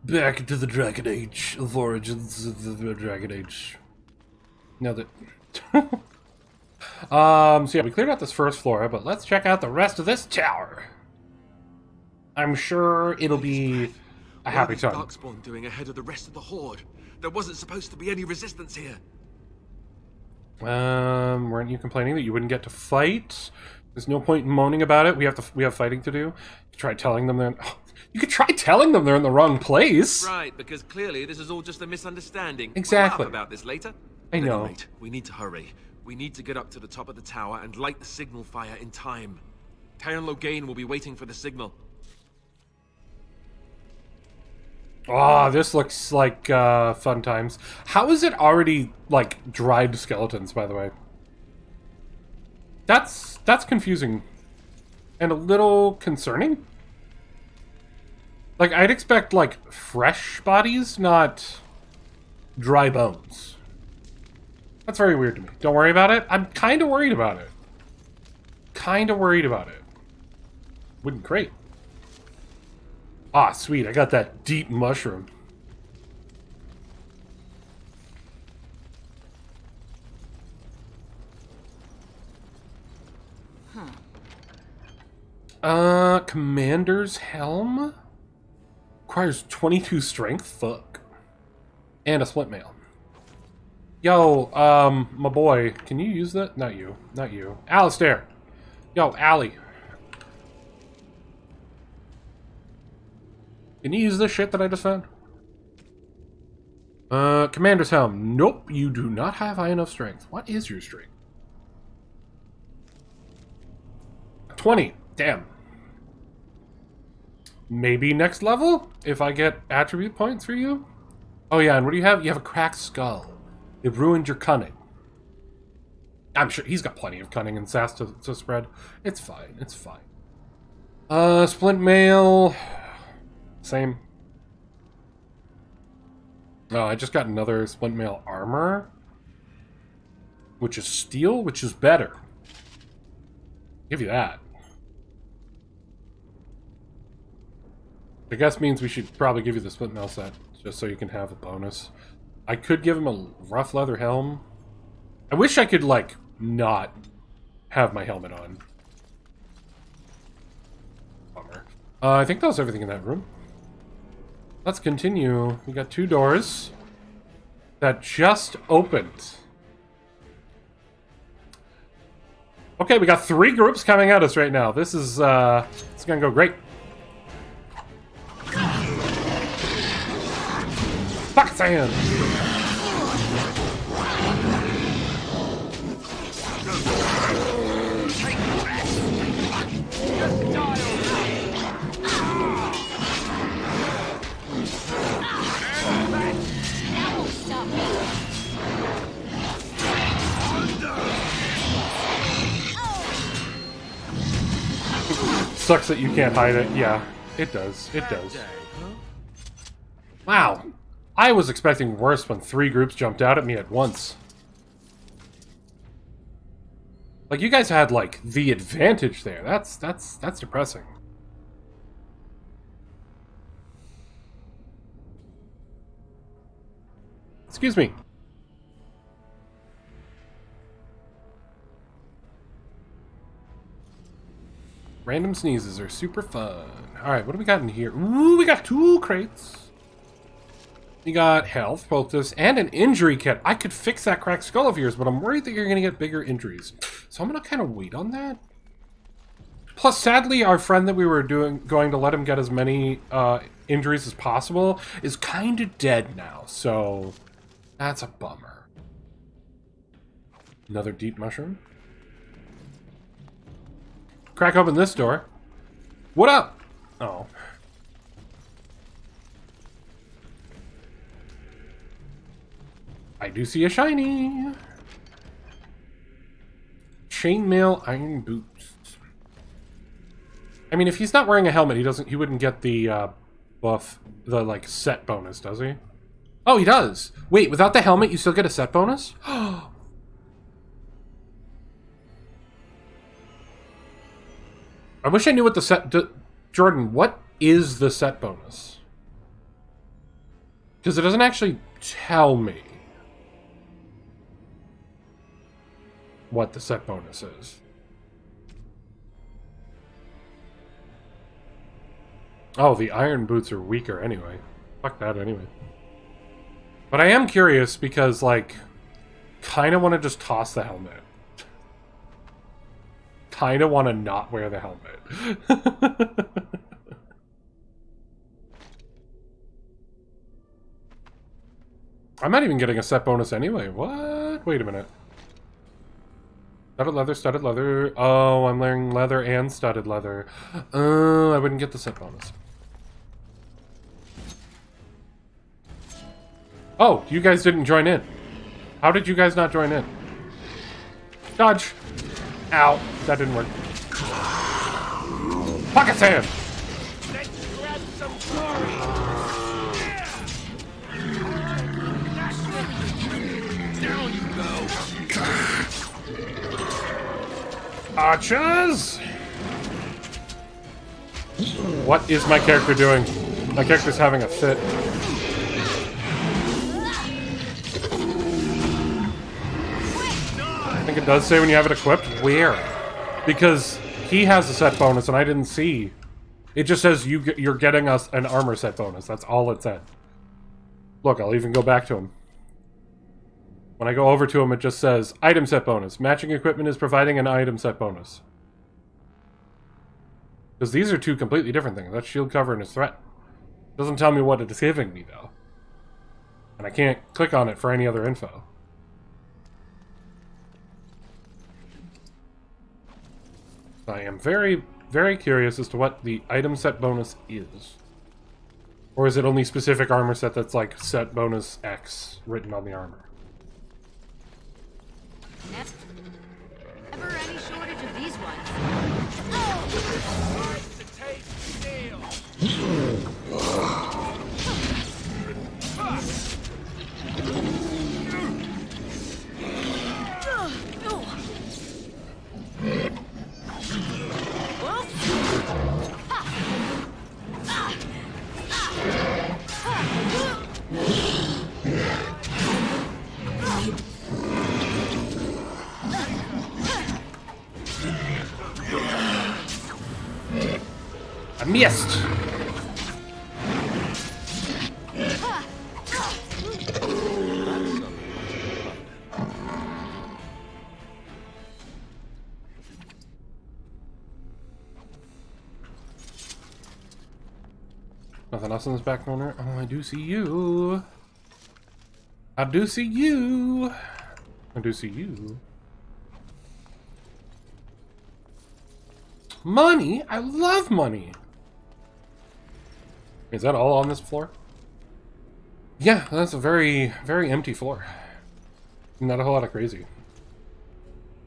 Back into the Dragon Age of Origins of the Dragon Age. Now that... so yeah, we cleared out this first floor, but let's check out the rest of this tower. I'm sure it'll be a happy time. What is Darkspawn doing ahead of the rest of the Horde? There wasn't supposed to be any resistance here. Weren't you complaining that you wouldn't get to fight? There's no point in moaning about it. We have fighting to do. Try telling them they're... Oh, you could try telling them they're in the wrong place. Right, because clearly this is all just a misunderstanding. Exactly. We'll laugh about this later. I know. Anyway, we need to hurry. We need to get up to the top of the tower and light the signal fire in time. Taron Logain will be waiting for the signal. Oh, this looks like fun times. How is it already, like, dried skeletons, by the way? That's confusing. And a little concerning. Like, I'd expect, like, fresh bodies, not dry bones. That's very weird to me. Don't worry about it. I'm kind of worried about it. Kind of worried about it. Wooden crate. Ah, sweet. I got that deep mushroom. Commander's helm? Requires 22 strength? Fuck. And a split mail. Yo, my boy, can you use that? Not you. Not you. Alistair! Yo, Allie. Can you use this shit that I just found? Commander's helm. Nope, you do not have high enough strength. What is your strength? 20. Damn. Maybe next level? If I get attribute points for you? Oh yeah, and what do you have? You have a cracked skull. It ruined your cunning. I'm sure he's got plenty of cunning and sass to spread. It's fine. It's fine. Splint mail. Same. Oh, I just got another splint mail armor. Which is steel, which is better. Give you that. I guess means we should probably give you the split mail set, just so you can have a bonus. I could give him a rough leather helm. I wish I could, like, not have my helmet on. Bummer. I think that was everything in that room. Let's continue. We got 2 doors that just opened. Okay, we got 3 groups coming at us right now. This is, it's gonna go great. Fuck sand! Sucks that you can't hide it. Yeah, it does. It does. Wow. I was expecting worse when 3 groups jumped out at me at once. Like, you guys had, like, the advantage there. That's depressing. Excuse me. Random sneezes are super fun. Alright, what do we got in here? Ooh, we got 2 crates. We got health, poultice, and an injury kit. I could fix that cracked skull of yours, but I'm worried that you're going to get bigger injuries. So I'm going to kind of wait on that. Plus, sadly, our friend that we were going to let him get as many injuries as possible is kind of dead now. So that's a bummer. Another deep mushroom. Crack open this door. What up? Oh. I do see a shiny. Chainmail iron boots. I mean, if he's not wearing a helmet, he wouldn't get the buff, the like set bonus, does he? Oh, he does. Wait, without the helmet, you still get a set bonus? I wish I knew what the set... Jordan, what is the set bonus? Because it doesn't actually tell me what the set bonus is. Oh, the iron boots are weaker anyway. Fuck that anyway. But I am curious because, like, kind of want to just toss the helmet. Kind of want to not wear the helmet. I'm not even getting a set bonus anyway. What? Wait a minute. Studded leather, studded leather. Oh, I'm wearing leather and studded leather. Oh, I wouldn't get the set bonus. Oh, you guys didn't join in. How did you guys not join in? Dodge. Ow. That didn't work. Pocket sand. Let's grab some glory. Down you go. Archers! What is my character doing? My character's having a fit. I think it does say when you have it equipped. Where? Because he has a set bonus and I didn't see. It just says you're getting us an armor set bonus. That's all it said. Look, I'll even go back to him. When I go over to him, it just says, item set bonus. Matching equipment is providing an item set bonus. Because these are two completely different things. That's shield cover and his threat. Doesn't tell me what it is giving me, though. And I can't click on it for any other info. I am very, very curious as to what the item set bonus is. Or is it only specific armor set that's like set bonus X written on the armor? Ever any shortage of these ones? Time to take steel. I missed! Nothing else in this back corner? Oh, I do see you. I do see you. I do see you. Money? I love money. Is that all on this floor? Yeah, that's a very, very empty floor. Not a whole lot of crazy.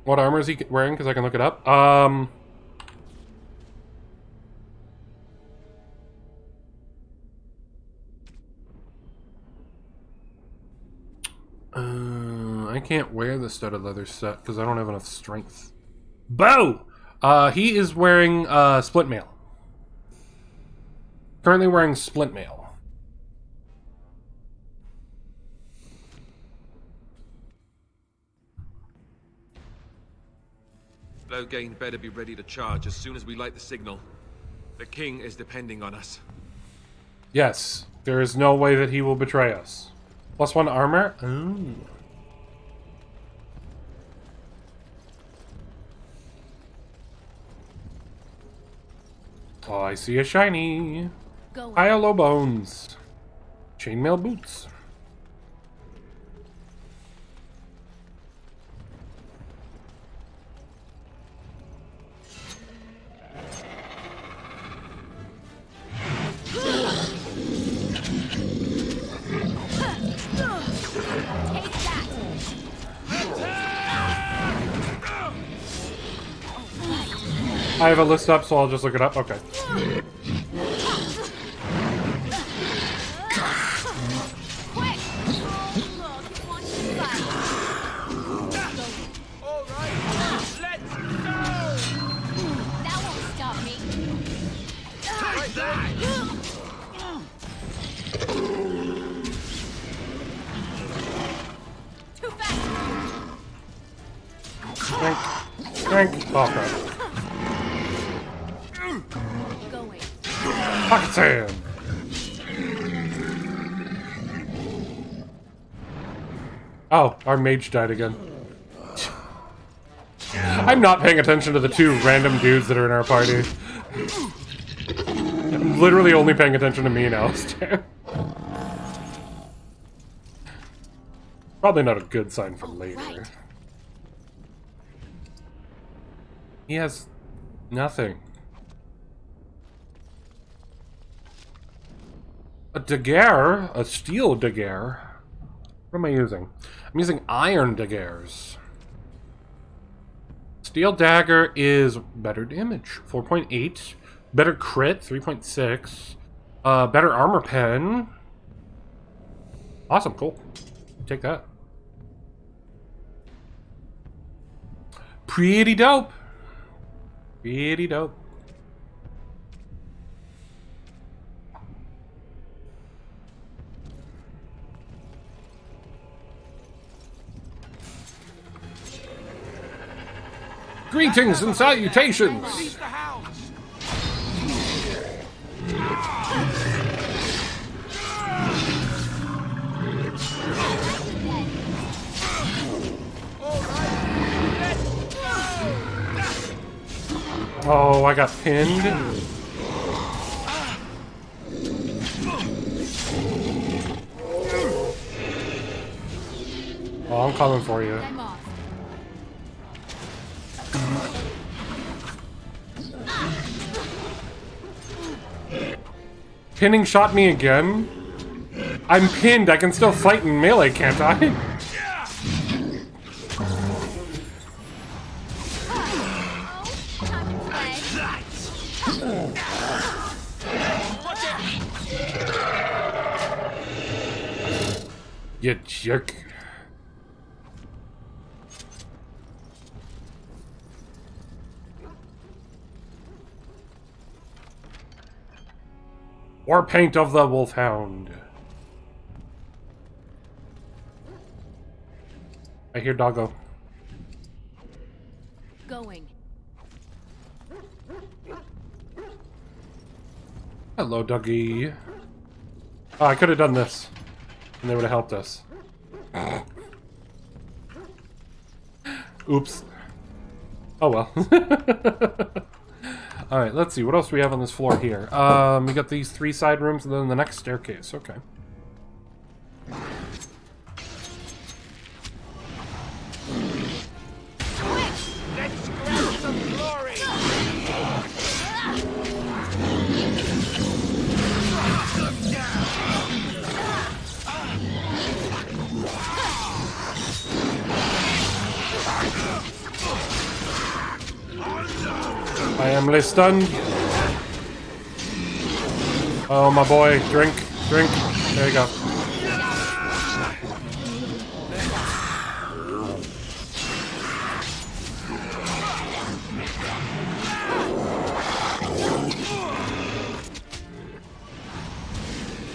What armor is he wearing? Because I can look it up. I can't wear the studded leather set because I don't have enough strength. Bow! He is wearing split mail. Currently wearing split mail. Loghain better be ready to charge as soon as we light the signal. The king is depending on us. Yes, there is no way that he will betray us. +1 armor? Ooh. Oh, I see a shiny. High low bones. Chainmail boots. I have a list up, so I'll just look it up. Okay. Frank. Oh, crap. Going. Pocket sand. Oh, our mage died again. I'm not paying attention to the two random dudes that are in our party. I'm literally only paying attention to me and Alistair. Probably not a good sign for later. Right. He has nothing. A dagger? A steel dagger? What am I using? I'm using iron daggers. Steel dagger is better damage, 4.8. Better crit, 3.6. Better armor pen. Awesome, cool. Take that. Pretty dope. Pretty dope. Greetings and salutations! Release the hounds! Oh, I got pinned. Oh, I'm coming for you. I'm off. Pinning shot me again? I'm pinned. I can still fight in melee, can't I? You jerk. War paint of the wolfhound. I hear doggo. Going. Hello, doggy. Oh, I could have done this, and they would have helped us. Oops. Oh well. Alright, let's see. What else do we have on this floor here? We got these 3 side rooms and then the next staircase. Okay. Let's grab some glory! I am stunned. Oh, my boy. Drink. Drink. There you go.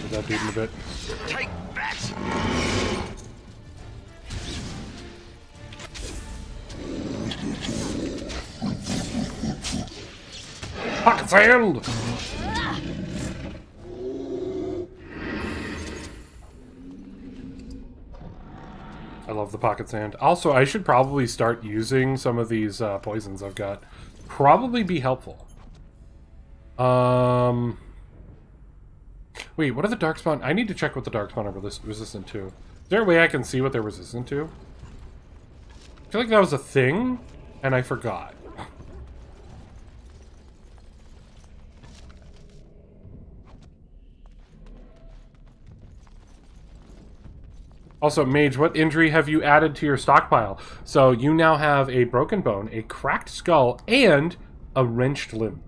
Get that dude in a bit. Take that! Pocket sand! I love the pocket sand. Also, I should probably start using some of these poisons I've got. Probably be helpful. Wait, what are the darkspawn? I need to check what the darkspawn are resistant to. Is there a way I can see what they're resistant to? I feel like that was a thing, and I forgot. Also, Mage, what injury have you added to your stockpile? So you now have a broken bone, a cracked skull, and a wrenched limb.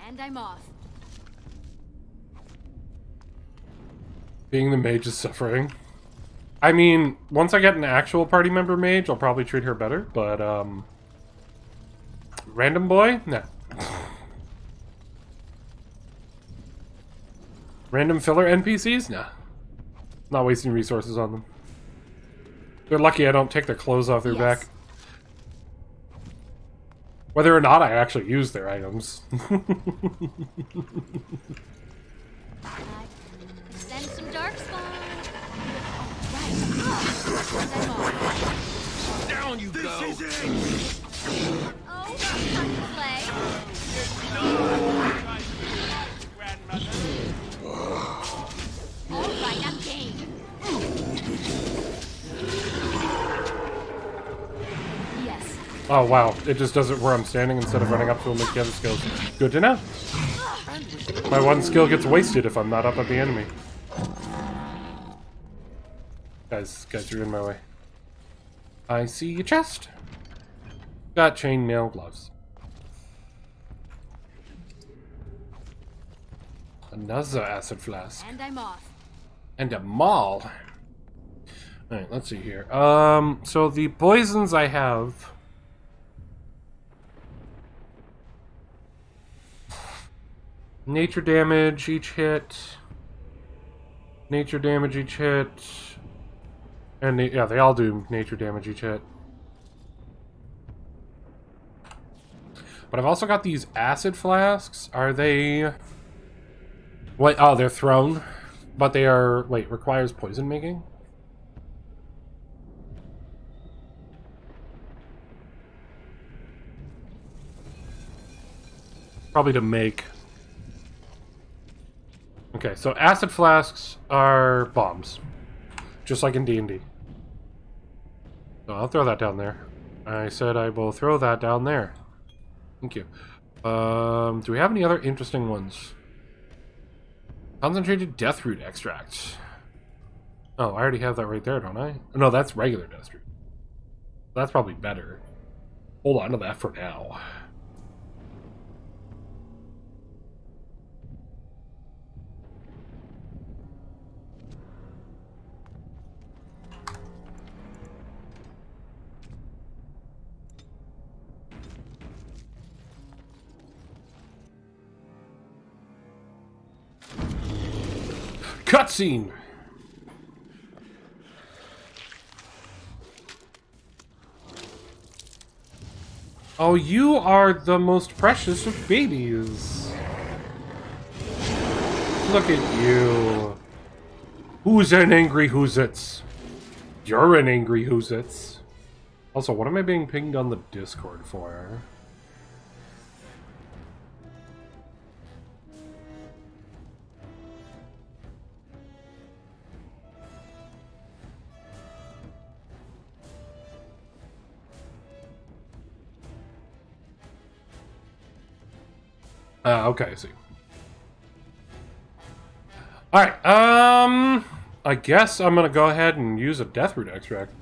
And I'm off. Being the mage is suffering. I mean, once I get an actual party member mage, I'll probably treat her better, but, random boy? Nah. Random filler NPCs? Nah. Not wasting resources on them. They're lucky I don't take their clothes off their back. Whether or not I actually use their items. Send some dark spawn. Down you go! Oh, time to play. All right, I'm game. Yes. Oh wow, it just does it where I'm standing instead of running up to him with the other skills. Good to know. My one skill gets wasted if I'm not up at the enemy. Guys, you're in my way. I see your chest. Got chainmail gloves. Another acid flask. And I'm off. And a maul. Alright, let's see here. So the poisons I have. Nature damage each hit. Nature damage each hit. And yeah, they all do nature damage each hit. But I've also got these acid flasks. Are they... Wait, oh, they're thrown. But they are... Wait, requires poison making? Probably to make. Okay, so acid flasks are bombs. Just like in D&D. So I'll throw that down there. I said I will throw that down there. Thank you. Do we have any other interesting ones? Concentrated Deathroot Extract. Oh, I already have that right there, don't I? No, that's regular Deathroot. That's probably better. Hold on to that for now. Cutscene! Oh, you are the most precious of babies. Look at you. Who's an angry Whoozits? You're an angry Whoozits. Also, what am I being pinged on the Discord for? Okay, I see. Alright, I guess I'm gonna go ahead and use a Deathroot Extract.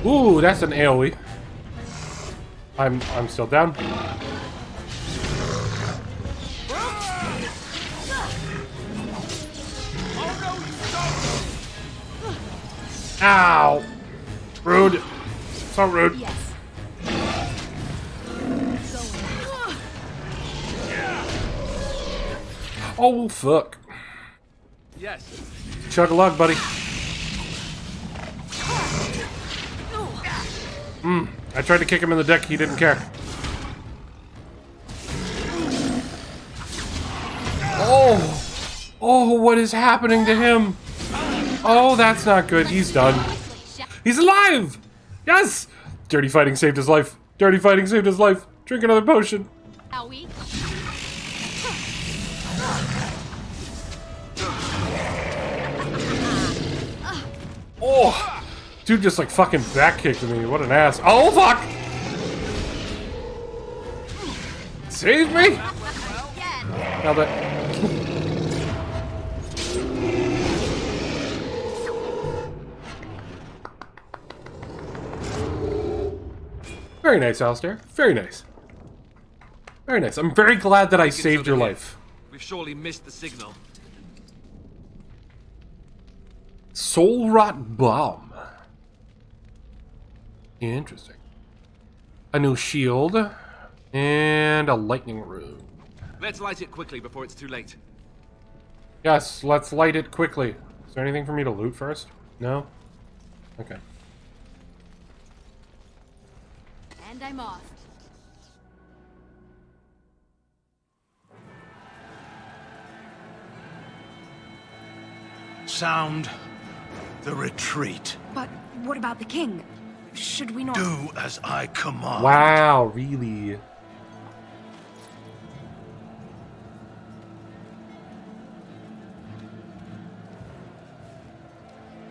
Ooh, that's an AoE. I'm still down. Ow! Rude. So rude. Yes. Oh, fuck. Yes. Chug-a-lug, buddy. I tried to kick him in the dick. He didn't care. Oh! Oh, what is happening to him? Oh, that's not good. He's done. He's alive! Yes! Dirty fighting saved his life. Dirty fighting saved his life. Drink another potion. Owie. Oh! Dude just like fucking back kicked me. What an ass. Oh, fuck! Save me! Now that... Very nice, Alistair. Very nice. Very nice. I'm very glad that I saved your life. We've surely missed the signal. Soul Rot Bomb. Interesting. A new shield. And a lightning rune. Let's light it quickly before it's too late. Yes, let's light it quickly. Is there anything for me to loot first? No? Okay. And I'm off. Sound the retreat. But what about the king? Should we not... Do as I command. Wow, really?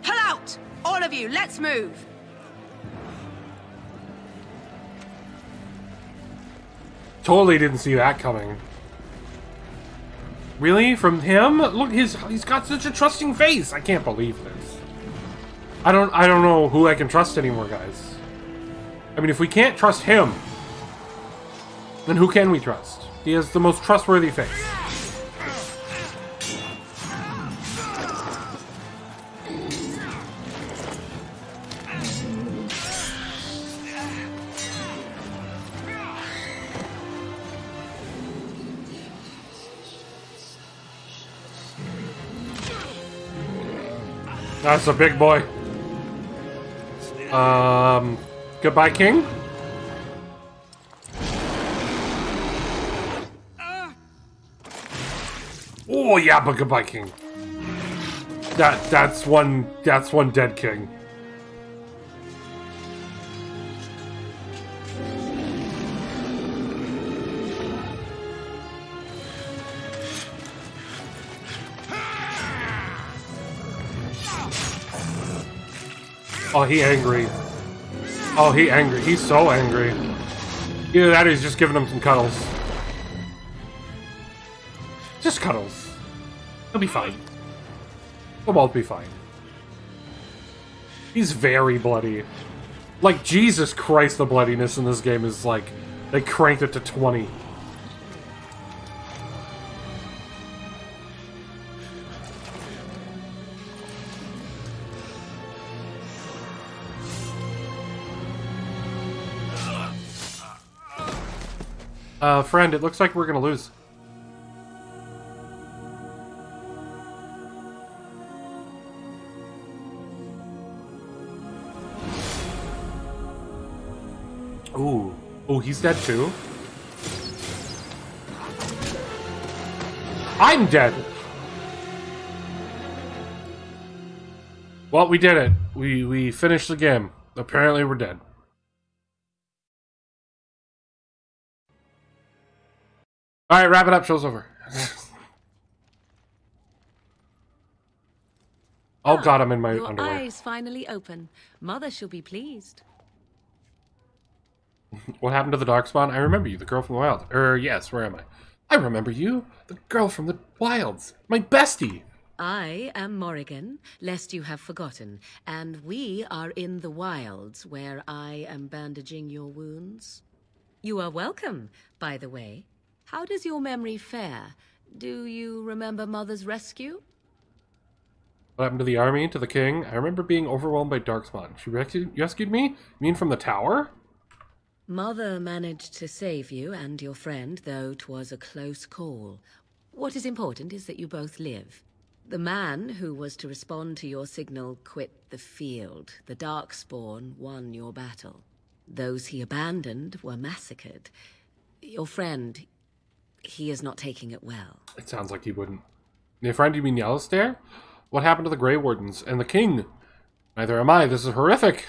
Pull out! All of you, let's move! Totally didn't see that coming. Really? From him? Look, he's got such a trusting face. I can't believe this. I don't know who I can trust anymore, guys. I mean, if we can't trust him, then who can we trust? He has the most trustworthy face. That's a big boy. Goodbye, King. Oh yeah, but goodbye, King. That's one dead king. Oh, he angry. Oh, he angry. He's so angry. Either that or he's just giving him some cuddles. Just cuddles. He'll be fine. We'll both be fine. He's very bloody. Like, Jesus Christ, the bloodiness in this game is like... They cranked it to 20. Friend, it looks like we're gonna lose. Ooh. Oh, he's dead too? I'm dead! Well, we did it. We finished the game. Apparently we're dead. Alright, wrap it up. Show's over. Oh god, I'm in my Your underwear. eyes finally open. Mother shall be pleased. What happened to the Darkspawn? I remember you, the girl from the wild. Yes, where am I? I remember you, the girl from the wilds. My bestie. I am Morrigan, lest you have forgotten, and we are in the wilds where I am bandaging your wounds. You are welcome, by the way. How does your memory fare? Do you remember Mother's rescue? What happened to the army, to the king? I remember being overwhelmed by Darkspawn. She rescued me? You mean from the tower? Mother managed to save you and your friend, though 'twas a close call. What is important is that you both live. The man who was to respond to your signal quit the field. The Darkspawn won your battle. Those he abandoned were massacred. Your friend, he is not taking it well. It sounds like he wouldn't. Your friend, you mean Yellowstare? What happened to the Grey Wardens and the king? Neither am I. This is horrific.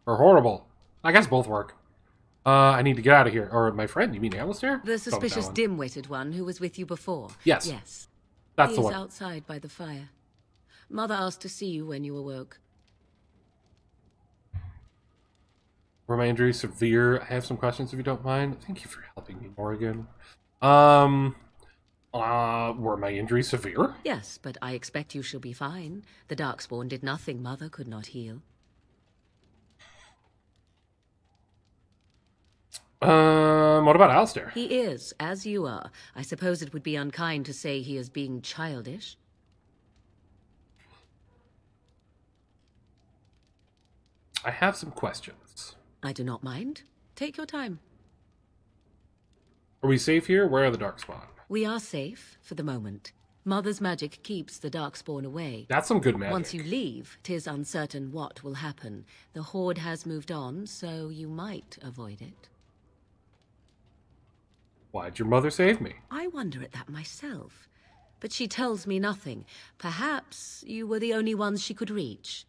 Or horrible. I guess both work. I need to get out of here. Or my friend, you mean Yellowstare? The suspicious dim-witted one who was with you before. Yes. Yes. That's He the is one. outside by the fire. Mother asked to see you when you awoke. Were my injuries severe? I have some questions if you don't mind. Thank you for helping me, Morrigan. Were my injuries severe? Yes, but I expect you shall be fine. The Darkspawn did nothing Mother could not heal. What about Alistair? He is, as you are. I suppose it would be unkind to say he is being childish. I have some questions. I do not mind. Take your time. Are we safe here? Where are the Darkspawn? We are safe for the moment. Mother's magic keeps the Darkspawn away. That's some good magic. Once you leave, 'tis uncertain what will happen. The Horde has moved on, so you might avoid it. Why'd your mother save me? I wonder at that myself. But she tells me nothing. Perhaps you were the only ones she could reach.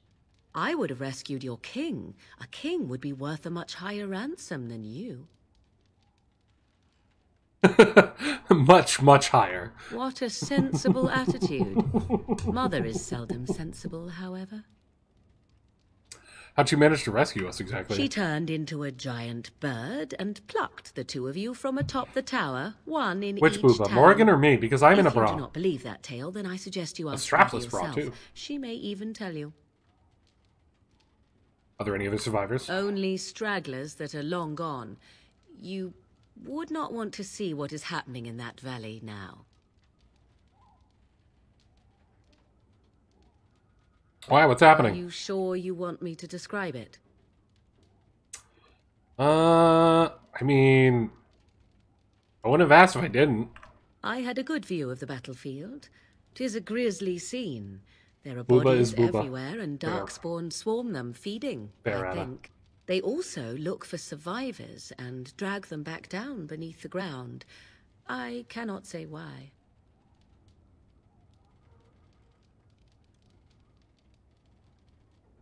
I would have rescued your king. A king would be worth a much higher ransom than you. Much, much higher. What a sensible attitude. Mother is seldom sensible, however. How'd she manage to rescue us exactly? She turned into a giant bird and plucked the two of you from atop the tower, one in Which each Booba, town. Morgan or me? Because I'm in a If you bra. do not believe that tale, then I suggest you ask strapless her bra, yourself. too. She may even tell you. Are there any other survivors? Only stragglers that are long gone. You would not want to see what is happening in that valley now. Why? What's Are happening? you sure you want me to describe it? I mean, I wouldn't have asked if I didn't. I had a good view of the battlefield. 'Tis a grisly scene. There are Booba bodies is Booba. everywhere, and darkspawn swarm them, feeding, Fair, I Anna. think. They also look for survivors and drag them back down beneath the ground. I cannot say why.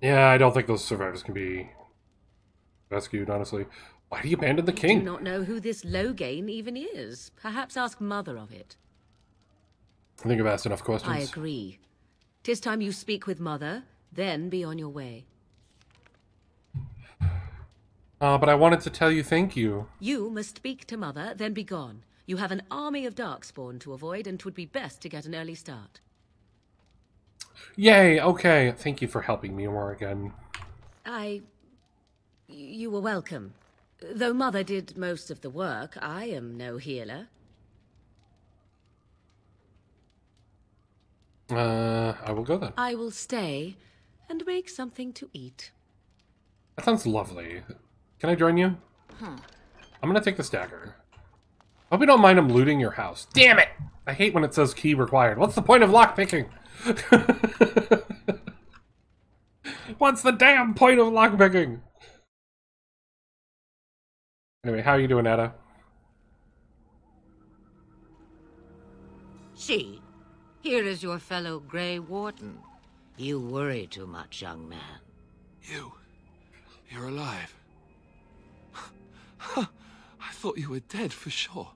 Yeah, I don't think those survivors can be rescued, honestly. Why do you abandon the I king? do not know who this Logain even is. Perhaps ask Mother of it. I think I've asked enough questions. I agree. 'Tis time you speak with Mother, then be on your way. But I wanted to tell you thank you. You must speak to Mother, then be gone. You have an army of darkspawn to avoid, and 'twould be best to get an early start. Yay, okay. Thank you for helping me, Morgan. You were welcome. Though Mother did most of the work, I am no healer. I will go then. I will stay and make something to eat. That sounds lovely. Can I join you? I'm gonna take the stagger. Hope you don't mind him looting your house. Damn it! I hate when it says key required. What's the point of lockpicking? What's the damn point of lockpicking? Anyway, how are you doing, Ada? See, here is your fellow Grey Warden. You worry too much, young man. You're alive. I thought you were dead for sure.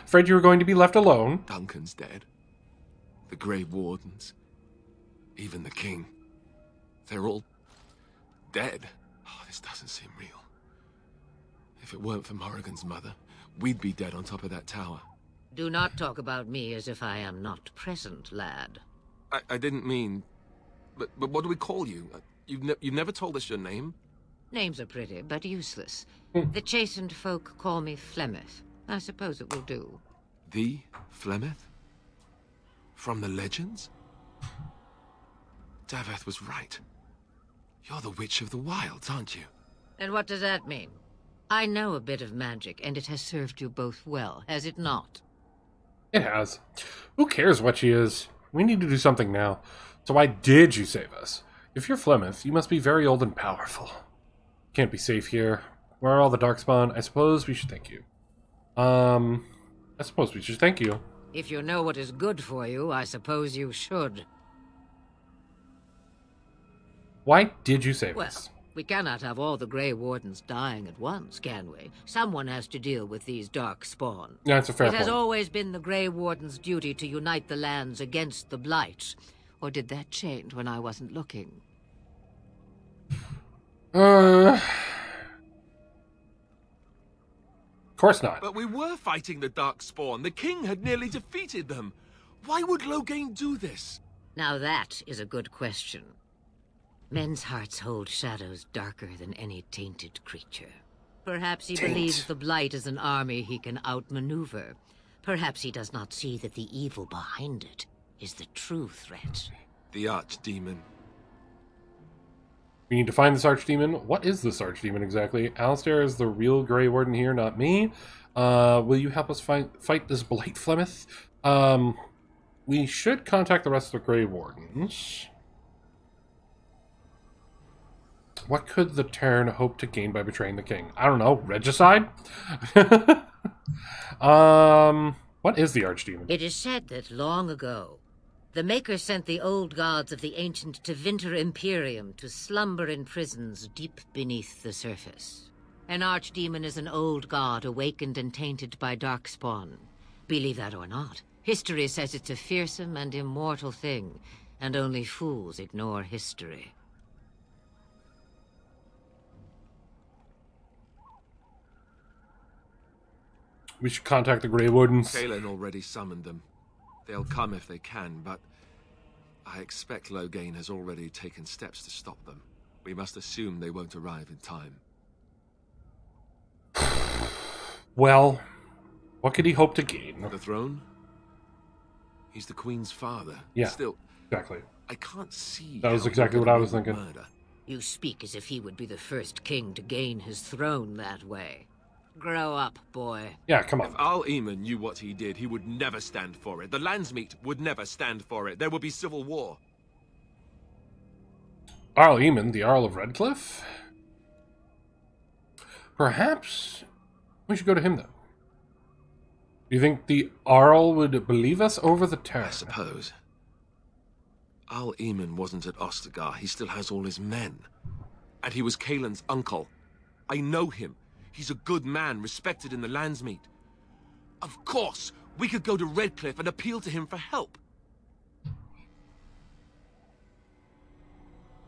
Afraid you were going to be left alone. Duncan's dead. The Grey Wardens. Even the King. They're all dead. Oh, this doesn't seem real. If it weren't for Morrigan's mother, we'd be dead on top of that tower. Do not talk about me as if I am not present, lad. I didn't mean... But what do we call you? You've never told us your name? Names are pretty, but useless. The chastened folk call me Flemeth. I suppose it will do. The Flemeth? From the legends? Daveth was right. You're the Witch of the Wilds, aren't you? And what does that mean? I know a bit of magic, and it has served you both well, has it not? It has. Who cares what she is? We need to do something now. So why did you save us? If you're Flemeth, you must be very old and powerful. Can't be safe here. Where are all the Darkspawn? I suppose we should thank you. I suppose we should thank you. If you know what is good for you, I suppose you should. Why did you save Well, us? we cannot have all the Grey Wardens dying at once, can we? Someone has to deal with these dark spawn. Yeah, it's a fair It has point. always been the Grey Warden's duty to unite the lands against the Blight. Or did that change when I wasn't looking? Of course not. But we were fighting the Darkspawn. The King had nearly defeated them. Why would Logain do this? Now that is a good question. Men's hearts hold shadows darker than any tainted creature. Perhaps he believes the Blight is an army he can outmaneuver. Perhaps he does not see that the evil behind it is the true threat. The Archdemon. We need to find this Archdemon. What is this Archdemon exactly? Alistair is the real Grey Warden here, not me. Will you help us fight this Blight Flemeth? We should contact the rest of the Grey Wardens. What could the Terran hope to gain by betraying the king? I don't know. Regicide? What is the Archdemon? It is said that long ago, the Maker sent the old gods of the ancient Tevinter Imperium to slumber in prisons deep beneath the surface. An Archdemon is an old god awakened and tainted by darkspawn. Believe that or not, history says it's a fearsome and immortal thing, and only fools ignore history. We should contact the Grey Wardens. Kaelin already summoned them. They'll come if they can, but I expect Loghain has already taken steps to stop them. We must assume they won't arrive in time. Well, what could he hope to gain? The throne? He's the Queen's father. Yeah, Still, exactly. I can't see. That was how exactly he what I could was commit thinking. murder. You speak as if he would be the first king to gain his throne that way. Grow up, boy. Yeah, come If on. Al-Eamon knew what he did, he would never stand for it. The Landsmeet would never stand for it. There would be civil war. Arl Eamon, the Earl of Redcliffe? Perhaps we should go to him, though. Do you think the Arl would believe us over the Terran? I suppose. Al-Eamon wasn't at Ostagar. He still has all his men. And he was Kaelin's uncle. I know him. He's a good man, respected in the Landsmeet. Of course, we could go to Redcliffe and appeal to him for help.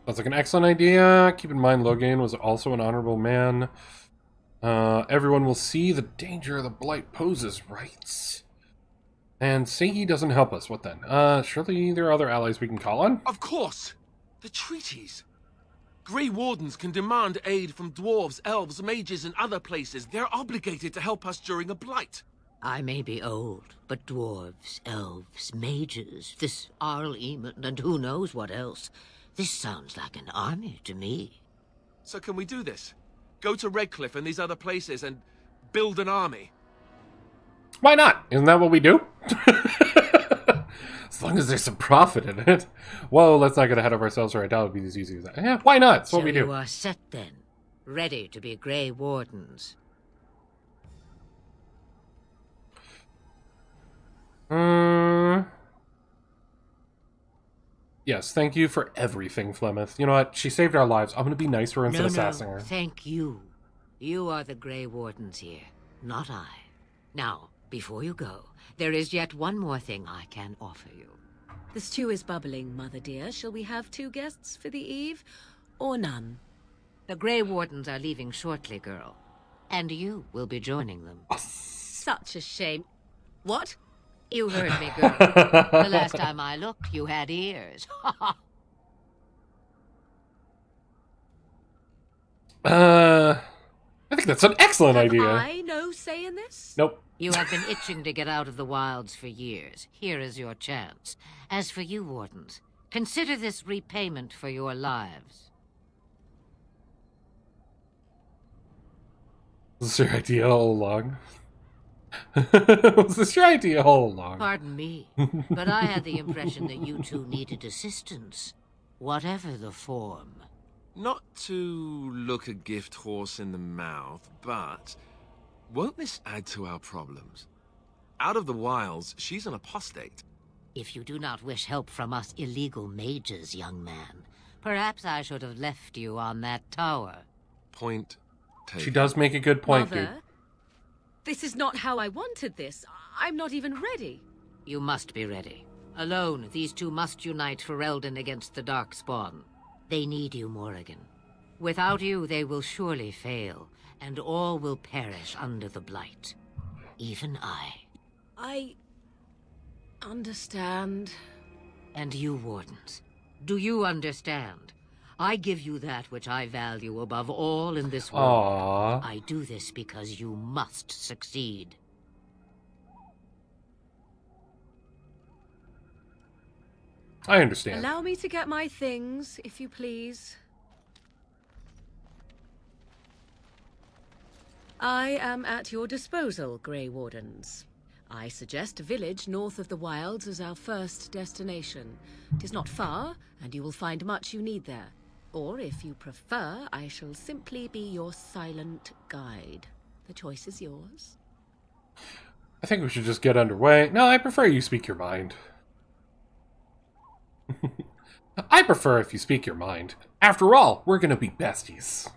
That's like an excellent idea. Keep in mind, Loghain was also an honorable man. Everyone will see the danger the Blight poses, right? And say he doesn't help us. What then? Surely there are other allies we can call on? Of course! The treaties. Grey Wardens can demand aid from dwarves, elves, mages, and other places. They're obligated to help us during a blight. I may be old, but dwarves, elves, mages, this Al-Eamon, and who knows what else. This sounds like an army to me. So can we do this? Go to Redcliffe and these other places and build an army? Why not? Isn't that what we do? As long as there's some profit in it. Whoa, let's not get ahead of ourselves, or I doubt it would be as easy as that. Yeah, why not? That's what we do. You are set then, ready to be Grey Wardens. Yes, thank you for everything, Flemeth. You know what? She saved our lives. I'm going to be nice to her instead of sassing her. Thank you. You are the Grey Wardens here, not I. Now, before you go, there is yet one more thing I can offer you. The stew is bubbling, Mother dear. Shall we have 2 guests for the eve, or none? The Grey Wardens are leaving shortly, girl. And you will be joining them. Such a shame. What? You heard me, girl. The last time I looked, you had ears. I think that's an excellent idea. I no say in this? Nope. You have been itching to get out of the wilds for years. Here is your chance. As for you, Wardens, consider this repayment for your lives. Was this your idea all along? Was this your idea all along? Pardon me, but I had the impression that you two needed assistance, whatever the form. Not to look a gift horse in the mouth, but won't this add to our problems? Out of the wilds, she's an apostate. If you do not wish help from us illegal mages, young man, perhaps I should have left you on that tower. Point taken. She does make a good point, Mother, dude. this is not how I wanted this. I'm not even ready. You must be ready. Alone, these two must unite for Eldon against the Darkspawn. They need you, Morrigan. Without you, they will surely fail, and all will perish under the Blight. Even I. I understand. And you, Wardens, do you understand? I give you that which I value above all in this world. Aww. I do this because you must succeed. I understand. Allow me to get my things, if you please. I am at your disposal, Grey Wardens. I suggest a village north of the wilds as our first destination. It is not far, and you will find much you need there. Or, if you prefer, I shall simply be your silent guide. The choice is yours. I think we should just get underway. No, I prefer you speak your mind. I prefer if you speak your mind. After all, we're gonna be besties.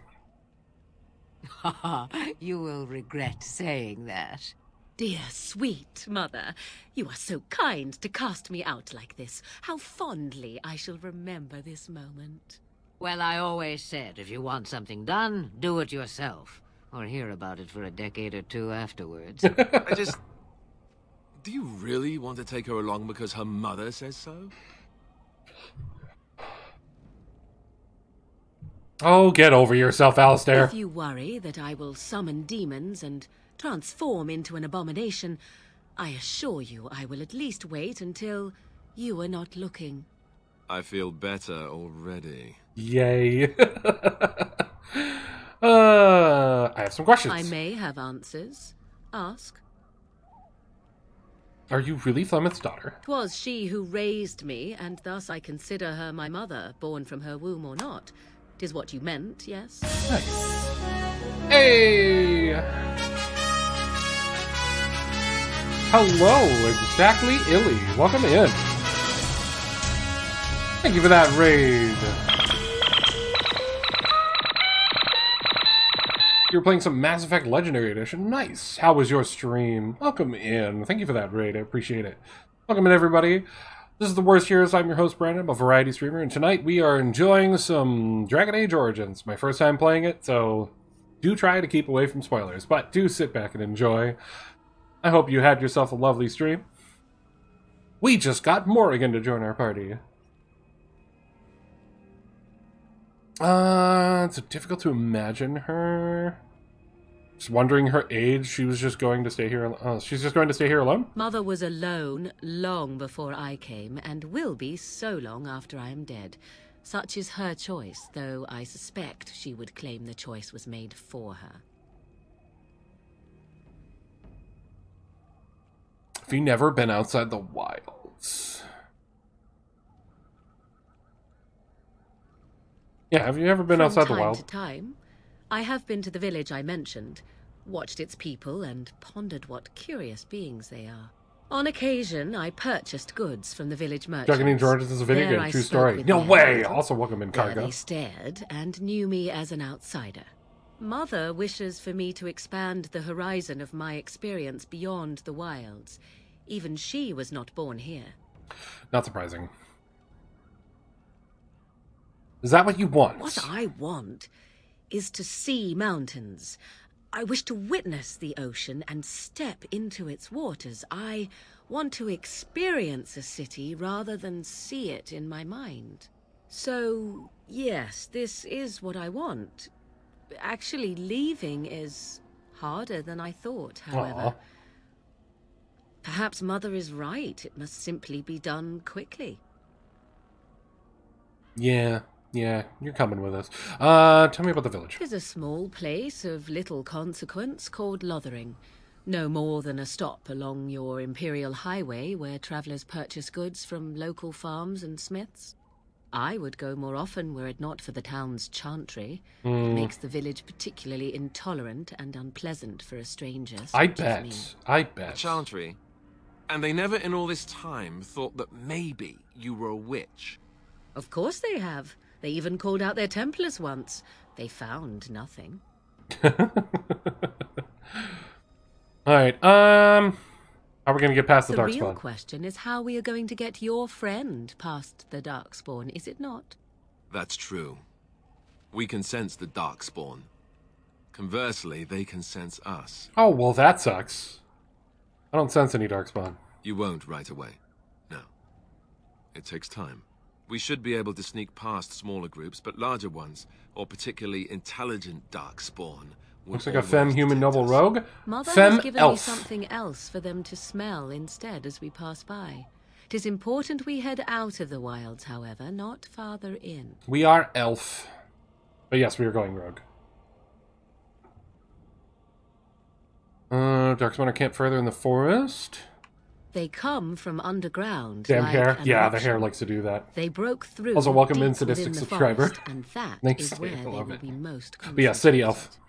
You will regret saying that. Dear, sweet mother, you are so kind to cast me out like this. How fondly I shall remember this moment. Well, I always said, if you want something done, do it yourself. Or hear about it for a decade or two afterwards. Do you really want to take her along because her mother says so? Oh, get over yourself, Alistair. If you worry that I will summon demons and transform into an abomination, I assure you I will at least wait until you are not looking. I feel better already. Yay. I have some questions. I may have answers. Ask. Are you really Flemeth's daughter? 'Twas she who raised me, and thus I consider her my mother, born from her womb or not. 'Tis what you meant, yes? Nice. Hey! Hello, exactly Illy. Welcome in. Thank you for that raid. You're playing some Mass Effect Legendary Edition. Nice. How was your stream? Welcome in. Thank you for that raid. I appreciate it. Welcome in, everybody. This is The Worst Heroes. I'm your host, Brandon. I'm a variety streamer, and tonight we are enjoying some Dragon Age Origins. My first time playing it, so do try to keep away from spoilers, but do sit back and enjoy. I hope you had yourself a lovely stream. We just got Morrigan to join our party. It's difficult to imagine her. Just wondering her age. She was just going to stay here. She's just going to stay here alone? Mother was alone long before I came, and will be so long after I am dead. Such is her choice, though I suspect she would claim the choice was made for her. Have you never been outside the wilds? Yeah, have you ever been outside the wild? From time to time, I have been to the village I mentioned, watched its people, and pondered what curious beings they are. On occasion, I purchased goods from the village merchants. Dragon Age Origins is a video game, true story. No way! Also, welcome in, Cargo. They stared and knew me as an outsider. Mother wishes for me to expand the horizon of my experience beyond the wilds. Even she was not born here. Not surprising. Is that what you want? What I want is to see mountains. I wish to witness the ocean and step into its waters. I want to experience a city rather than see it in my mind. So, yes, this is what I want. Actually, leaving is harder than I thought, however. Aww. Perhaps Mother is right. It must simply be done quickly. Yeah, you're coming with us. Tell me about the village. It is a small place of little consequence called Lothering. No more than a stop along your Imperial Highway where travelers purchase goods from local farms and smiths. I would go more often were it not for the town's chantry. It makes the village particularly intolerant and unpleasant for a stranger. I bet. A chantry? And they never in all this time thought that maybe you were a witch? Of course they have. They even called out their Templars once. They found nothing. Alright, how are we going to get past the Darkspawn? The real Darkspawn? question is how we are going to get your friend past the Darkspawn, is it not? That's true. We can sense the Darkspawn. Conversely, they can sense us. Oh, well, that sucks. I don't sense any Darkspawn. You won't right away. No. It takes time. We should be able to sneak past smaller groups, but larger ones, or particularly intelligent Darkspawn, would looks like a femme-human noble us. rogue. Mother Femme has given elf. me something else for them to smell instead as we pass by. It is important we head out of the wilds, however, not farther in. We are elf. But yes, we are going rogue. Darkspawn are camped further in the forest. They come from underground. Damn like hair. an Yeah, the eruption. hair likes to do that. They broke through. Also, welcome in, deep sadistic within the subscriber. forest, and that Thanks, is where I they love will it. be most But yeah, City Elf. concentrated.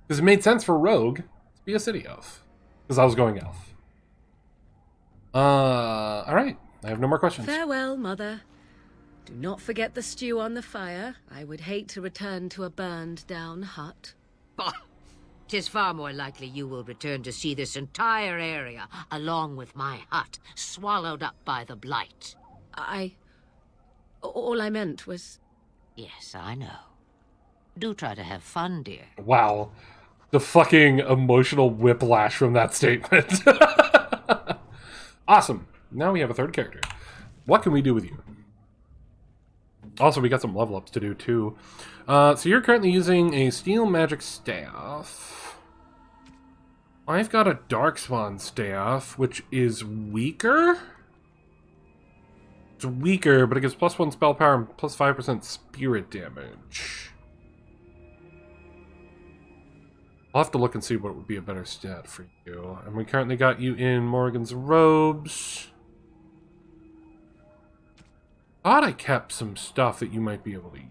Because it made sense for Rogue to be a City Elf. Because I was going Elf. Alright. I have no more questions. Farewell, Mother. Do not forget the stew on the fire. I would hate to return to a burned-down hut. Bah! 'Tis far more likely you will return to see this entire area, along with my hut, swallowed up by the blight. All I meant was... Yes, I know. Do try to have fun, dear. Wow. The fucking emotional whiplash from that statement. Awesome. Now we have a third character. What can we do with you? Also, we got some level ups to do, too. So you're currently using a Steel Magic Staff. I've got a Darkspawn Staff, which is weaker? It's weaker, but it gives +1 spell power and +5% spirit damage. I'll have to look and see what would be a better stat for you. And we currently got you in Morgan's robes. Thought I kept some stuff that you might be able to use.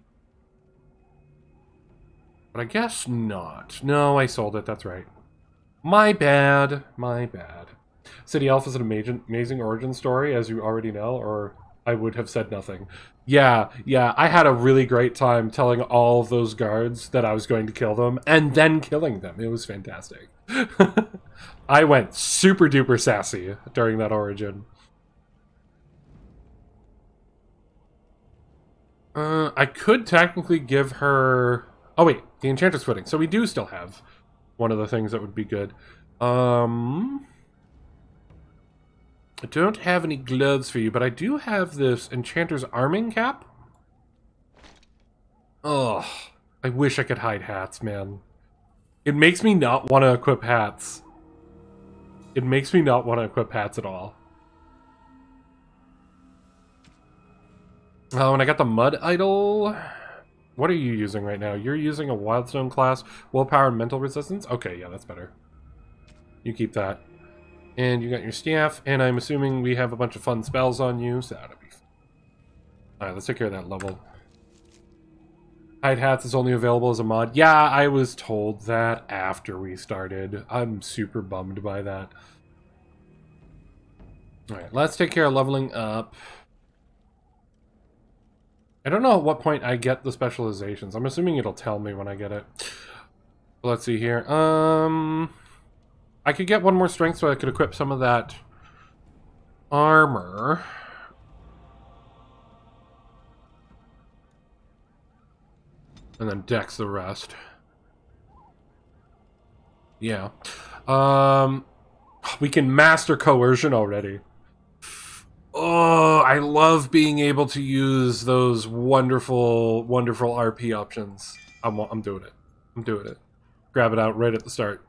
But I guess not. No, I sold it, that's right. My bad. My bad. City Elf is an amazing origin story, as you already know, or I would have said nothing. Yeah, I had a really great time telling all of those guards that I was going to kill them, and then killing them. It was fantastic. I went super duper sassy during that origin. I could technically give her... Oh wait, the Enchantress Footing. So we do still have one of the things that would be good. I don't have any gloves for you, but I do have this Enchanter's Arming Cap. Ugh. I wish I could hide hats, man. It makes me not want to equip hats. It makes me not want to equip hats at all. Oh, and I got the Mud Idol. What are you using right now? You're using a Wildstone class, willpower and mental resistance? Okay, yeah, that's better. You keep that. And you got your staff, and I'm assuming we have a bunch of fun spells on you, so that'll be fun. Alright, let's take care of that level. Hide hats is only available as a mod. Yeah, I was told that after we started. I'm super bummed by that. Alright, let's take care of leveling up. I don't know at what point I get the specializations. I'm assuming it'll tell me when I get it. Let's see here. I could get one more strength so I could equip some of that armor. And then dex the rest. Yeah. We can master coercion already. Oh, I love being able to use those wonderful, wonderful RP options. I'm doing it. I'm doing it. Grab it out right at the start.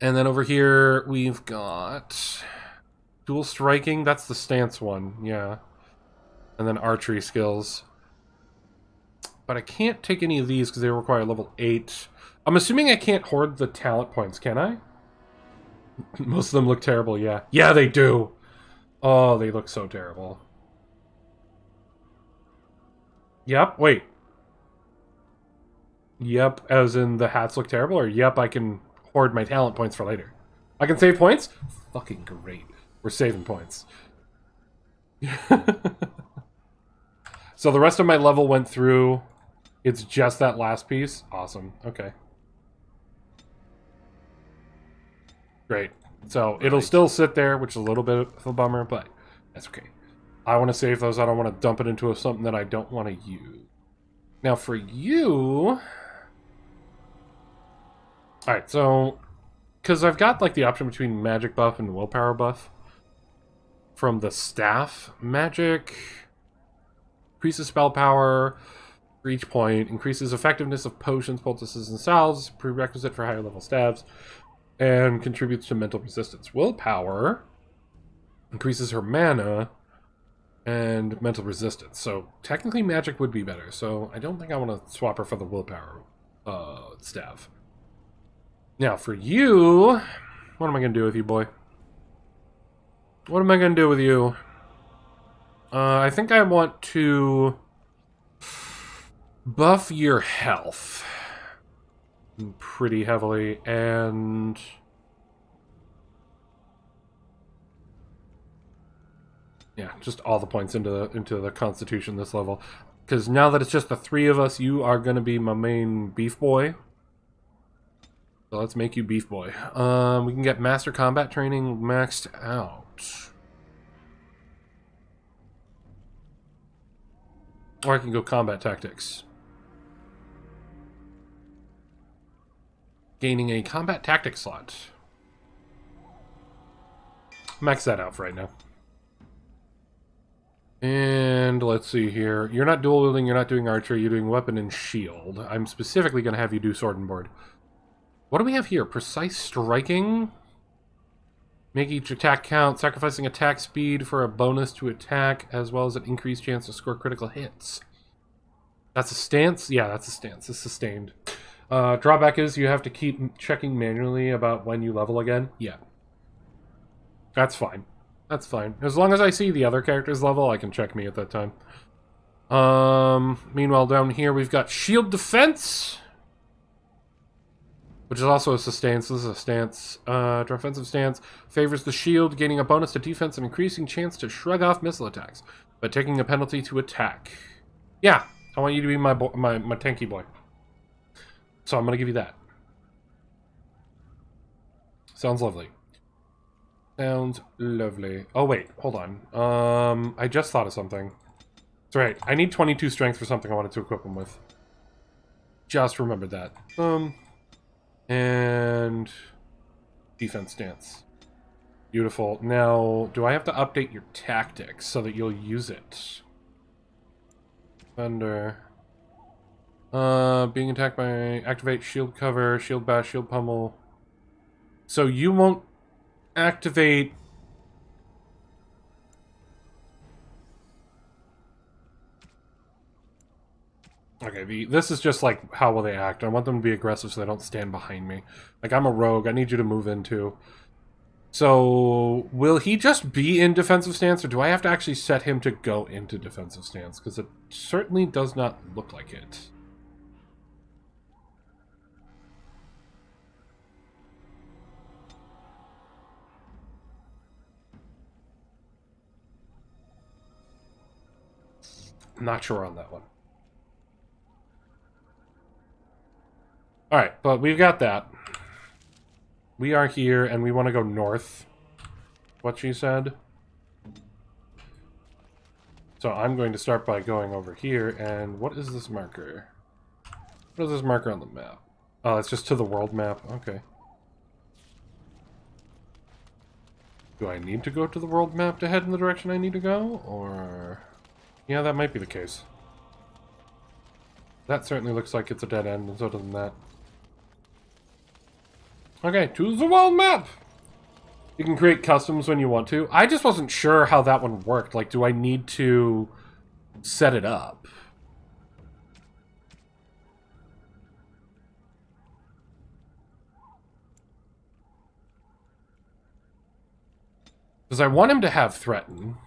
And then over here, we've got dual striking. That's the stance one, yeah. And then archery skills. But I can't take any of these because they require level 8. I'm assuming I can't hoard the talent points, can I? Most of them look terrible, yeah. Yeah, they do! Oh, they look so terrible. Yep, wait. Yep, as in the hats look terrible, or yep, I can hoard my talent points for later. I can save points? Fucking great. We're saving points. So the rest of my level went through. It's just that last piece. Awesome. Okay. Great. So it'll still sit there, which is a little bit of a bummer, but that's okay. I want to save those. I don't want to dump it into something that I don't want to use. Now for you... Alright, so... Because I've got like the option between magic buff and willpower buff. From the staff. Magic... Increases spell power for each point. Increases effectiveness of potions, poultices, and salves. Prerequisite for higher level stabs. And contributes to mental resistance. Willpower increases her mana and mental resistance. So technically magic would be better. So I don't think I want to swap her for the willpower staff. Now for you, What am I going to do with you, boy? What am I going to do with you? I think I want to buff your health pretty heavily, and yeah, just all the points into the Constitution this level. Because now that it's just the three of us, you are going to be my main beef boy. So let's make you beef boy. We can get Master Combat Training maxed out. Or I can go Combat Tactics. Gaining a Combat Tactics slot. Max that out for right now. And let's see here. You're not dual wielding, you're not doing archery, you're doing weapon and shield. I'm specifically going to have you do sword and board. What do we have here? Precise striking? Make each attack count, sacrificing attack speed for a bonus to attack, as well as an increased chance to score critical hits. That's a stance? Yeah, that's a stance. It's sustained. Drawback is you have to keep checking manually about when you level again. Yeah. That's fine. That's fine. As long as I see the other character's level, I can check me at that time. Meanwhile, down here we've got shield defense, which is also a sustain, so this is a stance. Defensive stance favors the shield, gaining a bonus to defense and increasing chance to shrug off missile attacks, but taking a penalty to attack. Yeah, I want you to be my tanky boy. So I'm going to give you that. Sounds lovely. Sounds lovely. Oh, wait. Hold on. I just thought of something. That's right. I need 22 strength for something I wanted to equip him with. Just remembered that. And defense stance. Beautiful. Now, do I have to update your tactics so that you'll use it? Thunder. Being attacked by activate shield cover, shield bash, shield pummel. So you won't activate. Okay, this is just like how will they act. I want them to be aggressive so they don't stand behind me. Like, I'm a rogue, I need you to move in too. So will he just be in defensive stance, or do I have to actually set him to go into defensive stance? Because it certainly does not look like it. Not sure on that one. Alright, but we've got that. We are here, and we want to go north. What she said. So I'm going to start by going over here, and what is this marker? What is this marker on the map? Oh, it's just to the world map. Okay. Do I need to go to the world map to head in the direction I need to go, or... Yeah, that might be the case. That certainly looks like it's a dead end, and so does that. Okay, to the world map! You can create customs when you want to. I just wasn't sure how that one worked. Like, do I need to set it up? Because I want him to have threaten.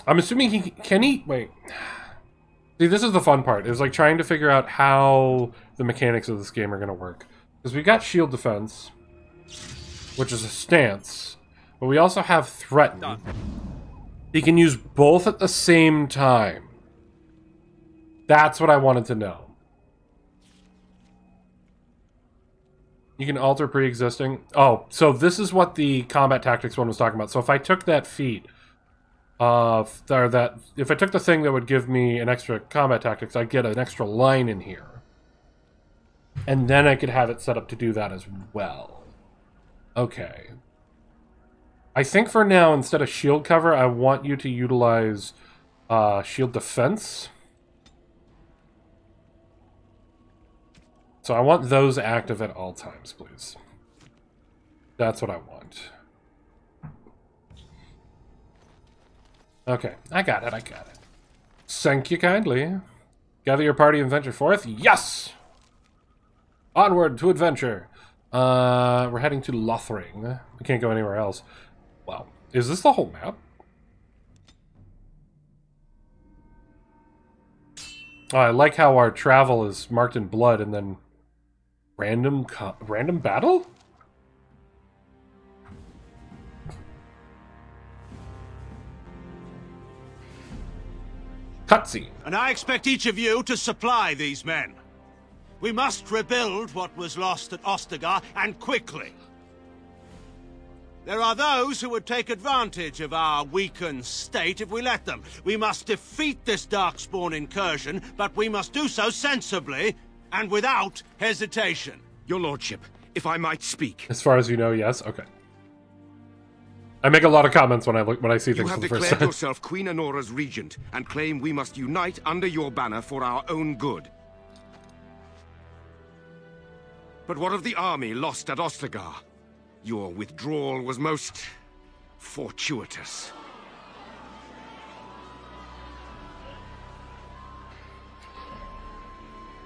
I'm assuming he... Can he... Wait. See, this is the fun part. Is like trying to figure out how the mechanics of this game are going to work. Because we've got shield defense, which is a stance. But we also have threaten. Done. He can use both at the same time. That's what I wanted to know. You can alter pre-existing. Oh, so this is what the combat tactics one was talking about. So if I took that feat... if I took the thing that would give me an extra combat tactics, I'd get an extra line in here. And then I could have it set up to do that as well. Okay. I think for now, instead of shield cover, I want you to utilize shield defense. So I want those active at all times, please. That's what I want. Okay, I got it, I got it. Thank you kindly. Gather your party and venture forth. Yes! Onward to adventure. We're heading to Lothring. We can't go anywhere else. Wow. Is this the whole map? Oh, I like how our travel is marked in blood and then random battle? Cutscene. And I expect each of you to supply these men. We must rebuild what was lost at Ostagar, and quickly. There are those who would take advantage of our weakened state if we let them. We must defeat this Darkspawn incursion, but we must do so sensibly and without hesitation. Your lordship, if I might speak. As far as you know, yes. Okay. I make a lot of comments when I see things for the first You have declared time. yourself Queen Honora's regent and claim we must unite under your banner for our own good. But what of the army lost at Ostagar? Your withdrawal was most fortuitous.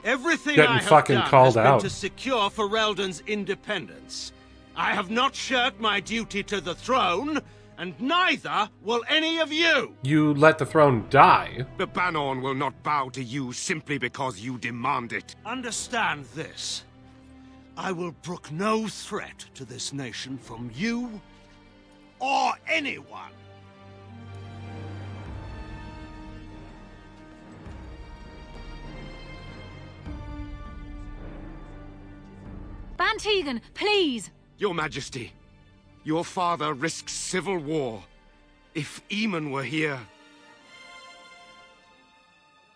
Everything Getting I have fucking done called has been out. to secure Ferelden's independence. I have not shirked my duty to the throne, and neither will any of you. You let the throne die. The Banon will not bow to you simply because you demand it. Understand this. I will brook no threat to this nation from you or anyone. Bantegan, please! Your Majesty, your father risks civil war. If Eamon were here...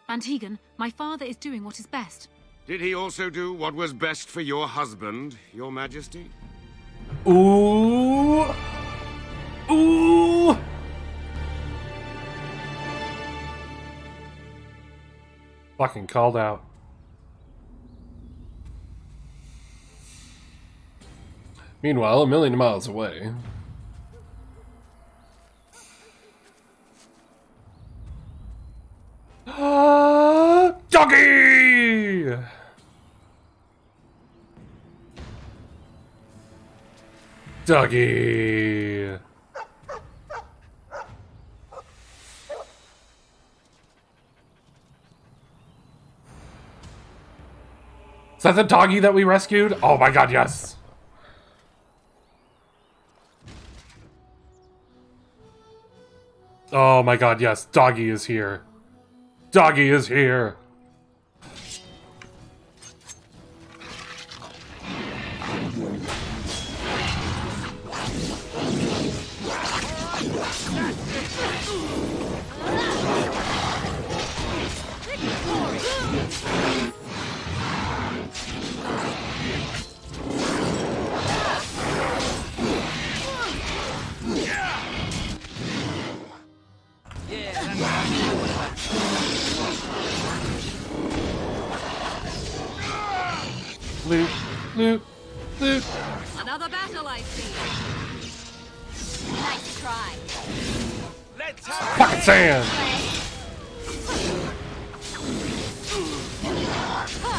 Bantegan, my father is doing what is best. Did he also do what was best for your husband, Your Majesty? Ooh. Ooh. Fucking called out. Meanwhile, a million miles away. Doggy! Doggy! Is that the doggy that we rescued? Oh my god, yes! Oh my god, yes. Doggy is here. Doggy is here. Loot, loot, loot. Another battle, I see. Nice try. Pocket sand.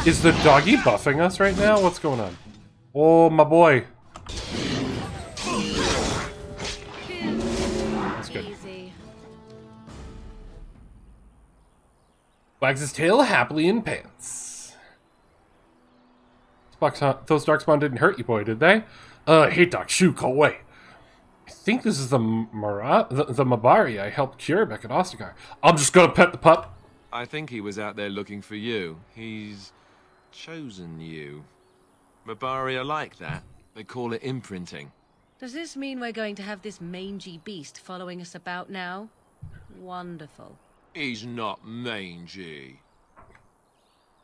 Is the doggy buffing us right now? What's going on? Oh, my boy. That's good. Easy. Wags his tail happily in pants. Those Darkspawn didn't hurt you, boy, did they? Hey, Doc, shoo, go away. I think this is the Mabari I helped cure back at Ostagar. I'm just gonna pet the pup. I think he was out there looking for you. He's chosen you. Mabari are like that. They call it imprinting. Does this mean we're going to have this mangy beast following us about now? Wonderful. He's not mangy.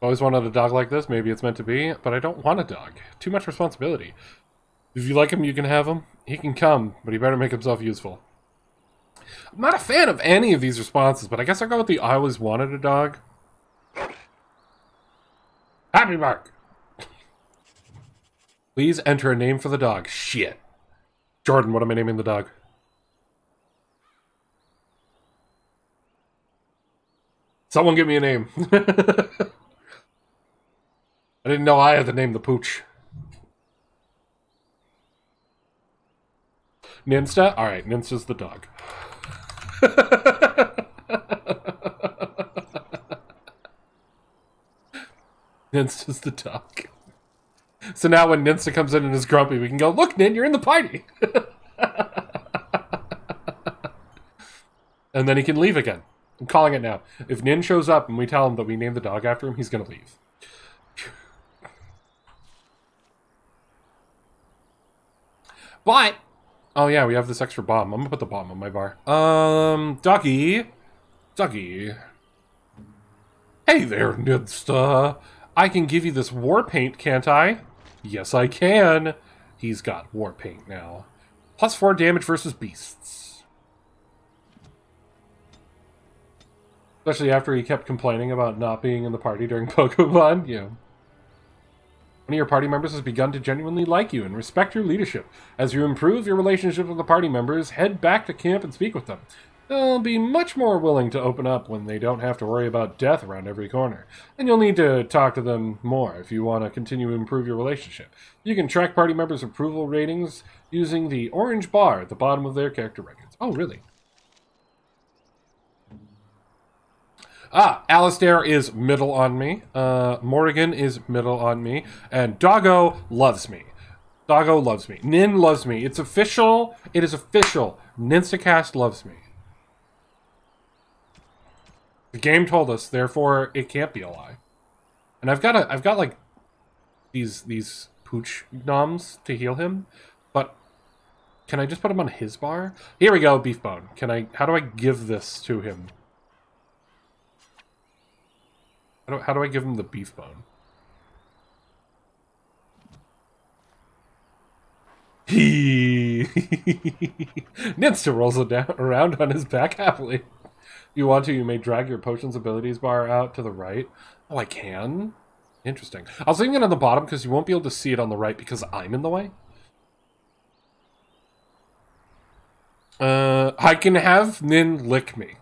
Always wanted a dog like this. Maybe it's meant to be, but I don't want a dog. Too much responsibility. If you like him, you can have him. He can come, but he better make himself useful. I'm not a fan of any of these responses, but I guess I'll go with the I always wanted a dog. Happy Mark! Please enter a name for the dog. Shit. Jordan, what am I naming the dog? Someone give me a name. I didn't know I had to name the pooch. Ninsta? Alright, Ninsta's the dog. Ninsta's the dog. So now when Ninsta comes in and is grumpy, we can go, look, Nin, you're in the party. And then he can leave again. I'm calling it now. If Nin shows up and we tell him that we named the dog after him, he's going to leave. But, oh yeah, we have this extra bomb. I'm going to put the bomb on my bar. Doggy. Doggy. Hey there, Ninsta. I can give you this war paint, can't I? Yes, I can. He's got war paint now. +4 damage versus beasts. Especially after he kept complaining about not being in the party during Pokemon. Yeah. One of your party members has begun to genuinely like you and respect your leadership. As you improve your relationship with the party members, head back to camp and speak with them. They'll be much more willing to open up when they don't have to worry about death around every corner. And you'll need to talk to them more if you want to continue to improve your relationship. You can track party members' approval ratings using the orange bar at the bottom of their character records. Oh, really? Ah, Alistair is middle on me. Morrigan is middle on me. And Doggo loves me. Doggo loves me. Nin loves me. It's official. It is official. Ninstacast loves me. The game told us, therefore it can't be a lie. And I've got like these pooch noms to heal him, but can I just put him on his bar? Here we go, beef bone. How do I give this to him? How do I give him the beef bone? Ninsta rolls it down around on his back happily. You want to, you may drag your potions abilities bar out to the right. Oh, I can? Interesting. I was leaving it on the bottom because you won't be able to see it on the right because I'm in the way. I can have Nin lick me.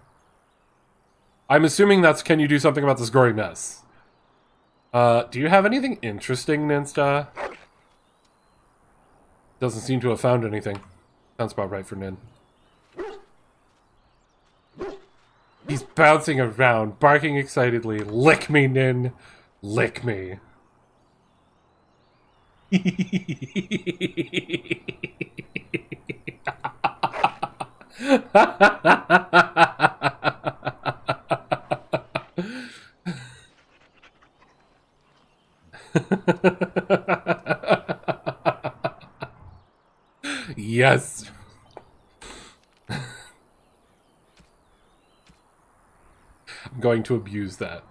I'm assuming that's, can you do something about this gory mess? Do you have anything interesting, Ninsta? Doesn't seem to have found anything. Sounds about right for Nin. He's bouncing around, barking excitedly. Lick me, Nin. Lick me. Yes. I'm going to abuse that.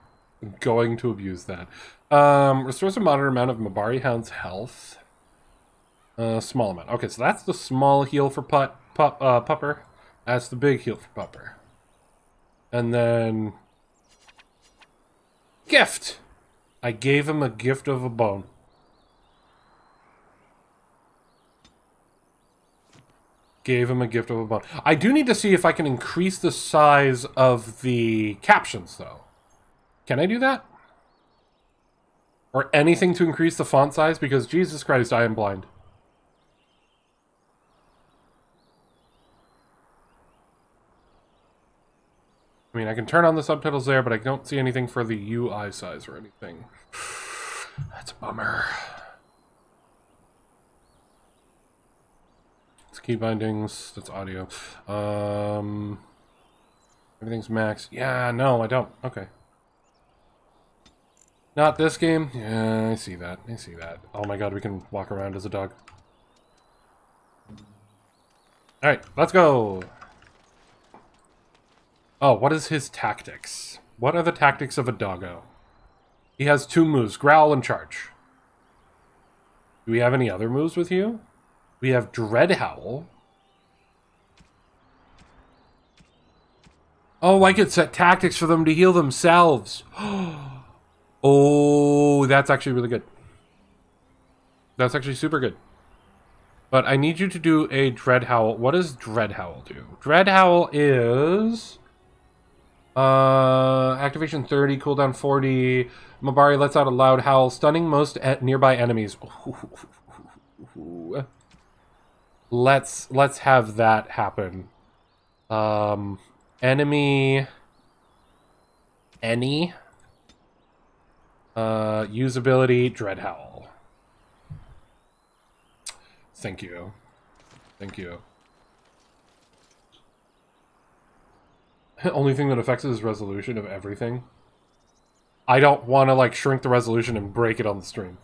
I'm going to abuse that. Restores a moderate amount of Mabari Hound's health. Small amount. Okay, so that's the small heal for Pupper. That's the big heal for Pupper. And then... gift! I gave him a gift of a bone. Gave him a gift of a bone. I do need to see if I can increase the size of the captions, though. Can I do that? Or anything to increase the font size? Because, Jesus Christ, I am blind. I mean, I can turn on the subtitles there, but I don't see anything for the UI size or anything. That's a bummer. Key bindings, that's audio. Everything's max. Yeah, no, I don't. Okay. Not this game? Yeah, I see that. I see that. Oh my god, we can walk around as a dog. Alright, let's go! Oh, what is his tactics? What are the tactics of a doggo? He has 2 moves, growl and charge. Do we have any other moves with you? We have Dread Howl. Oh, I could set tactics for them to heal themselves. Oh, that's actually really good. That's actually super good. But I need you to do a Dread Howl. What does Dread Howl do? Dread Howl is... Activation 30, cooldown 40. Mabari lets out a loud howl, stunning most nearby enemies. Let's have that happen. Enemy. Any. Usability, Dread Howl. Thank you. Thank you. Only thing that affects it is resolution of everything. I don't want to, like, shrink the resolution and break it on the stream.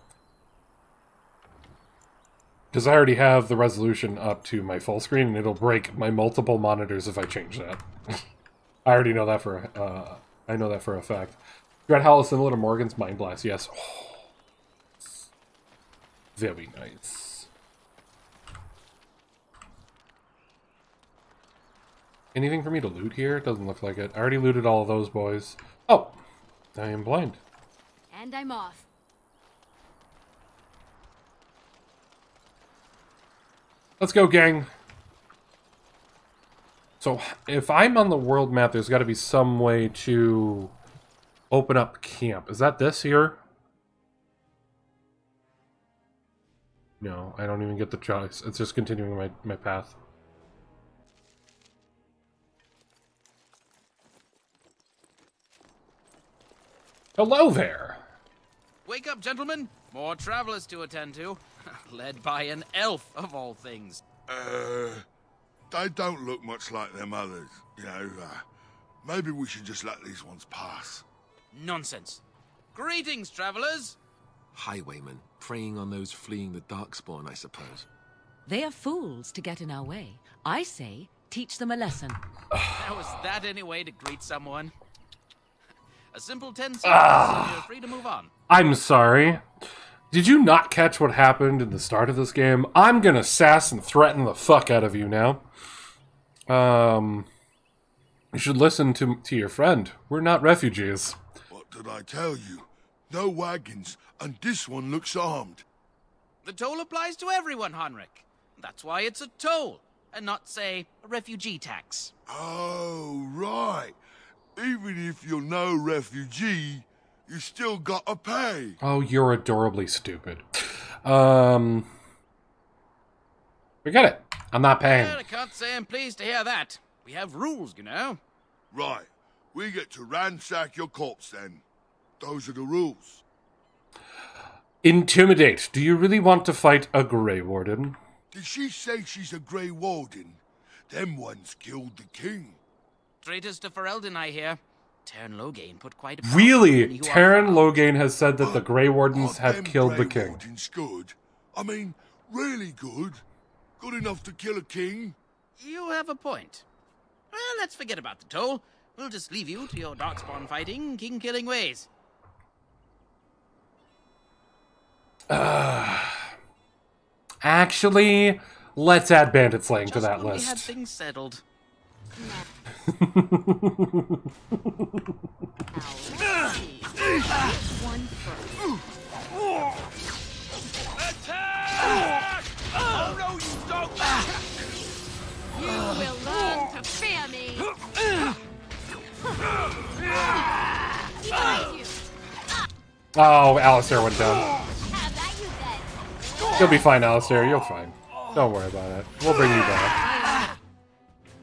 Because I already have the resolution up to my full screen, and it'll break my multiple monitors if I change that. I already know that for, I know that for a fact. Dread Howl is similar to Morgan's Mind Blast, yes. Oh, very nice. Anything for me to loot here? It doesn't look like it. I already looted all of those boys. Oh! I am blind. And I'm off. Let's go, gang! So, if I'm on the world map, there's got to be some way to open up camp. Is that this here? No, I don't even get the choice. It's just continuing my path. Hello there! Wake up, gentlemen! More travelers to attend to. Led by an elf, of all things. They don't look much like them others. You know, maybe we should just let these ones pass. Nonsense. Greetings, travelers! Highwaymen, preying on those fleeing the Darkspawn, I suppose. They are fools to get in our way. I say, teach them a lesson. How is that any way to greet someone? A simple 10 seconds, and you're free to move on. I'm sorry. Did you not catch what happened in the start of this game? I'm gonna sass and threaten the fuck out of you now. You should listen to your friend. We're not refugees. What did I tell you? No wagons, and this one looks armed. The toll applies to everyone, Heinrich. That's why it's a toll, and not, say, a refugee tax. Oh, right. Even if you're no refugee, you still gotta pay. Oh, you're adorably stupid. Forget it. I'm not paying. Well, I can't say I'm pleased to hear that. We have rules, you know. Right. We get to ransack your corpse then. Those are the rules. Intimidate. Do you really want to fight a Grey Warden? Did she say she's a Grey Warden? Them ones killed the king. Traitors to Ferelden, I hear. Terran Loghain put quite a... Really? Terran Loghain has said that the Grey Wardens have killed the king. Wardens good? I mean, really good? Good enough to kill a king? You have a point. Well, let's forget about the toll. We'll just leave you to your darkspawn fighting, king-killing ways. Actually, let's add bandit slaying to that when list. We had things settled. One first. Attack! Oh no, you dog! You will learn to fear me. Behind you. Oh, Alistair went down. How about you then? You'll be fine, Alistair. You'll fine. Don't worry about it. We'll bring you back.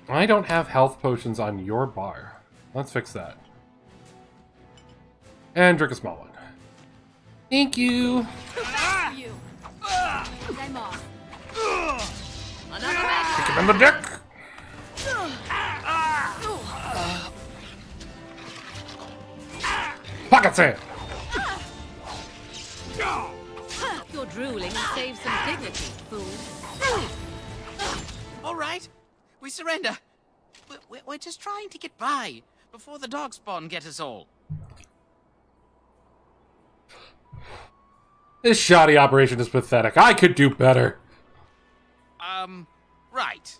I don't have health potions on your bar. Let's fix that. And drink a small one. Thank you. Too fast for you. I'm off. Another match. Kick him in the dick. Pocket sand. Your drooling saves some dignity, fool. All right, we surrender. We're just trying to get by before the darkspawn get us all. This shoddy operation is pathetic. I could do better. Right.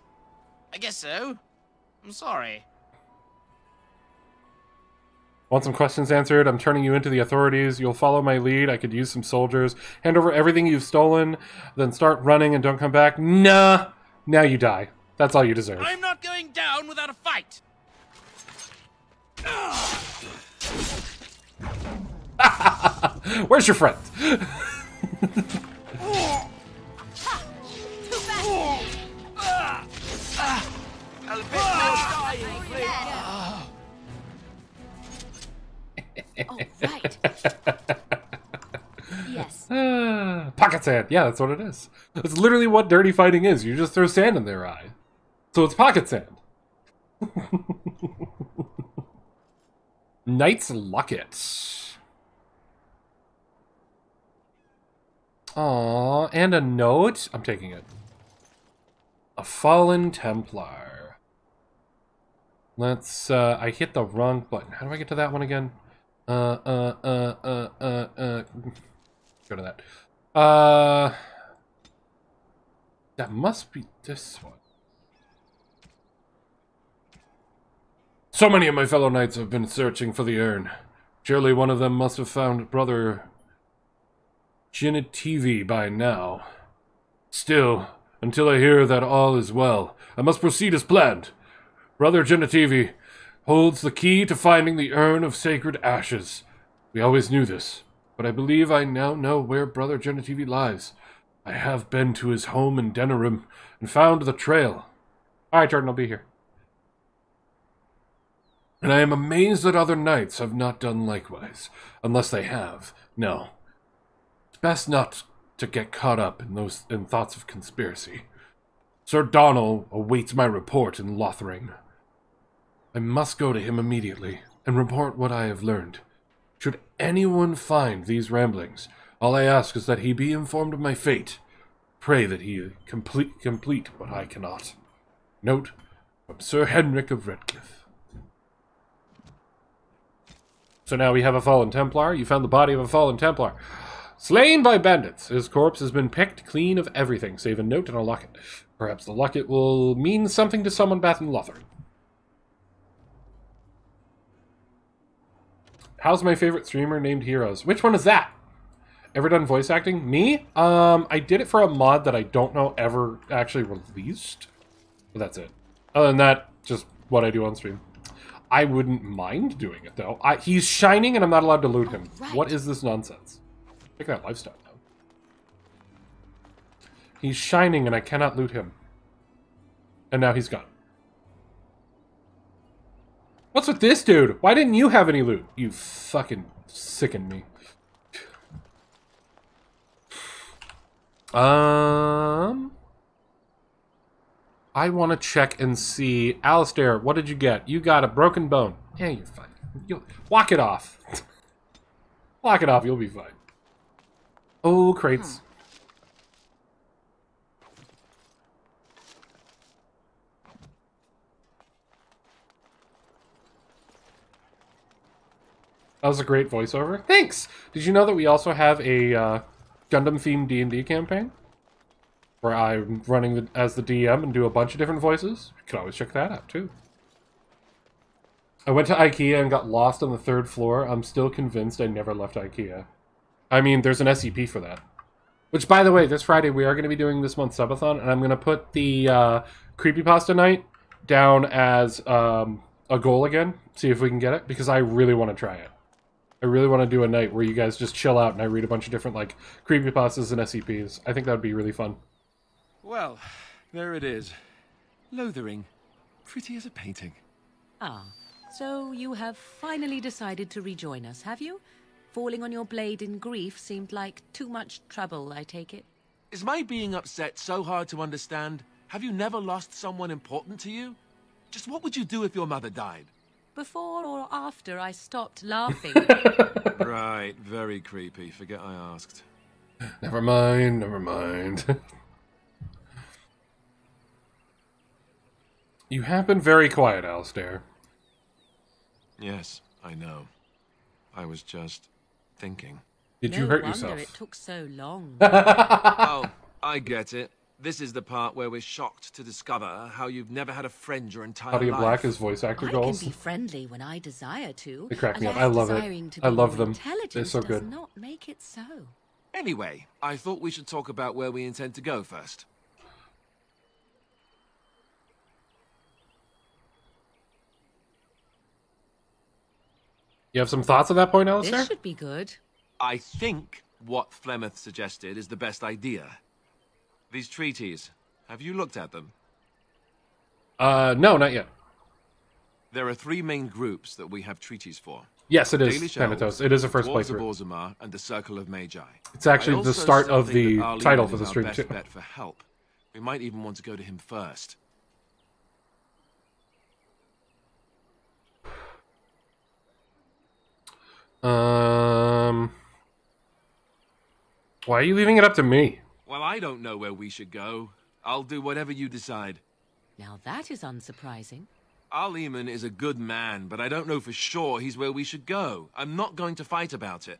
I guess so. I'm sorry. Want some questions answered? I'm turning you into the authorities. You'll follow my lead. I could use some soldiers. Hand over everything you've stolen, then start running and don't come back. Nah. Now you die. That's all you deserve. I'm not going down without a fight. Where's your friend? Oh, right. Yes. Pocket sand. Yeah, that's what it is. That's literally what dirty fighting is. You just throw sand in their eye. So it's pocket sand. Knight's Locket. Aw, and a note. I'm taking it. A fallen Templar. Let's, I hit the wrong button. How do I get to that one again? Go to that. That must be this one. So many of my fellow knights have been searching for the urn. Surely one of them must have found Brother Genitivi by now. Still, until I hear that all is well, I must proceed as planned. Brother Genitivi holds the key to finding the urn of sacred ashes. We always knew this, but I believe I now know where Brother Genitivi lies. I have been to his home in Denerim and found the trail. Alright, Jordan, I'll be here. And I am amazed that other knights have not done likewise. Unless they have. No. It's best not to get caught up in thoughts of conspiracy. Sir Donal awaits my report in Lothring. I must go to him immediately and report what I have learned. Should anyone find these ramblings, all I ask is that he be informed of my fate. Pray that he complete what I cannot. Note from Sir Henrik of Redcliffe. So now we have a fallen Templar. You found the body of a fallen Templar. Slain by bandits. His corpse has been picked clean of everything, save a note and a locket. Perhaps the locket will mean something to someone back in Lothring. How's my favorite streamer named Heroes? Which one is that? Ever done voice acting? Me? I did it for a mod that I don't know ever actually released. But that's it. Other than that, just what I do on stream. I wouldn't mind doing it, though. He's shining and I'm not allowed to loot him. Right. What is this nonsense? Take that lifestyle, though. He's shining and I cannot loot him. And now he's gone. What's with this dude? Why didn't you have any loot? You fucking sicken me. I want to check and see. Alistair, what did you get? You got a broken bone. Yeah, you're fine. Walk it off. Walk it off, you'll be fine. Oh, crates. That was a great voiceover. Thanks! Did you know that we also have a Gundam-themed D&D campaign? Where I'm running as the DM and do a bunch of different voices. You can always check that out, too. I went to IKEA and got lost on the 3rd floor. I'm still convinced I never left IKEA. I mean, there's an SCP for that. Which, by the way, this Friday we are going to be doing this month's subathon, and I'm going to put the Creepypasta Night down as a goal again. See if we can get it, because I really want to try it. I really want to do a night where you guys just chill out and I read a bunch of different, like, creepypastas and SCPs. I think that would be really fun. Well, there it is. Lothering. Pretty as a painting. Ah, so you have finally decided to rejoin us, have you? Falling on your blade in grief seemed like too much trouble, I take it. Is my being upset so hard to understand? Have you never lost someone important to you? Just what would you do if your mother died? Before or after I stopped laughing. Right, very creepy. Forget I asked. Never mind, never mind. You have been very quiet, Alistair. Yes, I know. I was just thinking. Did you hurt No wonder yourself? It took so long. Oh, I get it. This is the part where we're shocked to discover how you've never had a friend your entire Audio life. Black is voice actor I goals. can be friendly when I desire to. They crack me up. Alas, I love it. desiring to I be love more them. intelligent They're so good. Does not make it so. Anyway, I thought we should talk about where we intend to go first. You have some thoughts at that point, Alistair? This should be good. I think what Flemeth suggested is the best idea. These treaties, have you looked at them? No, not yet. There are 3 main groups that we have treaties for. Yes, it is, Dalish Thanatos. Elves, It is a first Dwarves of playthrough. Orzammar, and the Circle of Magi. It's actually I the also start still of think the that Arlene title for is the our stream, best too. bet for help. We might even want to go to him first. Why are you leaving it up to me? Well, I don't know where we should go. I'll do whatever you decide. Now that is unsurprising. Arleman is a good man, but I don't know for sure he's where we should go. I'm not going to fight about it.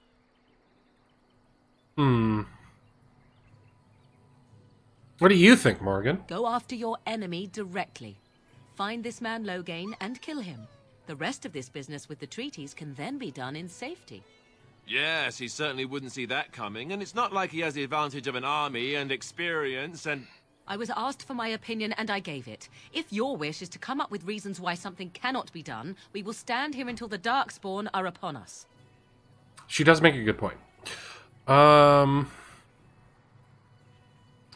What do you think, Morgan? Go after your enemy directly. Find this man Loghain and kill him. The rest of this business with the treaties can then be done in safety. Yes, he certainly wouldn't see that coming, and it's not like he has the advantage of an army and experience and... I was asked for my opinion and I gave it. If your wish is to come up with reasons why something cannot be done, we will stand here until the Darkspawn are upon us. She does make a good point.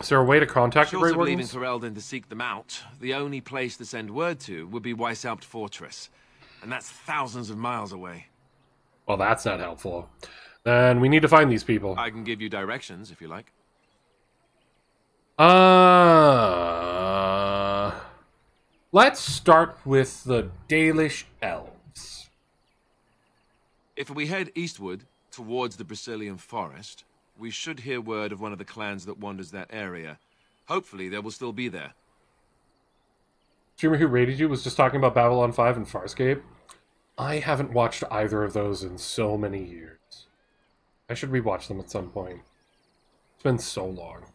Is there a way to contact the Short Grey of leaving Wardens? Ferelden to seek them out, the only place to send word to would be Weishaupt Fortress, and that's thousands of miles away. Well, that's not helpful. Then we need to find these people. I can give you directions, if you like. Let's start with the Dalish Elves. If we head eastward, towards the Brazilian forest, we should hear word of one of the clans that wanders that area. Hopefully, they will still be there. Streamer who rated you was just talking about Babylon 5 and Farscape. I haven't watched either of those in so many years. I should rewatch them at some point. It's been so long.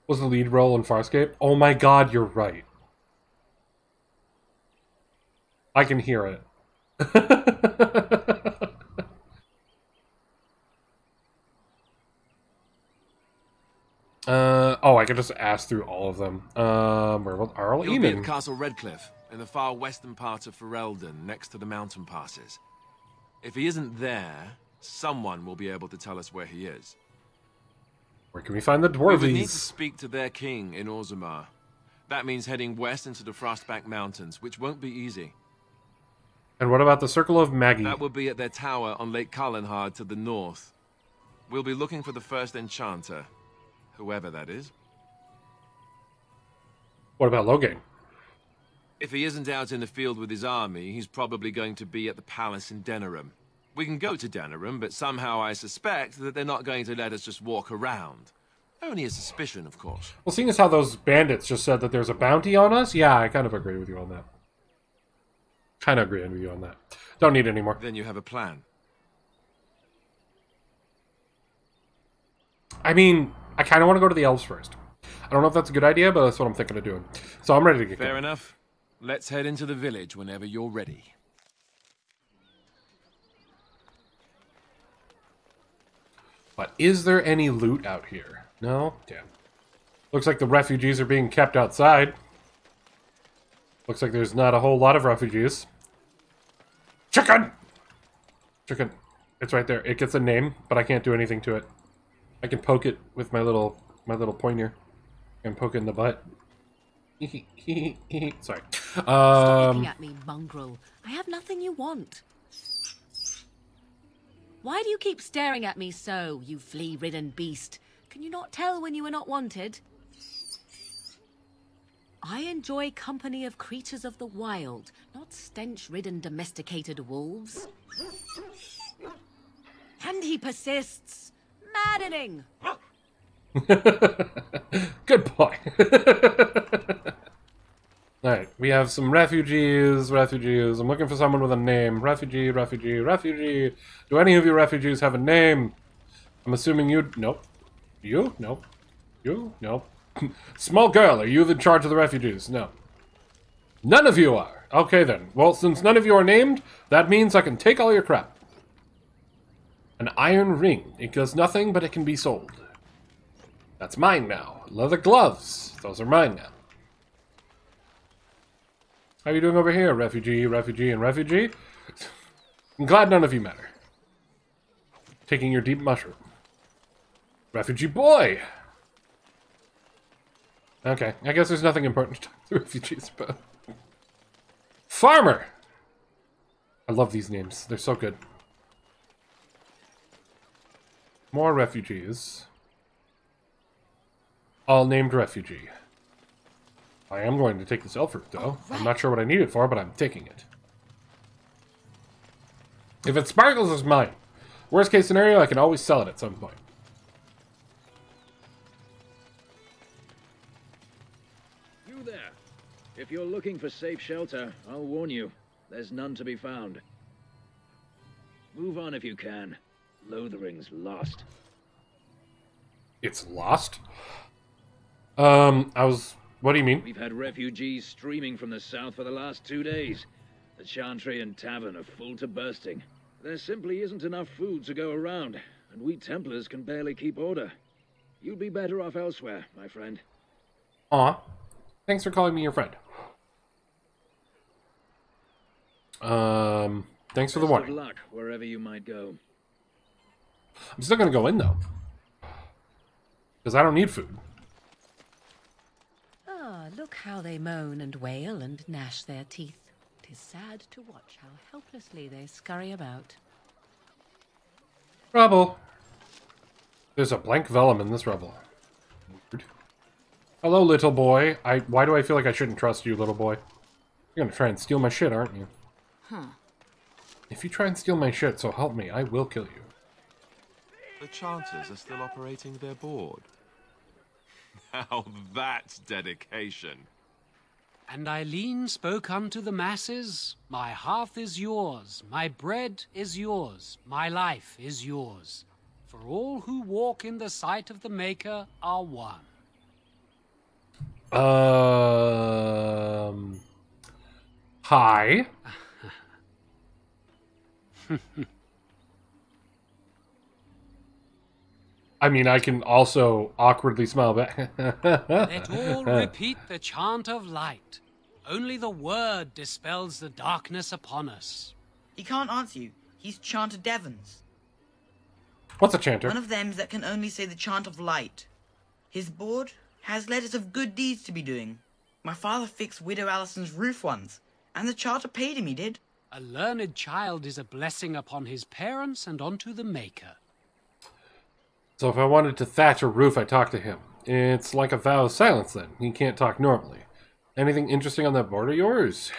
Was the lead role in Farscape? Oh my god, you're right. I can hear it. Oh, I could just ask through all of them. Where was Arl He'll be at Eamon? Castle Redcliffe, in the far western part of Ferelden, next to the mountain passes. If he isn't there, someone will be able to tell us where he is. Where can we find the We would need to dwarvies? speak to their king in Orzammar. That means heading west into the Frostback Mountains, which won't be easy. And what about the Circle of Maggie? That will be at their tower on Lake Kalenhard to the north. We'll be looking for the first enchanter, whoever that is. What about Loghain? If he isn't out in the field with his army, he's probably going to be at the palace in Denerim. We can go to Denerim, but somehow I suspect that they're not going to let us just walk around. Only a suspicion, of course. Well, seeing as how those bandits just said that there's a bounty on us, yeah, I kind of agree with you on that. Kind of agree with you on that. Don't need any more. Then you have a plan. I mean, I kind of want to go to the elves first. I don't know if that's a good idea, but that's what I'm thinking of doing. So I'm ready to get Fair going. enough. Let's head into the village whenever you're ready. But is there any loot out here? No? Damn. Looks like the refugees are being kept outside. Looks like there's not a whole lot of refugees. Chicken! Chicken. It's right there. It gets a name, but I can't do anything to it. I can poke it with my little pointer. And poke it in the butt. Sorry. Stop looking at me, mongrel. I have nothing you want. Why do you keep staring at me so, you flea-ridden beast? Can you not tell when you are not wanted? I enjoy company of creatures of the wild, not stench-ridden domesticated wolves. And he persists. Maddening! Good boy. Alright, we have some refugees. I'm looking for someone with a name. Refugee. Do any of you refugees have a name? I'm assuming you... Nope. You? Nope. You? Nope. Small girl, are you in charge of the refugees? No. None of you are. Okay then. Well, since none of you are named, that means I can take all your crap. An iron ring. It does nothing, but it can be sold. That's mine now. Leather gloves. Those are mine now. How are you doing over here, refugee, refugee, and refugee? I'm glad none of you matter. Taking your deep mushroom. Refugee boy! Okay, I guess there's nothing important to talk to refugees about. Farmer! I love these names. They're so good. More refugees. All named refugee. I am going to take this elf fruit, though. Right. I'm not sure what I need it for, but I'm taking it. If it sparkles, it's mine. Worst case scenario, I can always sell it at some point. You there. If you're looking for safe shelter, I'll warn you. There's none to be found. Move on if you can. Lothering's lost. It's lost? What do you mean? We've had refugees streaming from the south for the last 2 days. The Chantry and Tavern are full to bursting. There simply isn't enough food to go around, and we Templars can barely keep order. You'd be better off elsewhere, my friend. Aw. Thanks for calling me your friend. Thanks for the warning. Best of luck wherever you might go. I'm still gonna go in, though. Because I don't need food. Ah, look how they moan and wail and gnash their teeth. 'Tis sad to watch how helplessly they scurry about. Rubble. There's a blank vellum in this rubble. Weird. Hello, little boy. Why do I feel like I shouldn't trust you, little boy? You're gonna try and steal my shit, aren't you? Huh. If you try and steal my shit, so help me, I will kill you. The Chanters are still operating their board. Now that's dedication. And Eileen spoke unto the masses, my hearth is yours, my bread is yours, my life is yours. For all who walk in the sight of the Maker are one. Hi. I mean, I can also awkwardly smile back. Let all repeat the chant of light. Only the word dispels the darkness upon us. He can't answer you. He's Chanter Devons. What's a chanter? One of them that can only say the chant of light. His board has letters of good deeds to be doing. My father fixed Widow Allison's roof once, and the charter paid him, he did. A learned child is a blessing upon his parents and onto the Maker. So if I wanted to thatch a roof, I talk to him. It's like a vow of silence then. He can't talk normally. Anything interesting on that board of yours?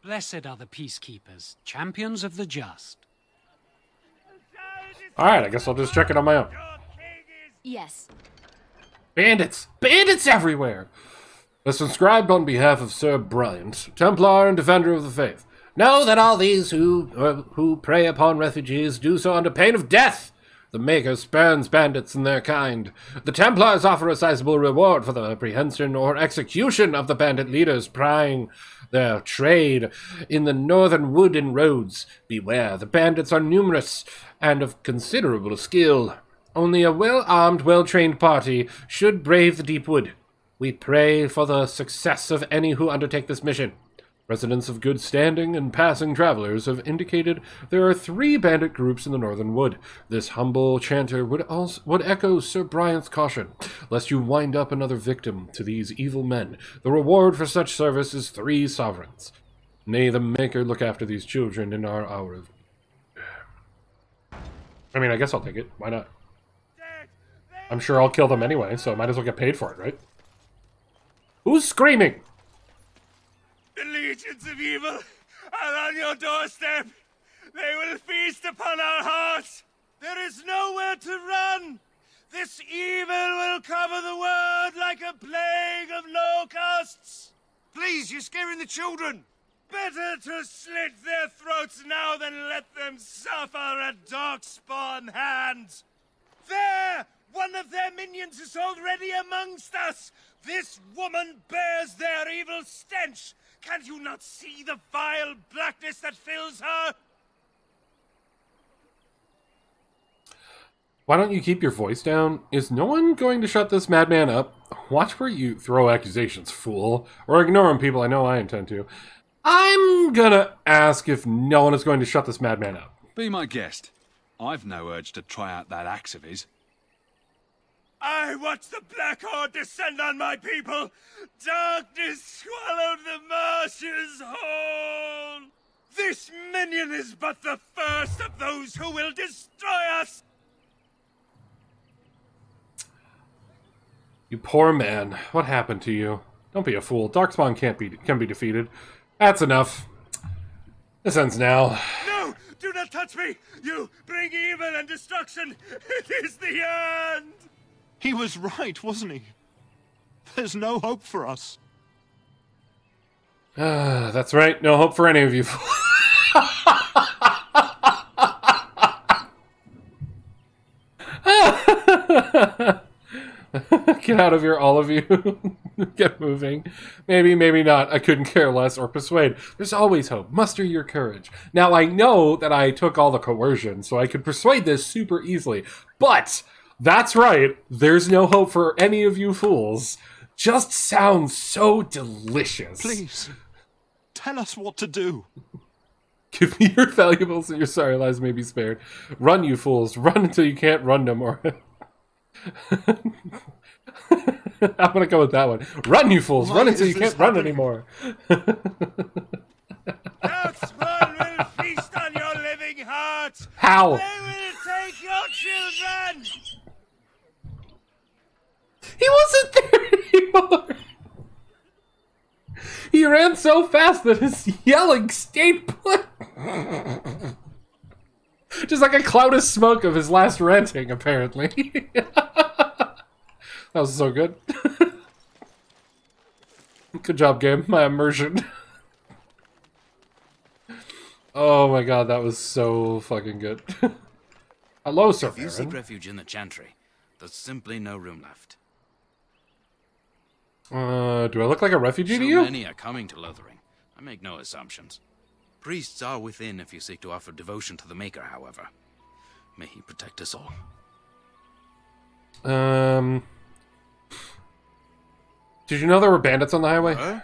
Blessed are the peacekeepers, champions of the just. Alright, I guess I'll just check it on my own. Yes. Bandits! Bandits everywhere! This inscribed on behalf of Sir Bryant, Templar and Defender of the Faith. Know that all these who prey upon refugees do so under pain of death. The Maker spurns bandits and their kind. The Templars offer a sizable reward for the apprehension or execution of the bandit leaders prying their trade in the northern wood and roads. Beware, the bandits are numerous and of considerable skill. Only a well-armed, well-trained party should brave the deep wood. We pray for the success of any who undertake this mission. Residents of good standing and passing travelers have indicated there are 3 bandit groups in the northern wood. This humble chanter would echo Sir Bryant's caution, lest you wind up another victim to these evil men. The reward for such service is 3 sovereigns. May the Maker look after these children in our hour of... I mean, I guess I'll take it. Why not? I'm sure I'll kill them anyway, so I might as well get paid for it, right? Who's screaming? The legions of evil are on your doorstep. They will feast upon our hearts. There is nowhere to run. This evil will cover the world like a plague of locusts. Please, you're scaring the children. Better to slit their throats now than let them suffer at Darkspawn hands. There! One of their minions is already amongst us. This woman bears their evil stench. Can you not see the vile blackness that fills her? Why don't you keep your voice down? Is no one going to shut this madman up? Watch where you throw accusations, fool. Or ignore them, people. I know I intend to. I'm gonna ask if no one is going to shut this madman up. Be my guest. I've no urge to try out that axe of his. I watched the Black Horde descend on my people. Darkness swallowed the marshes whole. This minion is but the first of those who will destroy us. You poor man. What happened to you? Don't be a fool. Darkspawn can be defeated. That's enough. This ends now. No! Do not touch me! You bring evil and destruction! It is the end! He was right, wasn't he? There's no hope for us. That's right. No hope for any of you. Get out of here, all of you. Get moving. Maybe, maybe not. I couldn't care less or persuade. There's always hope. Muster your courage. Now, I know that I took all the coercion, so I could persuade this super easily. But, that's right. There's no hope for any of you fools. Just sounds so delicious. Please, tell us what to do. Give me your valuables and your sorry lives may be spared. Run, you fools. Run until you can't run no more. I'm gonna go with that one. Run, you fools! Run until you can't run anymore. Darkspawn will feast on your living hearts. How? They will take your children. He wasn't there anymore. He ran so fast that his yelling stayed put. Just like a cloud of smoke of his last ranting, apparently. That was so good. Good job, game. My immersion. Oh my god, that was so fucking good. Hello, Sir. If you seek refuge in the Chantry, there's simply no room left. Do I look like a refugee to you? So many are coming to Lothering. I make no assumptions. Priests are within if you seek to offer devotion to the Maker, however. May he protect us all. Did you know there were bandits on the highway?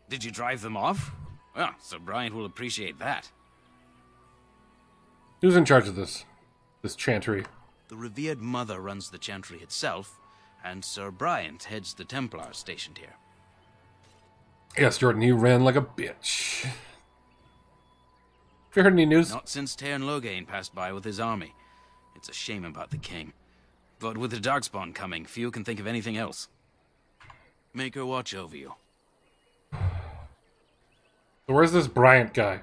Did you drive them off? Well, Sir Bryant will appreciate that. Who's in charge of this chantry? The revered mother runs the Chantry itself, and Sir Bryant heads the Templars stationed here. Yes, Jordan, he ran like a bitch. Have you heard any news? Not since Tairn Loghain passed by with his army. It's a shame about the king. But with the Darkspawn coming, few can think of anything else. Make her watch over you. So where's this Bryant guy?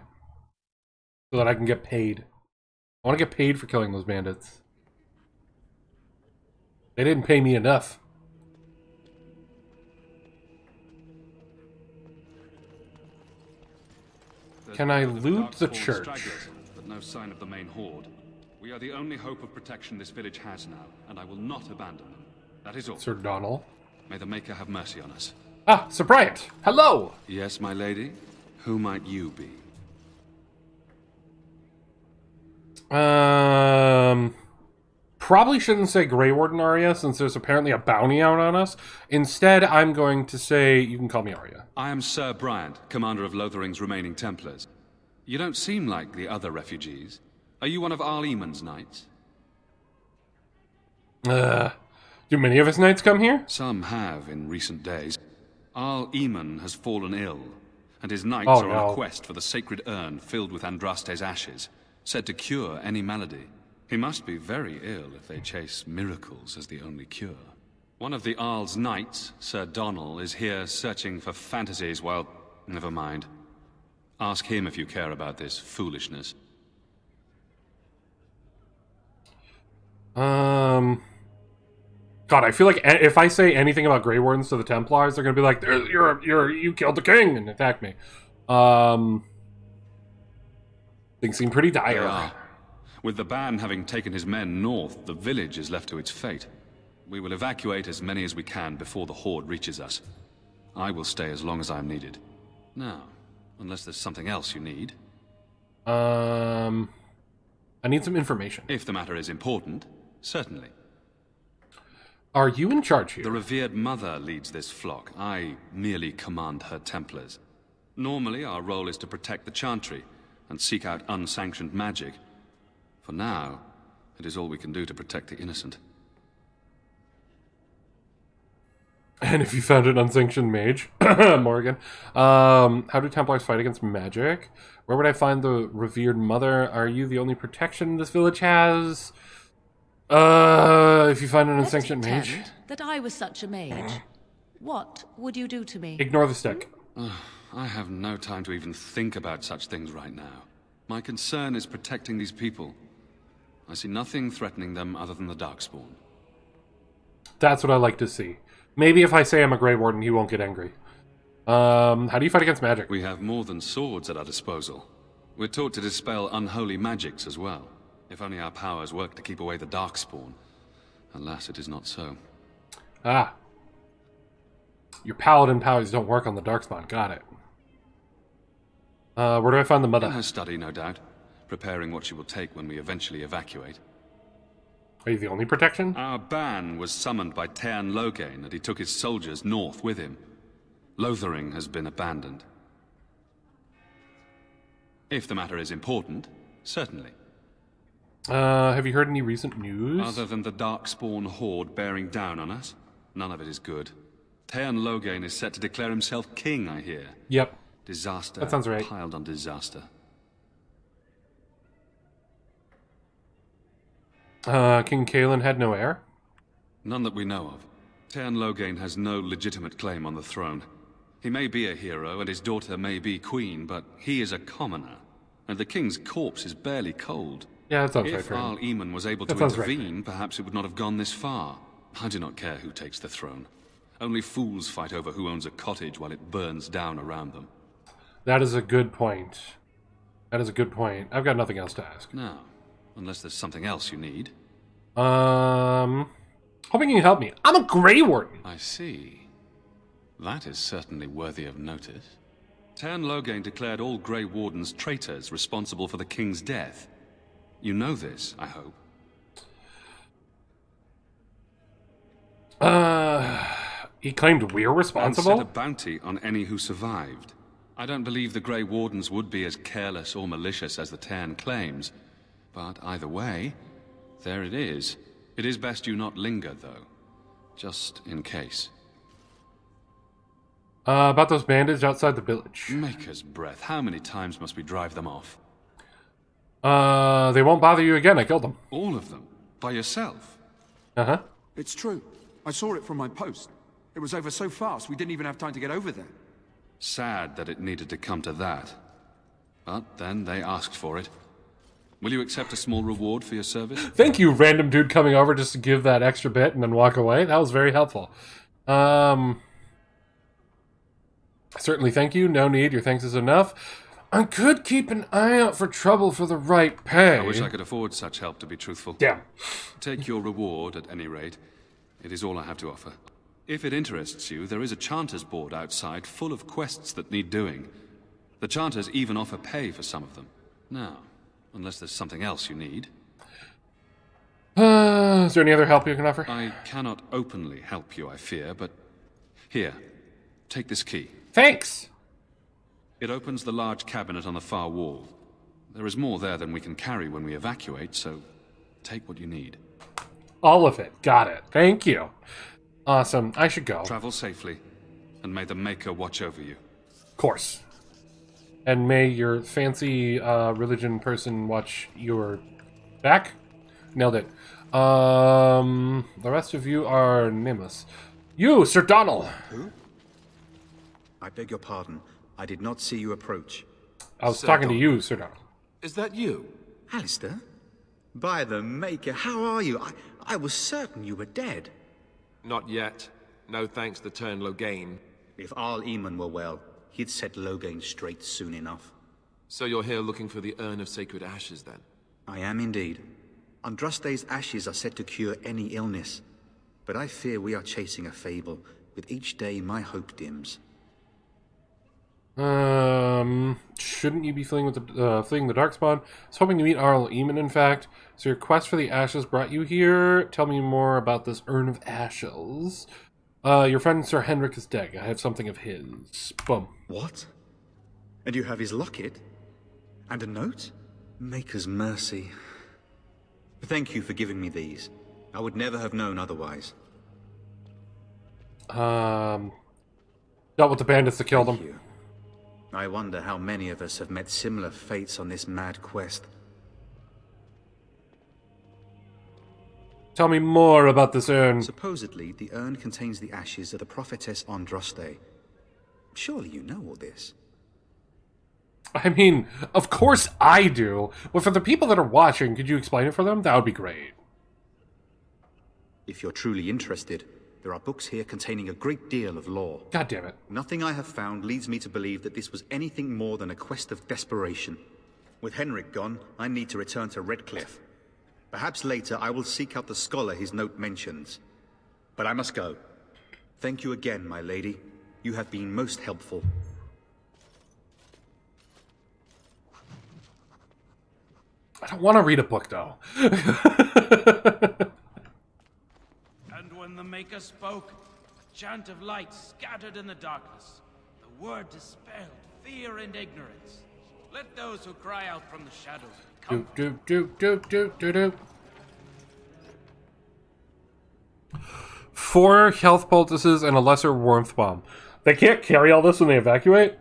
So that I can get paid. I want to get paid for killing those bandits. They didn't pay me enough. Can I loot the church? But no sign of the main horde. We are the only hope of protection this village has now, and I will not abandon them. That is all. Sir Donald. May the Maker have mercy on us. Ah, Sir Bryant. Hello. Yes, my lady. Who might you be? Probably shouldn't say Grey Warden Aria, since there's apparently a bounty out on us. Instead, I'm going to say, you can call me Aria. I am Sir Bryant, commander of Lothering's remaining Templars. You don't seem like the other refugees. Are you one of Arl Eamon's knights? Do many of his knights come here? Some have in recent days. Arl Eamon has fallen ill, and his knights are on a quest for the sacred urn filled with Andraste's ashes, said to cure any malady. He must be very ill if they chase miracles as the only cure. One of the Arl's knights, Sir Donald, is here searching for fantasies while... Never mind. Ask him if you care about this foolishness. God, I feel like if I say anything about Grey Wardens to the Templars, they're gonna be like, you killed the king and attack me. Things seem pretty dire. They are. With the ban having taken his men north, the village is left to its fate. We will evacuate as many as we can before the horde reaches us. I will stay as long as I am needed. Now, unless there's something else you need. I need some information. If the matter is important, Certainly. Are you in charge here? The revered mother leads this flock. I merely command her Templars. Normally, our role is to protect the Chantry and seek out unsanctioned magic. For now, it is all we can do to protect the innocent. And if you found an unsanctioned mage, Morgan, how do Templars fight against magic? Where would I find the revered mother? Are you the only protection this village has? If you find an unsanctioned mage. That I was such a mage. What would you do to me? Ignore the stick. I have no time to even think about such things right now. My concern is protecting these people. I see nothing threatening them other than the Darkspawn. That's what I like to see. Maybe if I say I'm a Grey Warden, he won't get angry. How do you fight against magic? We have more than swords at our disposal. We're taught to dispel unholy magics as well. If only our powers work to keep away the Darkspawn. Alas, it is not so. Ah. Your paladin powers don't work on the Darkspawn. Got it. Where do I find the mother? In her study, no doubt. Preparing what she will take when we eventually evacuate. Are you the only protection? Our ban was summoned by Tearn Loghain, and he took his soldiers north with him. Lothering has been abandoned. If the matter is important, certainly. Have you heard any recent news? Other than the Darkspawn horde bearing down on us, none of it is good. Tearn Loghain is set to declare himself king, I hear. Yep. Disaster that sounds right. Piled on disaster. King Kaelin had no heir? None that we know of. Tearn Loghain has no legitimate claim on the throne. He may be a hero, and his daughter may be queen, but he is a commoner. And the king's corpse is barely cold. Yeah, that sounds right. If Arl Eamon was able to intervene, perhaps it would not have gone this far. I do not care who takes the throne. Only fools fight over who owns a cottage while it burns down around them. That is a good point. That is a good point. I've got nothing else to ask. No. Unless there's something else you need. Hoping you can help me. I'm a Grey Warden. I see. That is certainly worthy of notice. Tearn Loghain declared all Grey Wardens traitors responsible for the king's death. You know this, I hope. He claimed we're responsible? And set a bounty on any who survived. I don't believe the Grey Wardens would be as careless or malicious as the Tearn claims. But either way, there it is. It is best you not linger, though. Just in case. About those bandits outside the village. Maker's breath. How many times must we drive them off? They won't bother you again. I killed them. All of them? By yourself? Uh-huh. It's true. I saw it from my post. It was over so fast, we didn't even have time to get over there. Sad that it needed to come to that. But then they asked for it. Will you accept a small reward for your service? Thank you, random dude coming over just to give that extra bit and then walk away. That was very helpful. Certainly thank you. No need. Your thanks is enough. I could keep an eye out for trouble for the right pay. I wish I could afford such help, to be truthful. Damn. Take your reward, at any rate. It is all I have to offer. If it interests you, there is a Chanters board outside full of quests that need doing. The Chanters even offer pay for some of them. Now, unless there's something else you need. Is there any other help you can offer? I cannot openly help you, I fear, but... Here, take this key. Thanks! It opens the large cabinet on the far wall. There is more there than we can carry when we evacuate, so take what you need. All of it. Got it. Thank you. Awesome. I should go. Travel safely, and may the Maker watch over you. Of course. And may your fancy religion person watch your back. Nailed it. The rest of you are nameless. You, Sir Donald. Who? I beg your pardon. I did not see you approach. I was talking to you, Sir Donald. Is that you? Alistair? By the Maker, how are you? I was certain you were dead. Not yet. No thanks to Tearn Loghain. If Arl Eamon were well, he'd set Loghain straight soon enough. So you're here looking for the Urn of Sacred Ashes, then? I am indeed. Andraste's ashes are said to cure any illness. But I fear we are chasing a fable. With each day, my hope dims. Should shouldn't you be fleeing the Darkspawn? I was hoping to meet Arl Eamon, in fact. So your quest for the ashes brought you here. Tell me more about this urn of ashes. Your friend Sir Henrik is dead. I have something of his. Boom. What? And you have his locket? And a note? Maker's mercy. Thank you for giving me these. I would never have known otherwise. Dealt with the bandits that killed him. You. I wonder how many of us have met similar fates on this mad quest. Tell me more about this urn. Supposedly, the urn contains the ashes of the prophetess Andraste. Surely you know all this. I mean, of course I do. But for the people that are watching, could you explain it for them? That would be great. If you're truly interested, there are books here containing a great deal of lore. God damn it. Nothing I have found leads me to believe that this was anything more than a quest of desperation. With Henrik gone, I need to return to Redcliffe. Perhaps later I will seek out the scholar his note mentions. But I must go. Thank you again, my lady. You have been most helpful. I don't want to read a book, though. And when the Maker spoke, a chant of light scattered in the darkness. The word dispelled fear and ignorance. Let those who cry out from the shadows come. Do. 4 health poultices and a lesser warmth bomb. They can't carry all this when they evacuate?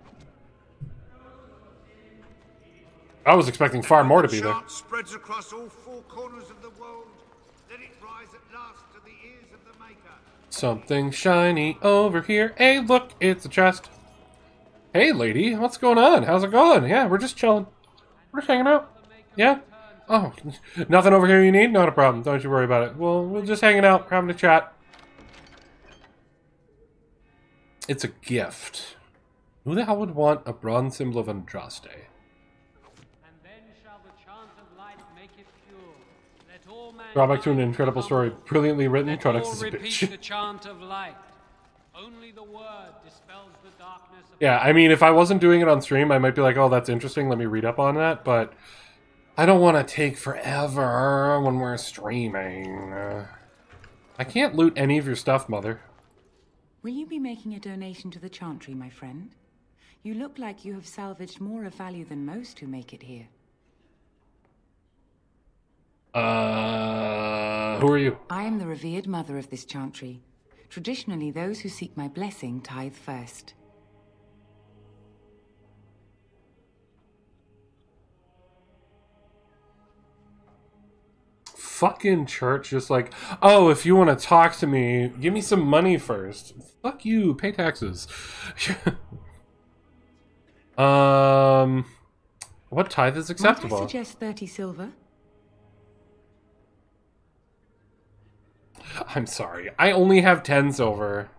I was expecting far more to be there. Spreads across all 4 corners of the world. Let it rise at last to the ears of the Maker. Something shiny over here. Hey, look, it's a chest. Hey, lady, what's going on? How's it going? Yeah, we're just chilling. We're just hanging out. Yeah? Oh, nothing over here you need? Not a problem. Don't you worry about it. Well, we're just hanging out, having a chat. It's a gift. Who the hell would want a bronze symbol of Andraste? Drawback to an incredible story. Brilliantly written. Codex is a bitch. The chant of light. Only the word dispels the darkness of Yeah, I mean, if I wasn't doing it on stream, I might be like, oh, that's interesting, let me read up on that, but I don't want to take forever when we're streaming. I can't loot any of your stuff, Mother. Will you be making a donation to the Chantry, my friend? You look like you have salvaged more of value than most who make it here. Who are you? I am the revered mother of this Chantry. Traditionally, those who seek my blessing tithe first. Fucking church, just like, oh, if you want to talk to me, give me some money first. Fuck you, pay taxes. What tithe is acceptable? Might I suggest 30 silver? I'm sorry, I only have 10 silver.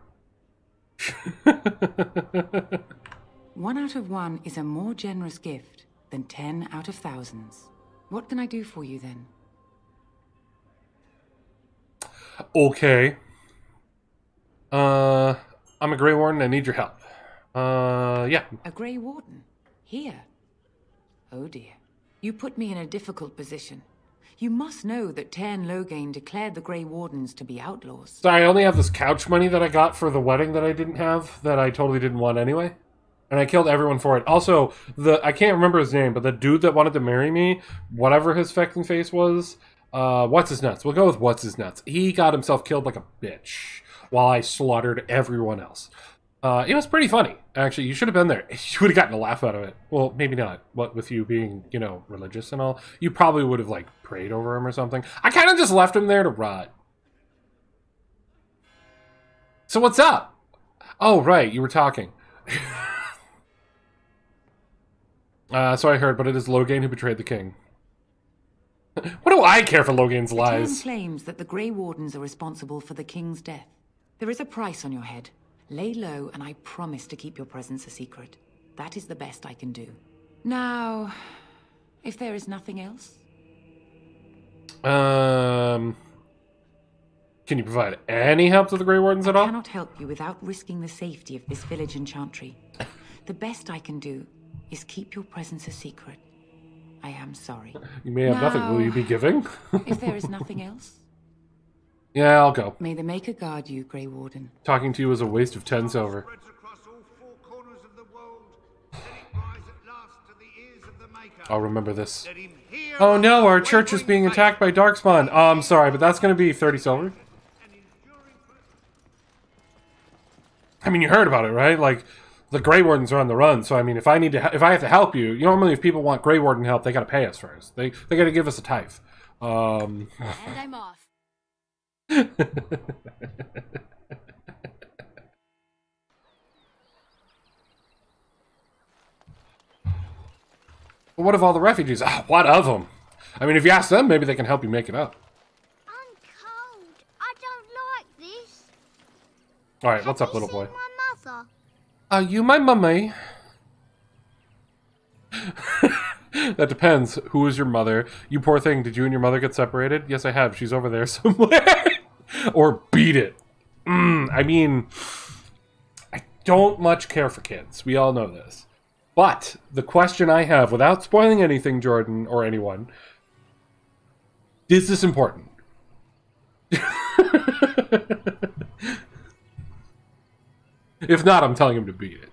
1 out of 1 is a more generous gift than 10 out of thousands. What can I do for you then? Okay. I'm a Grey Warden, I need your help. Yeah. A Grey Warden? Here? Oh dear. You put me in a difficult position. You must know that Tairn Loghain declared the Grey Wardens to be outlaws. Sorry, I only have this couch money that I got for the wedding that I didn't have, that I totally didn't want anyway. And I killed everyone for it. Also, I can't remember his name, but the dude that wanted to marry me, whatever his fucking face was, what's his nuts? We'll go with what's his nuts. He got himself killed like a bitch while I slaughtered everyone else. It was pretty funny, actually. You should have been there. You would have gotten a laugh out of it. Well, maybe not. What with you being, you know, religious and all, you probably would have like prayed over him or something. I kind of just left him there to rot. So what's up? Oh, right, you were talking. So I heard, but it is Loghain who betrayed the king. What do I care for Loghain's lies? Tairn claims that the Grey Wardens are responsible for the king's death. There is a price on your head. Lay low, and I promise to keep your presence a secret. That is the best I can do. Now, if there is nothing else? Can you provide any help to the Grey Wardens at all? I cannot help you without risking the safety of this village and Chantry. The best I can do is keep your presence a secret. I am sorry. You may have nothing. Will you be giving? If there is nothing else. Yeah, I'll go. May the Maker guard you, Grey Warden. Talking to you is a waste of 10 silver. I'll remember this. Oh no, our church is being attacked by Darkspawn. I'm sorry, but that's going to be 30 silver. I mean, you heard about it, right? Like, the Grey Wardens are on the run, so I mean, if I have to help you, normally if people want Grey Warden help, they got to pay us first. They got to give us a tithe. And I'm off. But what of all the refugees? What of them? I mean, if you ask them, maybe they can help you make it up. I'm cold. I don't like this. Alright, what's up, little boy? My mother. Are you my mummy? That depends. Who is your mother? You poor thing, did you and your mother get separated? Yes, I have. She's over there somewhere. Or beat it. I mean, I don't much care for kids. We all know this. But the question I have, without spoiling anything, Jordan, or anyone, is this important? If not, I'm telling him to beat it.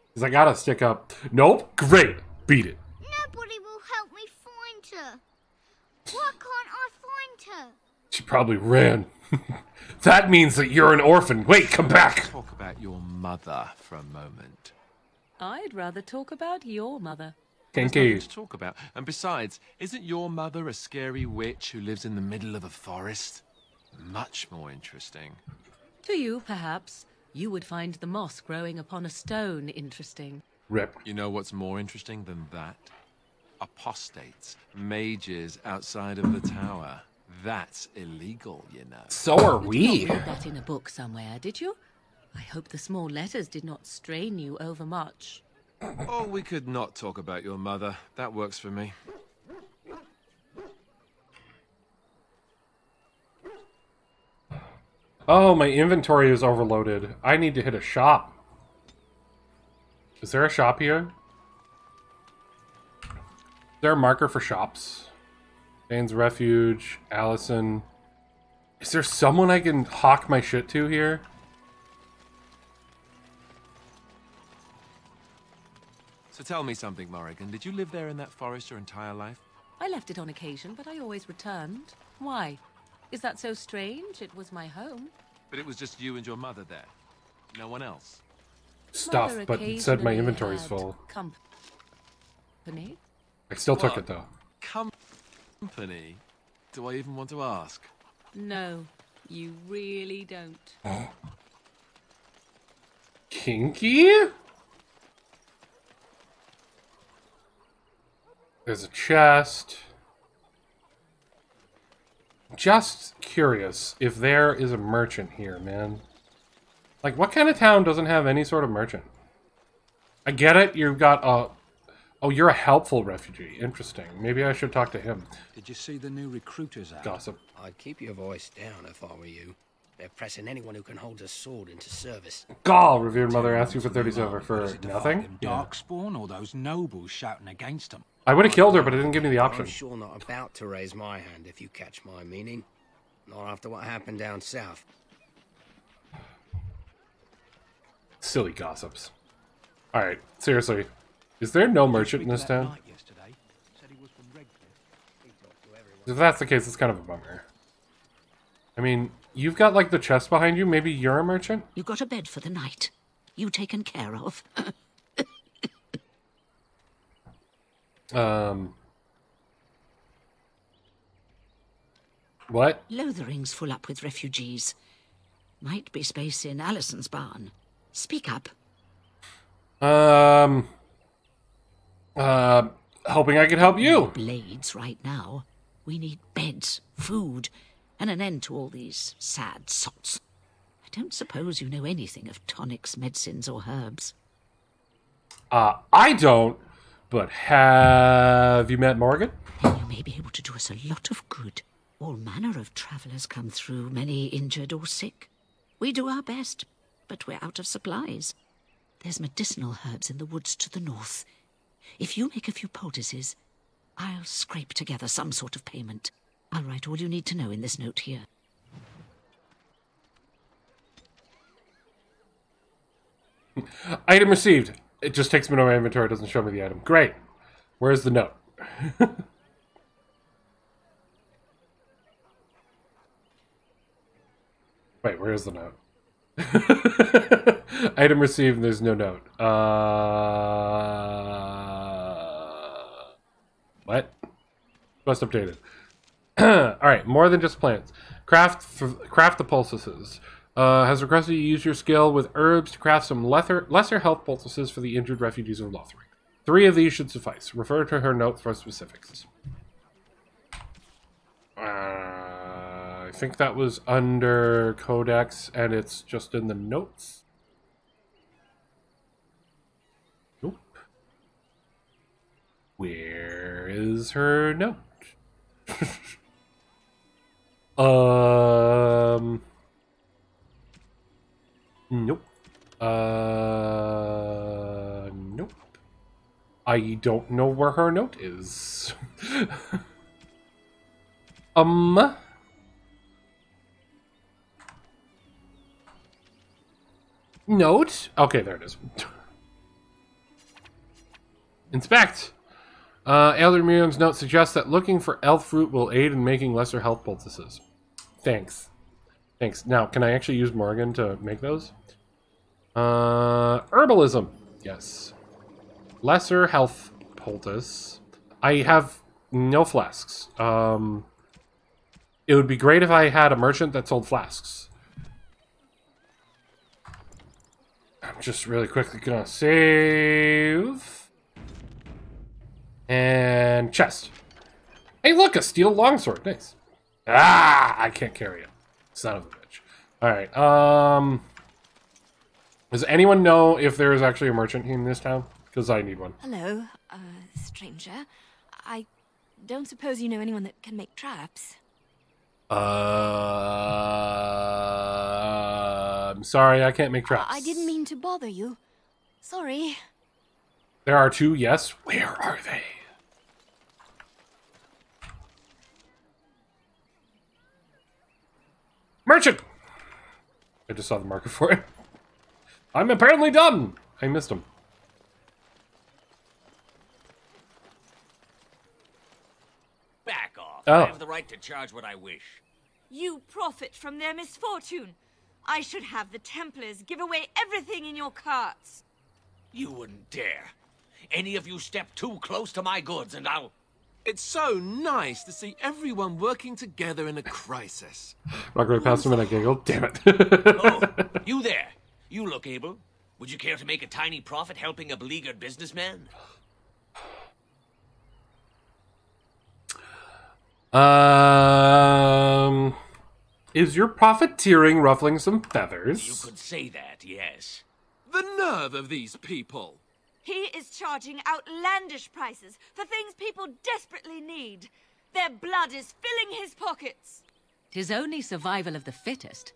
Because I gotta stick up. Nope. Great. Beat it. Nobody will help me find her. Why can't I find her? She probably ran. That means that you're an orphan. Wait, come back. Talk about your mother for a moment. I'd rather talk about your mother. There's nothing to talk about. And besides, isn't your mother a scary witch who lives in the middle of a forest? Much more interesting. To you, perhaps. You would find the moss growing upon a stone interesting. Rip. You know what's more interesting than that? Apostates, mages outside of the tower. That's illegal, you know. So are You we. did not read that in a book somewhere, did you? I hope the small letters did not strain you overmuch. Oh, we could not talk about your mother. That works for me. Oh, my inventory is overloaded. I need to hit a shop. Is there a shop here? Is there a marker for shops? Dane's Refuge, Allison. Is there someone I can hawk my shit to here? So tell me something, Morrigan. Did you live there in that forest your entire life? I left it on occasion, but I always returned. Why? Is that so strange? It was my home. But it was just you and your mother there. No one else. Stuff, Mother but it said my occasionally inventory's had full. Company? I still took What? it though. Company? Do I even want to ask? No, you really don't. Kinky? There's a chest. Just curious if there is a merchant here, man. Like, what kind of town doesn't have any sort of merchant? I get it, you've got a... Oh, you're a helpful refugee. Interesting. Maybe I should talk to him. Did you see the new recruiters out? Gossip. I'd keep your voice down if I were you. They're pressing anyone who can hold a sword into service. Gall, revered mother, asked you for 30 silver for nothing? Yeah. Darkspawn or those nobles shouting against them? I would have killed her, but it didn't give me the option. I'm sure not about to raise my hand, if you catch my meaning. Not after what happened down south. Silly gossips. Alright, seriously. Is there no merchant in this town? If that's the case, it's kind of a bummer. I mean, you've got like the chest behind you. Maybe you're a merchant? You got a bed for the night. You taken care of. What? Lothering's full up with refugees. Might be space in Allison's barn. Speak up. Hoping I could help you. Blades right now. We need beds, food, and an end to all these sad sots. I don't suppose you know anything of tonics, medicines, or herbs. I don't, but have you met Morgan? and you may be able to do us a lot of good. All manner of travelers come through, many injured or sick. We do our best, but we're out of supplies. There's medicinal herbs in the woods to the north. If you make a few poultices, I'll scrape together some sort of payment. I'll write all you need to know in this note here. Item received. It just takes me to my inventory. It doesn't show me the item. Great. Where's the note? Wait, where is the note? Item received, there's no note. What? Quest updated. Alright, more than just plants. Craft the poultices. Has requested you use your skill with herbs to craft some lesser health poultices for the injured refugees of Lothric. 3 of these should suffice. Refer to her note for specifics. I think that was under Codex, and it's just in the notes. Nope. Where is her note? Nope. Nope. I don't know where her note is. Note? Okay, there it is. Inspect! Elder Miriam's note suggests that looking for elf fruit will aid in making lesser health poultices. Thanks. Thanks. Now, can I actually use Morgan to make those? Herbalism. Yes. Lesser health poultice. I have no flasks. It would be great if I had a merchant that sold flasks. I'm just really quickly gonna save. And chest. Hey, look, a steel longsword. Nice. Ah, I can't carry it. Son of a bitch. Alright, does anyone know if there is actually a merchant in this town? Because I need one. Hello, stranger. I don't suppose you know anyone that can make traps? I'm sorry, I can't make traps. I didn't mean to bother you. Sorry. There are 2, yes. Where are they? Merchant! I just saw the marker for it. I'm apparently done! I missed him. Back off. Oh. I have the right to charge what I wish. You profit from their misfortune. I should have the Templars give away everything in your carts. You wouldn't dare. Any of you step too close to my goods and I'll... It's so nice to see everyone working together in a crisis. Walk right past him and I giggle. Damn it. Oh, you there. You look able. Would you care to make a tiny profit helping a beleaguered businessman? Is your profiteering ruffling some feathers? You could say that, yes. The nerve of these people. He is charging outlandish prices for things people desperately need. Their blood is filling his pockets. 'Tis only survival of the fittest.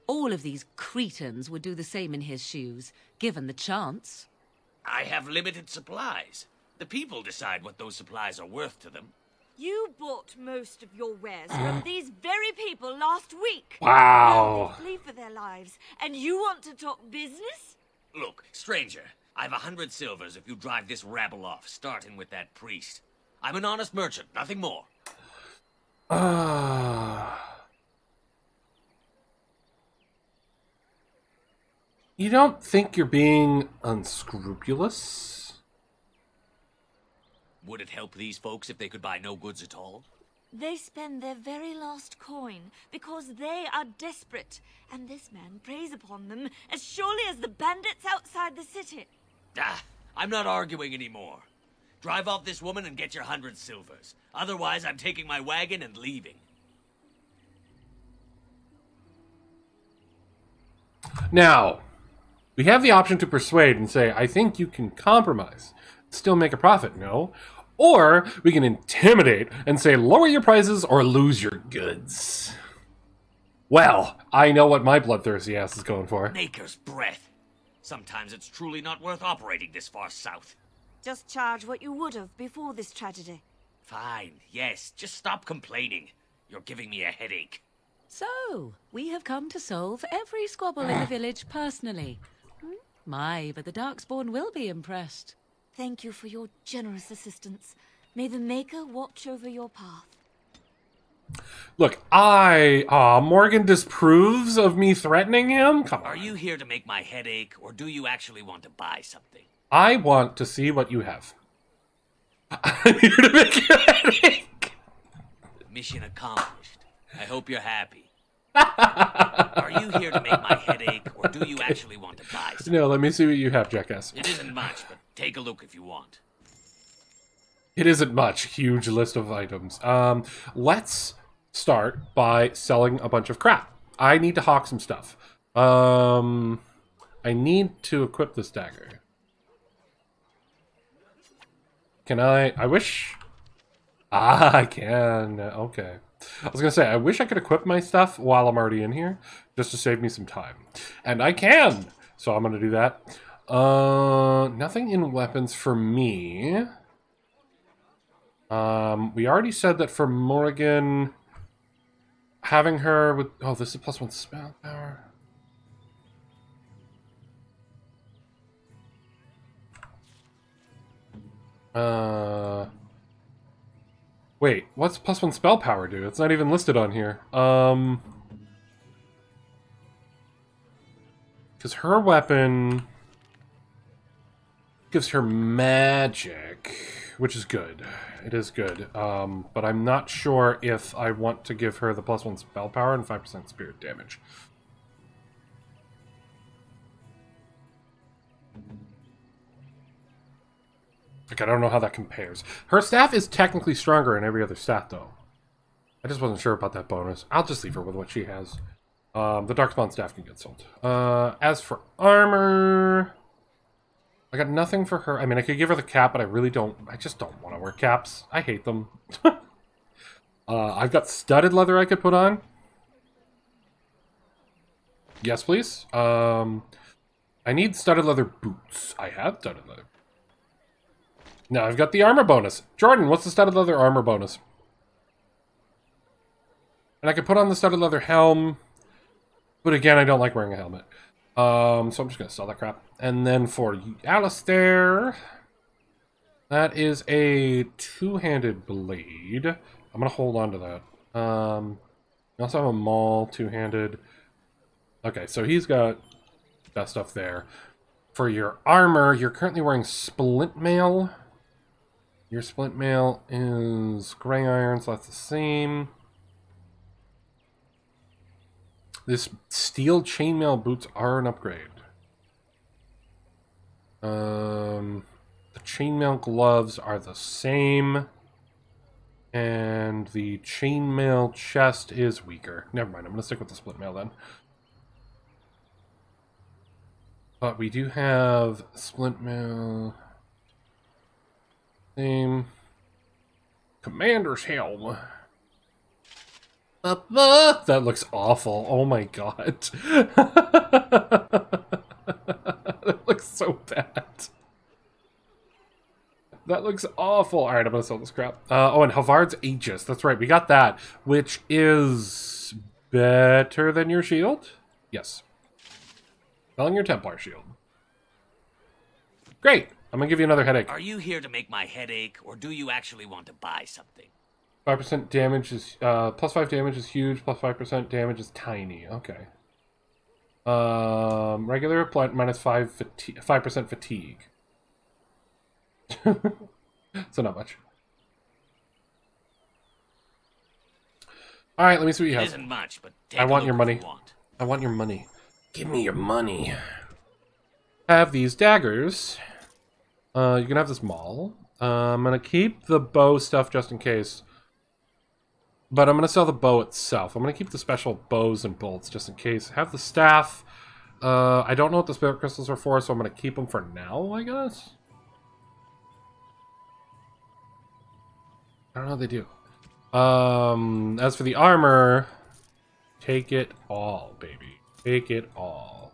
All of these cretins would do the same in his shoes, given the chance. I have limited supplies. The people decide what those supplies are worth to them. You bought most of your wares from these very people last week. Wow. Now they flee for their lives, and you want to talk business? Look, stranger, I've 100 silvers if you drive this rabble off, starting with that priest. I'm an honest merchant, nothing more. You don't think you're being unscrupulous? Would it help these folks if they could buy no goods at all? They spend their very last coin because they are desperate, and this man preys upon them as surely as the bandits outside the city. Ah, I'm not arguing anymore. Drive off this woman and get your 100 silvers. Otherwise, I'm taking my wagon and leaving. Now, we have the option to persuade and say, I think you can compromise, still make a profit, no? Or we can intimidate and say, lower your prices or lose your goods. Well, I know what my bloodthirsty ass is going for. Maker's breath. Sometimes it's truly not worth operating this far south. Just charge what you would have before this tragedy. Fine, yes, just stop complaining. You're giving me a headache. So, we have come to solve every squabble in the village personally. My, but the Darkspawn will be impressed. Thank you for your generous assistance. May the Maker watch over your path. Look, Morgan disapproves of me threatening him? Come on. Are you here to make my head ache, or do you actually want to buy something? I want to see what you have. I'm here to make your head ache. Mission accomplished. I hope you're happy. Are you here to make my head ache, or do you actually want to buy something? No, let me see what you have, jackass. It isn't much, but take a look if you want. It isn't much. Huge list of items. Let's start by selling a bunch of crap. I need to hawk some stuff. I need to equip this dagger. Can I wish... I can. Okay. I was going to say, I wish I could equip my stuff while I'm already in here, just to save me some time. And I can! So I'm going to do that. Nothing in weapons for me. We already said that for Morrigan, having her with... Oh, this is +1 spell power. Wait, what's +1 spell power do? It's not even listed on here. Because her weapon gives her magic, which is good. It is good. But I'm not sure if I want to give her the +1 spell power and 5% spirit damage. Like, I don't know how that compares. Her staff is technically stronger in every other stat, though. I just wasn't sure about that bonus. I'll just leave her with what she has. The Darkspawn staff can get sold. As for armor... I got nothing for her. I mean, I could give her the cap, but I just don't want to wear caps. I hate them. I've got studded leather I could put on. Yes, please. I need studded leather boots. I have studded leather. Now I've got the armor bonus. Jordan, what's the studded leather armor bonus? And I could put on the studded leather helm. But again, I don't like wearing a helmet. So I'm just going to sell that crap. And then for Alistair, that is a two-handed blade. I'm going to hold on to that. We also have a maul, two-handed. Okay, so he's got that stuff there. For your armor, you're currently wearing splint mail. Your splint mail is gray iron, so that's the same. This steel chainmail boots are an upgrade. The chainmail gloves are the same. And the chainmail chest is weaker. Never mind, I'm going to stick with the split mail then. But we do have splint mail. Same. Commander's helm. That looks awful. Oh my god. That looks so bad. That looks awful. Alright, I'm gonna sell this crap. Oh, and Havard's Aegis. That's right, we got that. Which is better than your shield? Yes. Selling your Templar shield. Great. I'm gonna give you another headache. Are you here to make my head ache, or do you actually want to buy something? 5% damage is +5 damage is huge. +5% damage is tiny. Okay. Regular -5% fatigue. So not much. All right, let me see what you have. It isn't much, but I want your money. I want your money. Give me your money. Have these daggers. You can have this maul. I'm gonna keep the bow stuff just in case. But I'm gonna sell the bow itself. I'm gonna keep the special bows and bolts just in case. Have the staff. I don't know what the spirit crystals are for, so I'm gonna keep them for now, I guess. I don't know what they do. As for the armor, take it all, baby. Take it all.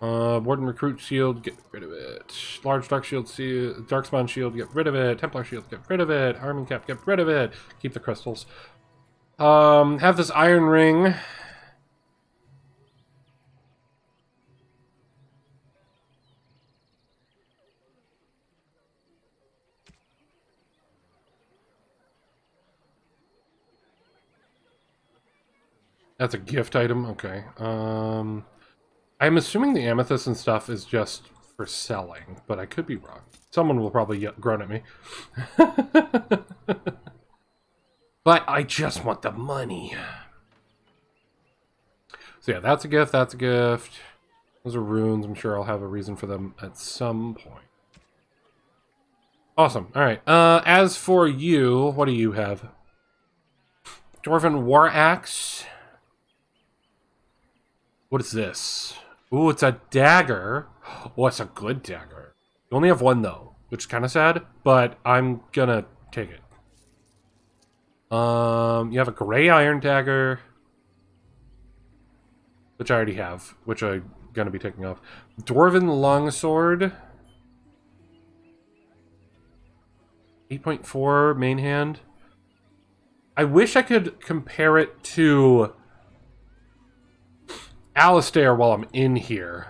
Warden Recruit Shield, get rid of it. Large Dark Shield, Darkspawn Shield, get rid of it. Templar Shield, get rid of it. Arming Cap, get rid of it. Keep the crystals. Have this Iron Ring. That's a gift item? Okay. I'm assuming the amethyst and stuff is just for selling, but I could be wrong. Someone will probably groan at me. But I just want the money. So yeah, that's a gift, that's a gift. Those are runes. I'm sure I'll have a reason for them at some point. Awesome. Alright. As for you, what do you have? Dwarven War Axe. What is this? Ooh, it's a dagger. Oh, it's a good dagger. You only have one, though, which is kind of sad, but I'm gonna take it. You have a gray iron dagger, which I already have, which I'm gonna be taking off. Dwarven longsword. 8.4 main hand. I wish I could compare it to Alistair while I'm in here.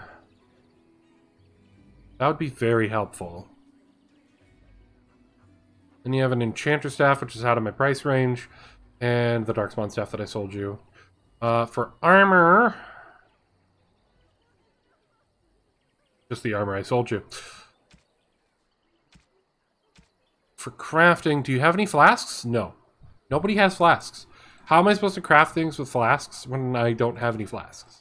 That would be very helpful. Then you have an Enchanter Staff, which is out of my price range, and the Darkspawn Staff that I sold you. For armor... just the armor I sold you. For crafting, do you have any flasks? No. Nobody has flasks. How am I supposed to craft things with flasks when I don't have any flasks?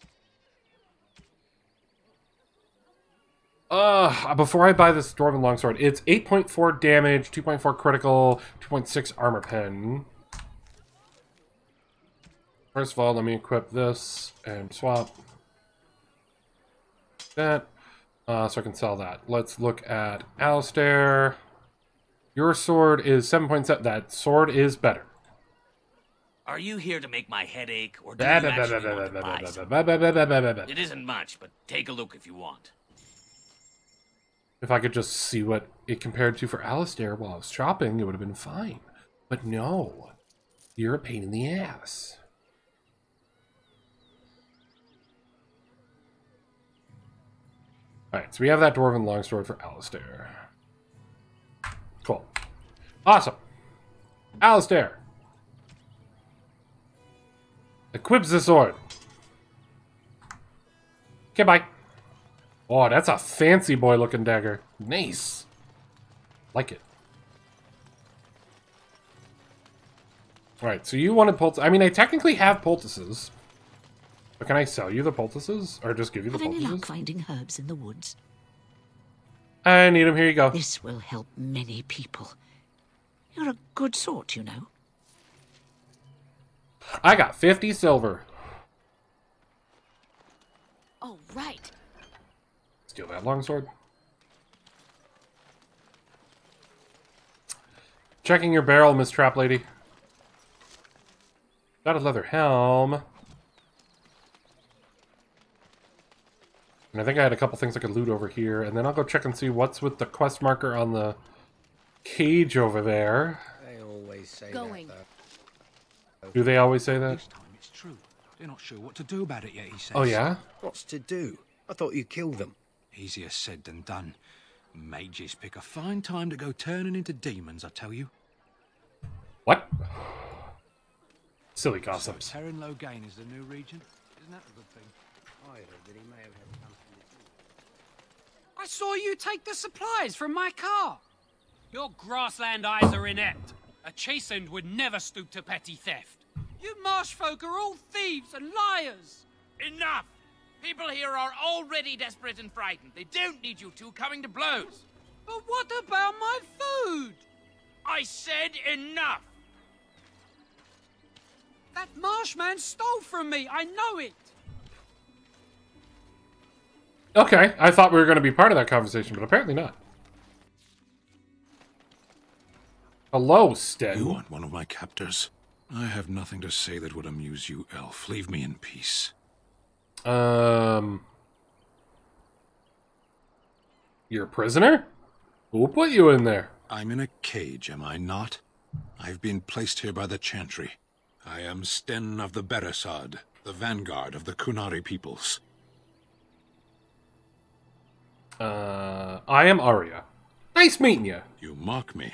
Before I buy this Dwarven Longsword, it's 8.4 damage, 2.4 critical, 2.6 armor pen. First of all, let me equip this and swap that, so I can sell that. Let's look at Alistair. Your sword is 7.7. That sword is better. Are you here to make my head ache, or do you actually want to buy something? It isn't much, but take a look if you want. If I could just see what it compared to for Alistair while I was shopping, it would have been fine. But no. You're a pain in the ass. Alright, so we have that Dwarven Longsword for Alistair. Cool. Awesome. Alistair. Equips the sword. Okay, bye. Oh, that's a fancy boy looking dagger. Nice. Like it. Alright, so you wanted poultices. I mean, I technically have poultices. But can I sell you the poultices? Or just give you the poultices? Have any luck finding herbs in the woods? I need them. Here you go. This will help many people. You're a good sort, you know. I got 50 silver. Oh, right. Steal that longsword. Checking your barrel, Miss Trap Lady. Got a leather helm. And I think I had a couple things I could loot over here. And then I'll go check and see what's with the quest marker on the cage over there. They always say Going. that, though. Do they always say that? This time it's true. They're not sure what to do about it yet, he says. Oh, yeah? What's to do? I thought you killed them. Easier said than done. Mages pick a fine time to go turning into demons, I tell you. What? Silly gossips. So Terran Logain is the new region? Isn't that a good thing? I heard that he may have had company. I saw you take the supplies from my car. Your grassland eyes are inept. A chastened would never stoop to petty theft. You marsh folk are all thieves and liars. Enough! People here are already desperate and frightened. They don't need you two coming to blows. But what about my food? I said enough! That marshman stole from me. I know it. Okay, I thought we were going to be part of that conversation, but apparently not. Hello, Sten. You want one of my captors? I have nothing to say that would amuse you, elf. Leave me in peace. You're a prisoner? Who put you in there? I'm in a cage, am I not? I've been placed here by the Chantry. I am Sten of the Beresad, the vanguard of the Kunari peoples. I am Aria. Nice meeting you. You mock me.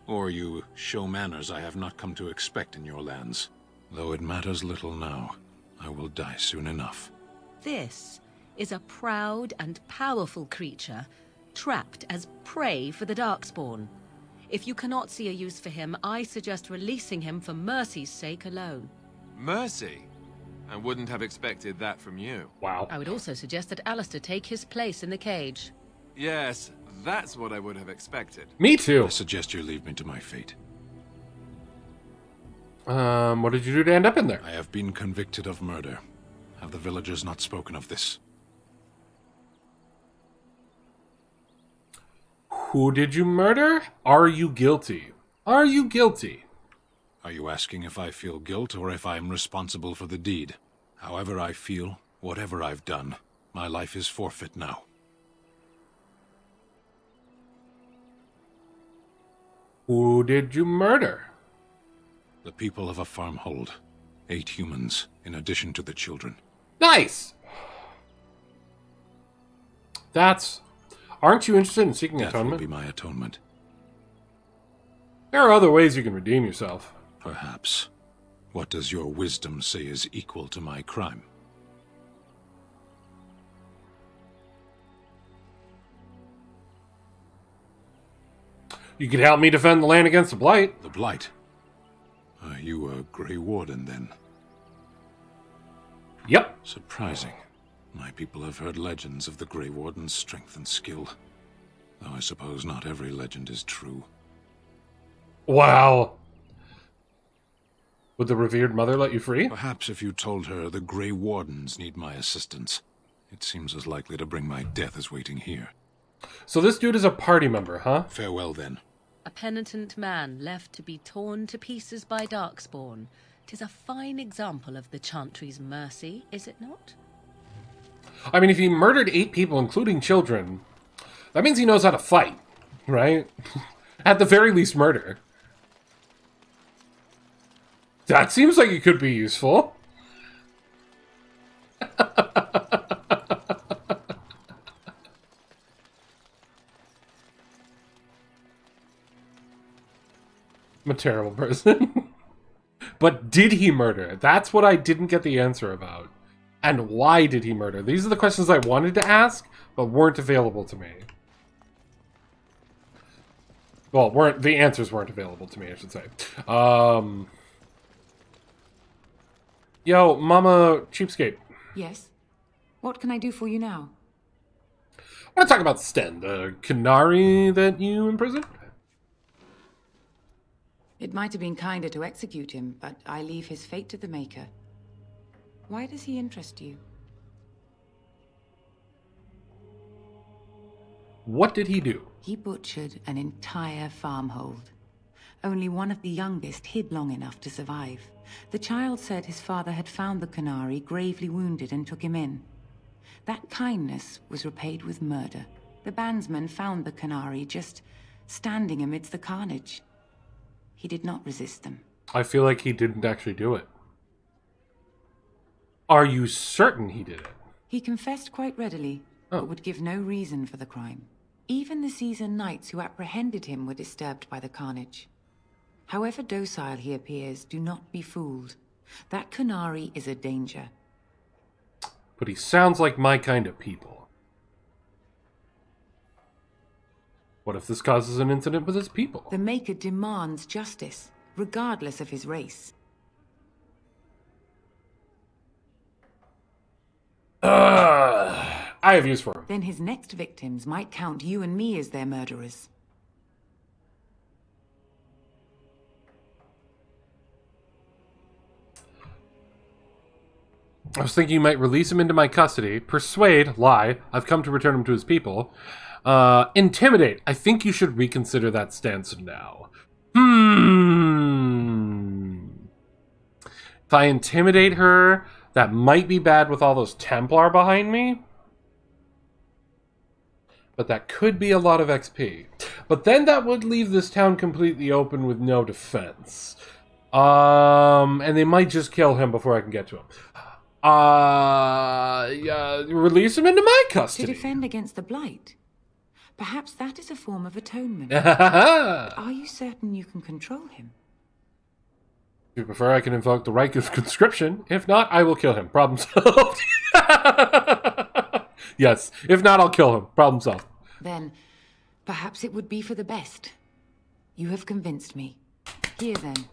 Or you show manners I have not come to expect in your lands. Though it matters little now. I will die soon enough. This is a proud and powerful creature, trapped as prey for the Darkspawn. If you cannot see a use for him, I suggest releasing him for mercy's sake alone. Mercy? I wouldn't have expected that from you. Wow. I would also suggest that Alistair take his place in the cage. Yes, that's what I would have expected. Me too. I suggest you leave me to my fate. What did you do to end up in there? I have been convicted of murder. Have the villagers not spoken of this? Who did you murder? Are you guilty? Are you guilty? Are you asking if I feel guilt or if I am responsible for the deed? However I feel, whatever I've done, my life is forfeit now. Who did you murder? The people of a farmhold. 8 humans, in addition to the children. Nice! Aren't you interested in seeking Death atonement? will be my atonement. There are other ways you can redeem yourself. Perhaps. What does your wisdom say is equal to my crime? You could help me defend the land against the Blight. The Blight? Are you a Grey Warden, then? Yep. Surprising. My people have heard legends of the Grey Warden's strength and skill. Though I suppose not every legend is true. Wow. Would the revered mother let you free? Perhaps if you told her the Grey Wardens need my assistance. It seems as likely to bring my death as waiting here. So this dude is a party member, huh? Farewell, then. A penitent man left to be torn to pieces by Darkspawn. 'Tis a fine example of the Chantry's mercy, is it not? I mean, if he murdered 8 people, including children, that means he knows how to fight, right? At the very least, murder. That seems like it could be useful. I'm a terrible person. But did he murder? That's what I didn't get the answer about. And why did he murder? These are the questions I wanted to ask, but weren't available to me. Well, the answers weren't available to me, I should say. Yo, Mama Cheapskate. Yes? What can I do for you now? I want to talk about Sten, the Kunari that you imprisoned. It might have been kinder to execute him, but I leave his fate to the Maker. Why does he interest you? What did he do? He butchered an entire farmhold. Only one of the youngest hid long enough to survive. The child said his father had found the Kunari gravely wounded and took him in. That kindness was repaid with murder. The bandsman found the Kunari just standing amidst the carnage. He did not resist them. I feel like he didn't actually do it. Are you certain he did it? He confessed quite readily, but would give no reason for the crime. Even the seasoned knights who apprehended him were disturbed by the carnage. However docile he appears, do not be fooled. That Kunari is a danger. But he sounds like my kind of people. What if this causes an incident with his people? The Maker demands justice, regardless of his race. I have use for him. Then his next victims might count you and me as their murderers. I was thinking you might release him into my custody. Persuade, lie. I've come to return him to his people. Intimidate. I think you should reconsider that stance now. If I intimidate her, that might be bad with all those Templar behind me. But that could be a lot of XP. But then that would leave this town completely open with no defense. And they might just kill him before I can get to him. Release him into my custody. To defend against the Blight. Perhaps that is a form of atonement. But are you certain you can control him? If you prefer, I can invoke the right of conscription. If not, I will kill him. Problem solved. Yes. If not, I'll kill him. Problem solved. Then, perhaps it would be for the best. You have convinced me. Here then,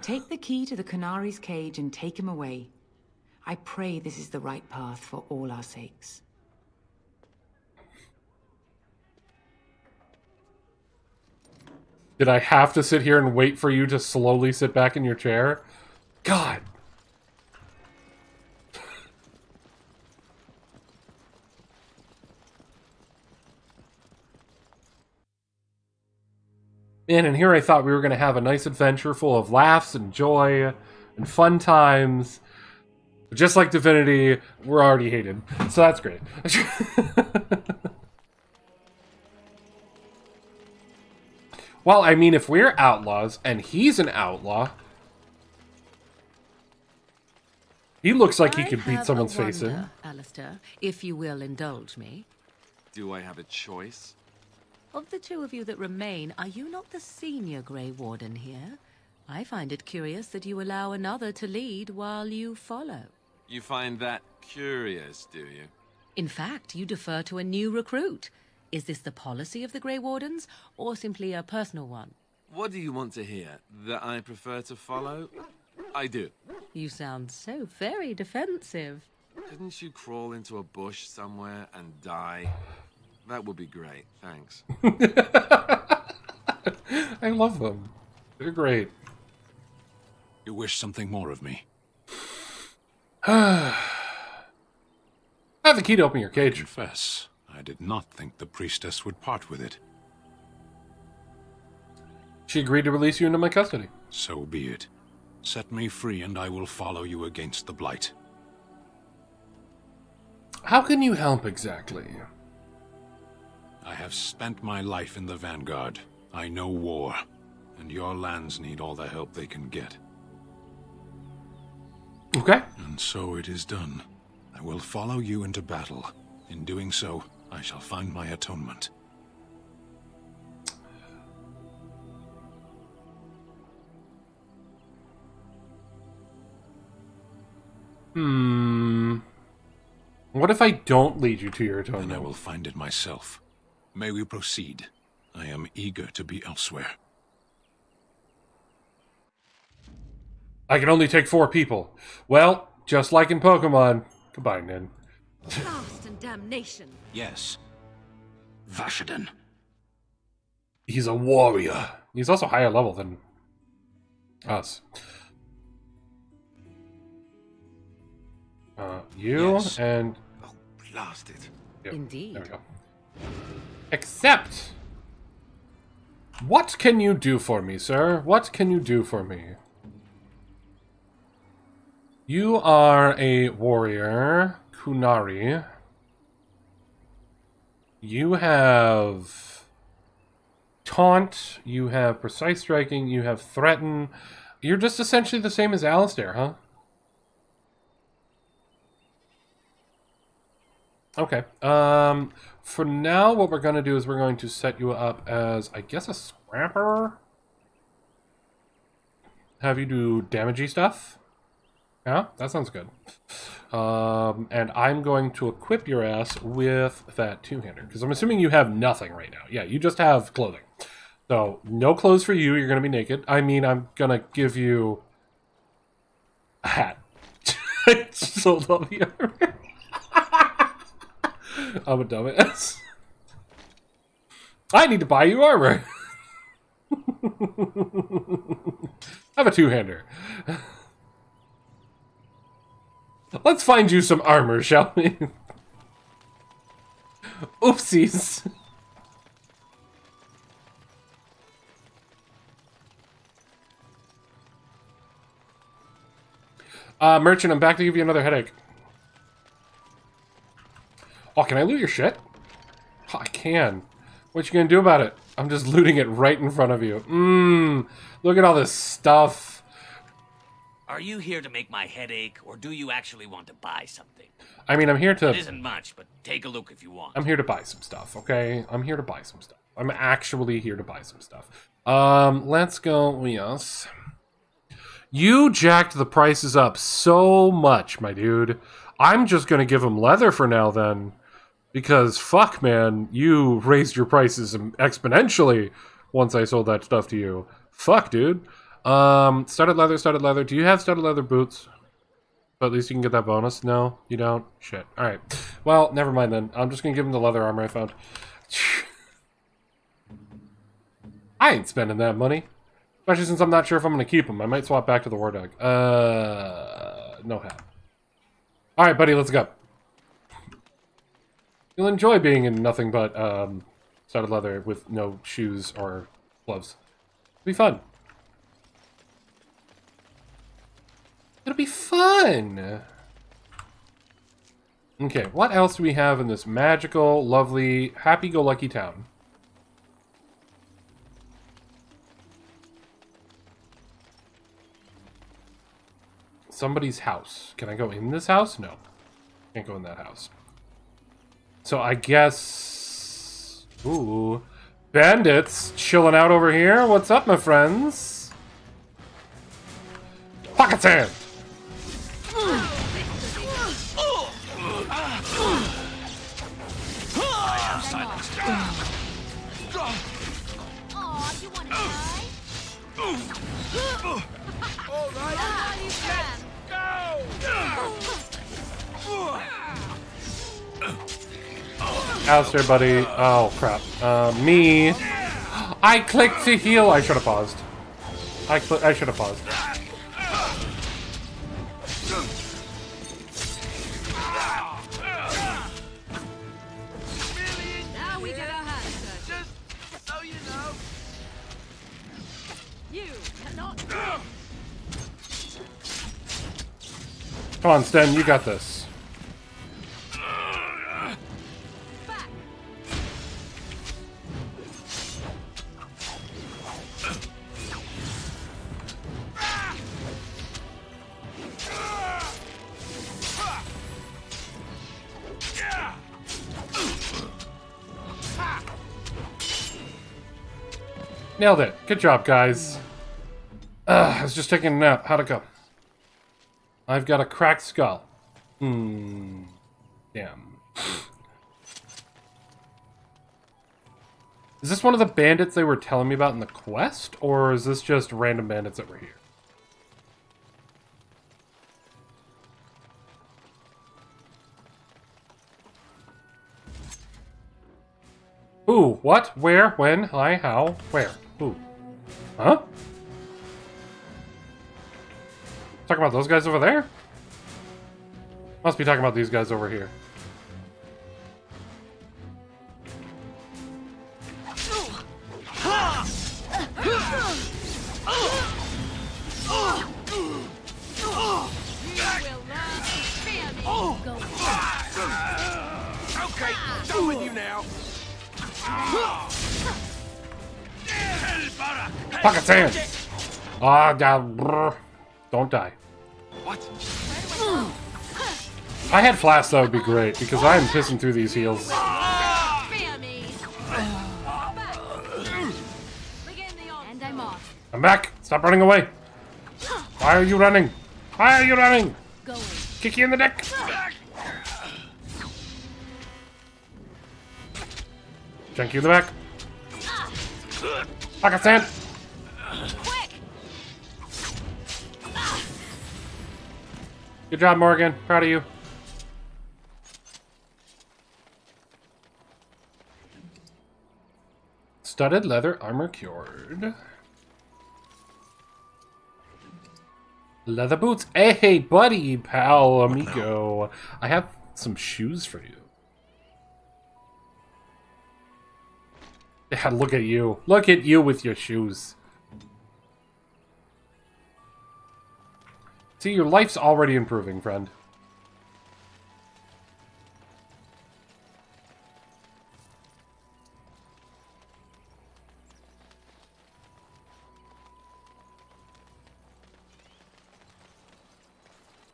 take the key to the Canary's cage and take him away. I pray this is the right path for all our sakes. Did I have to sit here and wait for you to slowly sit back in your chair? God. Man, and here I thought we were going to have a nice adventure full of laughs and joy and fun times. But just like Divinity, we're already hated. So that's great. Well, I mean, if we're outlaws and he's an outlaw, he looks like he could beat someone's face in. Alistair, if you will indulge me. Do I have a choice? Of the two of you that remain, are you not the senior Grey Warden here? I find it curious that you allow another to lead while you follow. You find that curious, do you? In fact, you defer to a new recruit. Is this the policy of the Grey Wardens, or simply a personal one? What do you want to hear? That I prefer to follow? I do. You sound so very defensive. Couldn't you crawl into a bush somewhere and die? That would be great, thanks. I love them. They're great. You wish something more of me? I have the key to open your cage. I confess, I did not think the priestess would part with it. She agreed to release you into my custody. So be it. Set me free and I will follow you against the Blight. How can you help exactly? I have spent my life in the Vanguard. I know war, and your lands need all the help they can get. Okay. And so it is done. I will follow you into battle. In doing so, I shall find my atonement. What if I don't lead you to your atonement? Then I will find it myself. May we proceed? I am eager to be elsewhere. I can only take 4 people. Well, just like in Pokemon. Goodbye, Nin. Blast and damnation. Yes. Vashaden. He's a warrior. He's also higher level than us. You yes. And... Oh, blast it. Yep. Indeed. There we go. Except... What can you do for me, sir? What can you do for me? You are a warrior, Kunari. You have taunt, you have precise striking, you have threaten. You're just essentially the same as Alistair, huh? Okay. For now, what we're going to do is we're going to set you up as, I guess, a scrapper. Have you do damagey stuff. Yeah, that sounds good. And I'm going to equip your ass with that two-hander, because I'm assuming you have nothing right now. Yeah, you just have clothing. So, no clothes for you. You're going to be naked. I mean, I'm going to give you a hat. I sold all the armor. I'm a dumbass. I need to buy you armor. I have a two-hander. Let's find you some armor, shall we? Oopsies. Merchant, I'm back to give you another headache. Oh, can I loot your shit? Oh, I can. What you gonna do about it? I'm just looting it right in front of you. Look at all this stuff. Are you here to make my head ache, or do you actually want to buy something? I mean, I'm here to... It isn't much, but take a look if you want. I'm here to buy some stuff, okay? I'm here to buy some stuff. I'm actually here to buy some stuff. Let's go, yes. You jacked the prices up so much, my dude. I'm just gonna give him leather for now, then. Because, fuck, man, you raised your prices exponentially once I sold that stuff to you. Fuck, dude. Studded leather. Do you have studded leather boots? But at least you can get that bonus. No, you don't? Shit. Alright. Well, never mind then. I'm just gonna give him the leather armor I found. I ain't spending that money. Especially since I'm not sure if I'm gonna keep him. I might swap back to the War Dog. No hat. Alright, buddy, let's go. You'll enjoy being in nothing but studded leather with no shoes or gloves. It'll be fun. It'll be fun! Okay, what else do we have in this magical, lovely, happy-go-lucky town? Somebody's house. Can I go in this house? No. Can't go in that house. So I guess... Ooh. Bandits chilling out over here. What's up, my friends? Pocket sand! I have silenced you. Aw, you want to die? All right, you can. Go! Alistair, buddy. Oh, crap. Me. I clicked to heal. I should have paused. I should have paused. Now we get our hands dirty. Just so you know. You cannot. Come on, Sten. You got this. Nailed it. Good job, guys. I was just taking a nap. How'd it go? I've got a cracked skull. Damn. Is this one of the bandits they were telling me about in the quest? Or is this just random bandits that were here? Who? What? Where? When? Hi? How? Where? Who? Huh? Talking about those guys over there? Must be talking about these guys over here. Okay, done with you now. Pocket sand! Ah, God. Don't die. What? If I had flasks, that would be great, because I am pissing through these heals. And I'm off. I'm back! Stop running away! Why are you running? Why are you running? Going. Kick you in the dick! Chunk you in the back. Pocket sand! Good job, Morgan. Proud of you. Studded leather armor cured. Leather boots. Hey, buddy, pal, amigo. I have some shoes for you. Yeah, look at you. Look at you with your shoes. See, your life's already improving, friend.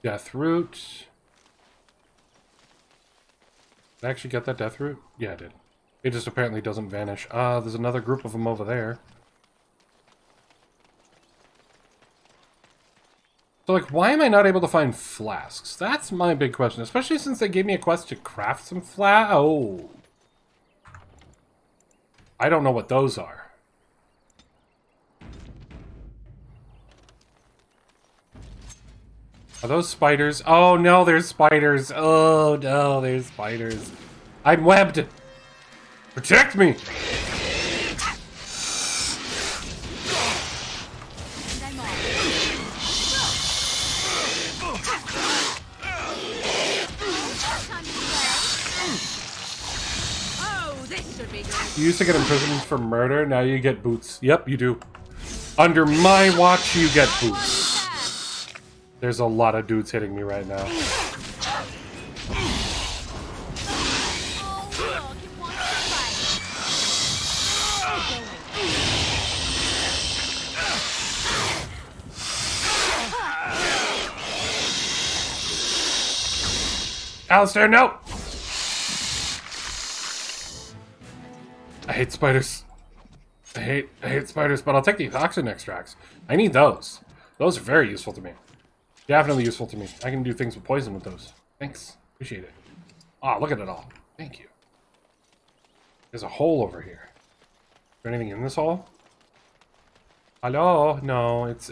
Death root. Did I actually get that death root? Yeah, I did. It just apparently doesn't vanish. There's another group of them over there. So, like, why am I not able to find flasks? That's my big question. Especially since they gave me a quest to craft some Oh. I don't know what those are. Are those spiders? Oh, no, there's spiders. Oh, no, there's spiders. I'm webbed. Protect me. You used to get imprisoned for murder, now you get boots. Yep, you do. Under my watch, you get boots. There's a lot of dudes hitting me right now. Alistair, no! I hate spiders. I hate spiders, but I'll take the oxygen extracts. I need those. Those are very useful to me. Definitely useful to me. I can do things with poison with those. Thanks. Appreciate it. Ah, look at it all. Thank you. There's a hole over here. Is there anything in this hole? Hello? No, it's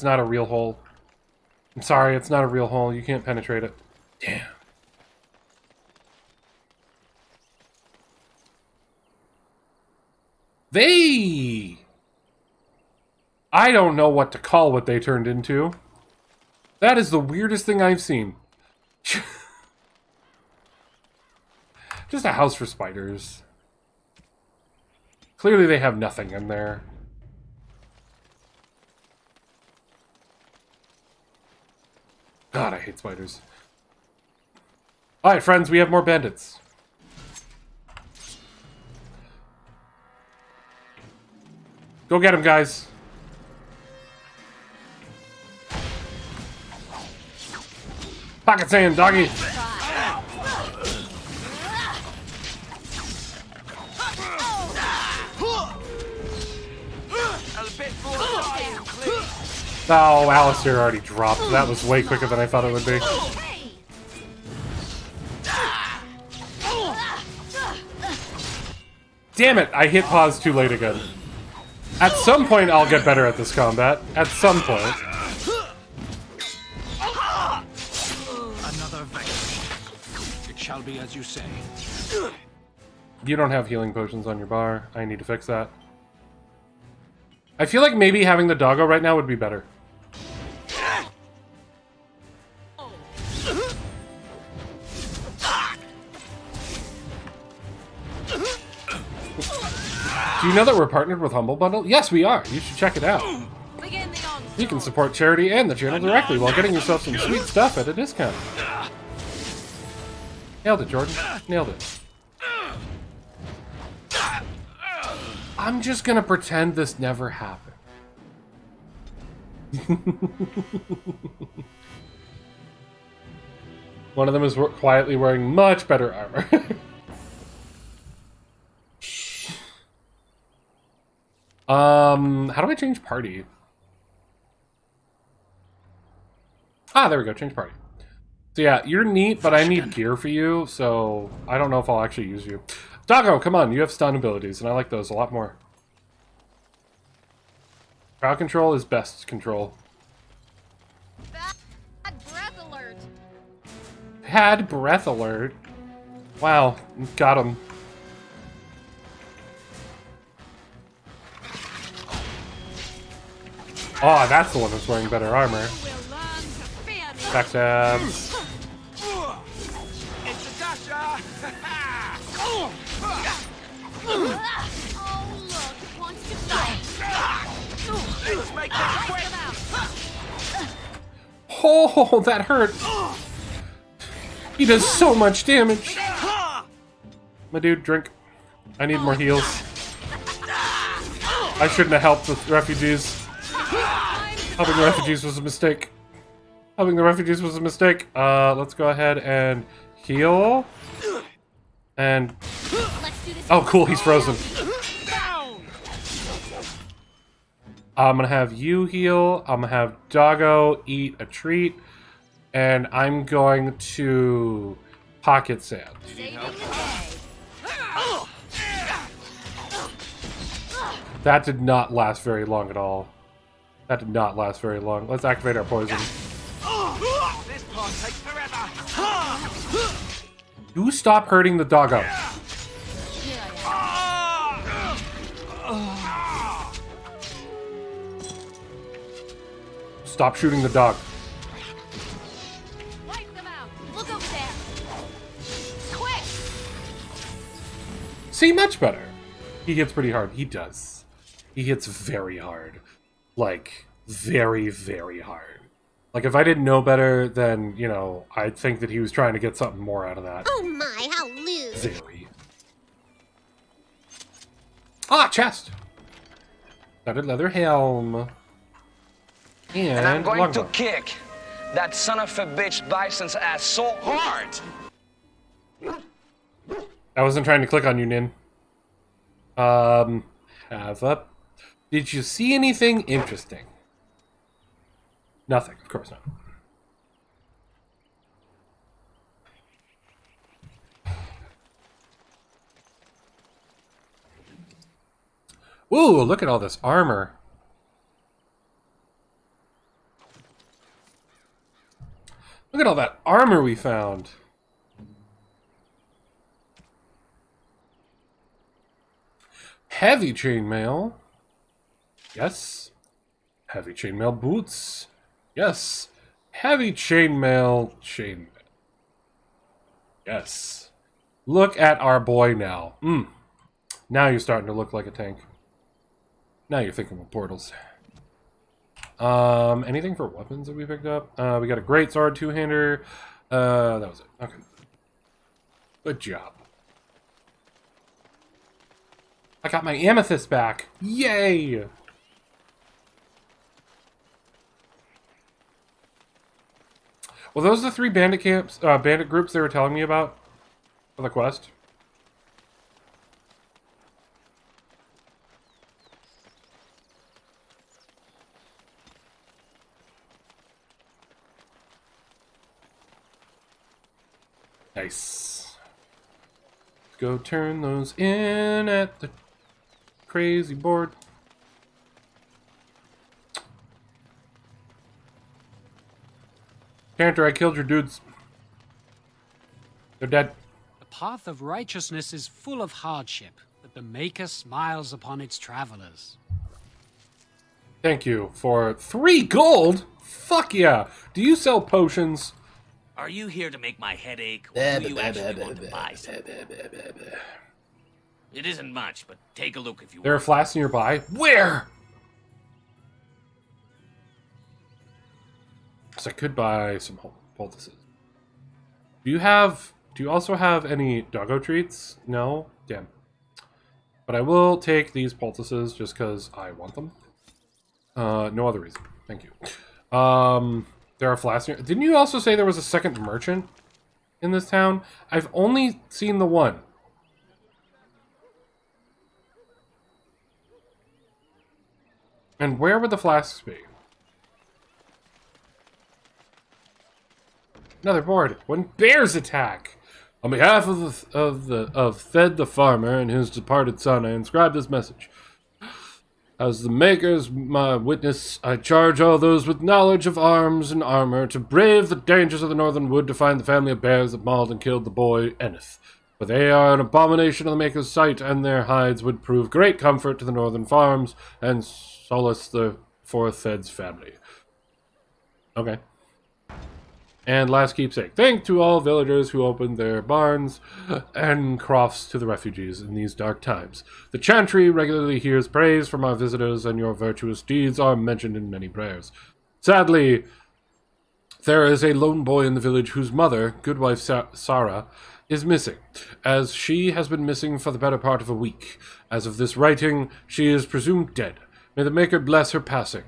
not a real hole. I'm sorry, it's not a real hole. You can't penetrate it. Damn. I don't know what to call what they turned into. That is the weirdest thing I've seen. Just a house for spiders. Clearly they have nothing in there. God, I hate spiders. Alright, friends, we have more bandits. Go get him, guys. Pocket sand, doggy. Oh, Alistair already dropped. That was way quicker than I thought it would be. Damn it, I hit pause too late again. At some point, I'll get better at this combat. At some point. Another victory. It shall be as you say. You don't have healing potions on your bar. I need to fix that. I feel like maybe having the doggo right now would be better. Do you know that we're partnered with HumbleBundle? Yes, we are. You should check it out. You can support charity and the channel directly while getting yourself some sweet stuff at a discount. Nailed it, Jordan. Nailed it. I'm just gonna pretend this never happened. One of them is quietly wearing much better armor. How do I change party? Ah, there we go, change party. So yeah, you're neat, but I need gear for you, so I don't know if I'll actually use you. Doggo, come on, you have stun abilities, and I like those a lot more. Crowd control is best control. Bad breath alert. Bad breath alert? Wow, got him. Oh, that's the one that's wearing better armor. Backstab. It's Natasha! Oh, look, wants to fight. Let's make this quick! Oh, that hurt. He does so much damage. My dude, drink. I need more heals. I shouldn't have helped the refugees. Helping the refugees was a mistake. Helping the refugees was a mistake. Let's go ahead and heal. And... oh, cool, he's frozen. I'm gonna have you heal. I'm gonna have Doggo eat a treat. And I'm going to pocket sand. That did not last very long at all. That did not last very long. Let's activate our poison. This part takes forever. You stop hurting the doggo. Stop shooting the dog. Wipe them out. Look over there. Quick. See, much better. He hits pretty hard. He does. He hits very hard. Like, very, very hard. Like, if I didn't know better, then, you know, I'd think that he was trying to get something more out of that. Oh my, how lewd. Very. Ah, chest! Studded leather helm. And I'm going longbow. to kick that son of a bitch Bison's ass so hard. I wasn't trying to click on you, Nin. Have up. Did you see anything interesting? Nothing, of course not. Ooh, look at all this armor. Look at all that armor we found. Heavy chainmail. Yes. Heavy chainmail boots. Yes. Heavy chainmail. Yes. Look at our boy now. Now you're starting to look like a tank. Now you're thinking with portals. Anything for weapons that we picked up? We got a great sword, two-hander. That was it. Okay. Good job. I got my amethyst back. Yay! Well, those are the 3 bandit camps, bandit groups they were telling me about for the quest. Nice. Let's go turn those in at the crazy board. Cantor, I killed your dudes. They're dead. The path of righteousness is full of hardship, but the Maker smiles upon its travelers. Thank you for 3 gold? Fuck yeah. Do you sell potions? Are you here to make my head ache, or do you actually want to buy something? It isn't much, but take a look if you want. There are flasks nearby. Where? So I could buy some poultices. Do you also have any doggo treats? No? Damn. But I will take these poultices just because I want them. No other reason. Thank you. There are flasks here. Didn't you also say there was a second merchant in this town? I've only seen the one. And where would the flasks be? Another board. When bears attack! On behalf of Fed the farmer and his departed son, I inscribe this message. As the Maker's my witness, I charge all those with knowledge of arms and armor to brave the dangers of the northern wood to find the family of bears that mauled and killed the boy Enith. For they are an abomination of the Maker's sight, and their hides would prove great comfort to the northern farms and solace the fourth Fed's family. Okay. And last keepsake. Thank to all villagers who opened their barns and crofts to the refugees in these dark times. The Chantry regularly hears praise from our visitors, and your virtuous deeds are mentioned in many prayers. Sadly, there is a lone boy in the village whose mother, Goodwife Sarah, is missing, as she has been missing for the better part of a week. As of this writing, she is presumed dead. May the Maker bless her passing.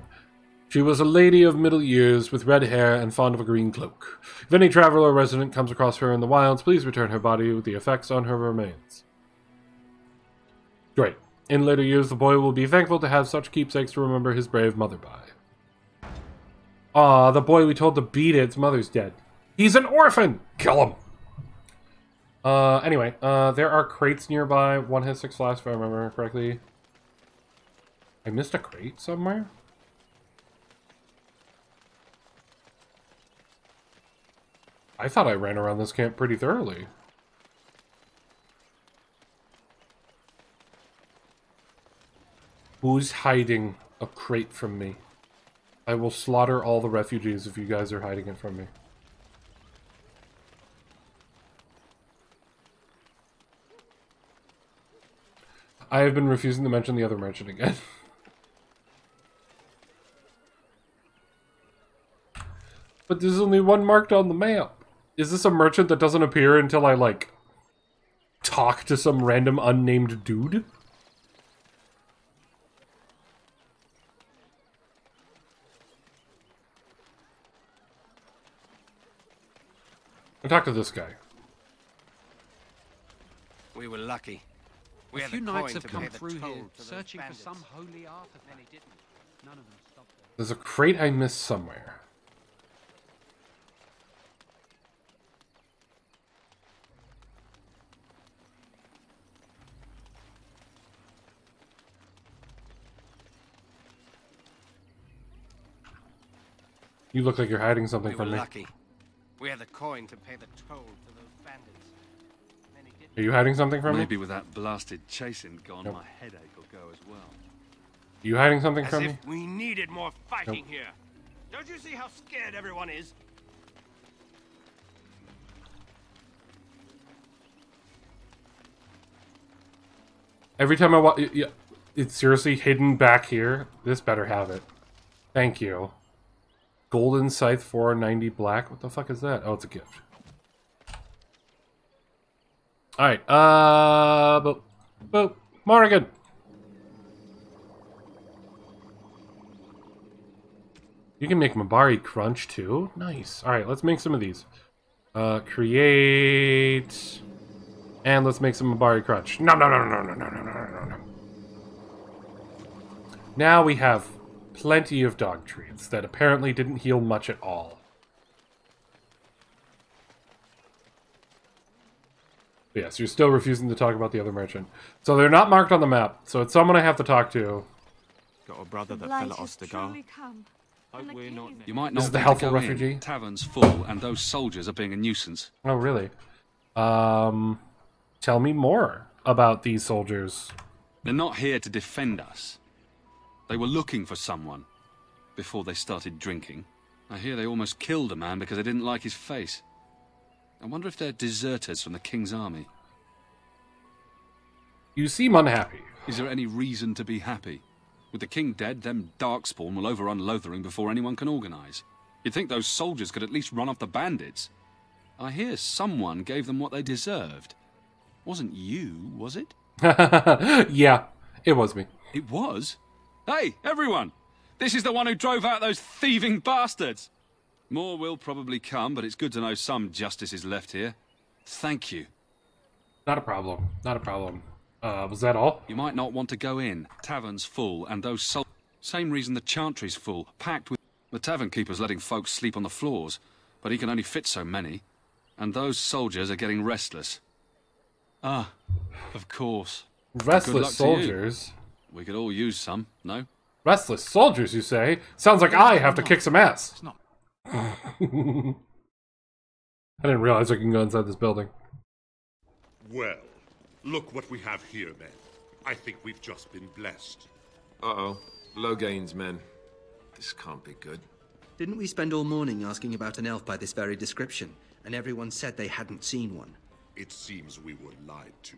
She was a lady of middle years with red hair and fond of a green cloak. If any traveler or resident comes across her in the wilds, please return her body with the effects on her remains. Great. In later years, the boy will be thankful to have such keepsakes to remember his brave mother by. Aw, the boy we told to beat its mother's dead. He's an orphan! Kill him! Anyway, there are crates nearby. One has 6 lives, if I remember correctly. I missed a crate somewhere? I thought I ran around this camp pretty thoroughly. Who's hiding a crate from me? I will slaughter all the refugees if you guys are hiding it from me. I have been refusing to mention the other merchant again. But there's only one marked on the map. Is this a merchant that doesn't appear until I, like, talk to some random unnamed dude? I talk to this guy. We were lucky. We A had few the knights coin have to come pay the through toll here, to those searching for bandits. some holy artifact. Many didn't. None of them stopped there. There's a crate I missed somewhere. You look like you're hiding something We from were me. lucky. We had the coin to pay the toll to those bandits. Many didn't. Are you hiding something from me? Maybe with that blasted chasing gone, my headache will go as well. You hiding something As from if me? we needed more fighting Nope. here. Don't you see how scared everyone is? Every time I walk, it's seriously hidden back here. This better have it. Thank you. Golden Scythe 490 black. What the fuck is that? Oh, it's a gift. Alright, boop. Morrigan! You can make Mabari Crunch, too. Nice. Alright, let's make some of these. Create... And let's make some Mabari Crunch. No. Now we have plenty of dog treats that apparently didn't heal much at all. But yes, you're still refusing to talk about the other merchant. So they're not marked on the map, so it's someone I have to talk to. Got a brother that Light fell at has Ostagar. truly come, and the We're king not is You might This not is the want helpful to go refugee? in. Tavern's full, and those soldiers are being a nuisance. Oh, really? Tell me more about these soldiers. They're not here to defend us. They were looking for someone before they started drinking. I hear they almost killed a man because they didn't like his face. I wonder if they're deserters from the king's army. You seem unhappy. Is there any reason to be happy? With the king dead, them Darkspawn will overrun Lothering before anyone can organize. You'd think those soldiers could at least run off the bandits. I hear someone gave them what they deserved. Wasn't you, was it? Yeah, it was me. It was? Hey, everyone! This is the one who drove out those thieving bastards! More will probably come, but it's good to know some justice is left here. Thank you. Not a problem. Not a problem. Was that all? You might not want to go in. Tavern's full, and those same reason the Chantry's full, packed with... The tavern keeper's letting folks sleep on the floors, but he can only fit so many. And those soldiers are getting restless. Ah, of course. Restless soldiers? We could all use some, no? Restless soldiers, you say? Sounds like I have to kick some ass. It's not. I didn't realize I can go inside this building. Well, look what we have here, men. I think we've just been blessed. Uh-oh. Low gains, men. This can't be good. Didn't we spend all morning asking about an elf by this very description, and everyone said they hadn't seen one? It seems we were lied to.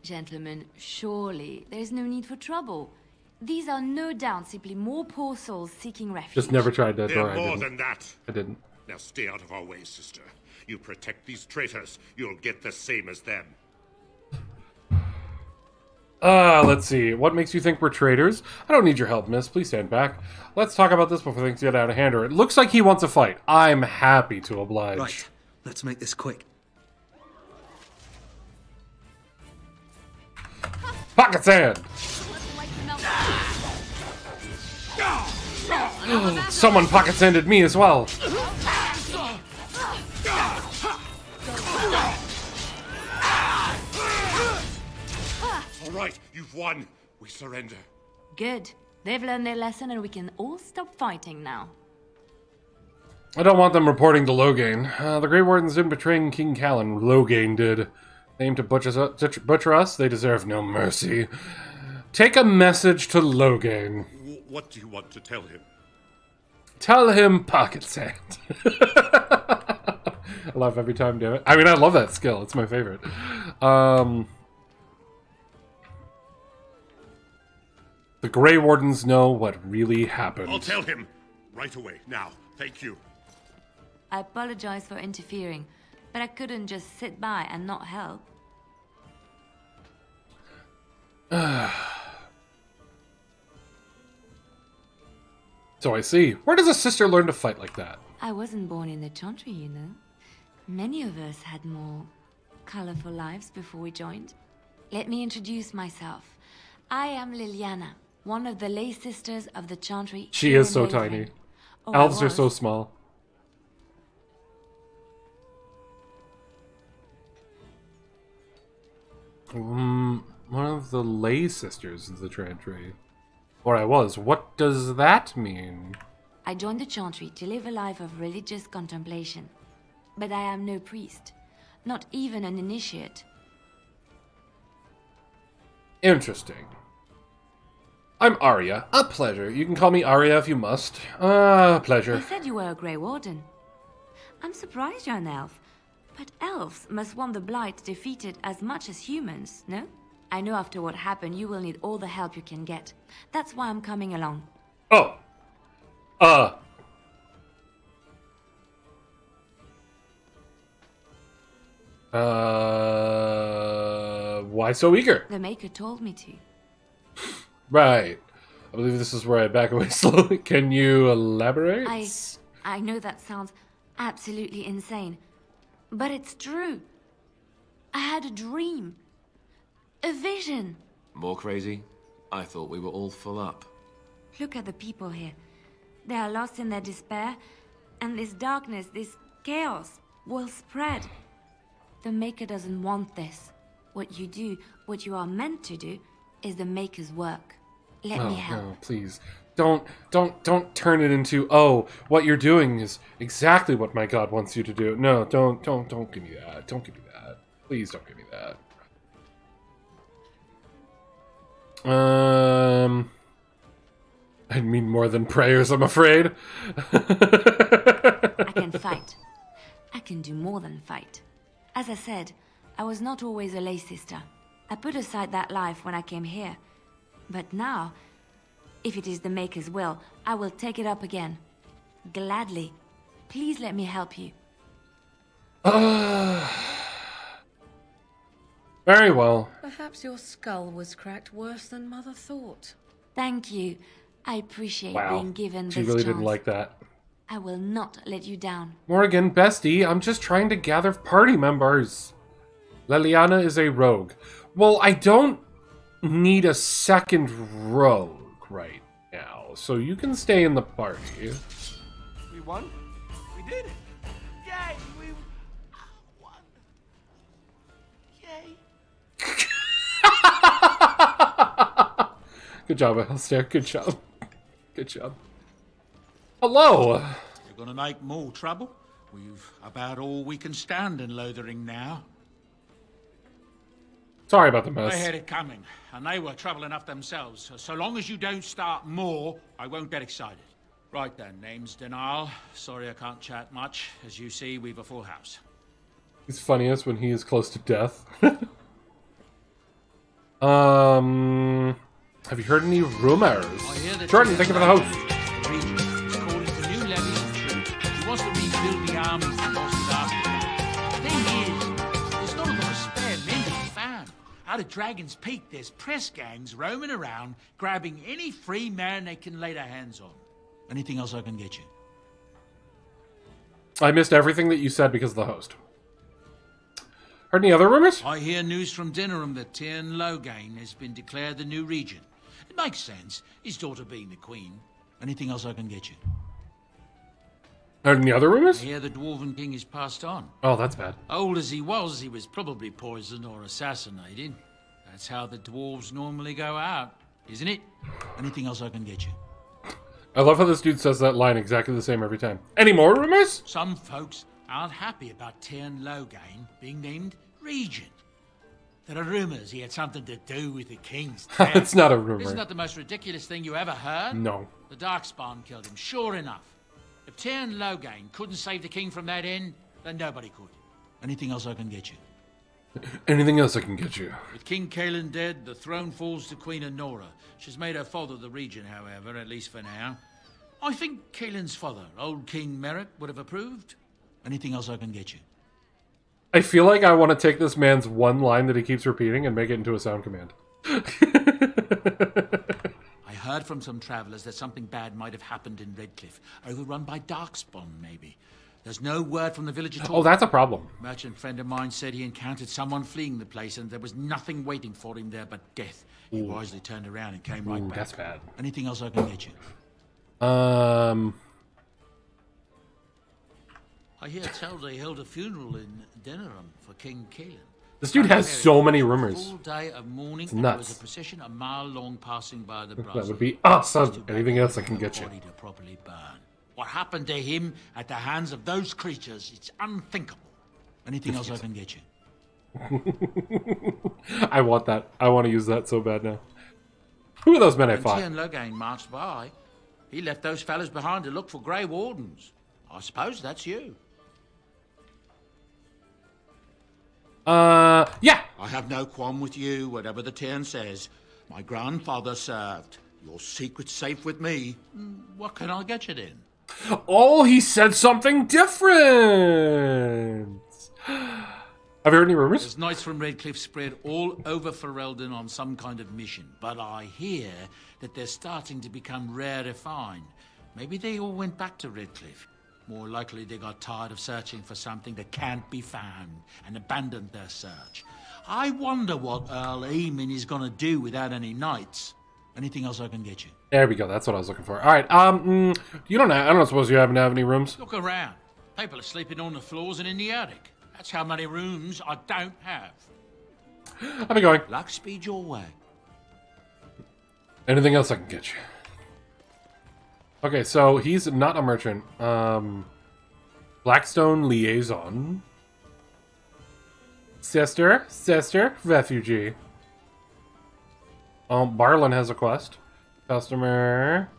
Gentlemen, surely there's no need for trouble. These are no doubt simply more poor souls seeking refuge. Just never tried that door. They're more than that. I didn't. Now stay out of our way, sister. You protect these traitors, you'll get the same as them. Let's see. What makes you think we're traitors? I don't need your help, miss. Please stand back. Let's talk about this before things get out of hand. Or it looks like he wants a fight. I'm happy to oblige. Right. Let's make this quick. Pocket sand! Someone pocket sanded me as well. All right, you've won. We surrender. Good. They've learned their lesson and we can all stop fighting now. I don't want them reporting to Loghain. The Grey Wardens didn't betraying King Callan. Loghain did. They aim to butcher us. They deserve no mercy. Take a message to Loghain. What do you want to tell him? Tell him pocket sand. I laugh every time, damn it. I mean, I love that skill. It's my favorite. The Grey Wardens know what really happened. I'll tell him. Right away. Now. Thank you. I apologize for interfering, but I couldn't just sit by and not help. So I see. Where does a sister learn to fight like that? I wasn't born in the Chantry, you know. Many of us had more colorful lives before we joined. Let me introduce myself. I am Liliana, one of the lay sisters of the Chantry. She is so tiny. Elves are so small. One of the lay sisters of the Chantry. Or I was. What does that mean? I joined the Chantry to live a life of religious contemplation. But I am no priest. Not even an initiate. Interesting. I'm Aria. A pleasure. You can call me Aria if you must. Pleasure. They said you were a Grey Warden. I'm surprised you're an elf. But elves must want the Blight defeated as much as humans, no? I know after what happened, you will need all the help you can get. That's why I'm coming along. Oh. Why so eager? The Maker told me to. Right. I believe this is where I back away slowly. Can you elaborate? I know that sounds absolutely insane, but it's true. I had a dream. A vision. More crazy? I thought we were all full up. Look at the people here. They are lost in their despair, and this darkness, this chaos, will spread. The Maker doesn't want this. What you do, what you are meant to do, is the Maker's work. Let me help. No, please. Don't turn it into, oh, what you're doing is exactly what my God wants you to do. No, don't give me that. Don't give me that. Please don't give me that. I mean more than prayers, I'm afraid. I can fight. I can do more than fight. As I said, I was not always a lay sister. I put aside that life when I came here. But now, if it is the Maker's will, I will take it up again. Gladly. Please let me help you. Very well. Perhaps your skull was cracked worse than Mother thought. Thank you. I appreciate Wow. being given this She really chance. didn't like that. I will not let you down. Morgan, bestie, I'm just trying to gather party members. Liliana is a rogue. Well, I don't need a second rogue right now, so you can stay in the party. We won? We did it! Yay! We won! Yay! Good job, Alistair. Good job. Good job. Hello! You're gonna make more trouble? We've about all we can stand in Lothering now. Sorry about the They mess. had it coming, and they were trouble enough themselves. So long as you don't start more, I won't get excited. Right then, name's Denal. Sorry I can't chat much. As you see, we've a full house. He's funniest when he is close to death. Have you heard any rumors? Jordan, thank you for the host. He's calling for new levies and troops. He wants to rebuild the armies he lost after. The thing is, there's not a lot of spare men to be found. Out of Dragon's Peak, there's press gangs roaming around, grabbing any free man they can lay their hands on. Anything else I can get you? I missed everything that you said because of the host. Heard any other rumors? I hear news from Dinnerham that Tyrn Logain has been declared the new regent. It makes sense, his daughter being the queen. Anything else I can get you? Heard any other rumors? I hear the Dwarven King is passed on. Oh, that's bad. Old as he was probably poisoned or assassinated. That's how the dwarves normally go out, isn't it? Anything else I can get you? I love how this dude says that line exactly the same every time. Any more rumors? Some folks aren't happy about Tyrn Logain being named regent. There are rumors he had something to do with the king's death. It's not a rumor. Isn't that the most ridiculous thing you ever heard? No. The Darkspawn killed him, sure enough. If Tyrn Logain couldn't save the king from that end, then nobody could. Anything else I can get you? Anything else I can get you? With King Kaelin dead, the throne falls to Queen Anora. She's made her father the regent, however, at least for now. I think Kaelin's father, old King Merrick, would have approved. Anything else I can get you? I feel like I want to take this man's one line that he keeps repeating and make it into a sound command. I heard from some travelers that something bad might have happened in Redcliffe, overrun by Darkspawn, maybe. There's no word from the village at all. Oh, that's a problem. A merchant friend of mine said he encountered someone fleeing the place and there was nothing waiting for him there but death. He wisely turned around and came right back. That's bad. Anything else I can get you? I hear tell they held a funeral in Dinnerham for King Kaelin. This dude has so many rumors. Full day of mourning, it's and there nuts. was a procession a mile long passing by the brass. That would be awesome. Anything else I can get you? To properly burn. What happened to him at the hands of those creatures, it's unthinkable. Anything else I can get you? I want that. I want to use that so bad now. Who are those men I fought? When Tyrn Logain marched by, he left those fellas behind to look for Grey Wardens. I suppose that's you. Yeah. I have no qualm with you, whatever the Tyrn says. My grandfather served. Your secret's safe with me. What can I get you then? Oh, he said something different. Have you heard any rumors? There's knights from Redcliffe spread all over Ferelden on some kind of mission, but I hear that they're starting to become rarefied. Maybe they all went back to Redcliffe. More likely they got tired of searching for something that can't be found and abandoned their search. I wonder what Earl Eamon is going to do without any knights. Anything else I can get you? There we go. That's what I was looking for. All right. You don't. I don't suppose you happen to have any rooms. Look around. People are sleeping on the floors and in the attic. That's how many rooms I don't have. I'll be going. Luck speed your way. Anything else I can get you? Okay, so he's not a merchant. Blackstone liaison. Sister, refugee. Barlin has a quest. Customer.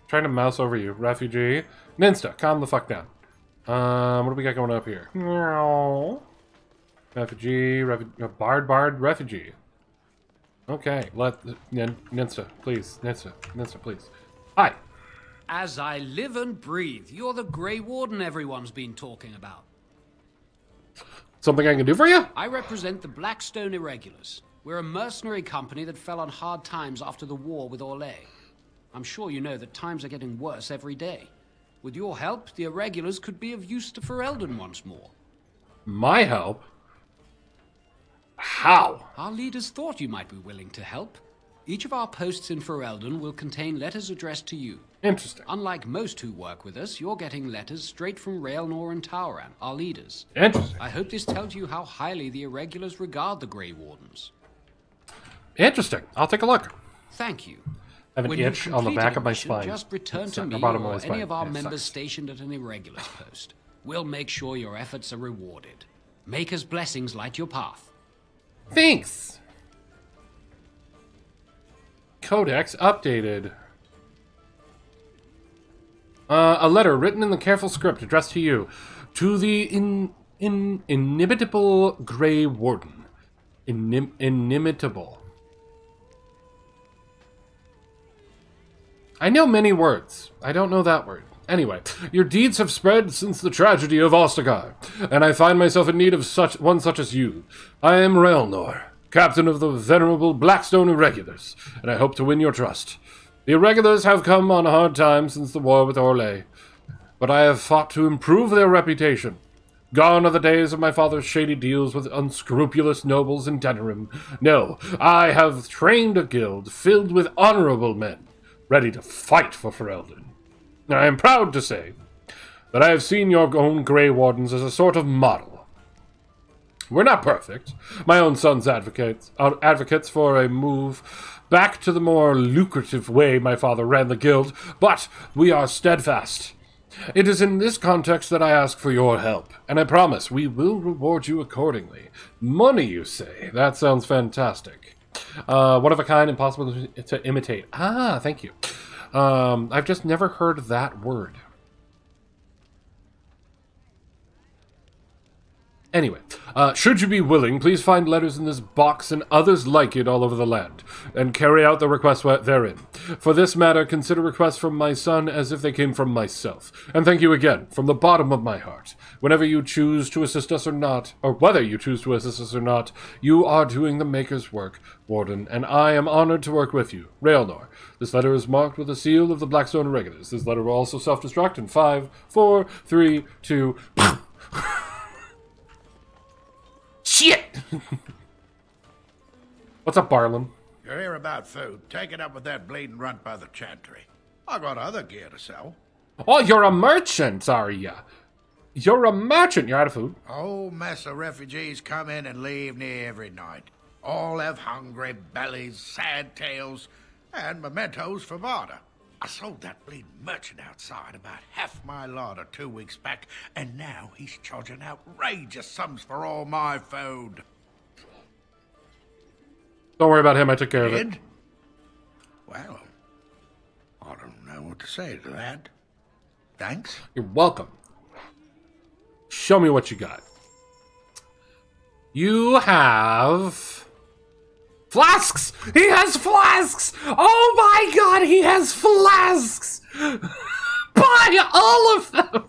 Trying to mouse over you. Refugee. Ninsta, calm the fuck down. What do we got going up here? Refugee, Bard, refugee. Okay, Ninsta, please. Ninsta, please. Hi. As I live and breathe, you're the Grey Warden everyone's been talking about. Something I can do for you? I represent the Blackstone Irregulars. We're a mercenary company that fell on hard times after the war with Orlais. I'm sure you know that times are getting worse every day. With your help, the Irregulars could be of use to Ferelden once more. My help? How? Our leaders thought you might be willing to help. Each of our posts in Ferelden will contain letters addressed to you. Interesting. Unlike most who work with us, you're getting letters straight from Raelnor and Tauran, our leaders. Interesting. I hope this tells you how highly the Irregulars regard the Grey Wardens. Interesting. I'll take a look. Thank you. I have an itch on the back of my spine. Just return to me bottom of or my spine. any of our It members sucks. stationed at an Irregulars post. We'll make sure your efforts are rewarded. Maker's blessings light your path. Thanks. Codex updated. A letter written in the careful script addressed to you. To the inimitable Grey Warden. Inimitable. I know many words. I don't know that word. Anyway, your deeds have spread since the tragedy of Ostagar, and I find myself in need of one such as you. I am Raelnor, captain of the venerable Blackstone Irregulars, and I hope to win your trust. The Irregulars have come on hard times since the war with Orlais, but I have fought to improve their reputation. Gone are the days of my father's shady deals with unscrupulous nobles in Denerim. No, I have trained a guild filled with honorable men, ready to fight for Ferelden. I am proud to say that I have seen your own Grey Wardens as a sort of model. We're not perfect. My own sons advocates for a move back to the more lucrative way my father ran the guild, but we are steadfast. It is in this context that I ask for your help, and I promise we will reward you accordingly. Money, you say? That sounds fantastic. One of a kind, impossible to imitate. Ah, thank you. I've just never heard that word. Anyway, should you be willing, please find letters in this box and others like it all over the land, and carry out the requests therein. For this matter, consider requests from my son as if they came from myself. And thank you again, from the bottom of my heart. Whenever you choose to assist us or not, or whether you choose to assist us or not, you are doing the Maker's work, Warden, and I am honored to work with you. Raelnor. This letter is marked with a seal of the Blackstone Irregulars. This letter will also self-destruct in 5, 4, 3, 2... Shit! What's up, Barlam? You're here about food. Take it up with that bleeding runt by the chantry. I got other gear to sell. Oh, you're a merchant, Aria. You're a merchant. You're out of food. A whole mess of refugees come in and leave near every night. All have hungry bellies, sad tales, and mementos for barter. I sold that bleeding merchant outside about half my larder 2 weeks back, and now he's charging outrageous sums for all my food. Don't worry about him, I took care of it. Well, I don't know what to say to that. Thanks. You're welcome. Show me what you got. You have... flasks! He has flasks! Oh my god, he has flasks! Buy all of them!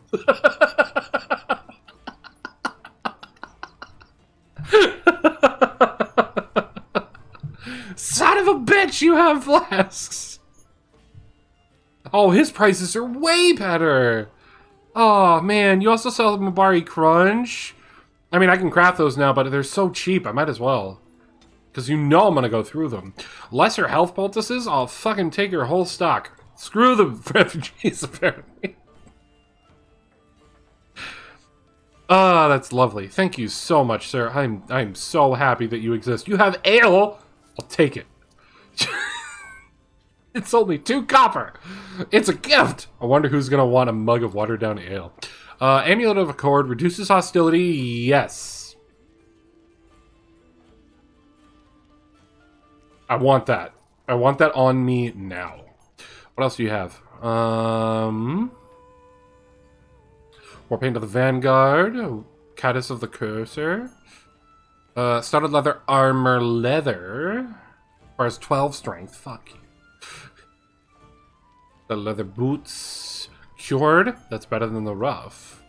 Son of a bitch, you have flasks! Oh, his prices are way better! Oh man, you also sell the Mabari Crunch? I mean, I can craft those now, but they're so cheap, I might as well. Because you know I'm going to go through them. Lesser health poultices? I'll fucking take your whole stock. Screw the refugees, apparently. Ah, that's lovely. Thank you so much, sir. I'm so happy that you exist. You have ale? I'll take it. It's only 2 copper. It's a gift. I wonder who's going to want a mug of watered down ale. Amulet of Accord reduces hostility. Yes. I want that. I want that on me now. What else do you have? Warpaint of the Vanguard. Caddis of the Cursor. Studded leather armor leather. Requires 12 strength. Fuck you. The leather boots. Cured. That's better than the rough.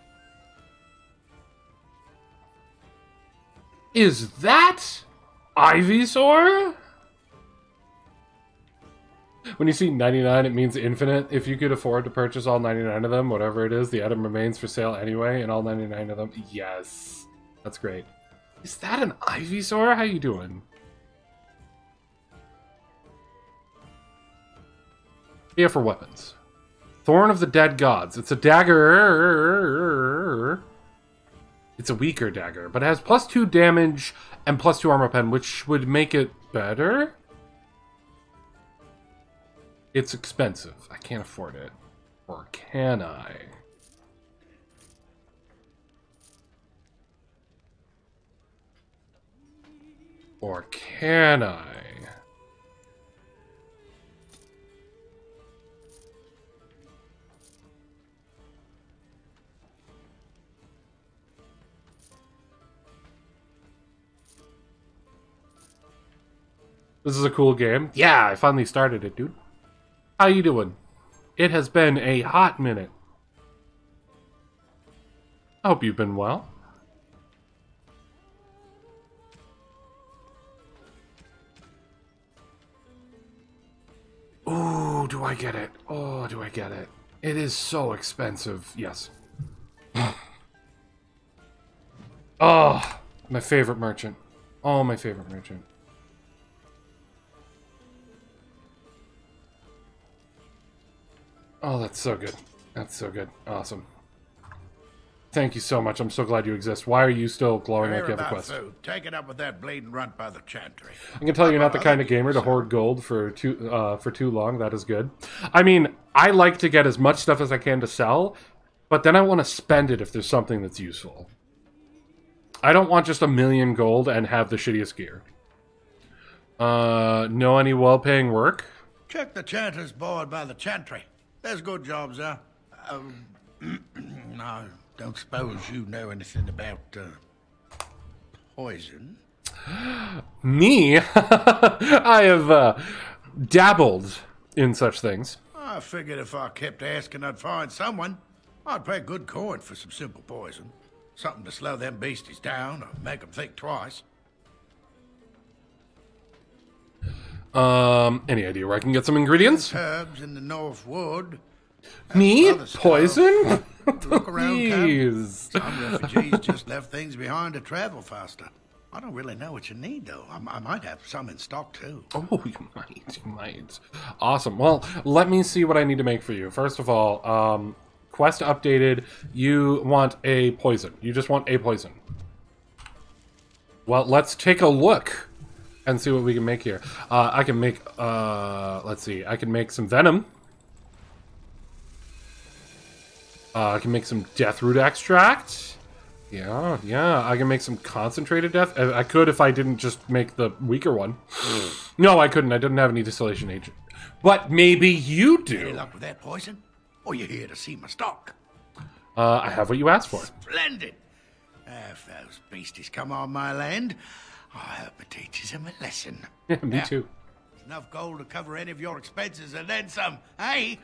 Is that Ivysaur? When you see 99, it means infinite. If you could afford to purchase all 99 of them, whatever it is, the item remains for sale anyway, and all 99 of them. Yes. That's great. Is that an Ivysaur? How you doing? Yeah, for weapons. Thorn of the Dead Gods. It's a dagger. It's a weaker dagger, but it has +2 damage and +2 armor pen, which would make it better. It's expensive. I can't afford it. Or can I? Or can I? This is a cool game. Yeah, I finally started it, dude. How you doing? It has been a hot minute. I hope you've been well. Ooh, do I get it? Oh, do I get it? It is so expensive. Yes. Oh, my favorite merchant. Oh, my favorite merchant. Oh, that's so good. That's so good. Awesome. Thank you so much. I'm so glad you exist. Why are you still glowing like you have a quest? Food. Take it up with that bleeding runt by the chantry. I can tell you're not the kind of gamer to hoard gold for too long. That is good. I mean, I like to get as much stuff as I can to sell, but then I want to spend it if there's something that's useful. I don't want just 1,000,000 gold and have the shittiest gear. Know any well-paying work? Check the chanter's board by the chantry. There's good jobs there. No, don't suppose you know anything about poison? Me? I have dabbled in such things. I figured if I kept asking, I'd find someone. I'd pay good coin for some simple poison. Something to slow them beasties down or make them think twice. Any idea where I can get some ingredients? Herbs in the North Wood. Me? Poison? Look around, Please. Some refugees just left things behind to travel faster. I don't really know what you need, though. I might have some in stock, too. Oh, you might. Awesome. Well, let me see what I need to make for you. First of all, quest updated. You want a poison. You just want a poison. Well, let's take a look and see what we can make here. I can make, let's see. I can make some venom. I can make some death root extract. Yeah. I can make some concentrated death. I could if I didn't just make the weaker one. No, I couldn't. I didn't have any distillation agent. But maybe you do. Any luck with that poison? Or you here to see my stock? I have what you asked for. Splendid. If those beasties come on my land, I hope it teaches them a lesson. Yeah, me too. Enough gold to cover any of your expenses and then some, hey?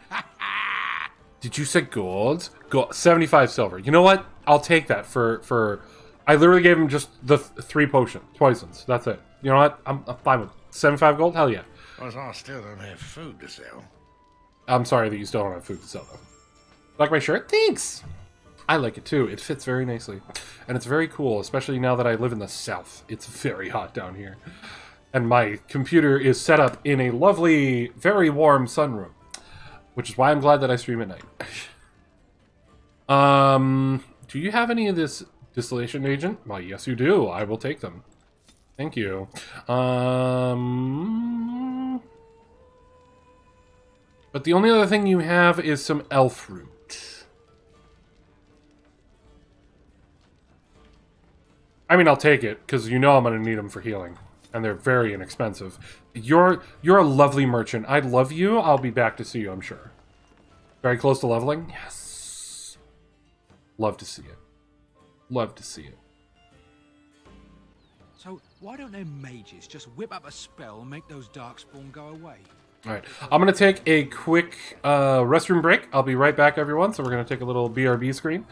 Did you say gold? 75 silver. You know what? I'll take that for... I literally gave him just the 3 poisons. That's it. You know what? I'm fine with 75 gold? Hell yeah. Well, I still don't have food to sell. I'm sorry that you still don't have food to sell, though. Like my shirt? Thanks! I like it, too. It fits very nicely. And it's very cool, especially now that I live in the south. It's very hot down here. And my computer is set up in a lovely, very warm sunroom. Which is why I'm glad that I stream at night. Do you have any of this distillation agent? Well, yes you do. I will take them. Thank you. But the only other thing you have is some elf root. I mean, I'll take it, because you know I'm going to need them for healing. And they're very inexpensive. You're a lovely merchant. I love you. I'll be back to see you, I'm sure. Very close to leveling? Yes. Love to see it. Love to see it. So, why don't them mages just whip up a spell and make those darkspawn go away? Alright, I'm going to take a quick restroom break. I'll be right back, everyone. So we're going to take a little BRB screen.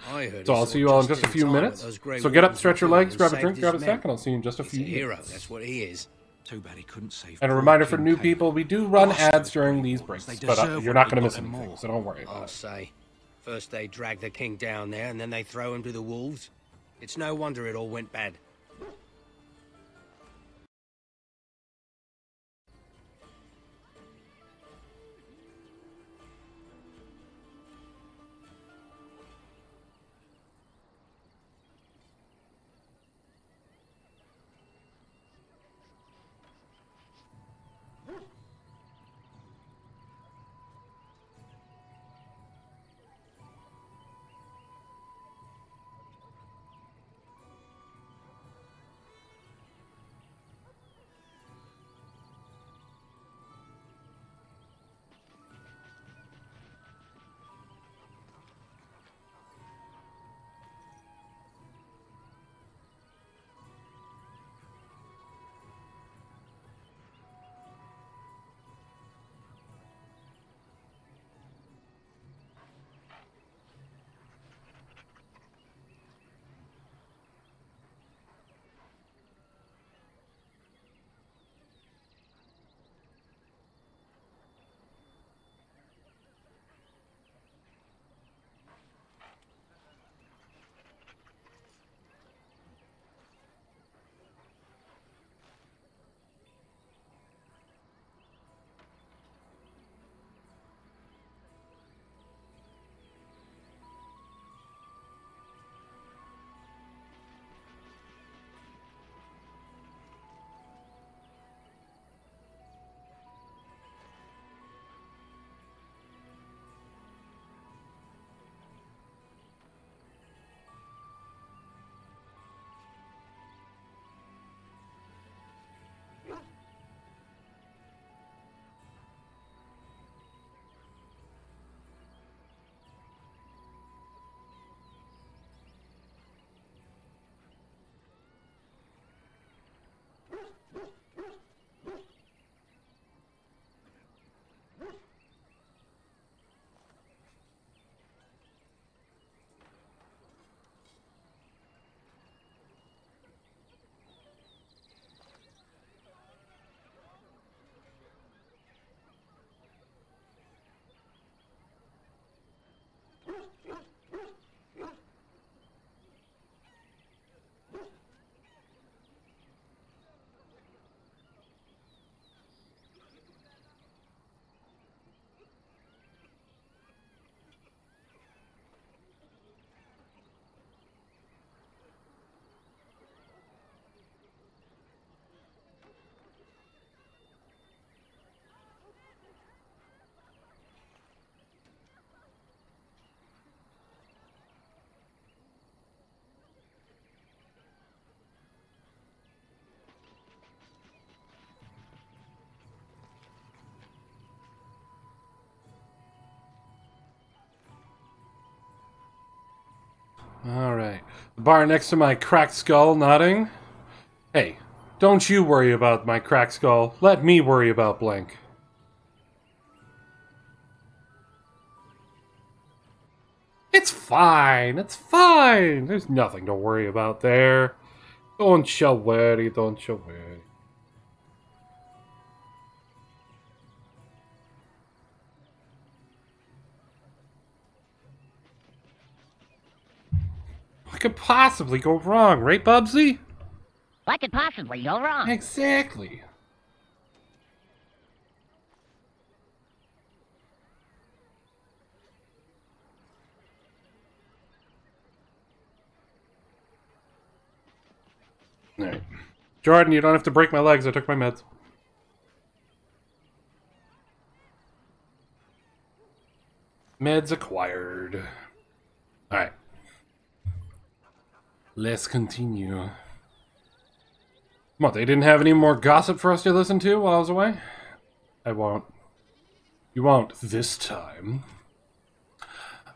So I'll see you all in just a few minutes. So get up, stretch your legs, grab a drink, grab a snack, and I'll see you in just a few minutes. Hero, that's what he is. Too bad he couldn't save. And a reminder for new people, we do run ads during these breaks, but you're not going to miss anything, so don't worry about I'll it. say. First they drag the king down there, and then they throw him to the wolves. It's no wonder it all went bad. Alright. The bar next to my cracked skull nodding. Hey, don't you worry about my cracked skull. Let me worry about blank. It's fine. It's fine. There's nothing to worry about there. Don't you worry. Don't you worry. What could possibly go wrong, right, Bubsy? What could possibly go wrong? Exactly. Alright. Jordan, you don't have to break my legs. I took my meds. Meds acquired. Alright. Let's continue. What, they didn't have any more gossip for us to listen to while I was away? I won't. You won't this time.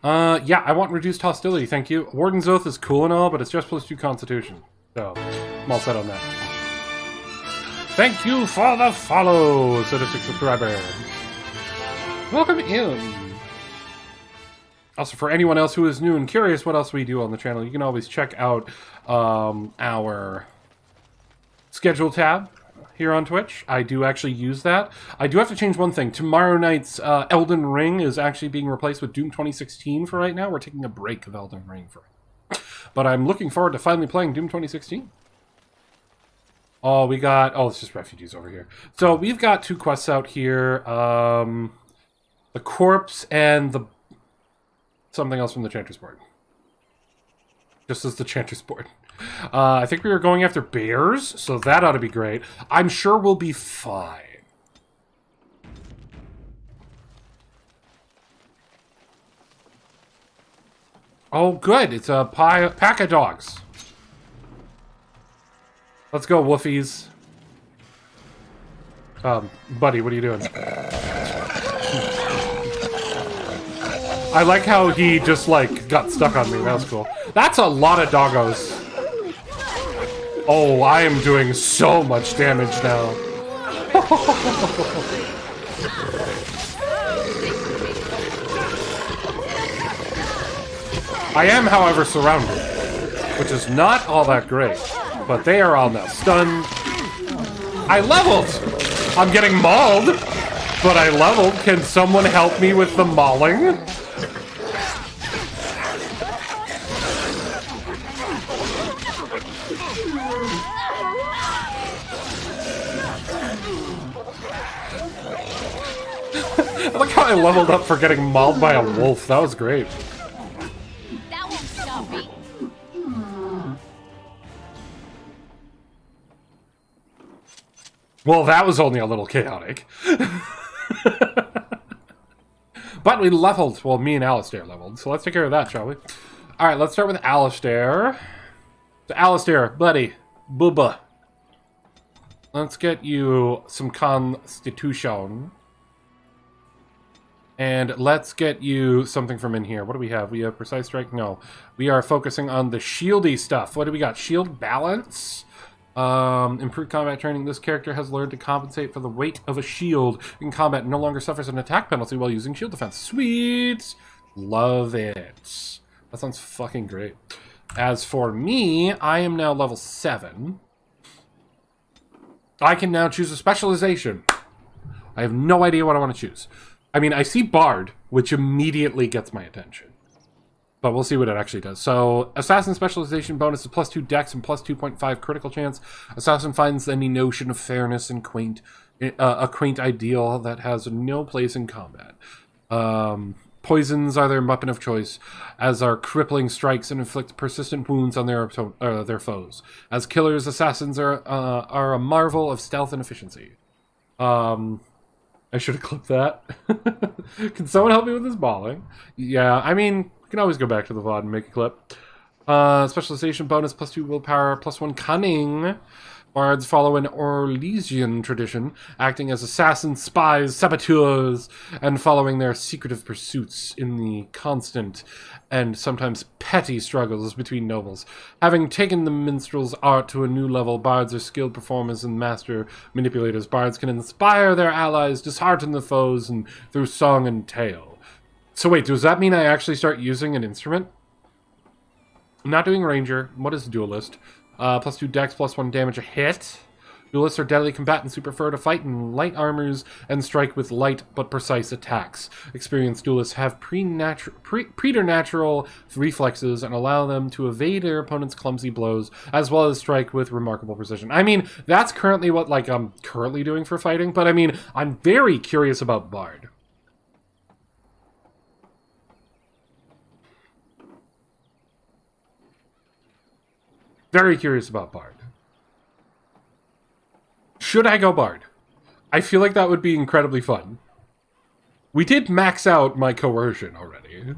Yeah, I want reduced hostility, thank you. Warden's Oath is cool and all, but it's just +2 Constitution. So, I'm all set on that. Thank you for the follow, Sadistic Subscriber. Welcome in. Also, for anyone else who is new and curious what else we do on the channel, you can always check out our schedule tab here on Twitch. I do actually use that. I do have to change one thing. Tomorrow night's Elden Ring is actually being replaced with Doom 2016 for right now. We're taking a break of Elden Ring for it. But I'm looking forward to finally playing Doom 2016. Oh, we got... Oh, it's just refugees over here. So, we've got 2 quests out here. The Corpse and the... something else from the Chanter's Board. Just as the Chanter's Board. I think we were going after bears, so that ought to be great. I'm sure we'll be fine. Oh, good. It's a pack of dogs. Let's go, woofies. Buddy, what are you doing? I like how he just, like, got stuck on me. That was cool. That's a lot of doggos. Oh, I am doing so much damage now. I am, however, surrounded, which is not all that great. But they are all now stunned. I leveled! I'm getting mauled, but I leveled. Can someone help me with the mauling? I like how I leveled up for getting mauled by a wolf. That was great. That won't stop me. Well, that was only a little chaotic. But we leveled. Well, me and Alistair leveled. So let's take care of that, shall we? Alright, let's start with Alistair. So, Alistair, buddy. Booba. Let's get you some Constitution. And let's get you something from in here. What do we have? We have Precise Strike? No. We are focusing on the shieldy stuff. What do we got? Shield Balance? Improved combat training. This character has learned to compensate for the weight of a shield in combat and no longer suffers an attack penalty while using shield defense. Sweet! Love it. That sounds fucking great. As for me, I am now level 7. I can now choose a specialization. I have no idea what I want to choose. I mean, I see Bard, which immediately gets my attention. But we'll see what it actually does. So, Assassin Specialization bonus is +2 Dex and +2.5 critical chance. Assassin finds any notion of fairness and a quaint ideal that has no place in combat. Poisons are their weapon of choice, as are crippling strikes and inflict persistent wounds on their foes. As killers, assassins are a marvel of stealth and efficiency. I should have clipped that. Can someone help me with this balling? Yeah, I mean, we can always go back to the VOD and make a clip. Specialization bonus +2 willpower, +1 cunning, Bards follow an Orlesian tradition, acting as assassins, spies, saboteurs, and following their secretive pursuits in the constant and sometimes petty struggles between nobles. Having taken the minstrel's art to a new level, bards are skilled performers and master manipulators. Bards can inspire their allies, dishearten the foes, and through song and tale. So wait, does that mean I actually start using an instrument? I'm not doing ranger. What is duelist? +2 dex, +1 damage a hit. Duelists are deadly combatants who prefer to fight in light armors and strike with light but precise attacks. Experienced duelists have preternatural reflexes and allow them to evade their opponent's clumsy blows, as well as strike with remarkable precision. I mean, that's currently what I'm currently doing for fighting, but I mean, I'm very curious about Bard. Very curious about Bard. Should I go Bard? I feel like that would be incredibly fun. We did max out my coercion already.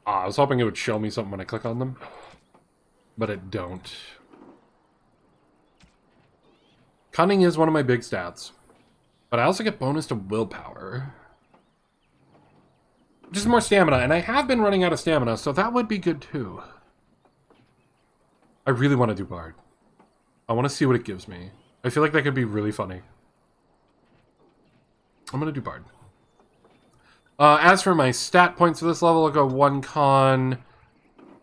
I was hoping it would show me something when I click on them, but it don't. Cunning is one of my big stats. But I also get bonus to willpower. Just more stamina, and I have been running out of stamina, so that would be good too. I really want to do Bard. I want to see what it gives me. I feel like that could be really funny. I'm going to do Bard. As for my stat points for this level, I'll go 1 con.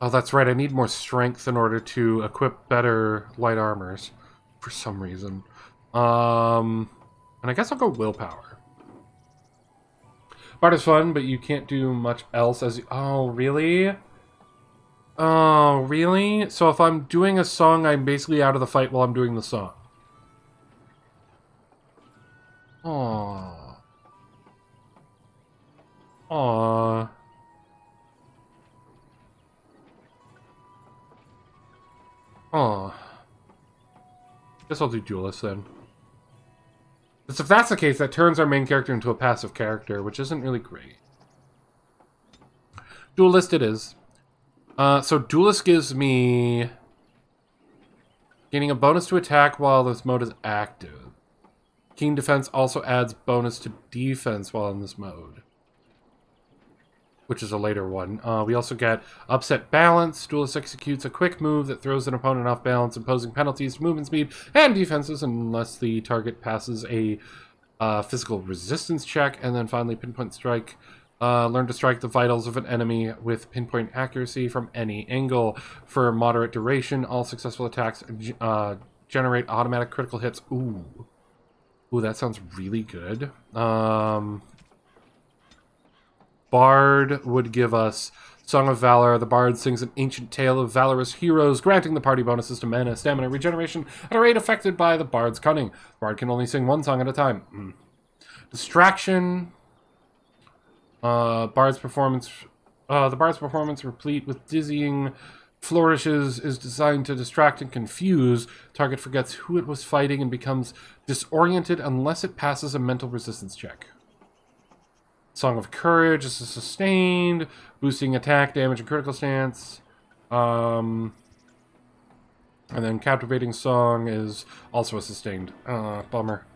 Oh, that's right, I need more strength in order to equip better light armors. For some reason. And I guess I'll go willpower. Bard is fun, but you can't do much else as you... Oh, really? Oh, really? So if I'm doing a song, I'm basically out of the fight while I'm doing the song. Aww. Aww. Aww. Guess I'll do Duelist then. Because if that's the case, that turns our main character into a passive character, which isn't really great. Duelist it is. So Duelist gives me... gaining a bonus to attack while this mode is active. Keen Defense also adds bonus to defense while in this mode. Which is a later one. We also get Upset Balance. Duelist executes a quick move that throws an opponent off balance, imposing penalties to movement speed and defenses unless the target passes a physical resistance check. And then finally, Pinpoint Strike. Learn to strike the vitals of an enemy with pinpoint accuracy from any angle. For moderate duration, all successful attacks generate automatic critical hits. Ooh. Ooh, that sounds really good. Bard would give us Song of Valor. The Bard sings an ancient tale of valorous heroes, granting the party bonuses to mana, stamina, regeneration, at a rate affected by the Bard's cunning. Bard can only sing one song at a time. Distraction. The Bard's performance, replete with dizzying flourishes, is designed to distract and confuse. Target forgets who it was fighting and becomes disoriented unless it passes a mental resistance check. Song of Courage is a sustained, boosting attack, damage, and critical stance. And then Captivating Song is also a sustained. Bummer.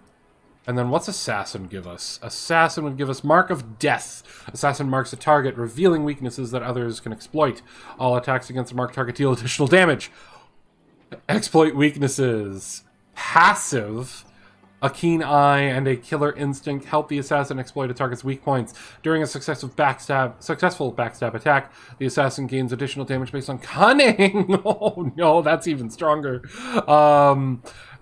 And then what's Assassin give us? Assassin would give us Mark of Death. Assassin marks a target, revealing weaknesses that others can exploit. All attacks against a marked target deal additional damage. Exploit weaknesses. Passive. A keen eye and a killer instinct help the assassin exploit a target's weak points. During a successful backstab attack, the assassin gains additional damage based on cunning. Oh no, that's even stronger.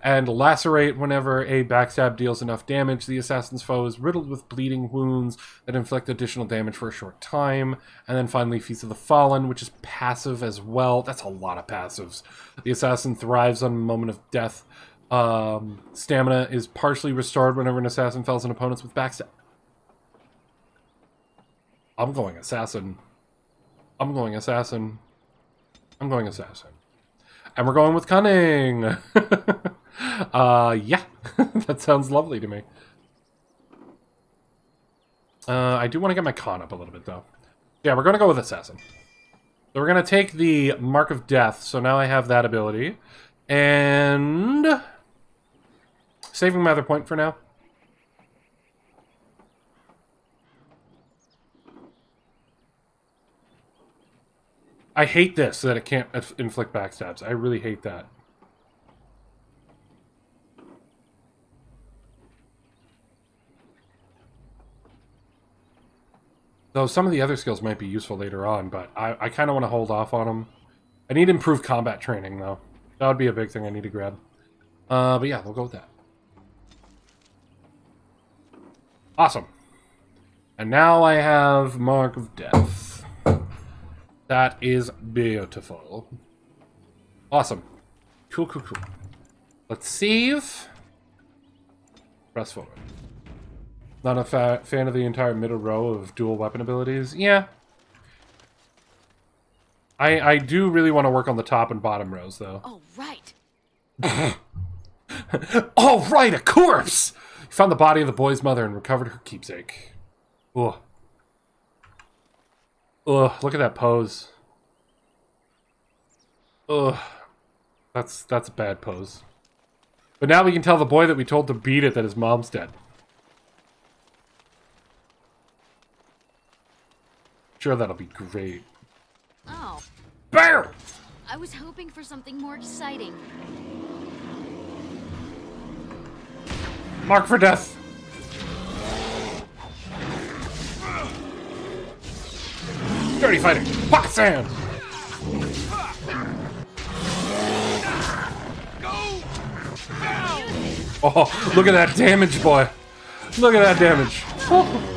And lacerate. Whenever a backstab deals enough damage, the assassin's foe is riddled with bleeding wounds that inflict additional damage for a short time. And then finally, Feast of the Fallen, which is passive as well. That's a lot of passives. The assassin thrives on a moment of death. Stamina is partially restored whenever an assassin fells an opponent with backstab. I'm going assassin. I'm going assassin. I'm going assassin. And we're going with cunning. Yeah, that sounds lovely to me. I do want to get my con up a little bit, though. Yeah, we're going to go with Assassin. So we're going to take the Mark of Death, so now I have that ability. And... saving my other point for now. I hate this, that it can't inflict backstabs. I really hate that. Though some of the other skills might be useful later on, but I kind of want to hold off on them. I need improved combat training, though. That would be a big thing I need to grab. But yeah, we'll go with that. Awesome. And now I have Mark of Death. That is beautiful. Awesome. Cool, cool, cool. Let's save. Press forward. Not a fan of the entire middle row of dual weapon abilities. Yeah. I do really want to work on the top and bottom rows, though. Oh, right. Oh, right, a corpse! You found the body of the boy's mother and recovered her keepsake. Ugh. Ugh, look at that pose. Ugh. That's a bad pose. But now we can tell the boy that we told to beat it that his mom's dead. Sure, that'll be great. Oh. BAM! I was hoping for something more exciting. Mark for Death. Dirty fighting. Pocket sand. Oh, look at that damage, boy. Look at that damage. Oh.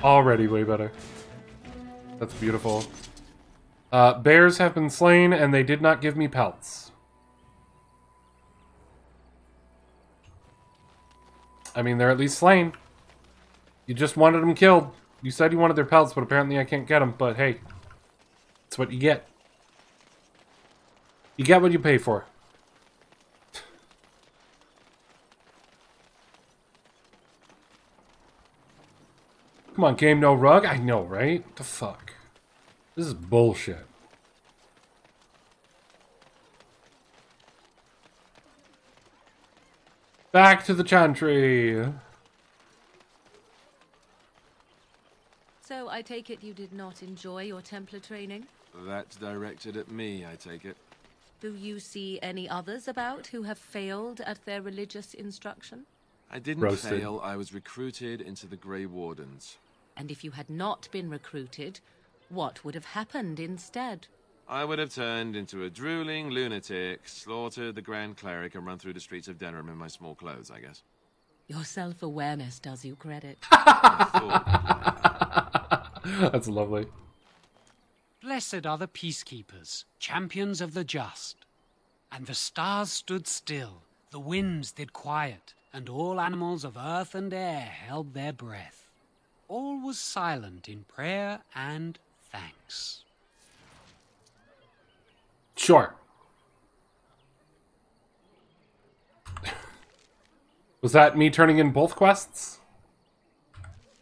Already way better. That's beautiful. Bears have been slain, and they did not give me pelts. I mean, they're at least slain. You just wanted them killed. You said you wanted their pelts, but apparently I can't get them. But hey, that's what you get. You get what you pay for. Come on, game, no rug? I know, right? What the fuck? This is bullshit. Back to the chantry. So I take it you did not enjoy your Templar training? That's directed at me, I take it. Do you see any others about who have failed at their religious instruction? I didn't fail. I was recruited into the Grey Wardens. And if you had not been recruited, what would have happened instead? I would have turned into a drooling lunatic, slaughtered the Grand Cleric, and run through the streets of Denerim in my small clothes, I guess. Your self-awareness does you credit. That's lovely. Blessed are the peacekeepers, champions of the just. And the stars stood still, the winds did quiet, and all animals of earth and air held their breath. All was silent in prayer and thanks. Sure. Was that me turning in both quests?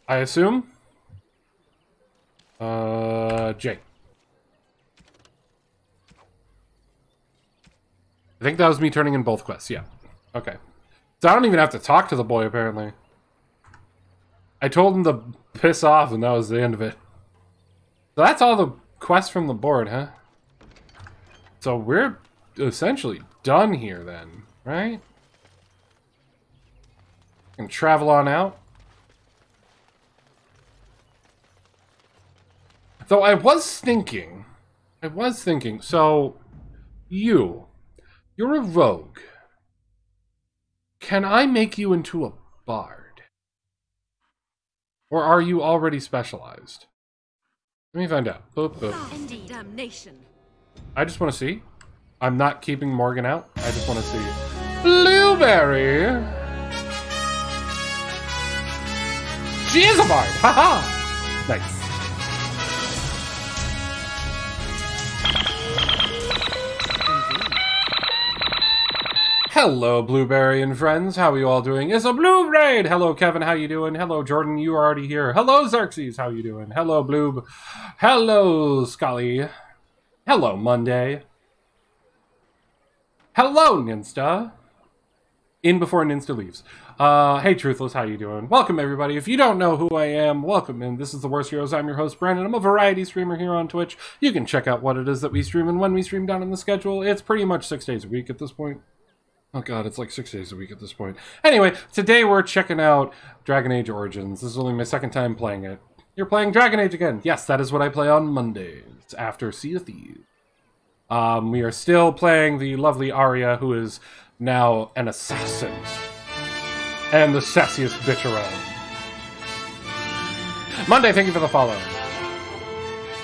I assume? Jay. I think that was me turning in both quests, yeah. Okay. So I don't even have to talk to the boy, apparently. I told him to piss off, and that was the end of it. So that's all the quests from the board, huh? So we're essentially done here, then, right? And travel on out. Though I was thinking, so you're a rogue. Can I make you into a bard? Or are you already specialized? Let me find out. Boop, boop. Indeed. Damnation. I just want to see. I'm not keeping Morgan out. I just want to see. Blueberry! She is a bard! Haha! Nice. Hello, Blueberry and friends. How are you all doing? It's a Blue Raid. Hello, Kevin. How you doing? Hello, Jordan. You are already here. Hello, Xerxes. How you doing? Hello, Bloob. Hello, Scully. Hello, Monday. Hello, Ninsta. In before Ninsta leaves. Hey, Truthless. How you doing? Welcome, everybody. If you don't know who I am, welcome in. This is The Worst Heroes. I'm your host, Brandon. I'm a variety streamer here on Twitch. You can check out what it is that we stream and when we stream down in the schedule. It's pretty much 6 days a week at this point. Oh god, it's like 6 days a week at this point. Anyway, today we're checking out Dragon Age Origins. This is only my second time playing it. You're playing Dragon Age again. Yes, that is what I play on Mondays after Sea of Thieves. We are still playing the lovely Aria, who is now an assassin. And the sassiest bitch around. Monday, thank you for the follow.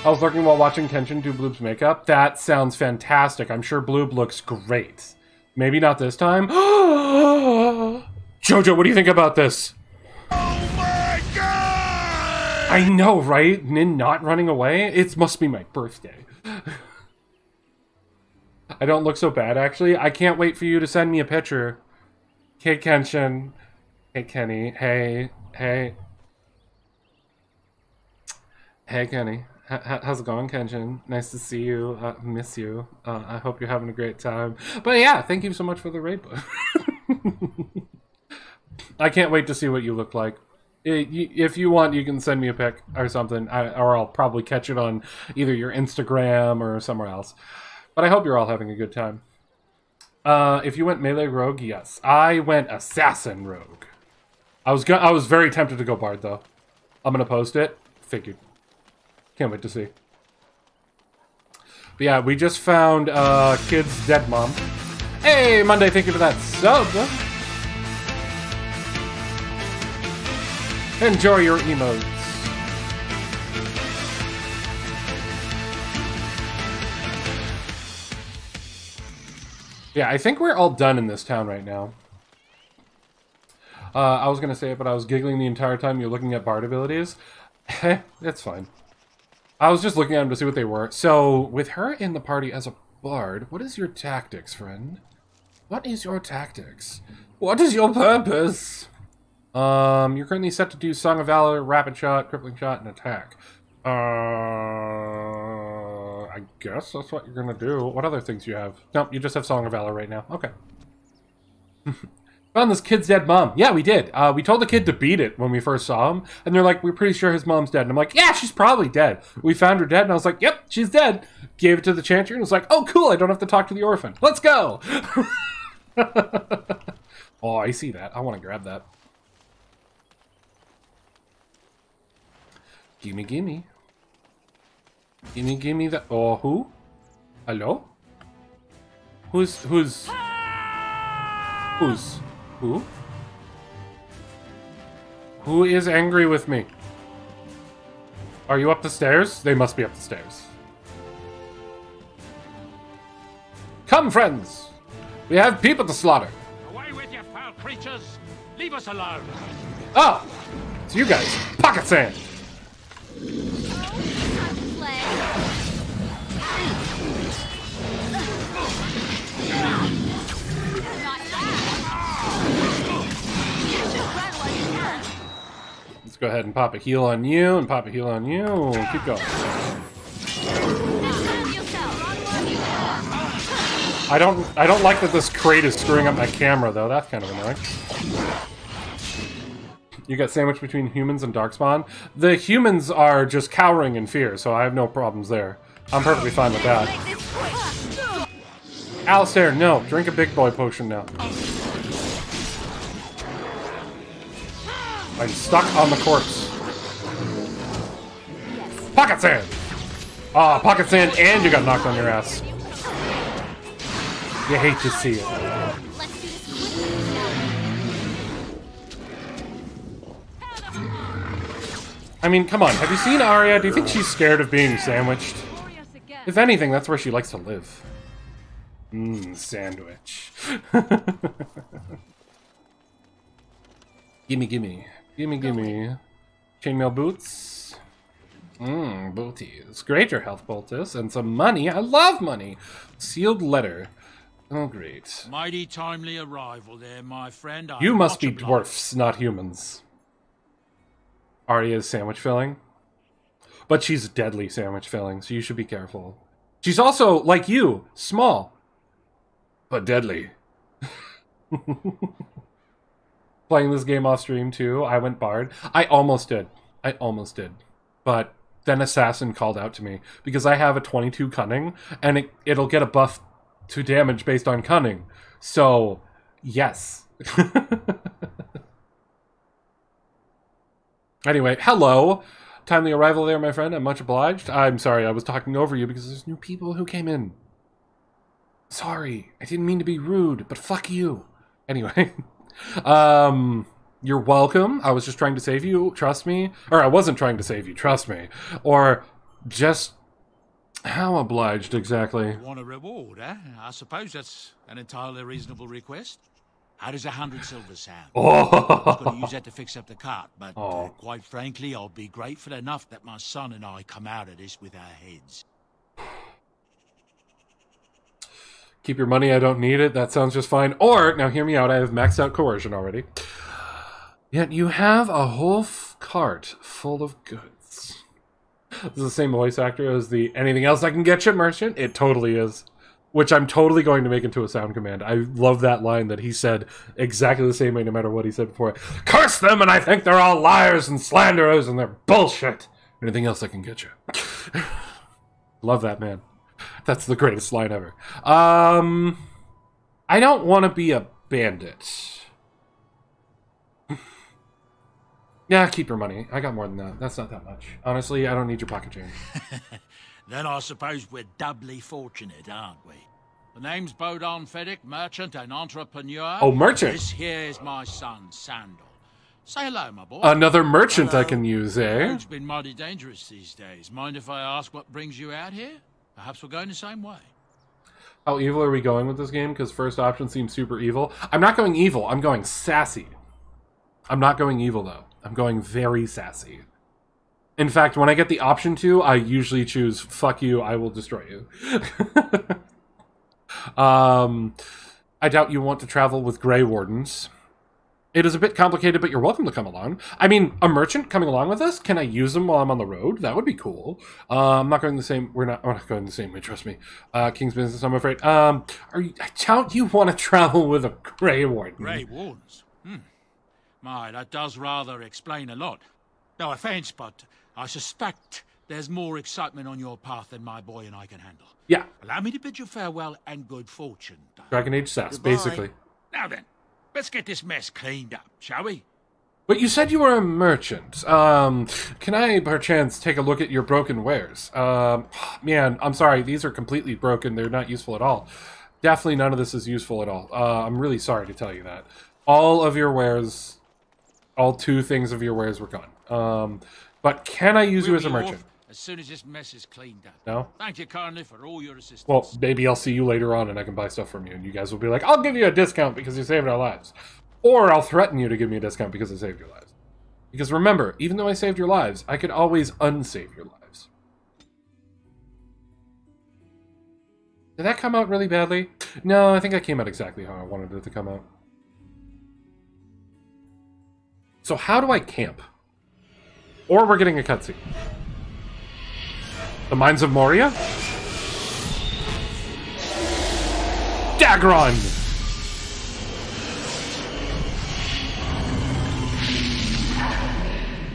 I was lurking while watching Kenshin do Bloob's makeup. That sounds fantastic. I'm sure Bloob looks great. Maybe not this time. Jojo, what do you think about this? Oh my god! I know, right? Nin not running away? It must be my birthday. I don't look so bad, actually. I can't wait for you to send me a picture. Hey, Kenshin. Hey, Kenny. Hey. Hey, Kenny. How's it going, Kenshin? Nice to see you. Miss you. I hope you're having a great time. But yeah, thank you so much for the raid book. I can't wait to see what you look like. If you want, you can send me a pic or something, or I'll probably catch it on either your Instagram or somewhere else. But I hope you're all having a good time. If you went melee rogue, yes. I went assassin rogue. I was very tempted to go bard, though. I'm gonna post it. Figured. Can't wait to see. But yeah, we just found Kid's dead mom. Hey, Monday, thank you for that sub. Enjoy your emotes. Yeah, I think we're all done in this town right now. I was going to say it, but I was giggling the entire time you're looking at bard abilities. That's fine. I was just looking at them to see what they were. So, with her in the party as a bard, what is your tactics, friend? What is your tactics? What is your purpose? You're currently set to do Song of Valor, Rapid Shot, Crippling Shot, and Attack. I guess that's what you're gonna do. What other things you have? Nope, you just have Song of Valor right now. Okay. Found this kid's dead mom. Yeah, we did. We told the kid to beat it when we first saw him. And they're like, we're pretty sure his mom's dead. And I'm like, yeah, she's probably dead. We found her dead. And I was like, yep, she's dead. Gave it to the chanter and was like, oh, cool. I don't have to talk to the orphan. Let's go. Oh, I see that. I want to grab that. Gimme, gimme. Gimme, gimme that. Oh, who? Hello? Who's? Who? Who is angry with me? Are you up the stairs? They must be up the stairs. Come, friends! We have people to slaughter. Away with you, foul creatures! Leave us alone! Oh! It's you guys. Pocket sand! Let's go ahead and pop a heal on you, and pop a heal on you. Keep going. I don't like that this crate is screwing up my camera, though. That's kind of annoying. You got sandwiched between humans and Darkspawn? The humans are just cowering in fear, so I have no problems there. I'm perfectly fine with that. Alistair, no. Drink a big boy potion now. I'm stuck on the corpse. Pocket sand! Ah, pocket sand, and you got knocked on your ass. You hate to see it. I mean, come on. Have you seen Aria? Do you think she's scared of being sandwiched? If anything, that's where she likes to live. Sandwich. Gimme, gimme. Gimme, gimme. Chainmail boots. Booties. Greater health poultice and some money. I love money. Sealed letter. Oh, great. Mighty timely arrival there, my friend. You must be dwarfs, not humans. Aria's sandwich filling. But she's deadly sandwich filling, so you should be careful. She's also, like you, small. But deadly. Playing this game off stream, too. I went bard. I almost did. But then Assassin called out to me. Because I have a 22 cunning, and it'll get a buff to damage based on cunning. So, yes. Anyway, hello. Timely arrival there, my friend. I'm much obliged. I'm sorry, I was talking over you because there's new people who came in. Sorry, I didn't mean to be rude, but fuck you. Anyway, you're welcome. I was just trying to save you, trust me. Or I wasn't trying to save you, trust me. Or just... How obliged, exactly? You want a reward, eh? I suppose that's an entirely reasonable request. How does 100 silver sound? Oh. I was going to use that to fix up the cart, but quite frankly, I'll be grateful enough that my son and I come out of this with our heads. Keep your money, I don't need it. That sounds just fine. Or, now hear me out, I have maxed out coercion already. Yet you have a whole cart full of goods. This is the same voice actor as the anything else I can get you merchant? It totally is. Which I'm totally going to make into a sound command. I love that line that he said exactly the same way no matter what he said before. Curse them and I think they're all liars and slanderers and they're bullshit. Anything else I can get you. Love that man. That's the greatest line ever. I don't want to be a bandit. Yeah, keep your money. I got more than that. That's not that much. Honestly, I don't need your pocket change. Then I suppose we're doubly fortunate, aren't we? The name's Bodon Feddick, merchant and entrepreneur. Oh, merchant. This here is my son, Sandal. Say hello, my boy. Another merchant I can use, eh? The road's been mighty dangerous these days. Mind if I ask what brings you out here? Perhaps we're going the same way. How evil are we going with this game? Because first option seems super evil. I'm not going evil. I'm going sassy. I'm not going evil, though. I'm going very sassy. In fact, when I get the option to, I usually choose, fuck you, I will destroy you. I doubt you want to travel with Grey Wardens. It is a bit complicated, but you're welcome to come along. I mean, a merchant coming along with us? Can I use them while I'm on the road? That would be cool. I'm not going the same... We're not going the same way, trust me. King's business, I'm afraid. I doubt you want to travel with a Grey Warden. Grey Wardens? My, that does rather explain a lot. No offense, but I suspect there's more excitement on your path than my boy and I can handle. Yeah. Allow me to bid you farewell and good fortune. Dragon Age sass, Goodbye. basically. Now then, let's get this mess cleaned up, shall we? But you said you were a merchant. Can I, perchance, take a look at your broken wares? Man, I'm sorry, these are completely broken. They're not useful at all. Definitely none of this is useful at all. I'm really sorry to tell you that. All of your wares... All 2 things of your wares were gone. But can I use you as a merchant? As soon as this mess is cleaned up. No? Thank you kindly for all your assistance. Well, maybe I'll see you later on and I can buy stuff from you. And you guys will be like, I'll give you a discount because you saved our lives. Or I'll threaten you to give me a discount because I saved your lives. Because remember, even though I saved your lives, I could always unsave your lives. Did that come out really badly? No, I think that came out exactly how I wanted it to come out. So how do I camp? Or we're getting a cutscene. The Mines of Moria? Dagron!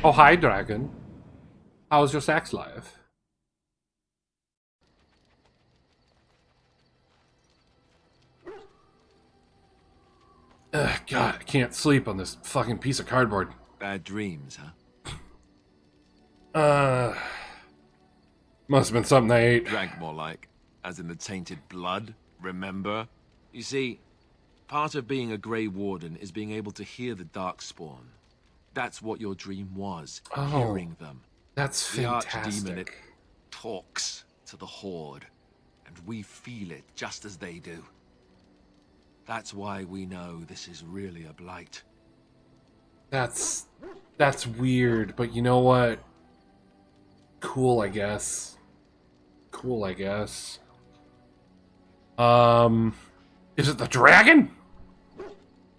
Oh, hi, dragon. How's your sex life? Ugh, God, I can't sleep on this fucking piece of cardboard. Bad dreams, huh? Must have been something I ate. Drank more like, as in the tainted blood, remember? You see, part of being a Grey Warden is being able to hear the Darkspawn. That's what your dream was, hearing them. That's fantastic. The Archdemon, it talks to the Horde, and we feel it just as they do. That's why we know this is really a blight. That's weird, but you know what? Cool, I guess. Cool, I guess. Is it the dragon?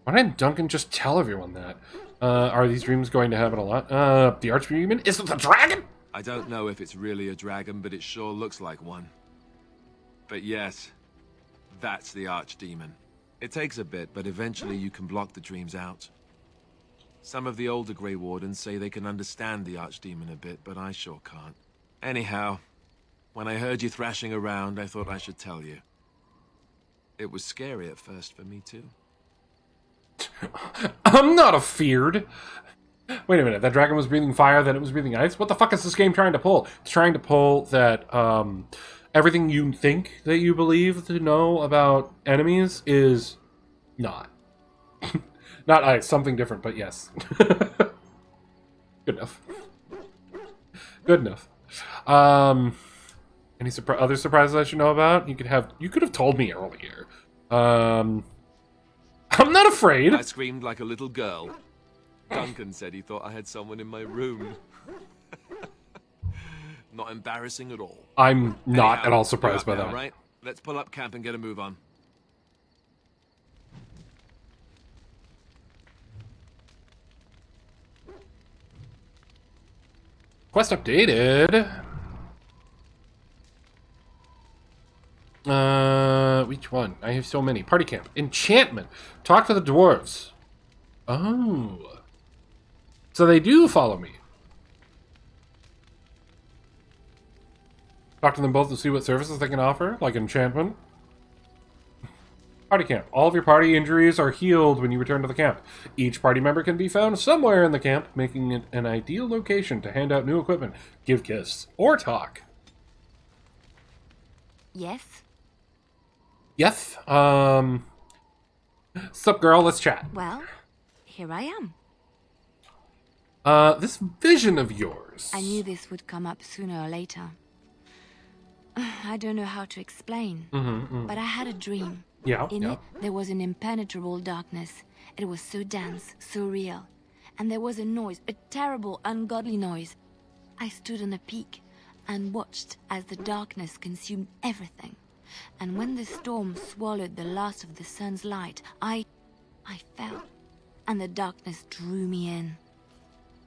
Why didn't Duncan just tell everyone that? Are these dreams going to happen a lot? The Archdemon? Is it the dragon? I don't know if it's really a dragon, but it sure looks like one. But yes, that's the Archdemon. It takes a bit, but eventually you can block the dreams out. Some of the older Grey Wardens say they can understand the Archdemon a bit, but I sure can't. Anyhow, when I heard you thrashing around, I thought I should tell you. It was scary at first for me, too. I'm not afeared. Wait a minute, that dragon was breathing fire, then it was breathing ice? What the fuck is this game trying to pull? It's trying to pull that, everything you think that you believe to know about enemies is not. Not ice, something different, but yes. Good enough. Good enough. Any other surprises I should know about? You could have told me earlier. I'm not afraid. I screamed like a little girl. Duncan said he thought I had someone in my room. Not embarrassing at all. I'm not at all surprised by that. Right? Let's pull up camp and get a move on. Quest updated. Which one? I have so many. Party camp. Enchantment. Talk to the dwarves. Oh. So they do follow me. Talk to them both to see what services they can offer, like enchantment. Party camp. All of your party injuries are healed when you return to the camp. Each party member can be found somewhere in the camp, making it an ideal location to hand out new equipment, give gifts, or talk. Yes? Yes? Sup, girl? Let's chat. Well, here I am. This vision of yours. I knew this would come up sooner or later. I don't know how to explain, but I had a dream. Yeah, In it, there was an impenetrable darkness. It was so dense, so real. And there was a noise, a terrible, ungodly noise. I stood on a peak and watched as the darkness consumed everything. And when the storm swallowed the last of the sun's light, I fell. And the darkness drew me in.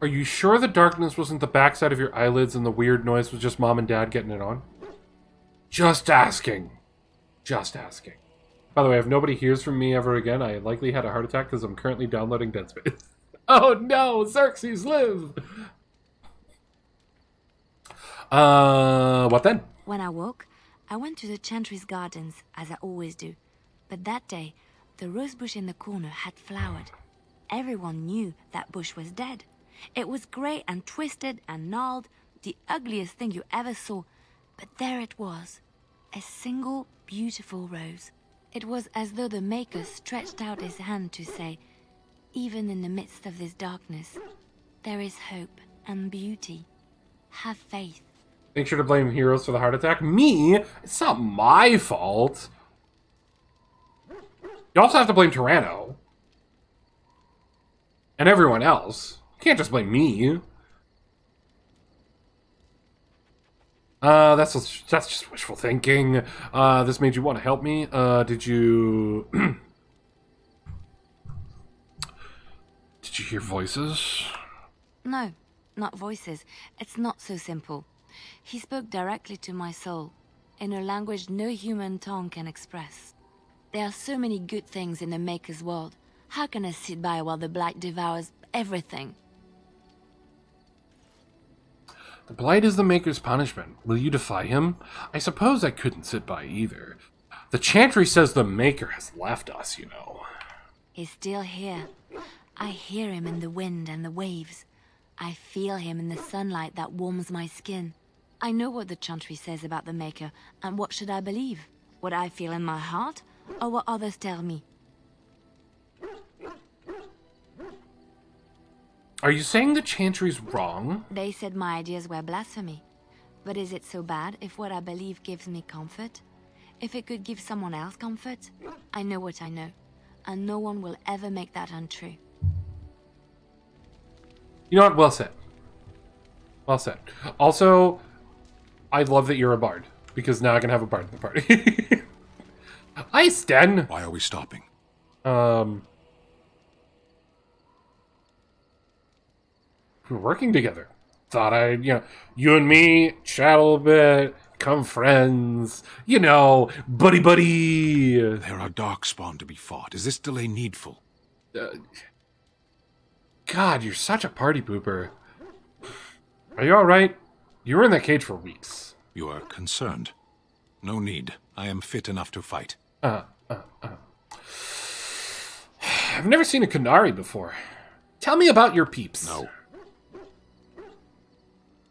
Are you sure the darkness wasn't the backside of your eyelids and the weird noise was just mom and dad getting it on? Just asking. Just asking. By the way, if nobody hears from me ever again, I likely had a heart attack because I'm currently downloading Dead Space. Oh no, Xerxes live! What then? When I woke, I went to the Chantry's gardens, as I always do. But that day, the rose bush in the corner had flowered. Everyone knew that bush was dead. It was grey and twisted and gnarled, the ugliest thing you ever saw. But there it was, a single beautiful rose. It was as though the Maker stretched out his hand to say, even in the midst of this darkness, there is hope and beauty. Have faith. Make sure to blame heroes for the heart attack. Me? It's not my fault. You also have to blame Tyranno. And everyone else. You can't just blame me. That's just wishful thinking. This made you want to help me. Did you... Did you hear voices? No, not voices. It's not so simple. He spoke directly to my soul, in a language no human tongue can express. There are so many good things in the Maker's world. How can I sit by while the Blight devours everything? The Blight is the Maker's punishment. Will you defy him? I suppose I couldn't sit by either. The Chantry says the Maker has left us, you know. He's still here. I hear him in the wind and the waves. I feel him in the sunlight that warms my skin. I know what the Chantry says about the Maker, and what should I believe? What I feel in my heart, or what others tell me? Are you saying the Chantry's wrong? They said my ideas were blasphemy. But is it so bad if what I believe gives me comfort? If it could give someone else comfort? I know what I know, and no one will ever make that untrue. You know what? Well said. Well said. Also, I love that you're a bard, because now I can have a bard in the party. Hi, Sten. Why are we stopping? We're working together. Thought I'd, you and me, chat a little bit, become friends, buddy. There are darkspawn to be fought. Is this delay needful? God, you're such a party pooper. Are you alright? You were in that cage for weeks. You are concerned. No need. I am fit enough to fight. I've never seen a Kunari before. Tell me about your peeps. No.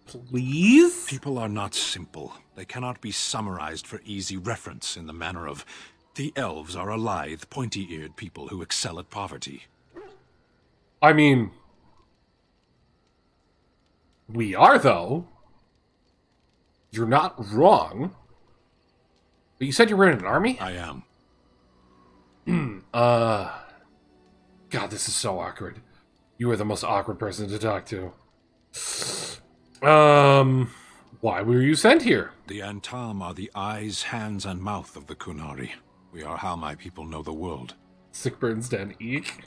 Please? People are not simple. They cannot be summarized for easy reference in the manner of, the elves are a lithe, pointy-eared people who excel at poverty. I mean, we are, though. You're not wrong. But you said you were in an army? I am. God, this is so awkward. You are the most awkward person to talk to. Why were you sent here? The Antam are the eyes, hands, and mouth of the Kunari. We are how my people know the world. Sick burns den, eek.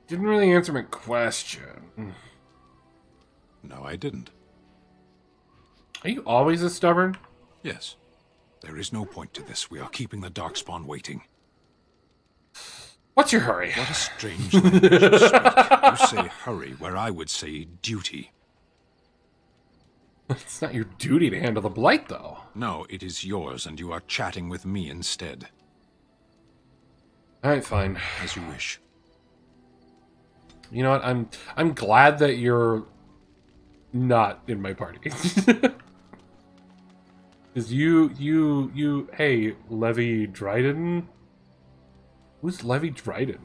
Didn't really answer my question. No, I didn't. Are you always this stubborn? Yes. There is no point to this. We are keeping the Darkspawn waiting. What's your hurry? What a strange language you speak. You say hurry, where I would say duty. It's not your duty to handle the blight, though. No, it is yours, and you are chatting with me instead. Alright, fine. As you wish. You know what? I'm glad that you're not in my party. Is hey, Levi Dryden? Who's Levi Dryden?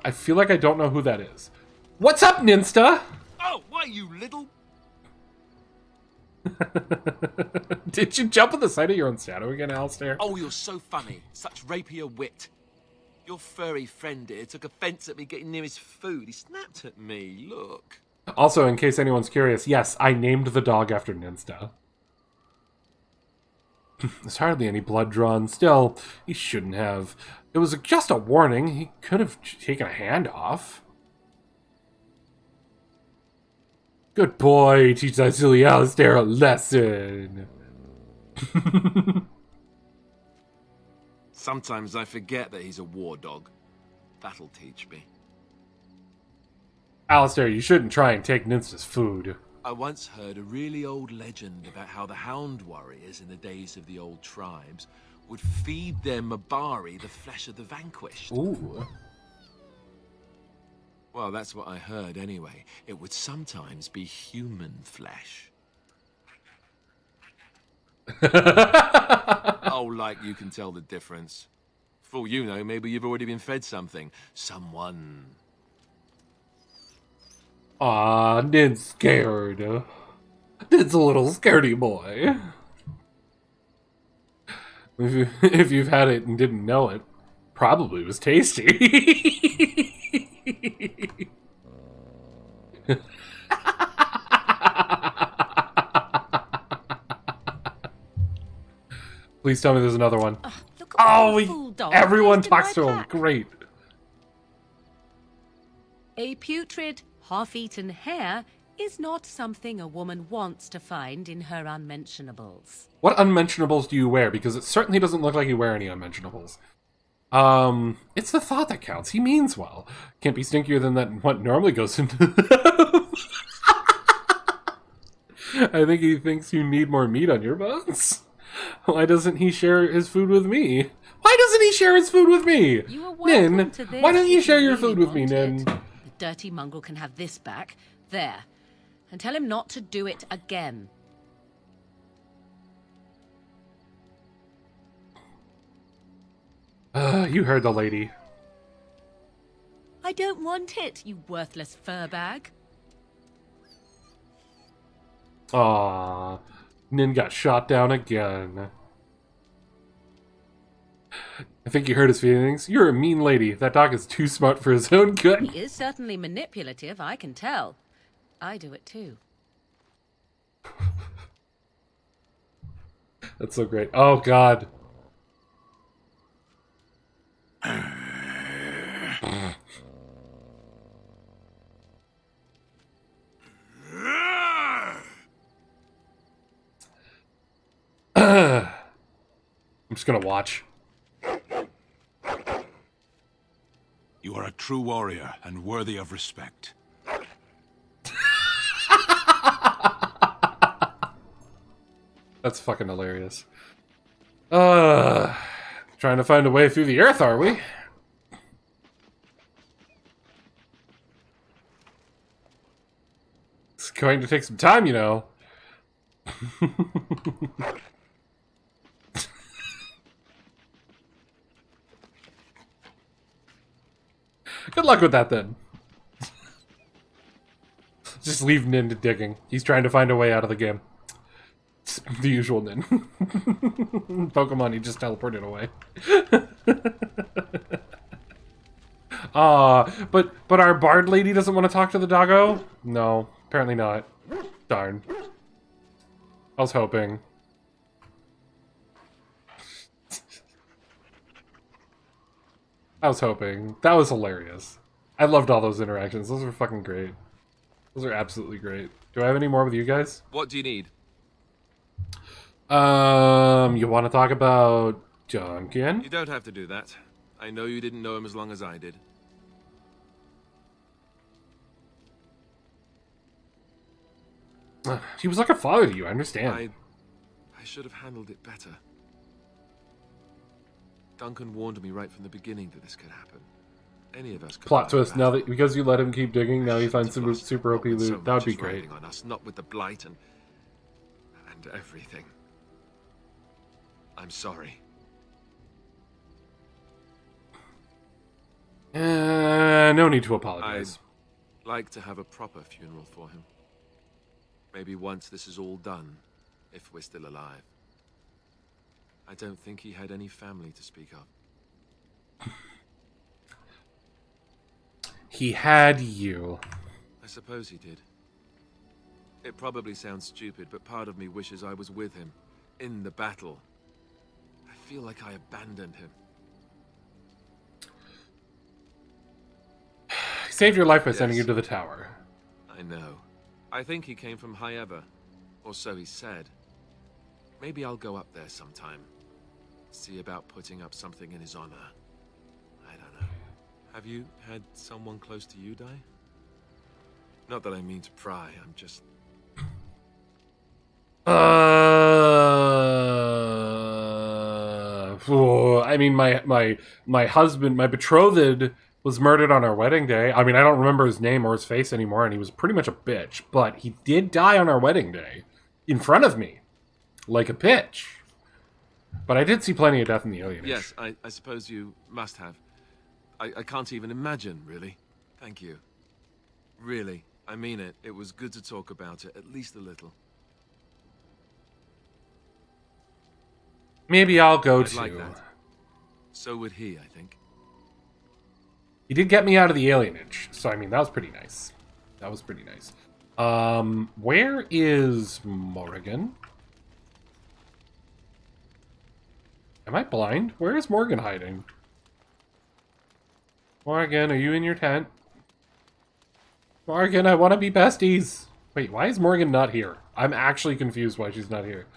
I feel like I don't know who that is. What's up, Ninsta? Oh, why, you little... Did you jump at the sight of your own shadow again, Alistair? Oh, you're so funny. Such rapier wit. Your furry friend here took offense at me getting near his food. He snapped at me. Look. Also, in case anyone's curious, yes, I named the dog after Ninsta. There's hardly any blood drawn. Still, he shouldn't have. It was just a warning. He could have taken a hand off. Good boy. Teach that silly Alistair a lesson. Sometimes I forget that he's a war dog. That'll teach me. Alistair, you shouldn't try and take Ninsta's food. I once heard a really old legend about how the hound warriors in the days of the old tribes would feed their Mabari the flesh of the vanquished. Ooh. Well, that's what I heard anyway. It would sometimes be human flesh. Oh, like you can tell the difference. For all you know, maybe you've already been fed something. Someone. Aw, Nid's scared. Nid's a little scaredy boy. If you've had it and didn't know it, probably was tasty. Please tell me there's another one. Everyone talks to him. Great. A putrid, half-eaten hare is not something a woman wants to find in her unmentionables. What unmentionables do you wear? Because it certainly doesn't look like you wear any unmentionables. It's the thought that counts. He means well. Can't be stinkier than that what normally goes into them. I think he thinks you need more meat on your bones. Why doesn't he share his food with me? Why doesn't he share his food with me? Nin, why don't you share your food with me, Nin? The dirty mongrel can have this back. There. And tell him not to do it again. You heard the lady. I don't want it, you worthless fur bag. Aww. Nin got shot down again. I think you hurt his feelings. You're a mean lady. That dog is too smart for his own good. He is certainly manipulative, I can tell. I do it too. That's so great. Oh, God. I'm just gonna watch. You are a true warrior and worthy of respect. That's fucking hilarious. Trying to find a way through the earth, are we? It's going to take some time, you know. Good luck with that, then. Just leave Nin to digging. He's trying to find a way out of the game. It's the usual Nin. Pokemon, he just teleported away. But our bard lady doesn't want to talk to the doggo? No, apparently not. Darn. I was hoping. That was hilarious. I loved all those interactions. Those were fucking great. Those are absolutely great. Do I have any more with you guys? What do you need? You want to talk about Duncan? You don't have to do that. I know you didn't know him as long as I did. He was like a father to you, I understand. I should have handled it better. Duncan warned me right from the beginning that this could happen. Any of us could. Plot twist, now that because you let him keep digging, now he finds some super OP loot. So That would be great. riding on us, not with the blight and everything. I'm sorry. No need to apologize. I'd like to have a proper funeral for him. Maybe once this is all done, if we're still alive. I don't think he had any family to speak of. He had you. I suppose he did. It probably sounds stupid, but part of me wishes I was with him, in the battle. I feel like I abandoned him. He saved your life by sending you to the tower. I know. I think he came from High Ever, or so he said. Maybe I'll go up there sometime. See about putting up something in his honor. I don't know. Have you had someone close to you die? Not that I mean to pry, I'm just... I mean, my husband, my betrothed, was murdered on our wedding day. I mean, I don't remember his name or his face anymore, and he was pretty much a bitch. But he did die on our wedding day, in front of me, like a bitch. But I did see plenty of death in the Alienage. Yes, I suppose you must have. I can't even imagine, really. Thank you. Really, I mean it. It was good to talk about it, at least a little. Maybe I'll go I'd too. like that. So would he, I think. He did get me out of the Alienage, so I mean, that was pretty nice. That was pretty nice. Where is Morrigan? Am I blind? Where is Morgan hiding? Morgan, are you in your tent? Morgan, I want to be besties. Wait, why is Morgan not here? I'm actually confused why she's not here.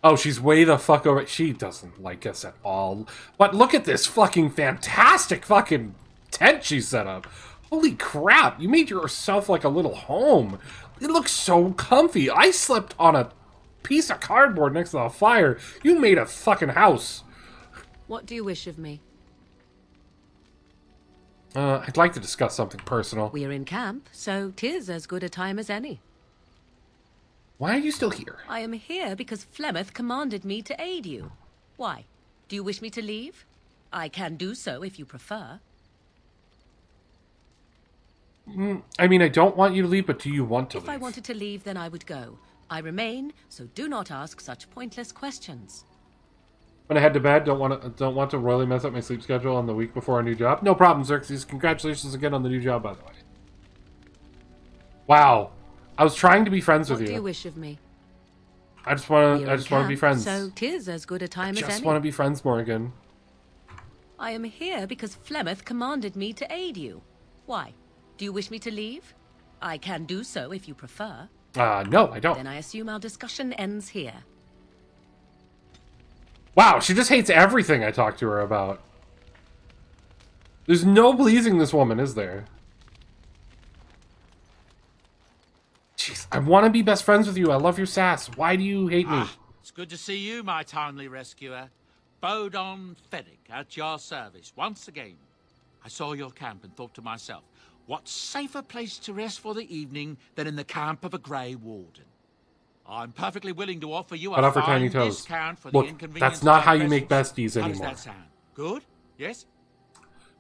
Oh, she's way the fuck over. She doesn't like us at all. But look at this fucking fantastic fucking tent she set up. Holy crap, you made yourself like a little home. It looks so comfy. I slept on a piece of cardboard next to the fire. You made a fucking house. What do you wish of me? I'd like to discuss something personal. We're in camp, so 'tis as good a time as any. Why are you still here? I am here because Flemeth commanded me to aid you. Why? Do you wish me to leave? I can do so if you prefer. I mean, I don't want you to leave, but do you want to leave? If I wanted to leave, then I would go. I remain, so do not ask such pointless questions. When I head to bed, don't want to royally mess up my sleep schedule on the week before our new job. No problem, Xerxes. Congratulations again on the new job, by the way. Wow. I was trying to be friends with you. What do you wish of me? I just want to be friends. So 'tis as good a time as any. I just want to be friends, Morgan. I am here because Flemeth commanded me to aid you. Why? Do you wish me to leave? I can do so if you prefer. No, I don't. Then I assume our discussion ends here. Wow, she just hates everything I talk to her about. There's no pleasing this woman, is there? Jeez, I want to be best friends with you. I love your sass. Why do you hate me? It's good to see you, my timely rescuer. Bodon Feddick, at your service, once again. I saw your camp and thought to myself, what safer place to rest for the evening than in the camp of a Grey Warden? I'm perfectly willing to offer you a fine discount for the inconvenience. That's not how you make besties anymore. How does that sound? Good? Yes?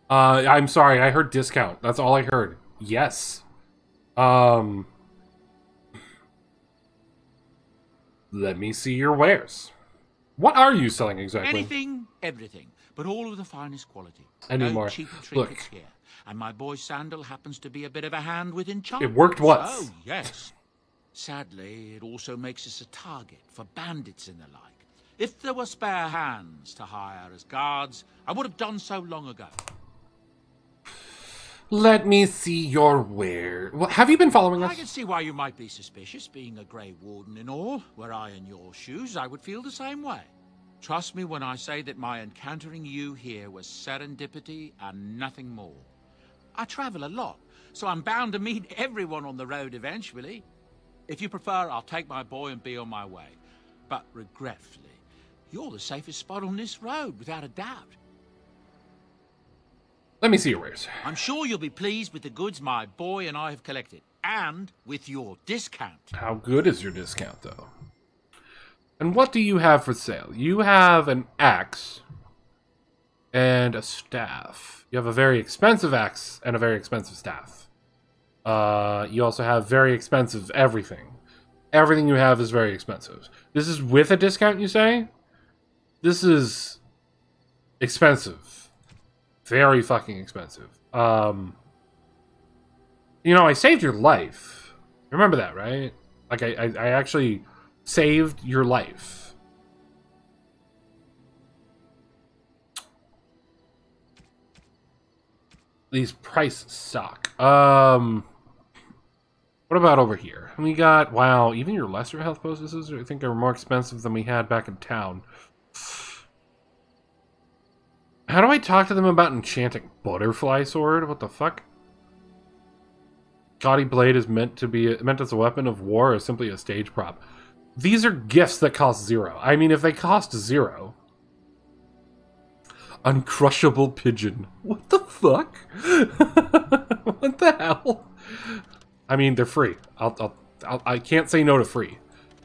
I'm sorry, I heard discount. That's all I heard. Yes. Let me see your wares. What are you selling exactly? Anything, everything, but all of the finest quality. Anymore. No cheap trinkets here. And my boy Sandal happens to be a bit of a hand with enchantment. It worked once. Oh, yes. Sadly, it also makes us a target for bandits and the like. If there were spare hands to hire as guards, I would have done so long ago. Let me see your ware. Well, have you been following us? I can see why you might be suspicious, being a Grey Warden and all. Were I in your shoes, I would feel the same way. Trust me when I say that my encountering you here was serendipity and nothing more. I travel a lot, so I'm bound to meet everyone on the road eventually. If you prefer, I'll take my boy and be on my way. But regretfully, you're the safest spot on this road, without a doubt. Let me see your wares. I'm sure you'll be pleased with the goods my boy and I have collected, and with your discount. How good is your discount, though? And what do you have for sale? You have an axe and a staff. You have a very expensive axe and a very expensive staff. You also have very expensive everything. Everything you have is very expensive. This is with a discount, you say? This is expensive. Very fucking expensive. You know, I saved your life. Remember that, right? Like, I actually saved your life. These prices suck. What about over here? We got, wow, even your lesser health potions, I think, are more expensive than we had back in town. How do I talk to them about enchanting butterfly sword? What the fuck? Gaudy blade is meant as a weapon of war or simply a stage prop. These are gifts that cost 0. I mean, if they cost 0. Uncrushable pigeon. What the fuck? What the hell? I mean, they're free. I can't say no to free.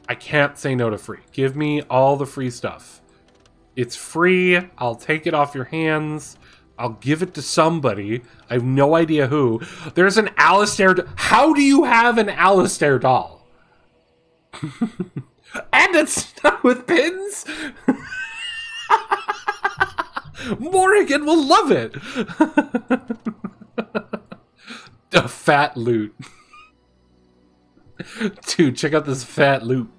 I can't say no to free. Give me all the free stuff. It's free. I'll take it off your hands. I'll give it to somebody. I have no idea who. There's an Alistair. How do you have an Alistair doll? And it's not with pins? Morrigan will love it. A fat loot. Dude, check out this fat loot.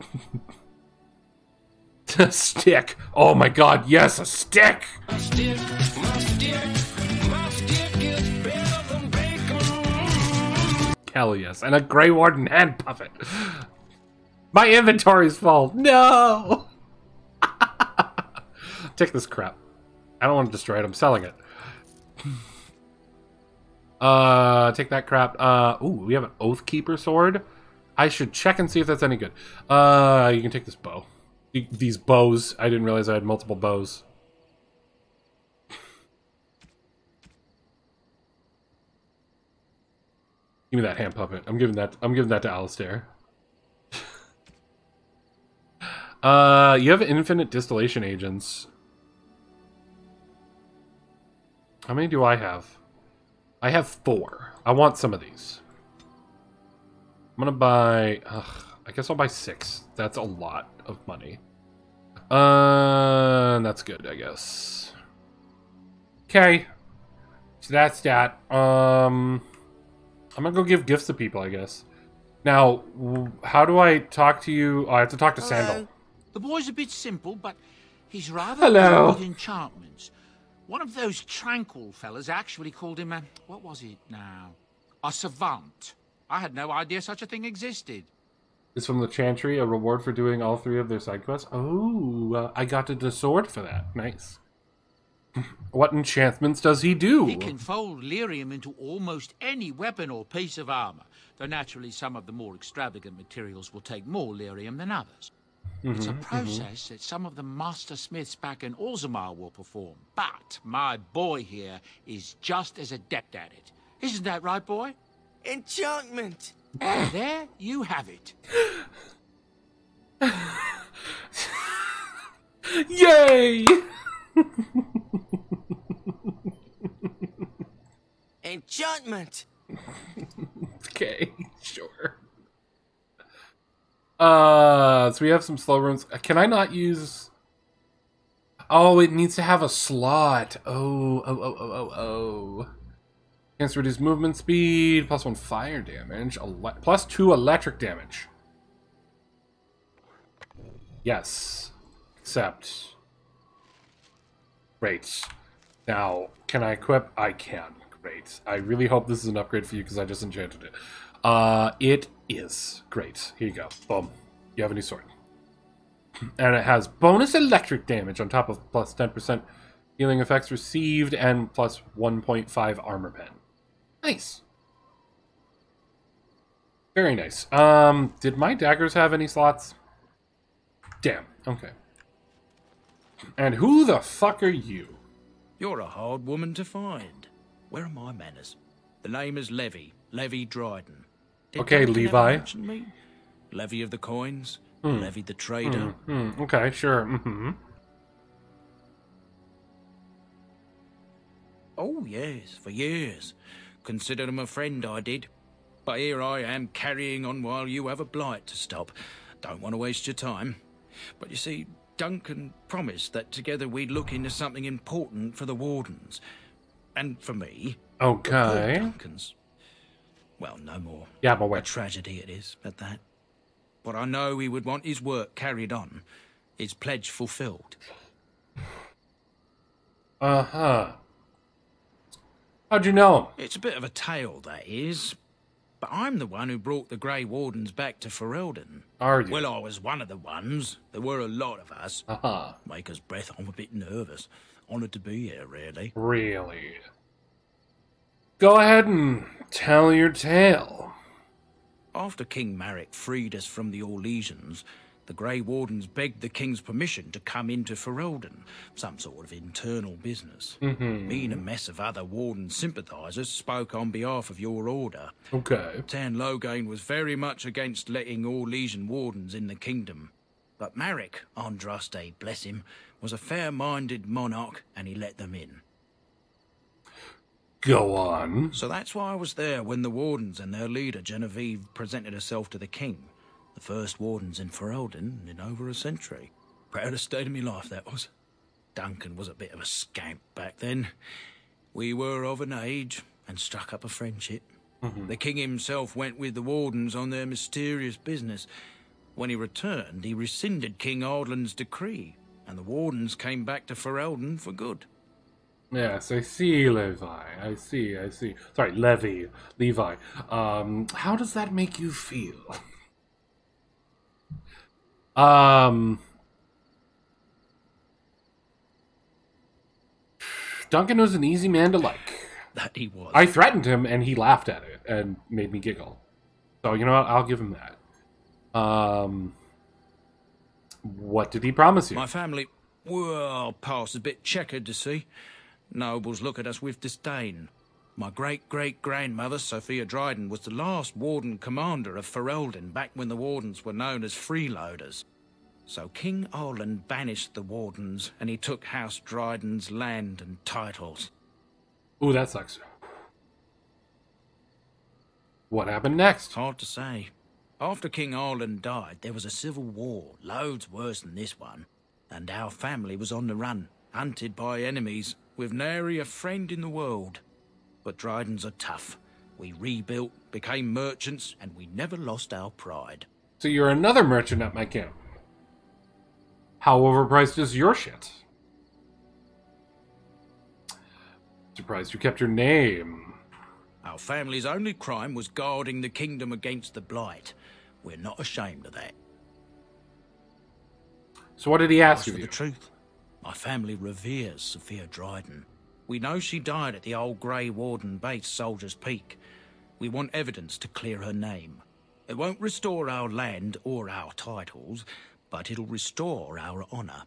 A stick. Oh my god, yes, a stick. My stick is better than bacon. Hell yes, and a Grey Warden hand puppet. My inventory's full. No. Take this crap. I don't want to destroy it. I'm selling it. Take that crap. Ooh, we have an Oathkeeper sword. I should check and see if that's any good. You can take this bow. These bows. I didn't realize I had multiple bows. Give me that hand puppet. I'm giving that to Alistair. You have infinite distillation agents. How many do I have? I have 4. I want some of these. I'm gonna buy... I guess I'll buy 6. That's a lot of money. That's good, I guess. Okay. So that's that. I'm gonna go give gifts to people, I guess. Now, how do I talk to you? Oh, I have to talk to Sandal. The boy's a bit simple, but he's rather Hello. good with enchantments. One of those tranquil fellas actually called him a... what was it now? A savant. I had no idea such a thing existed. It's from the Chantry, a reward for doing all 3 of their side quests. Oh, I got the sword for that. Nice. What enchantments does he do? He can fold lyrium into almost any weapon or piece of armor, though naturally some of the more extravagant materials will take more lyrium than others. It's a process that some of the master smiths back in Orzammar will perform, but my boy here is just as adept at it. Isn't that right, boy? Enchantment! There you have it. Yay! Enchantment! Okay, sure. So we have some slow runes. Can I not use... Oh, it needs to have a slot. Oh. Chance to reduce movement speed, plus 1 fire damage, plus 2 electric damage. Yes. Accept. Great. Now, can I equip? I can. Great. I really hope this is an upgrade for you because I just enchanted it. It is. Great. Here you go. Boom. You have a new sword. And it has bonus electric damage on top of plus 10% healing effects received and plus 1.5 armor pen. Nice. Very nice. Did my daggers have any slots? Damn. Okay. And who the fuck are you? You're a hard woman to find. Where are my manners? The name is Levy. Levy Dryden. Okay, Levi. Me? Levy of the coins. Levy the trader. Okay, sure. Oh, yes, for years. Considered him a friend, I did. But here I am carrying on while you have a blight to stop. Don't want to waste your time. But you see, Duncan promised that together we'd look into something important for the Wardens. And for me. Okay. Poor Duncan's. Well, no more. Yeah, but wait. A tragedy it is, at that. But I know he would want his work carried on. His pledge fulfilled. Uh-huh. How'd you know him? It's a bit of a tale, that is. But I'm the one who brought the Grey Wardens back to Ferelden. Are you? Well, I was one of the ones. There were a lot of us. Maker's breath, I'm a bit nervous. Honoured to be here, really. Really? Go ahead and tell your tale. After King Marek freed us from the Orlesians, the Grey Wardens begged the King's permission to come into Ferelden, some sort of internal business. Me and a mess of other Warden sympathisers spoke on behalf of your order. Okay. Tan Loghain was very much against letting Orlesian Wardens in the kingdom. But Marek, Andraste, bless him, was a fair-minded monarch, and he let them in. Go on. So that's why I was there when the Wardens and their leader, Genevieve, presented herself to the King. The first Wardens in Ferelden in over a century. Proudest day of my life, that was. Duncan was a bit of a scamp back then. We were of an age and struck up a friendship. The King himself went with the Wardens on their mysterious business. When he returned, he rescinded King Ardland's decree, and the Wardens came back to Ferelden for good. Yes, I see, Levi. I see. Sorry, Levi. How does that make you feel? Duncan was an easy man to like. That he was. I threatened him, and he laughed at it, and made me giggle. So, you know what? I'll give him that. What did he promise you? My family, well, past a bit checkered, to see. Nobles look at us with disdain. My great-great-grandmother, Sophia Dryden, was the last Warden Commander of Ferelden back when the Wardens were known as freeloaders. So King Ardland banished the Wardens, and he took House Dryden's land and titles. Ooh, that sucks. What happened next? Hard to say. After King Ardland died, there was a civil war, loads worse than this one. and our family was on the run, hunted by enemies, with nary a friend in the world. But Drydens are tough. We rebuilt, became merchants, and we never lost our pride. So you're another merchant at my camp. How overpriced is your shit? Surprised you kept your name. Our family's only crime was guarding the kingdom against the Blight. We're not ashamed of that. So what did he ask of you? The truth. My family reveres Sophia Dryden. We know she died at the old Grey Warden base, Soldier's Peak. We want evidence to clear her name. It won't restore our land or our titles, but it'll restore our honour.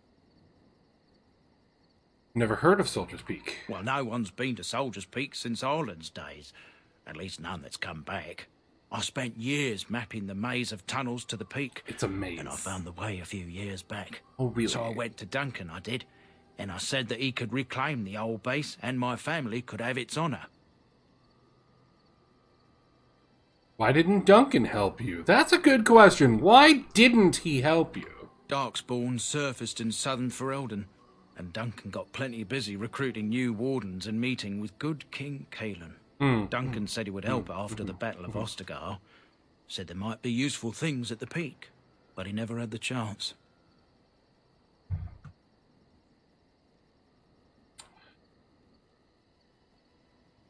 Never heard of Soldier's Peak. Well, no one's been to Soldier's Peak since Ireland's days. At least none that's come back. I spent years mapping the maze of tunnels to the peak. It's a maze. And I found the way a few years back. Oh, really? So I went to Duncan, I did. And I said that he could reclaim the old base and my family could have its honour. Why didn't Duncan help you? That's a good question. Why didn't he help you? Darkspawn surfaced in southern Ferelden, and Duncan got plenty busy recruiting new wardens and meeting with good King Caelan. Duncan said he would help after the Battle of Ostergar. Said there might be useful things at the peak, but he never had the chance.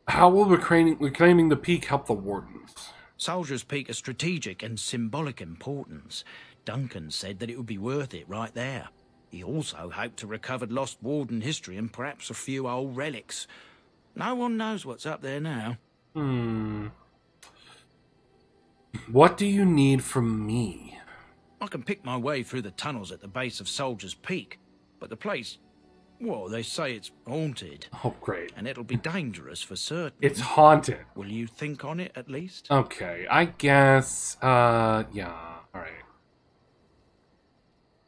How will reclaiming the peak help the wardens? Soldier's Peak is strategic and symbolic importance. Duncan said that it would be worth it right there. He also hoped to recover lost warden history and perhaps a few old relics. No one knows what's up there now. What do you need from me? I can pick my way through the tunnels at the base of Soldier's Peak, but the place, well, they say it's haunted. Oh, great. And it'll be dangerous for certain. It's haunted. Will you think on it, at least? Okay, I guess, yeah, alright.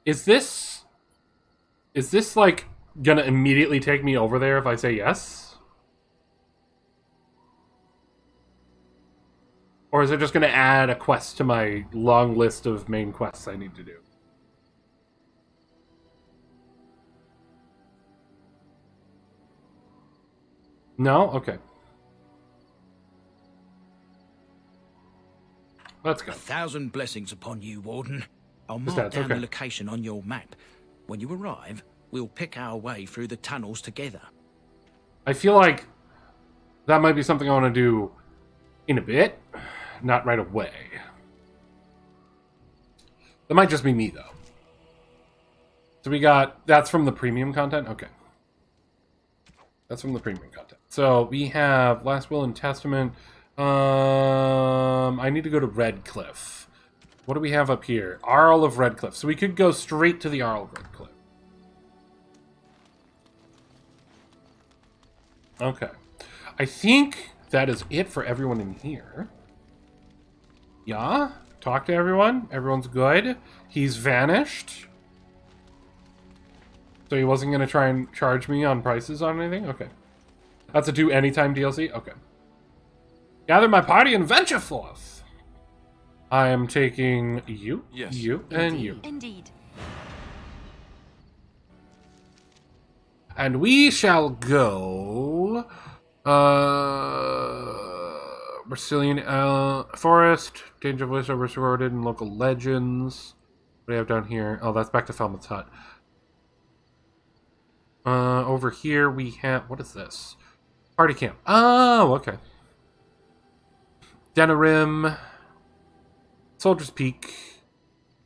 Is this, like, gonna immediately take me over there if I say yes? Or is it just gonna add a quest to my long list of main quests I need to do? No? Okay. Let's go. 1,000 blessings upon you, Warden. I'll mark down the location on your map. When you arrive, we'll pick our way through the tunnels together. I feel like that might be something I want to do in a bit, not right away. That might just be me, though. So we got... That's from the premium content? Okay. That's from the premium content. So we have Last Will and Testament. I need to go to Redcliffe. What do we have up here? Arl of Redcliffe. So we could go straight to the Arl of Redcliffe. Okay. I think that is it for everyone in here. Yeah? Talk to everyone. Everyone's good. He's vanished. So he wasn't going to try and charge me on prices on anything? Okay. That's a do anytime DLC? Okay. Gather my party and venture forth. I am taking you, you, and you. Indeed. And we shall go... Brazilian Forest, Danger of List oversorted, and local legends. What do we have down here? Oh, that's back to Falmouth's Hut. Over here we have... What is this? Party camp. Oh, okay. Denerim, Soldier's Peak,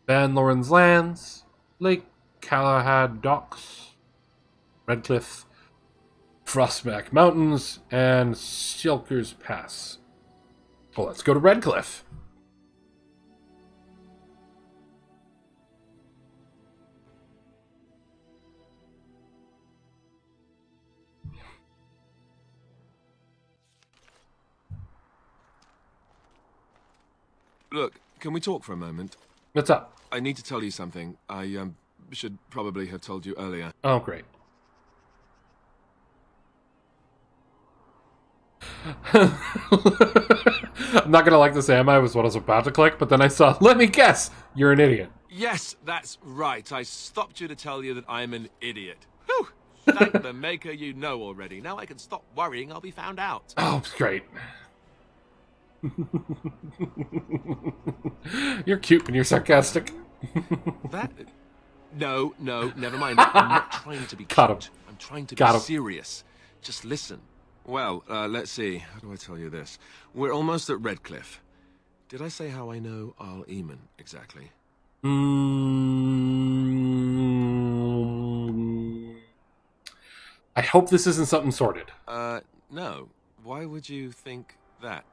Van Loren's Lands, Lake Galahad Docks, Redcliffe, Frostback Mountains, and Silker's Pass. Well, let's go to Redcliffe. Look, can we talk for a moment? What's up? I need to tell you something. I should probably have told you earlier. Oh, great. I'm not gonna like this, am I? Was what I was about to click, but then I saw, let me guess, you're an idiot. Yes, that's right. I stopped you to tell you that I'm an idiot. Whew! Thank the maker you know already. Now I can stop worrying I'll be found out. Oh, great. You're cute when you're sarcastic. That... No, never mind. I'm not trying to be Got him. cute. I'm trying to Got be him. serious. Just listen. Well, let's see. How do I tell you this? We're almost at Redcliffe. Did I say how I know Arl Eamon exactly? I hope this isn't something sordid. No. Why would you think that?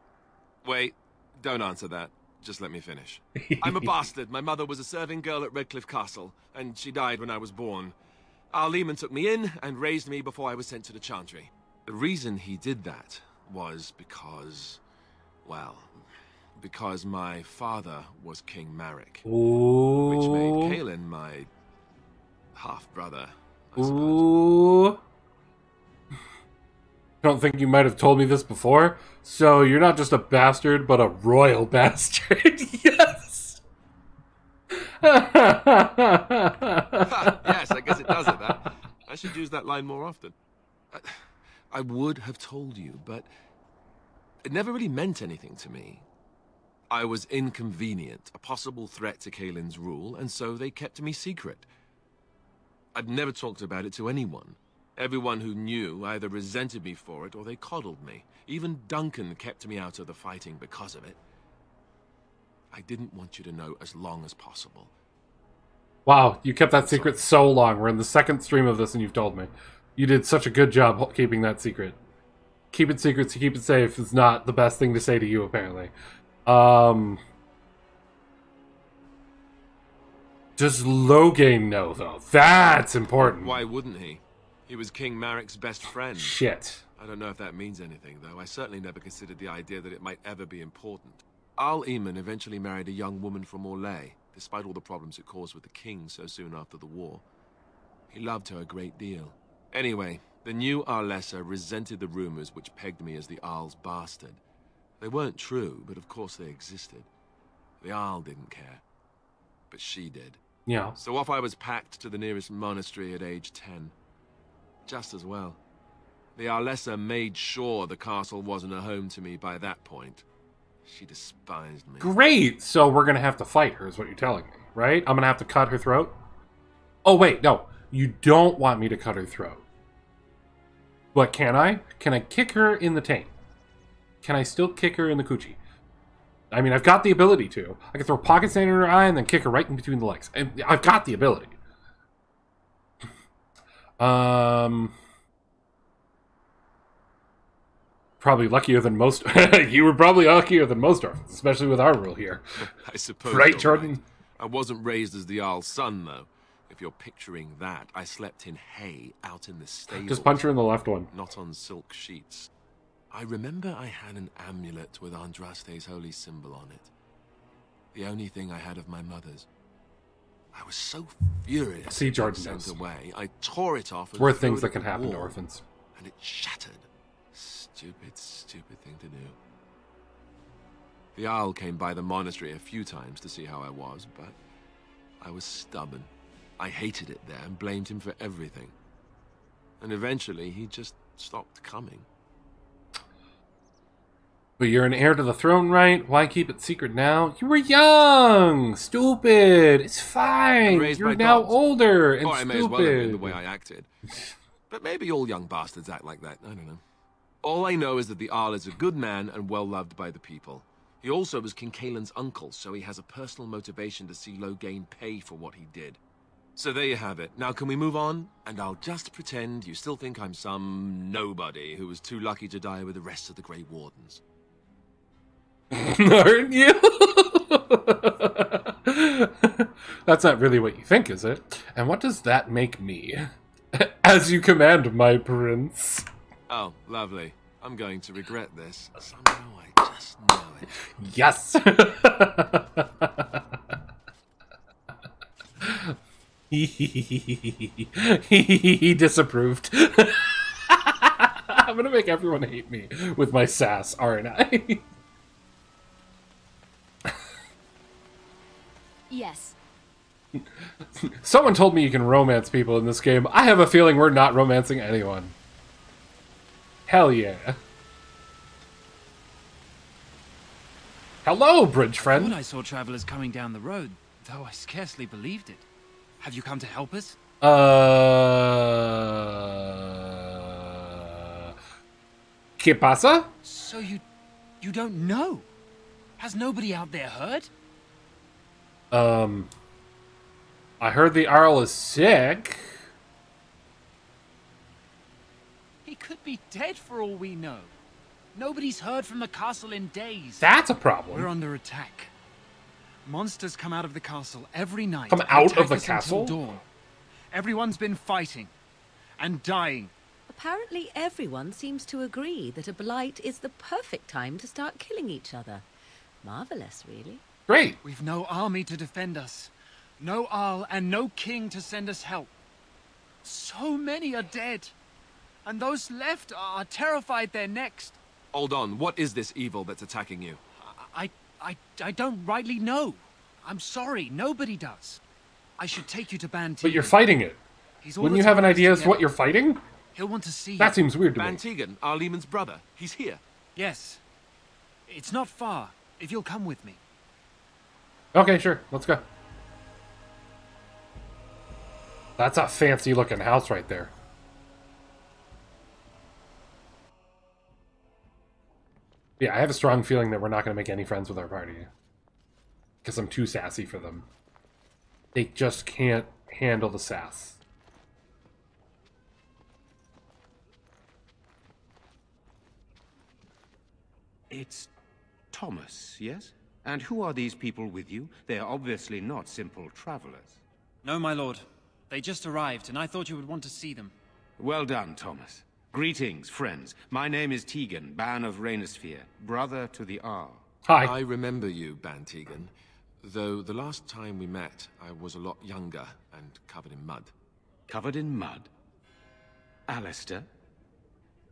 Wait, don't answer that. Just let me finish. I'm a bastard. My mother was a serving girl at Redcliffe Castle, and she died when I was born. Arl Eamon took me in and raised me before I was sent to the Chantry. The reason he did that was because, well, because my father was King Marek, which made Kaelin my half-brother, I suppose. Ooh. I don't think you might have told me this before. So you're not just a bastard, but a royal bastard. Yes. Yes, I guess it does it, that. I should use that line more often. I would have told you, but it never really meant anything to me. I was inconvenient, a possible threat to Kaelin's rule, and so they kept me secret. I'd never talked about it to anyone. Everyone who knew either resented me for it or they coddled me. Even Duncan kept me out of the fighting because of it. I didn't want you to know as long as possible. Wow, you kept that secret so long. We're in the second stream of this and you've told me. You did such a good job keeping that secret. Keep it secret to keep it safe is not the best thing to say to you, apparently. Does Loghain know, though? That's important. Why wouldn't he? He was King Marek's best friend. Shit. I don't know if that means anything, though. I certainly never considered the idea that it might ever be important. Arl Eamon eventually married a young woman from Orlais, despite all the problems it caused with the king so soon after the war. He loved her a great deal. Anyway, the new Arlessa resented the rumors which pegged me as the Arl's bastard. They weren't true, but of course they existed. The Arl didn't care. But she did. Yeah. So off I was packed to the nearest monastery at age 10. Just as well. The Arlessa made sure the castle wasn't a home to me by that point. She despised me. Great! So we're gonna have to fight her, is what you're telling me, right? I'm gonna have to cut her throat? Oh, wait, no. You don't want me to cut her throat. But can I? Can I kick her in the taint? Can I still kick her in the coochie? I mean, I've got the ability to. I can throw pocket sand in her eye and then kick her right in between the legs. And I've got the ability. Probably luckier than most. You were probably luckier than most orphans, especially with our rule here. I suppose. Right, Jordan? Right. I wasn't raised as the Arl's son, though. If you're picturing that, I slept in hay out in the stables. Just punch her in the left one. Not on silk sheets. I remember I had an amulet with Andraste's holy symbol on it. The only thing I had of my mother's. I was so furious. See, Jordan sent knows. away. I tore it off. It's worth things that can happen to orphans. And it shattered. Stupid, stupid thing to do. The Arl came by the monastery a few times to see how I was, but I was stubborn. I hated it there and blamed him for everything. And eventually, he just stopped coming. But you're an heir to the throne, right? Why keep it secret now? You were young! Stupid! It's fine! You're now older and or I stupid. may as well have been the way I acted. But maybe all young bastards act like that. I don't know. All I know is that the Arl is a good man and well-loved by the people. He also was King Kaelin's uncle, so he has a personal motivation to see Loghain pay for what he did. So there you have it. Now can we move on? And I'll just pretend you still think I'm some nobody who was too lucky to die with the rest of the Grey Wardens. Aren't you? That's not really what you think, is it? And what does that make me? As you command, my prince. Oh, lovely. I'm going to regret this. Somehow I just know it. Yes! He disapproved. I'm gonna make everyone hate me with my sass, aren't I? Yes. Someone told me you can romance people in this game. I have a feeling we're not romancing anyone. Hell yeah. Hello, bridge friend. I thought I saw travelers coming down the road, though I scarcely believed it. Have you come to help us? ¿Qué pasa? So you don't know? Has nobody out there heard? I heard the Arl is sick. He could be dead for all we know. Nobody's heard from the castle in days. That's a problem. We're under attack. Monsters come out of the castle every night. Come out of the attack us castle? until dawn. Everyone's been fighting and dying. Apparently everyone seems to agree that a blight is the perfect time to start killing each other. Marvelous, really. Great. We've no army to defend us. No Arl and no king to send us help. So many are dead. And those left are terrified they're next. Hold on, what is this evil that's attacking you? I don't rightly know. I'm sorry, nobody does. I should take you to Bantegan. But you're fighting it. Wouldn't you have an idea as to what you're fighting? He'll want to see That you. seems weird to me. Bantegan, Arlemon's brother. He's here. Yes. It's not far, if you'll come with me. Okay, sure. Let's go. That's a fancy looking house right there. Yeah, I have a strong feeling that we're not going to make any friends with our party. Because I'm too sassy for them. They just can't handle the sass. It's Thomas, yes? And who are these people with you? They are obviously not simple travelers. No, my lord. They just arrived, and I thought you would want to see them. Well done, Thomas. Greetings, friends. My name is Tegan, Ban of Rainisfere, brother to the Arl. Hi. I remember you, Bantegan. Though the last time we met, I was a lot younger and covered in mud. Covered in mud? Alistair?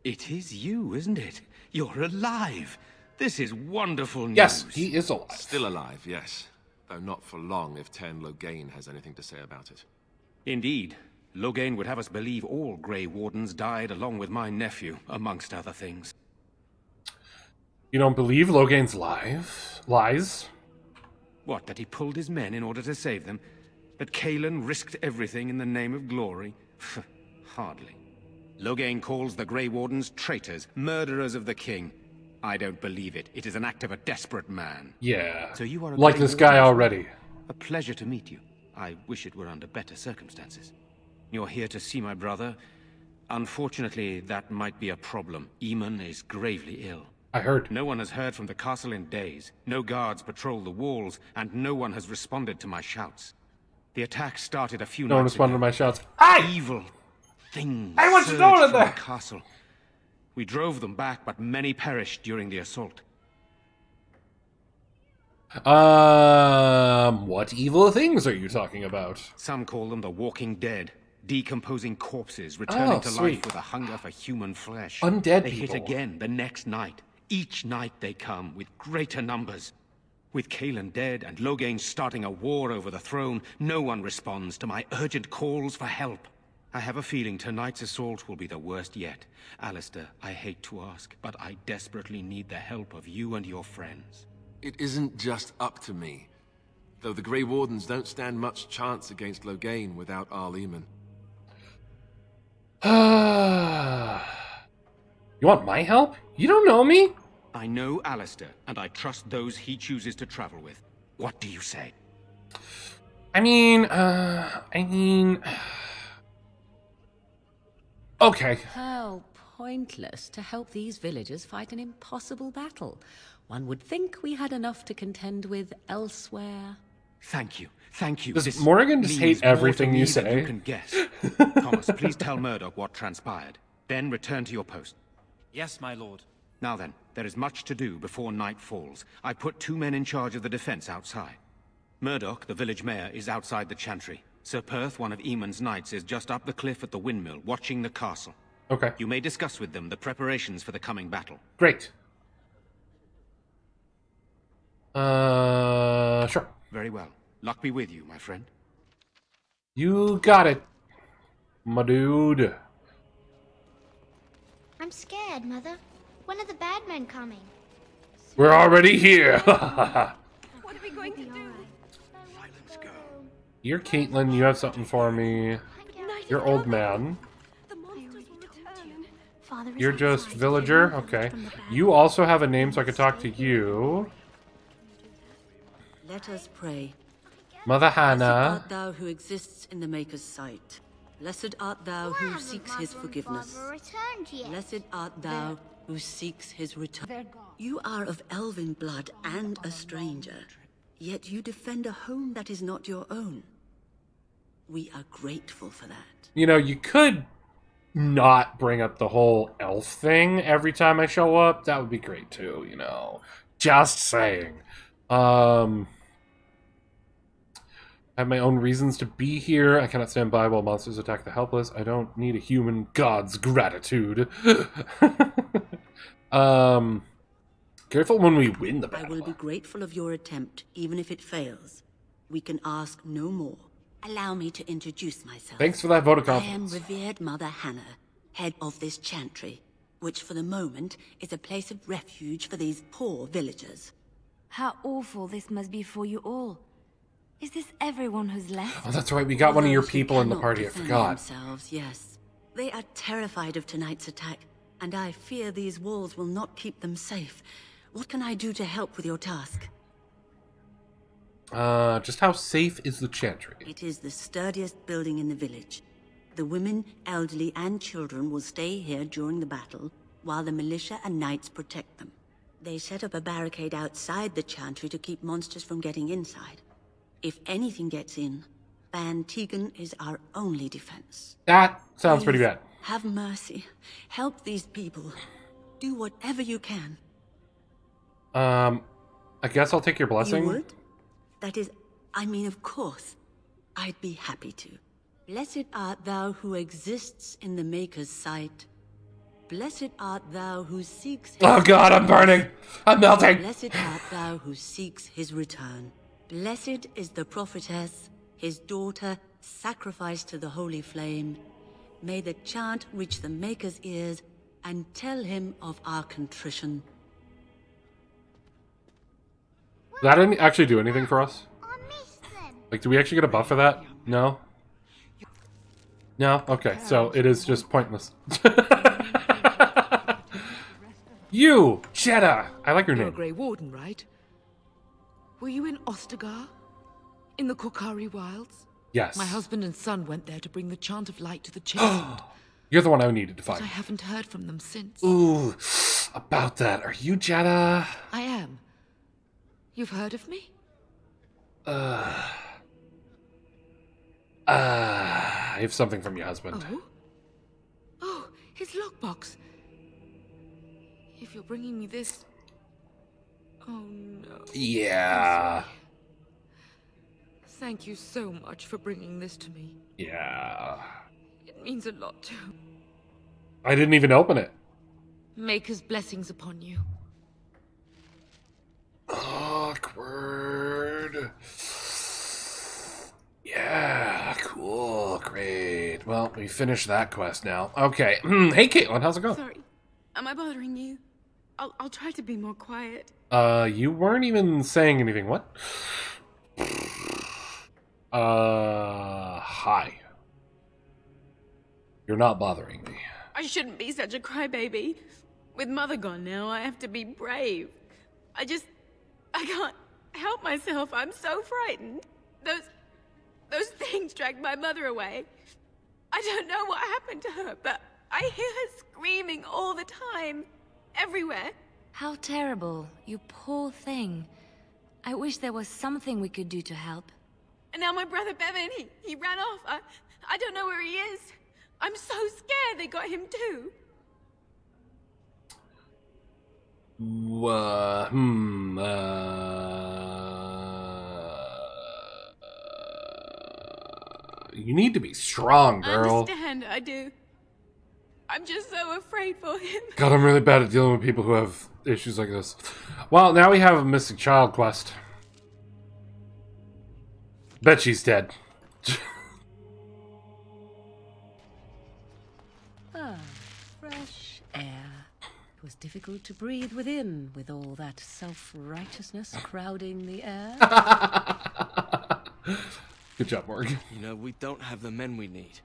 It is you, isn't it? You're alive! This is wonderful news. Yes, he is alive. Still alive, yes. Though not for long if Tern Loghain has anything to say about it. Indeed. Loghain would have us believe all Grey Wardens died along with my nephew, amongst other things. You don't believe Loghain's lies? What, that he pulled his men in order to save them? That Cailan risked everything in the name of glory? Hardly. Loghain calls the Grey Wardens traitors, murderers of the king. I don't believe it. It is an act of a desperate man. Yeah. So you are a like Grey this guy Warden? already. A pleasure to meet you. I wish it were under better circumstances. You're here to see my brother. Unfortunately, that might be a problem. Eamon is gravely ill. I heard. No one has heard from the castle in days. No guards patrol the walls, and no one has responded to my shouts. The attack started a few No one nights responded ago. to my shouts. Hey! Evil things Hey, what's surged going on from there? the castle. We drove them back, but many perished during the assault. What evil things are you talking about? Some call them the Walking Dead. Decomposing corpses returning to life sweet. with a hunger for human flesh. Undead They hit people. again the next night. Each night they come with greater numbers. With Cailan dead and Loghain starting a war over the throne, no one responds to my urgent calls for help. I have a feeling tonight's assault will be the worst yet. Alistair, I hate to ask, but I desperately need the help of you and your friends. It isn't just up to me. Though the Grey Wardens don't stand much chance against Loghain without Arleman. You want my help? You don't know me? I know Alistair, and I trust those he chooses to travel with. What do you say? I mean... Okay. How pointless to help these villagers fight an impossible battle. One would think we had enough to contend with elsewhere. Thank you. Thank you. Does This Morrigan just means hate everything more to you me than say? You can guess. Thomas, please tell Murdoch what transpired. Then return to your post. Yes, my lord. Now then, there is much to do before night falls. I put 2 men in charge of the defense outside. Murdoch, the village mayor, is outside the chantry. Sir Perth, one of Eamon's knights, is just up the cliff at the windmill, watching the castle. Okay. You may discuss with them the preparations for the coming battle. Great. Sure. Very well. Luck be with you, my friend. You got it, my dude. I'm scared, Mother. When are the bad men coming? We're already here. What are we going to do? You're Caitlin. You have something for me. You're old man. You're just villager? Okay. You also have a name, so I can talk to you. Let us pray. Mother Blessed Hannah. art thou who exists in the Maker's sight. Blessed art thou who seeks his forgiveness. Blessed art thou who seeks his return. You are of elven blood and a stranger, yet you defend a home that is not your own. We are grateful for that. You know, you could not bring up the whole elf thing every time I show up. That would be great too, you know. Just saying. I have my own reasons to be here. I cannot stand by while monsters attack the helpless. I don't need a human god's gratitude. Careful when we win the battle. I will be grateful of your attempt, even if it fails. We can ask no more. Allow me to introduce myself. Thanks for that vote of confidence. I am revered Mother Hannah, head of this chantry, which for the moment is a place of refuge for these poor villagers. How awful this must be for you all. Is this everyone who's left? Oh, that's right. We got one of your people in the party. I forgot. Themselves, yes. They are terrified of tonight's attack, and I fear these walls will not keep them safe. What can I do to help with your task? Just how safe is the chantry? It is the sturdiest building in the village. The women, elderly, and children will stay here during the battle, while the militia and knights protect them. They set up a barricade outside the chantry to keep monsters from getting inside. If anything gets in, Ban Tegan is our only defense. That sounds pretty bad. Have mercy. Help these people. Do whatever you can. I guess I'll take your blessing. You would? That is, I mean, of course. I'd be happy to. Blessed art thou who exists in the Maker's sight. Blessed art thou who seeks his Oh god, I'm burning! I'm melting! Blessed art thou who seeks his return. Blessed is the prophetess, his daughter, sacrificed to the holy flame. May the chant reach the Maker's ears and tell him of our contrition. That didn't actually do anything for us? Like, do we actually get a buff for that? No? No? Okay, so it is just pointless. You! Jeddah! I like your You're name. a Grey Warden, right? Were you in Ostagar? In the Korkari Wilds? Yes. My husband and son went there to bring the chant of light to the chastened. You're the one I needed to But find. I haven't heard from them since. Ooh, about that. Are you Jeddah? I am. You've heard of me? I have something from your husband. Oh? Oh, his lockbox. If you're bringing me this... Oh, no. Yeah. Thank you so much for bringing this to me. Yeah. It means a lot to... I didn't even open it. Maker's blessings upon you. Awkward. Yeah, cool, great. Well, we finished that quest now. Okay. Hey, Caitlin, how's it going? Sorry. Am I bothering you? I'll try to be more quiet. You weren't even saying anything. What? Hi. You're not bothering me. I shouldn't be such a crybaby. With Mother gone now, I have to be brave. I can't help myself. I'm so frightened. Those things dragged my mother away. I don't know what happened to her, but I hear her screaming all the time. Everywhere. How terrible. You poor thing. I wish there was something we could do to help. And now my brother Bevan, he ran off. I don't know where he is. I'm so scared they got him too. You need to be strong, I girl. understand, I do. I'm just so afraid for him. God, I'm really bad at dealing with people who have issues like this. Well, now we have a missing child quest. Bet she's dead. difficult to breathe within with all that self-righteousness crowding the air. Good job, Morgan. You know, we don't have the men we need.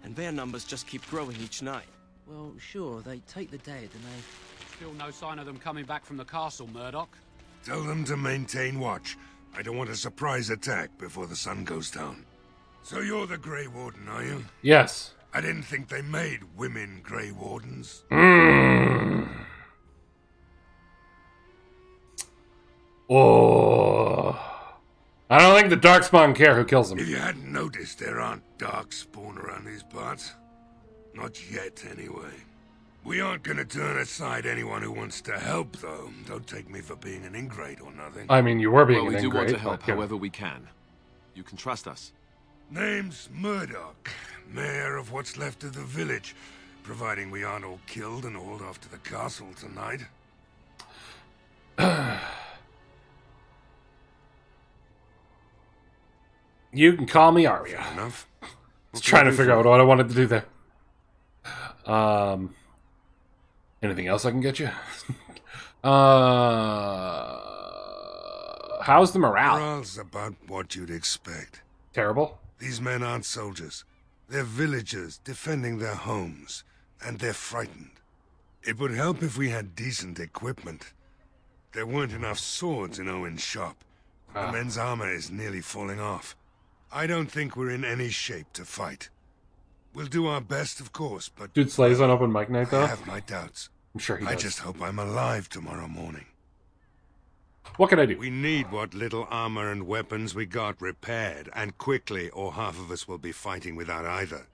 And their numbers just keep growing each night. Well, sure, they take the dead and they... Still no sign of them coming back from the castle, Murdoch. Tell them to maintain watch. I don't want a surprise attack before the sun goes down. So you're the Grey Warden, are you? Yes. I didn't think they made women Grey Wardens. Oh. I don't think the Darkspawn care who kills them. If you hadn't noticed, there aren't Darkspawn around these parts. Not yet, anyway. We aren't gonna turn aside anyone who wants to help, though. Don't take me for being an ingrate or nothing. I mean, you were being well, an we do want to ingrate, help but, yeah. however we can. You can trust us. Name's Murdoch, mayor of what's left of the village, providing we aren't all killed and hauled off to the castle tonight. You can call me Aria. Fair enough. I was trying to figure out what I wanted to do there. Anything else I can get you? How's the morale? Morale's about what you'd expect. Terrible? These men aren't soldiers. They're villagers defending their homes, and they're frightened. It would help if we had decent equipment. There weren't enough swords in Owen's shop. The men's armor is nearly falling off. I don't think we're in any shape to fight. We'll do our best, of course, but... Dude slays on open mic night, though? I have my doubts. I'm sure he does. I just hope I'm alive tomorrow morning. What can I do? We need what little armor and weapons we got repaired, and quickly, or half of us will be fighting without either.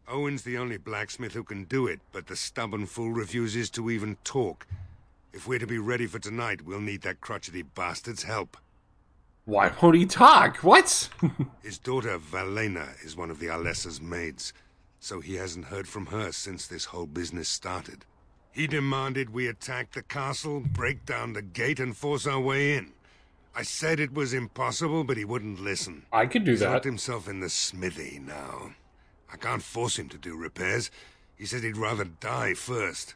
Owen's the only blacksmith who can do it, but the stubborn fool refuses to even talk. If we're to be ready for tonight, we'll need that crotchety bastard's help. Why won't he talk? What? His daughter, Valena, is one of the Alessa's maids, so he hasn't heard from her since this whole business started. He demanded we attack the castle, break down the gate, and force our way in. I said it was impossible, but he wouldn't listen. I could do He's that. locked himself in the smithy now. I can't force him to do repairs. He said he'd rather die first.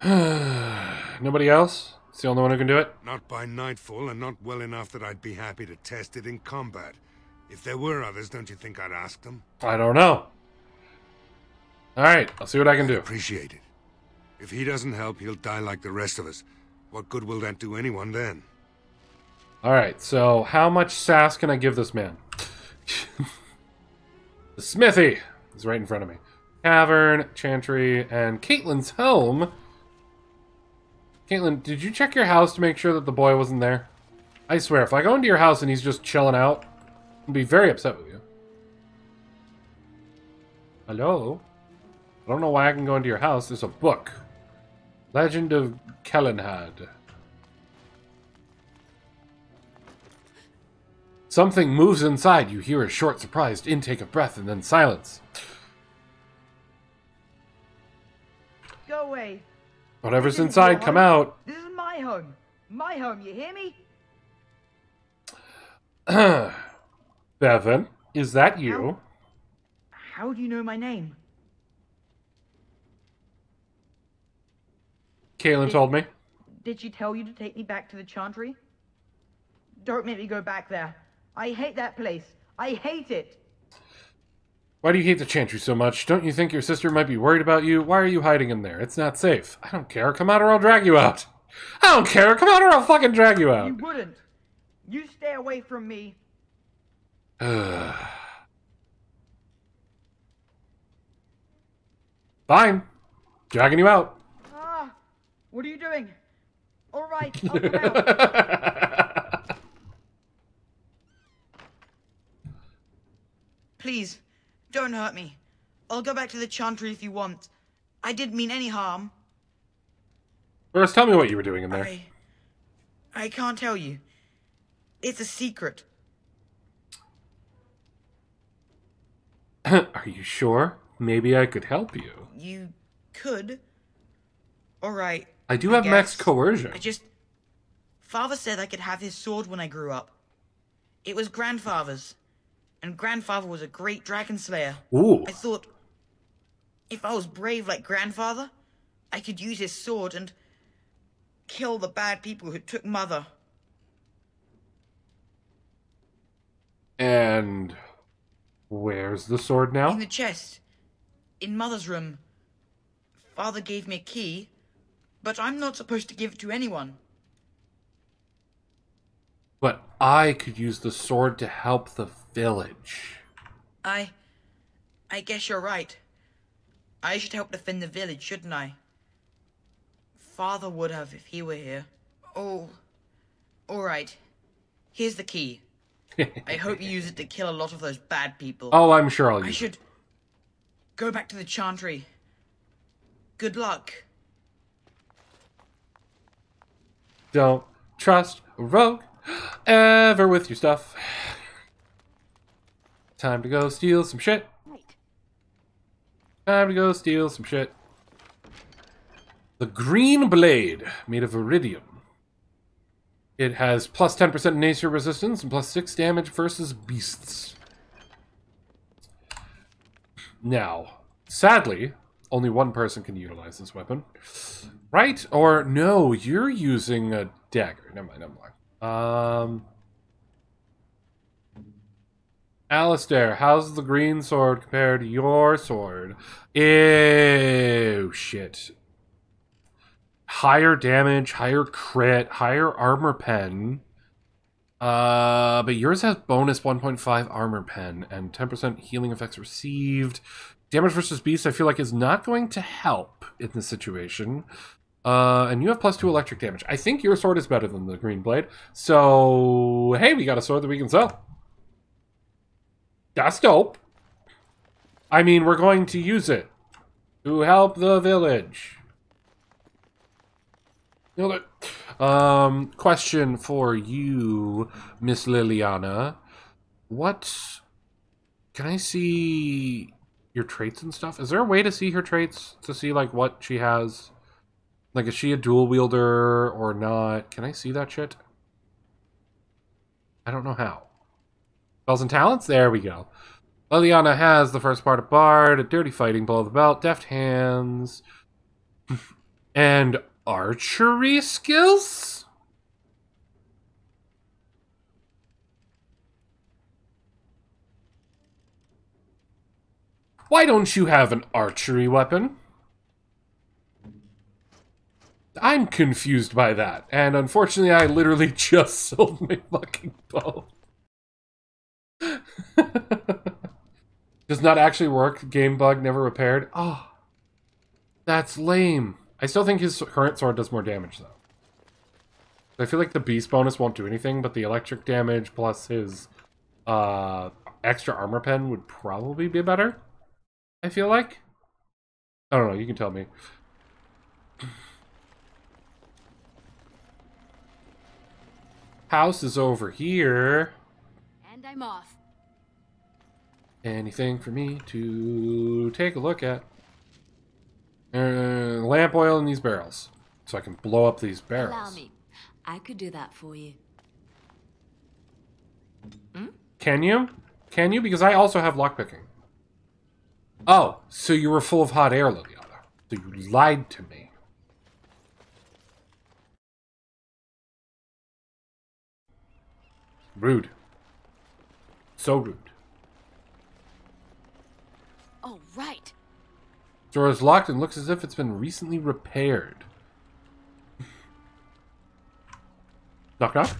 Nobody else? It's the only one who can do it? Not by nightfall, and not well enough that I'd be happy to test it in combat. If there were others, don't you think I'd ask them? I don't know. Alright, I'll see what I can do. Appreciate it. If he doesn't help, he'll die like the rest of us. What good will that do anyone then? Alright, so how much sass can I give this man? The smithy is right in front of me. Cavern, Chantry, and Caitlin's home. Caitlin, did you check your house to make sure that the boy wasn't there? I swear, if I go into your house and he's just chilling out, I'll be very upset with you. Hello? I don't know why I can go into your house. There's a book. Legend of Kellenhad. Something moves inside. You hear a short, surprised intake of breath and then silence. Go away. Whatever's inside, come out. This is my home. My home, you hear me? Bevan, is that you? How do you know my name? Kaelin told me. Did she tell you to take me back to the Chantry? Don't make me go back there. I hate that place. I hate it. Why do you hate the Chantry so much? Don't you think your sister might be worried about you? Why are you hiding in there? It's not safe. I don't care. Come out or I'll drag you out. I don't care. Come out or I'll fucking drag you out. You wouldn't. You stay away from me. Fine. Dragging you out. Ah, what are you doing? All right, I'll come out. Please, don't hurt me. I'll go back to the Chantry if you want. I didn't mean any harm. First, tell me what you were doing in there. I can't tell you. It's a secret. Are you sure? Maybe I could help you. You could. All right. I do have max coercion. Father said I could have his sword when I grew up. It was grandfather's. And grandfather was a great dragon slayer. Ooh. I thought, if I was brave like grandfather, I could use his sword and kill the bad people who took Mother. And where's the sword now? In the chest. In Mother's room. Father gave me a key, but I'm not supposed to give it to anyone. But I could use the sword to help the village. I guess you're right. I should help defend the village, shouldn't I? Father would have if he were here. Oh, alright. Here's the key. I hope you use it to kill a lot of those bad people. Oh, I'm sure I'll use it. I should go back to the Chantry. Good luck. Don't trust a rogue ever with your stuff. Time to go steal some shit. Time to go steal some shit. The green blade, made of iridium. It has plus 10% nature resistance and plus 6 damage versus beasts. Now, sadly, only one person can utilize this weapon. Right? Or, no, you're using a dagger. Never mind, never mind. Alistair, how's the green sword compared to your sword? Ew, shit. Higher damage, higher crit, higher armor pen. But yours has bonus 1.5 armor pen and 10% healing effects received. Damage versus beast, I feel like, is not going to help in this situation. And you have plus 2 electric damage. I think your sword is better than the green blade. So, hey, we got a sword that we can sell. That's dope. I mean, we're going to use it to help the village. Question for you, Miss Liliana. What... Can I see your traits and stuff? Is there a way to see her traits? To see, like, what she has? Like, is she a dual wielder or not? Can I see that shit? I don't know how. Spells and talents? There we go. Liliana has the first part of Bard, a dirty fighting below the belt, deft hands, and archery skills? Why don't you have an archery weapon? I'm confused by that, and unfortunately I literally just sold my fucking bow. Does not actually work. Game bug, never repaired. Oh, that's lame. I still think his current sword does more damage, though. I feel like the beast bonus won't do anything, but the electric damage plus his extra armor pen would probably be better. I feel like. I don't know, you can tell me. House is over here. And I'm off. Anything for me to take a look at. Lamp oil in these barrels. So I can blow up these barrels. Allow me. I could do that for you. Can you? Can you? Because I also have lockpicking. Oh, so you were full of hot air, Liliana. So you lied to me. Rude. So rude. Oh, right. Door is locked and looks as if it's been recently repaired. Knock knock.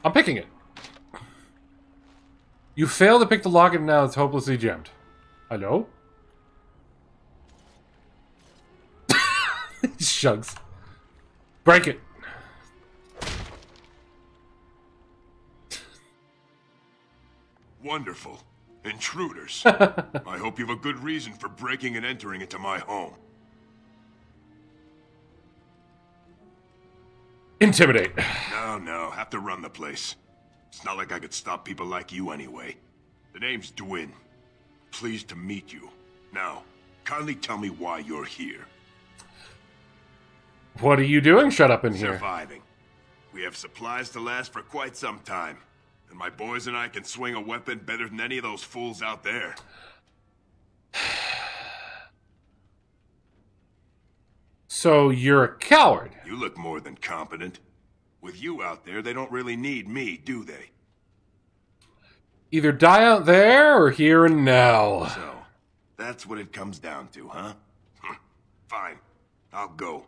I'm picking it. You failed to pick the lock and now it's hopelessly jammed. Hello? Shugs. Break it. Wonderful. Intruders. I hope you have a good reason for breaking and entering into my home. Intimidate. No, have to run the place. It's not like I could stop people like you anyway. The name's Dwin. Pleased to meet you. Now, kindly tell me why you're here. What are you doing shut up in here? Surviving. We have supplies to last for quite some time. And my boys and I can swing a weapon better than any of those fools out there. So you're a coward. You look more than competent. With you out there, they don't really need me, do they? Either die out there or here and now. So, that's what it comes down to, huh? Fine. I'll go.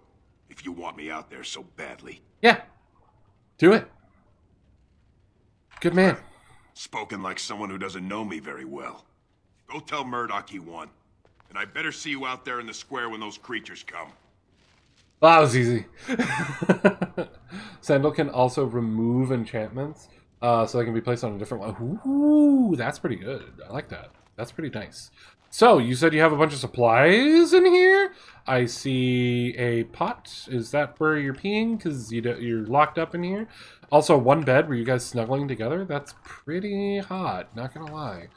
If you want me out there so badly. Yeah. Do it. Good man. Spoken like someone who doesn't know me very well. Go tell Murdoch he won. And I better see you out there in the square when those creatures come. That was easy. Sandal can also remove enchantments, so they can be placed on a different one. Ooh, that's pretty good. I like that. That's pretty nice. So, you said you have a bunch of supplies in here? I see a pot. Is that where you're peeing? Because you're locked up in here. Also, one bed. Were you guys snuggling together? That's pretty hot, not gonna lie.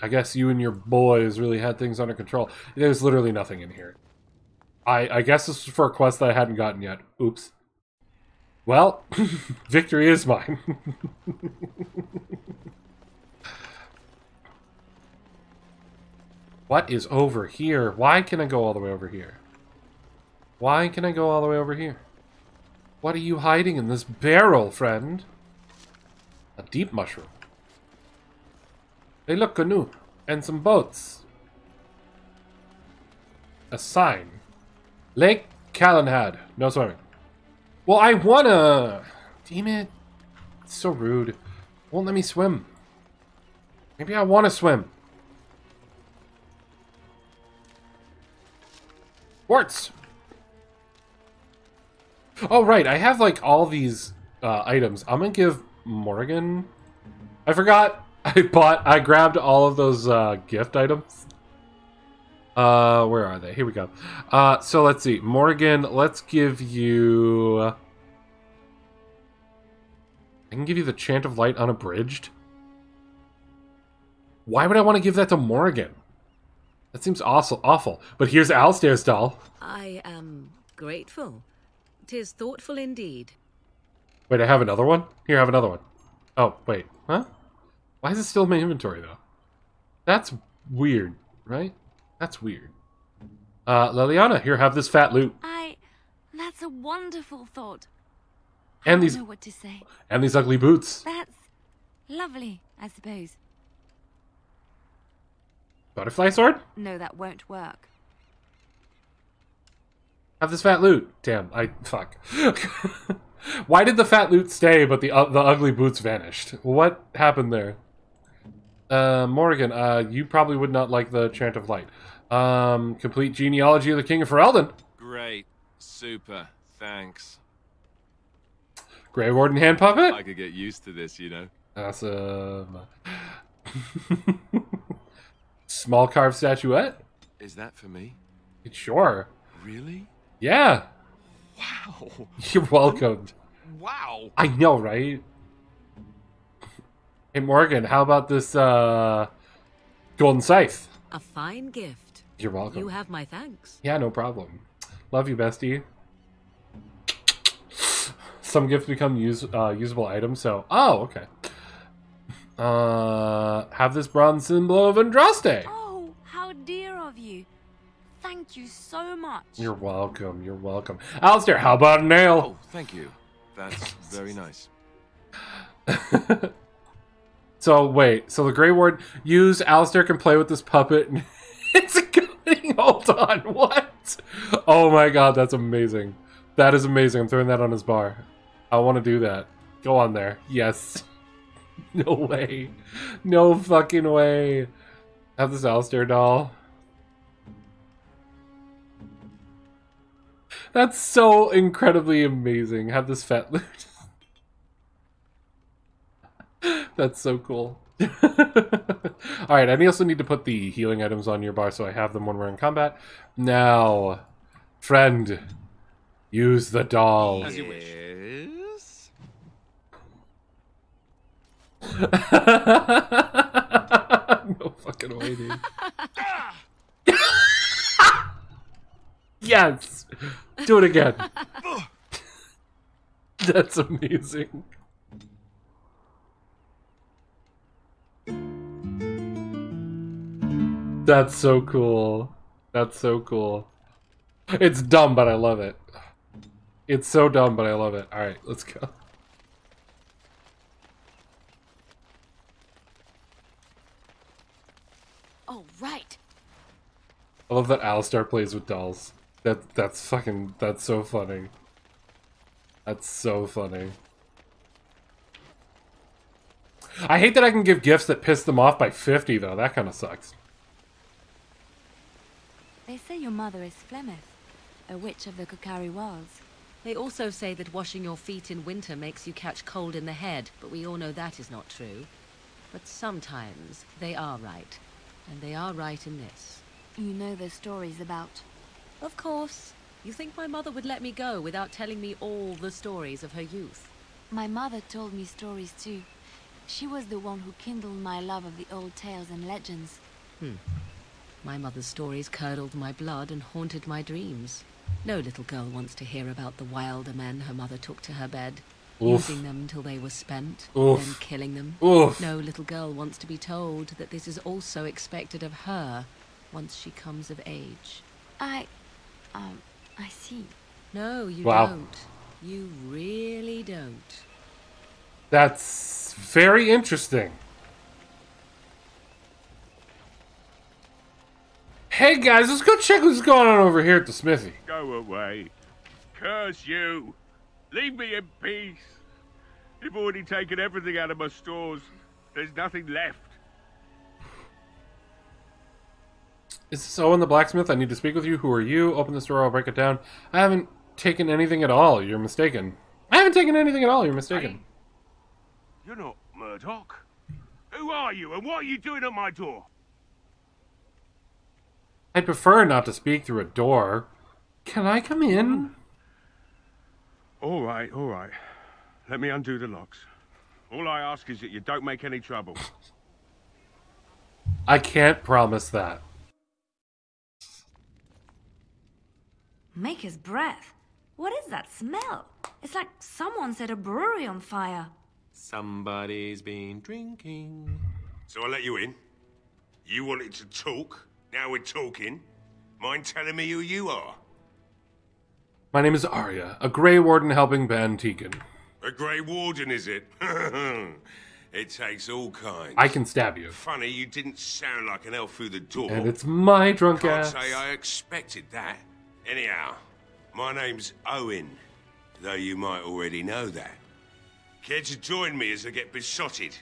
I guess you and your boys really had things under control. There's literally nothing in here. I guess this was for a quest that I hadn't gotten yet. Oops. Well, victory is mine. What is over here? Why can I go all the way over here? Why can I go all the way over here? What are you hiding in this barrel, friend? A deep mushroom. Hey, look, canoe. And some boats. A sign. Lake Callanhad. No swimming. Well, I wanna... Damn it. It's so rude. Won't let me swim. Maybe I want to swim. Quartz. Oh, right. I have, like, all these items. I'm gonna give Morgan... I forgot. I grabbed all of those gift items. Where are they? Here we go. So let's see. Morgan, let's give you... I can give you the Chant of Light Unabridged. Why would I want to give that to Morgan? That seems awful. But here's Alistair's doll. I am grateful. 'Tis thoughtful indeed. Wait, I have another one? Here, I have another one. Oh, wait. Huh? Why is it still in my inventory, though? That's weird, right? That's weird. Liliana, here, have this fat loot. That's a wonderful thought. And I don't know what to say. And these ugly boots. That's lovely, I suppose. Butterfly sword? No, that won't work. Have this fat loot. Damn, fuck. Why did the fat loot stay, but the ugly boots vanished? What happened there? Morgan, you probably would not like the Chant of Light. Complete genealogy of the King of Ferelden. Great. Super. Thanks. Grey Warden hand puppet? I could get used to this, you know. Awesome. Small carved statuette? Is that for me? Sure. Really? Yeah. Wow. You're welcome. Wow. I know, right? Hey, Morgan, how about this, golden scythe? A fine gift. You're welcome. You have my thanks. Yeah, no problem. Love you, bestie. Some gifts become usable items, so... Oh, okay. Have this bronze symbol of Andraste. Oh, how dear of you. Thank you so much. You're welcome, you're welcome. Alistair, how about a nail? Oh, thank you. That's very nice. So, wait. So the Grey Ward... Use Alistair can play with this puppet. It's going... Hold on, what? Oh my god, that's amazing. That is amazing. I'm throwing that on his bar. I want to do that. Go on there. Yes. No way. No fucking way. Have this Alistair doll. That's so incredibly amazing. Have this fat loot. That's so cool. Alright, I also need to put the healing items on your bar so I have them when we're in combat. Now, friend, use the doll. As you wish. No fucking way, dude. Yes! Do it again. That's amazing. That's so cool. That's so cool. It's dumb, but I love it. It's so dumb, but I love it. Alright, let's go. Oh, right. I love that Alistar plays with dolls. That's so funny. That's so funny. I hate that I can give gifts that piss them off by 50, though. That kind of sucks. They say your mother is Flemeth, a witch of the Kokari Wilds. They also say that washing your feet in winter makes you catch cold in the head, but we all know that is not true. But sometimes they are right. And they are right in this. You know the stories about... Of course. You think my mother would let me go without telling me all the stories of her youth? My mother told me stories too. She was the one who kindled my love of the old tales and legends. My mother's stories curdled my blood and haunted my dreams. No little girl wants to hear about the wilder men her mother took to her bed, using them until they were spent, then killing them. No little girl wants to be told that this is also expected of her once she comes of age. I see. No, you Wow. don't. You really don't. That's very interesting. Hey guys, let's go check what's going on over here at the smithy. Go away. Curse you. Leave me in peace. You've already taken everything out of my stores. There's nothing left. Is this Owen the blacksmith? I need to speak with you. Who are you? Open this door, I'll break it down. I haven't taken anything at all. You're mistaken. I haven't taken anything at all. You're mistaken. You're not Murdoch. Who are you and what are you doing at my door? I'd prefer not to speak through a door. Can I come in? All right, all right. Let me undo the locks. All I ask is that you don't make any trouble. I can't promise that. Maker's breath. What is that smell? It's like someone set a brewery on fire. Somebody's been drinking. So I let you in. You wanted to talk. Now we're talking. Mind telling me who you are? My name is Aria, a Grey Warden helping Ban Tegan. A Grey Warden, is it? It takes all kinds. I can stab you. Funny, you didn't sound like an elf through the door. And it's my drunk Can't ass. say I expected that. Anyhow, my name's Owen, though you might already know that. Care to join me as I get besotted?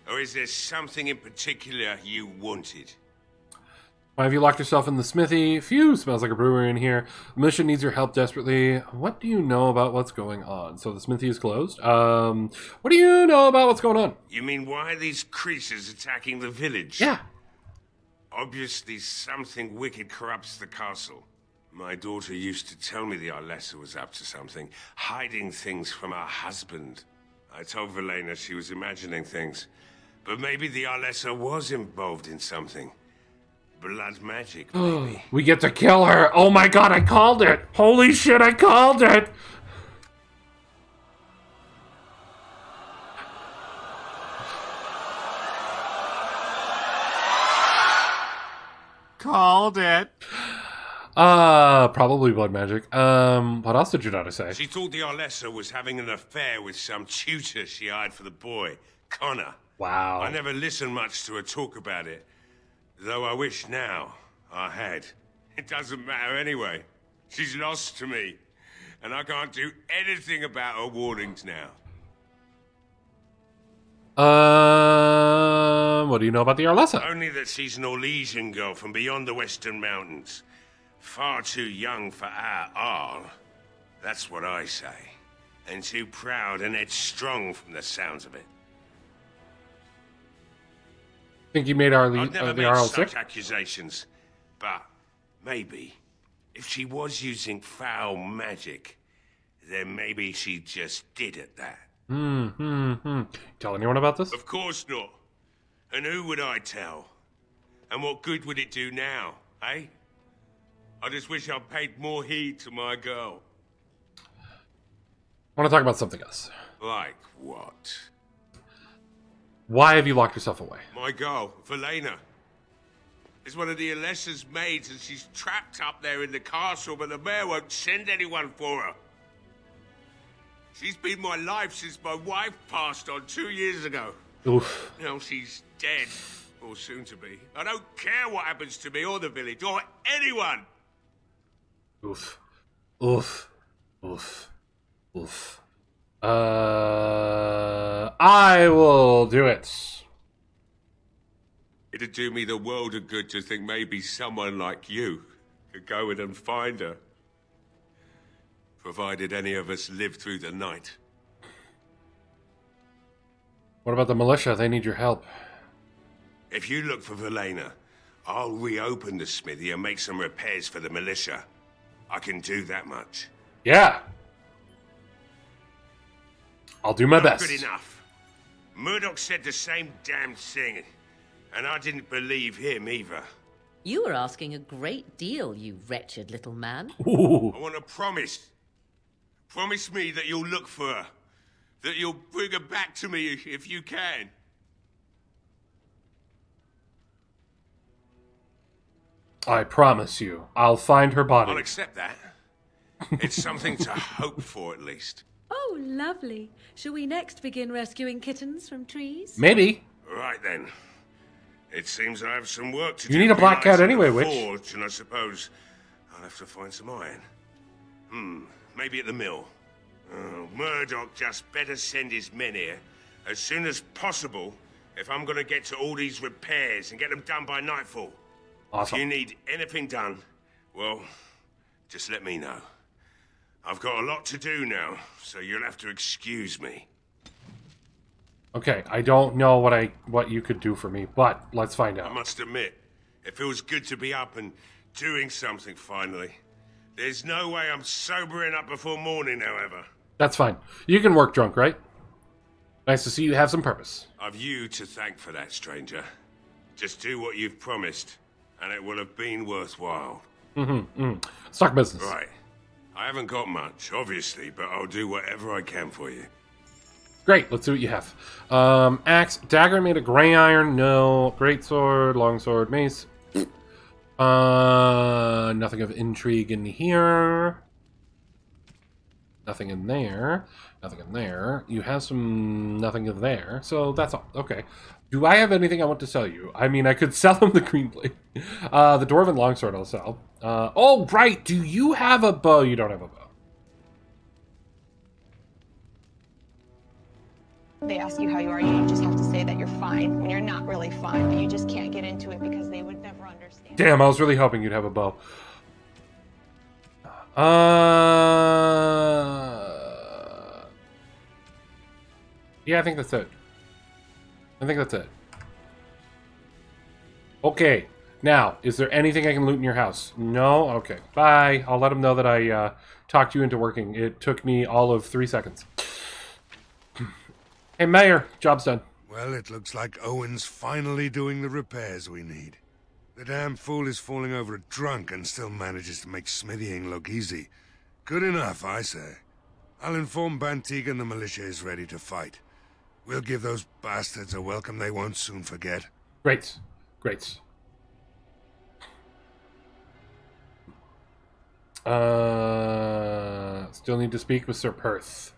Or is there something in particular you wanted? Why have you locked yourself in the smithy? Phew, smells like a brewery in here. The mission needs your help desperately. What do you know about what's going on? So the smithy is closed? What do you know about what's going on? You mean why are these creatures attacking the village? Yeah. Obviously something wicked corrupts the castle. My daughter used to tell me the Arlessa was up to something, hiding things from her husband. I told Velena she was imagining things. But maybe the Arlessa was involved in something. Blood magic, maybe. We get to kill her. Oh my god, I called it. Holy shit, I called it. Called it. Probably blood magic. What else did your daughter say? She thought the Arlessa was having an affair with some tutor she hired for the boy, Connor. Wow. I never listened much to her talk about it. Though I wish now I had. It doesn't matter anyway. She's lost to me. And I can't do anything about her warnings now. What do you know about the Arlessa? Only that she's an Orlesian girl from beyond the Western Mountains. Far too young for our Arl. That's what I say. And too proud and headstrong from the sounds of it. Think you made our I've never the made Arl such sick? accusations. But maybe, if she was using foul magic, then maybe she just did at that. Tell anyone about this? Of course not. And who would I tell? And what good would it do now, eh? I just wish I paid more heed to my girl. I want to talk about something else. Like what? Why have you locked yourself away? My girl, Velena. is one of the Alessa's maids, and she's trapped up there in the castle, but the mayor won't send anyone for her. She's been my life since my wife passed on 2 years ago. Oof. Now she's dead, or soon to be. I don't care what happens to me or the village, or anyone. Oof. Oof. Oof. Oof. I will do it. It'd do me the world of good to think maybe someone like you could go in and find her. Provided any of us live through the night. What about the militia? They need your help. If you look for Velena, I'll reopen the smithy and make some repairs for the militia. I can do that much. Yeah. I'll do my best. Good enough. Murdoch said the same damn thing, and I didn't believe him either. You were asking a great deal, you wretched little man. Ooh. I want a promise. Promise me that you'll look for her. That you'll bring her back to me if you can. I promise you, I'll find her body. I'll accept that. It's something to hope for, at least. Oh, lovely. Shall we next begin rescuing kittens from trees? Maybe. Right then. It seems I have some work to do. You need a black cat anyway, Witch. Witch. And I suppose I'll have to find some iron. Maybe at the mill. Oh, Murdoch just better send his men here as soon as possible if I'm going to get to all these repairs and get them done by nightfall. Awesome. If you need anything done, well, just let me know. I've got a lot to do now, so you'll have to excuse me. Okay, I don't know what you could do for me, but let's find out. I must admit, it feels good to be up and doing something finally. There's no way I'm sobering up before morning, however. That's fine. You can work drunk, right? Nice to see you have some purpose. I've you to thank for that, stranger. Just do what you've promised, and it will have been worthwhile. Let's talk business. Right. I haven't got much, obviously, but I'll do whatever I can for you. Great, let's see what you have. Axe, dagger made of gray iron, no. Greatsword, longsword, mace. Nothing of intrigue in here. Nothing in there. Nothing in there. You have some nothing in there. So that's all. Okay. Do I have anything I want to sell you? I mean, I could sell them the green blade. The dwarven longsword I'll sell. Oh, right. Do you have a bow? You don't have a bow. They ask you how you are, you just have to say that you're fine when you're not really fine, but you just can't get into it because they would never understand. Damn, I was really hoping you'd have a bow. Yeah, I think that's it. I think that's it. Okay. Now, is there anything I can loot in your house? No? Okay. Bye. I'll let them know that I talked you into working. It took me all of 3 seconds. Hey, Mayor. Job's done. Well, it looks like Owen's finally doing the repairs we need. The damn fool is falling over drunk and still manages to make smithying look easy. Good enough, I say. I'll inform Bantig and the militia is ready to fight. We'll give those bastards a welcome they won't soon forget. Great. Great. Still need to speak with Sir Perth.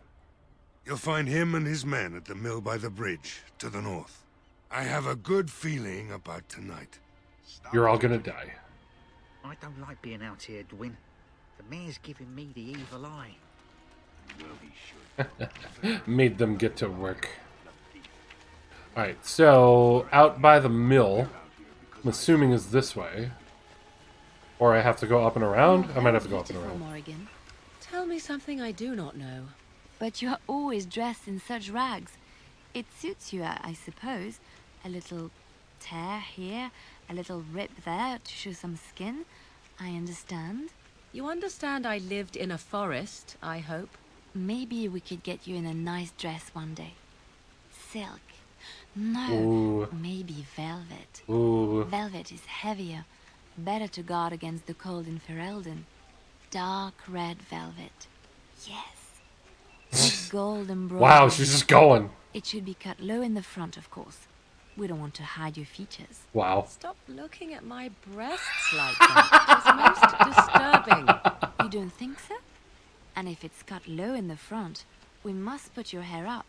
You'll find him and his men at the mill by the bridge, to the north. I have a good feeling about tonight. You're all gonna die. I don't like being out here, Dwin. The mayor's giving me the evil eye. Well, he should. Made them get to work. Alright, so out by the mill, I'm assuming is this way. Or I have to go up and around? I might have to go up and around. Morrigan. Tell me something I do not know. But you are always dressed in such rags. It suits you, I suppose. A little tear here, a little rip there to show some skin. I understand. You understand I lived in a forest, I hope? Maybe we could get you in a nice dress one day. Silk. No, Ooh. maybe velvet. Ooh. Velvet is heavier, better to guard against the cold in Ferelden. Dark red velvet. Yes. With gold embroidery. Wow, she's just going. It should be cut low in the front, of course. We don't want to hide your features. Wow. Stop looking at my breasts like that. It's most disturbing. You don't think so? And if it's cut low in the front, we must put your hair up.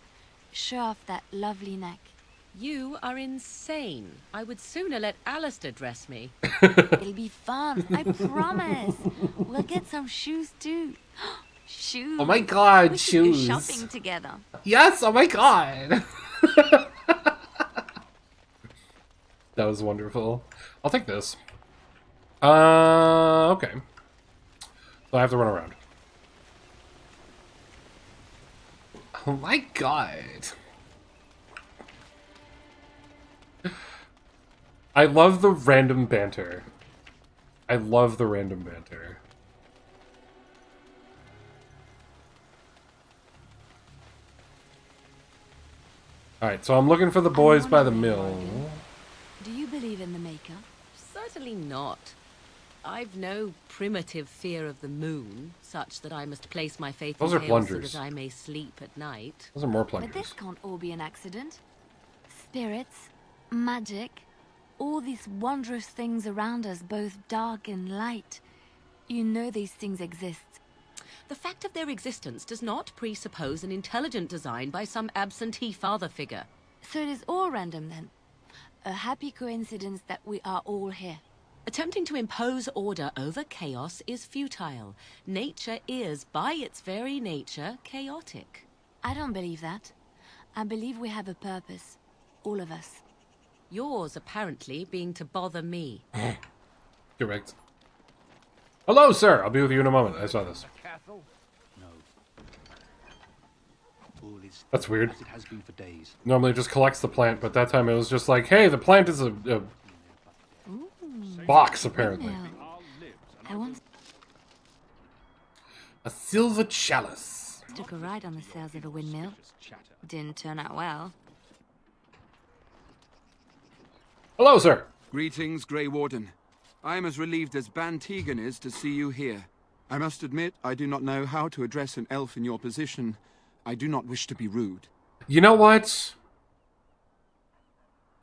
Show off that lovely neck. You are insane. I would sooner let Alistair dress me. It'll be fun, I promise. We'll get some shoes too. Shoes. Oh my god, we should shoes. go shopping together. Yes, oh my god. That was wonderful. I'll take this. Okay. So I have to run around. Oh my god. I love the random banter. I love the random banter. Alright, so I'm looking for the boys by the mill. Do you believe in the Maker? Certainly not. I've no primitive fear of the moon, such that I must place my faith Those in are chaos so plungers. that I may sleep at night. Those are more But plungers. this can't all be an accident. Spirits, magic, all these wondrous things around us, both dark and light. You know these things exist. The fact of their existence does not presuppose an intelligent design by some absentee father figure. So it is all random then. A happy coincidence that we are all here. Attempting to impose order over chaos is futile. Nature is, by its very nature, chaotic. I don't believe that. I believe we have a purpose. All of us. Yours, apparently, being to bother me. Correct. Hello, sir. I'll be with you in a moment. I saw this. That's weird. It has been for days. Normally it just collects the plant, but that time it was just like, hey, the plant is a box, apparently. I want A silver chalice. took a ride on the sails of a windmill. Didn't turn out well. Hello, sir. Greetings, Grey Warden. I am as relieved as Ban Tegan is to see you here. I must admit, I do not know how to address an elf in your position. I do not wish to be rude. You know what?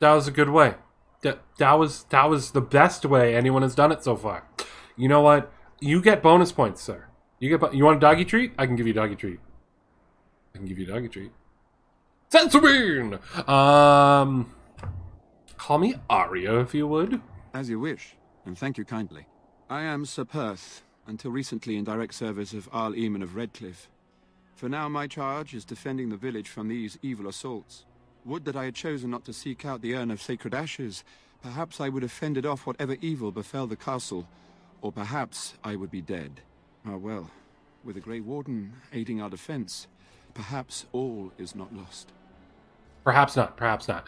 That was a good way. That was the best way anyone has done it so far. You know what? You get bonus points, sir. You want a doggy treat? I can give you a doggy treat. I can give you a doggy treat. Sensorbine! Call me Aria, if you would. As you wish, and thank you kindly. I am Sir Perth, until recently in direct service of Arl Eamon of Redcliffe. For now, my charge is defending the village from these evil assaults. Would that I had chosen not to seek out the urn of sacred ashes. Perhaps I would have fended off whatever evil befell the castle, or perhaps I would be dead. Ah well, with the Grey Warden aiding our defense, perhaps all is not lost. Perhaps not, perhaps not.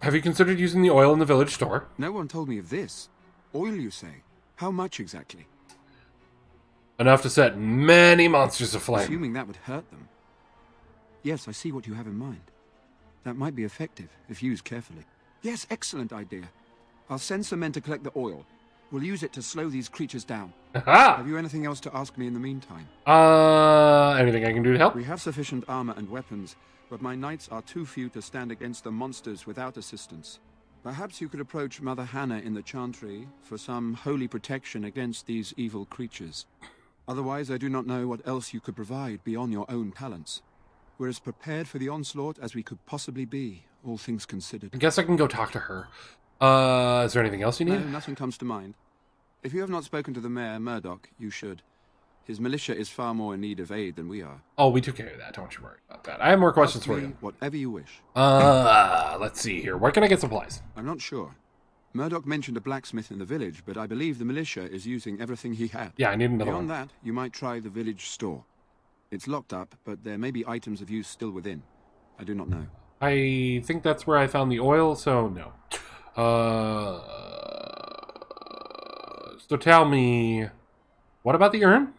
Have you considered using the oil in the village store? No one told me of this. Oil, you say? How much exactly? Enough to set many monsters aflame. Assuming that would hurt them. Yes, I see what you have in mind. That might be effective, if used carefully. Yes, excellent idea. I'll send some men to collect the oil. We'll use it to slow these creatures down. Aha! Have you anything else to ask me in the meantime? Anything I can do to help? We have sufficient armor and weapons, but my knights are too few to stand against the monsters without assistance. Perhaps you could approach Mother Hannah in the Chantry for some holy protection against these evil creatures. Otherwise, I do not know what else you could provide beyond your own talents. We're as prepared for the onslaught as we could possibly be, all things considered. I guess I can go talk to her. Is there anything else you need? No, nothing comes to mind. If you have not spoken to the mayor, Murdoch, you should. His militia is far more in need of aid than we are. Oh, we took care of that. Don't you worry about that. I have more questions for you. Whatever you wish. Let's see here. Where can I get supplies? I'm not sure. Murdoch mentioned a blacksmith in the village, but I believe the militia is using everything he had. Yeah, I need another Beyond one. that, you might try the village store. It's locked up, but there may be items of use still within. I do not know. I think that's where I found the oil, so no. So tell me, what about the urn?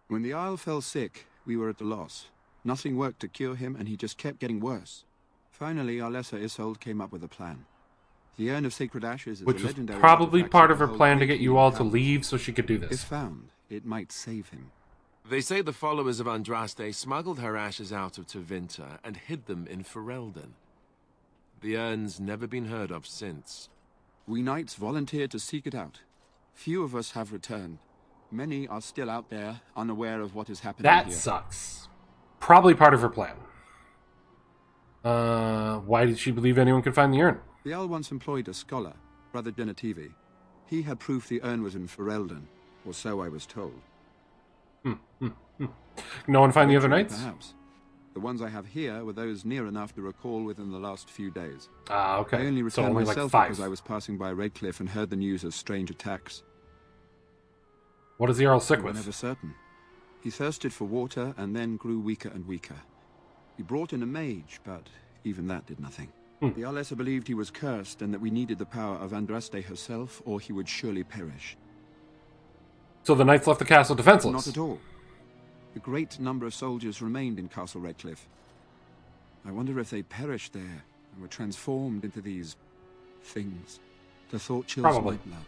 When the Isle fell sick, we were at a loss. Nothing worked to cure him, and he just kept getting worse. Finally, our lesser Isolde came up with a plan. The Urn of Sacred Ashes is Which a was legendary probably artifact part of that her holds plan to great get you all to healing leave so she could do powers. this. If found, it might save him. They say the followers of Andraste smuggled her ashes out of Tevinter and hid them in Ferelden. The urn's never been heard of since. We knights volunteered to seek it out. Few of us have returned. Many are still out there, unaware of what is happening That here. sucks. Probably part of her plan. Why did she believe anyone could find the urn? The Earl once employed a scholar, Brother Genetivi. He had proof the urn was in Ferelden, or so I was told. No one find the other knights? Perhaps. The ones I have here were those near enough to recall within the last few days. Ah, okay. I only So returned only like myself 5. because I was passing by Redcliffe and heard the news of strange attacks. What is the Earl sick We were with? never certain. He thirsted for water and then grew weaker and weaker. He brought in a mage, but even that did nothing. The Arlessa believed he was cursed and that we needed the power of Andraste herself, or he would surely perish. So the knights left the castle defenseless? Not at all. A great number of soldiers remained in Castle Redcliffe. I wonder if they perished there and were transformed into these things. The thought chills Probably. my blood.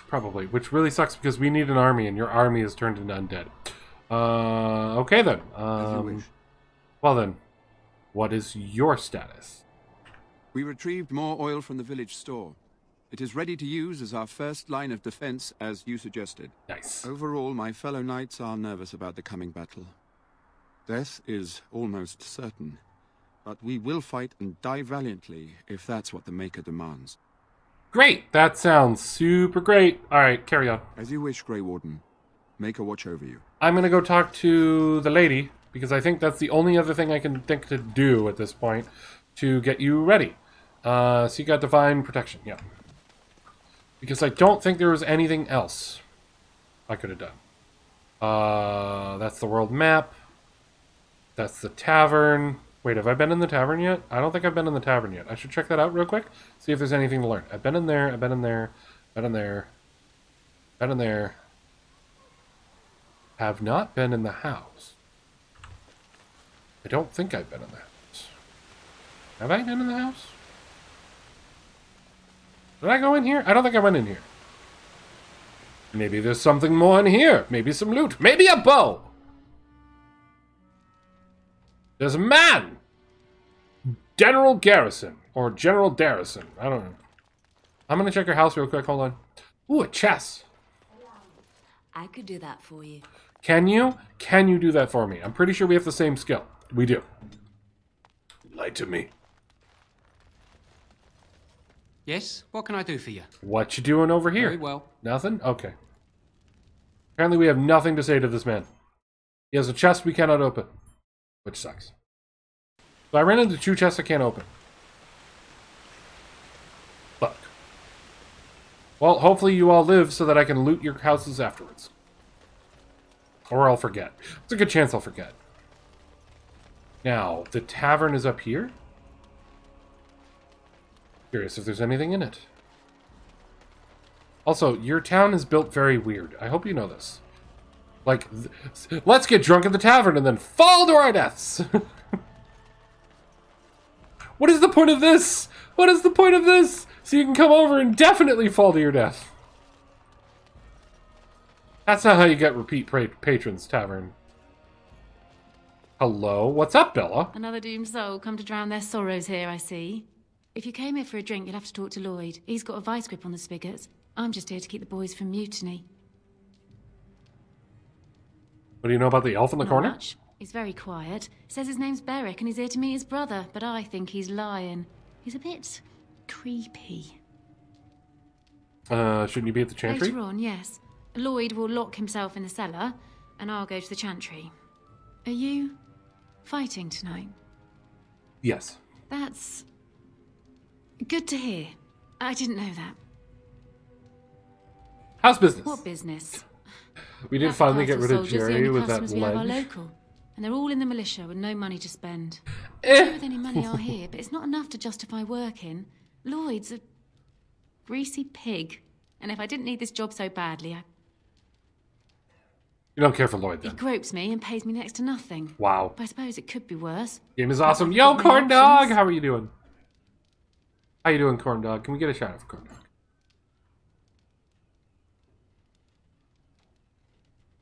Probably, which really sucks because we need an army and your army is turned into undead. Okay then. As you wish. Well then, what is your status? We retrieved more oil from the village store. It is ready to use as our first line of defense, as you suggested. Nice. Overall, my fellow knights are nervous about the coming battle. Death is almost certain, but we will fight and die valiantly if that's what the Maker demands. Great! That sounds super great. Alright, carry on. As you wish, Grey Warden. Maker watch over you. I'm gonna go talk to the lady, because I think that's the only other thing I can think to do at this point to get you ready. So you got Divine Protection, yeah. Because I don't think there was anything else I could have done. That's the world map. That's the tavern. Wait, have I been in the tavern yet? I don't think I've been in the tavern yet. I should check that out real quick. See if there's anything to learn. I've been in there, I've been in there, been in there, been in there. Have not been in the house. I don't think I've been in the house. Have I been in the house? Did I go in here? I don't think I went in here. Maybe there's something more in here. Maybe some loot. Maybe a bow. There's a man. General Garrison. Or General Darrison. I don't know. I'm going to check your house real quick. Hold on. Ooh, a chest. I could do that for you. Can you? Can you do that for me? I'm pretty sure we have the same skill. We do. Lie to me. Yes? What can I do for you? What you doing over here? Very well. Nothing? Okay. Apparently we have nothing to say to this man. He has a chest we cannot open. Which sucks. So I ran into 2 chests I can't open. Fuck. Well, hopefully you all live so that I can loot your houses afterwards. Or I'll forget. It's a good chance I'll forget. Now, the tavern is up here. Curious if there's anything in it. Also, your town is built very weird. I hope you know this. Like, let's get drunk at the tavern and then fall to our deaths. What is the point of this? What is the point of this? So you can come over and definitely fall to your death. That's not how you get repeat patrons, tavern. Hello? What's up, Bella? Another doomed soul come to drown their sorrows here, I see. If you came here for a drink, you'll have to talk to Lloyd. He's got a vice grip on the spigots. I'm just here to keep the boys from mutiny. What do you know about the elf in the Not corner? much. He's very quiet. Says his name's Beric and he's here to meet his brother, but I think he's lying. He's a bit creepy. Shouldn't you be at the chantry? Later on, yes. Lloyd will lock himself in the cellar, and I'll go to the chantry. Are you fighting tonight? Yes. That's good to hear. I didn't know that. How's business? What business? We did That finally get castle rid of soldiers, the Jerry only with that customers we have are ledge. local, and they're all in the militia with no money to spend. Eh. I don't know with any money are here, but it's not enough to justify working. Lloyd's a greasy pig, and if I didn't need this job so badly, You don't care for Lloyd he then. gropes me and pays me next to nothing. Wow. But I suppose it could be worse. Game is awesome. I've Yo, got Corn many Dog! options. How are you doing? How you doing, Corn Dog? Can we get a shout out for Corn Dog?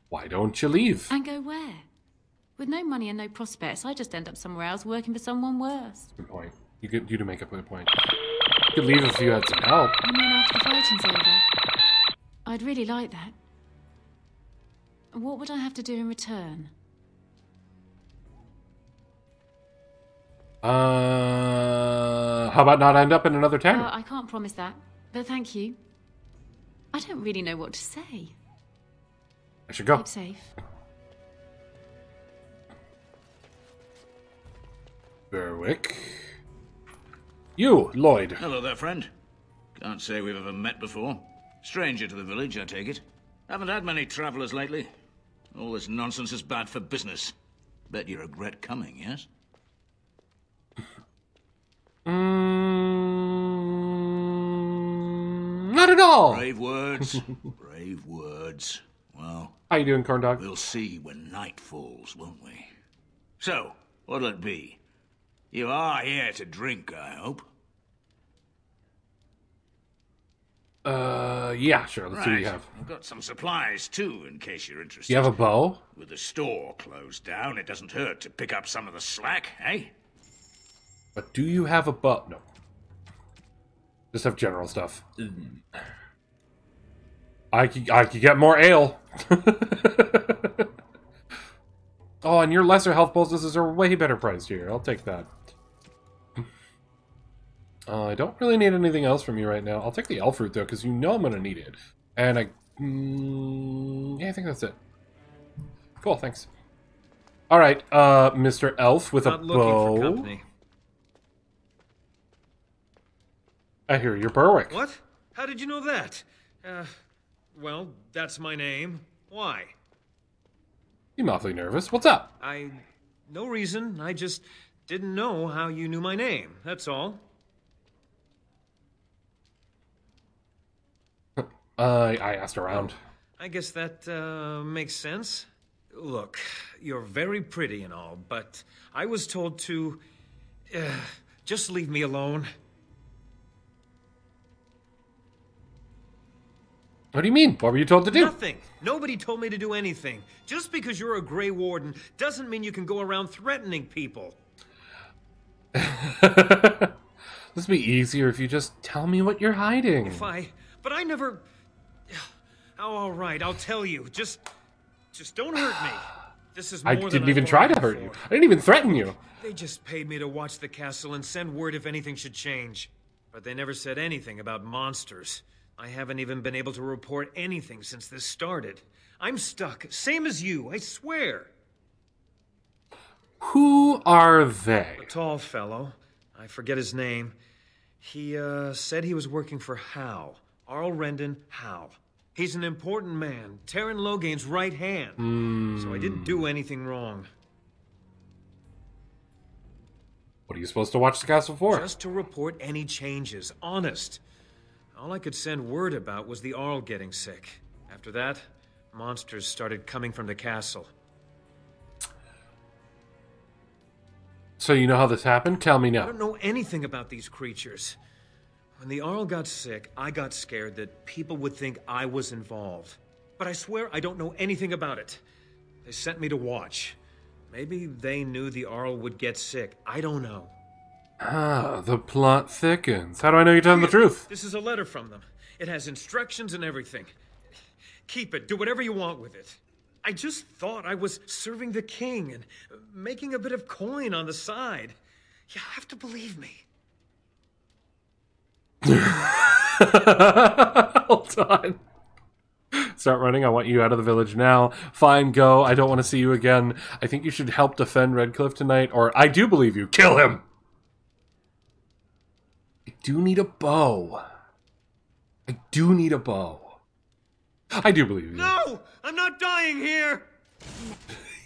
Why don't you leave? And go where? With no money and no prospects, I just end up somewhere else working for someone worse. Good point. You do make a good point. You could leave if you had some help. I mean, after the fighting's over. I'd really like that. What would I have to do in return? How about not end up in another tavern? I can't promise that, but thank you. I don't really know what to say. I should go. Keep safe. Berwick. You, Lloyd. Hello there, friend. Can't say we've ever met before. Stranger to the village, I take it. Haven't had many travelers lately. All this nonsense is bad for business. Bet you regret coming, yes? Not at all. Brave words. Brave words. Well, how you doing, corn dog? We'll see when night falls, won't we? So, what'll it be? You are here to drink, I hope. Yeah, sure. Let's see what you have. I've got some supplies too, in case you're interested. You have a bow? With the store closed down, it doesn't hurt to pick up some of the slack, eh? But do you have a bow? No. Just have general stuff. I could get more ale. Oh, and your lesser health poultices are way better priced here. I'll take that. I don't really need anything else from you right now. I'll take the elf fruit, though, because you know I'm going to need it. And yeah, I think that's it. Cool, thanks. All right, Mr. Elf with a bow. Looking for company. I hear you're Berwick. What? How did you know that? Well, that's my name. Why? You're awfully nervous. What's up? No reason. I just didn't know how you knew my name. That's all. I asked around. I guess that makes sense. Look, you're very pretty and all, but I was told to just leave me alone. What do you mean? What were you told to do? Nothing. Nobody told me to do anything. Just because you're a Grey Warden doesn't mean you can go around threatening people. This would be easier if you just tell me what you're hiding. But I never... Oh, all right, I'll tell you. Just don't hurt me. This is more I than didn't even try to hurt you. I didn't even threaten you. They just paid me to watch the castle and send word if anything should change. But they never said anything about monsters. I haven't even been able to report anything since this started. I'm stuck, same as you, I swear. Who are they? A tall fellow. I forget his name. He, said he was working for Hal. Arl Rendon Hal. He's an important man, Terran Logain's right hand. So I didn't do anything wrong. What are you supposed to watch the castle for? Just to report any changes, honest. All I could send word about was the Arl getting sick. After that, monsters started coming from the castle. So you know how this happened? Tell me now. I don't know anything about these creatures. When the Arl got sick, I got scared that people would think I was involved. But I swear I don't know anything about it. They sent me to watch. Maybe they knew the Arl would get sick. I don't know. Ah, the plot thickens. How do I know you're telling the truth? This is a letter from them. It has instructions and everything. Keep it. Do whatever you want with it. I just thought I was serving the king and making a bit of coin on the side. You have to believe me. Hold on. Start running. I want you out of the village now. Fine, go. I don't want to see you again. I think you should help defend Redcliffe tonight, or I do believe you. Kill him! I do need a bow. I do need a bow. I do believe you. No! I'm not dying here!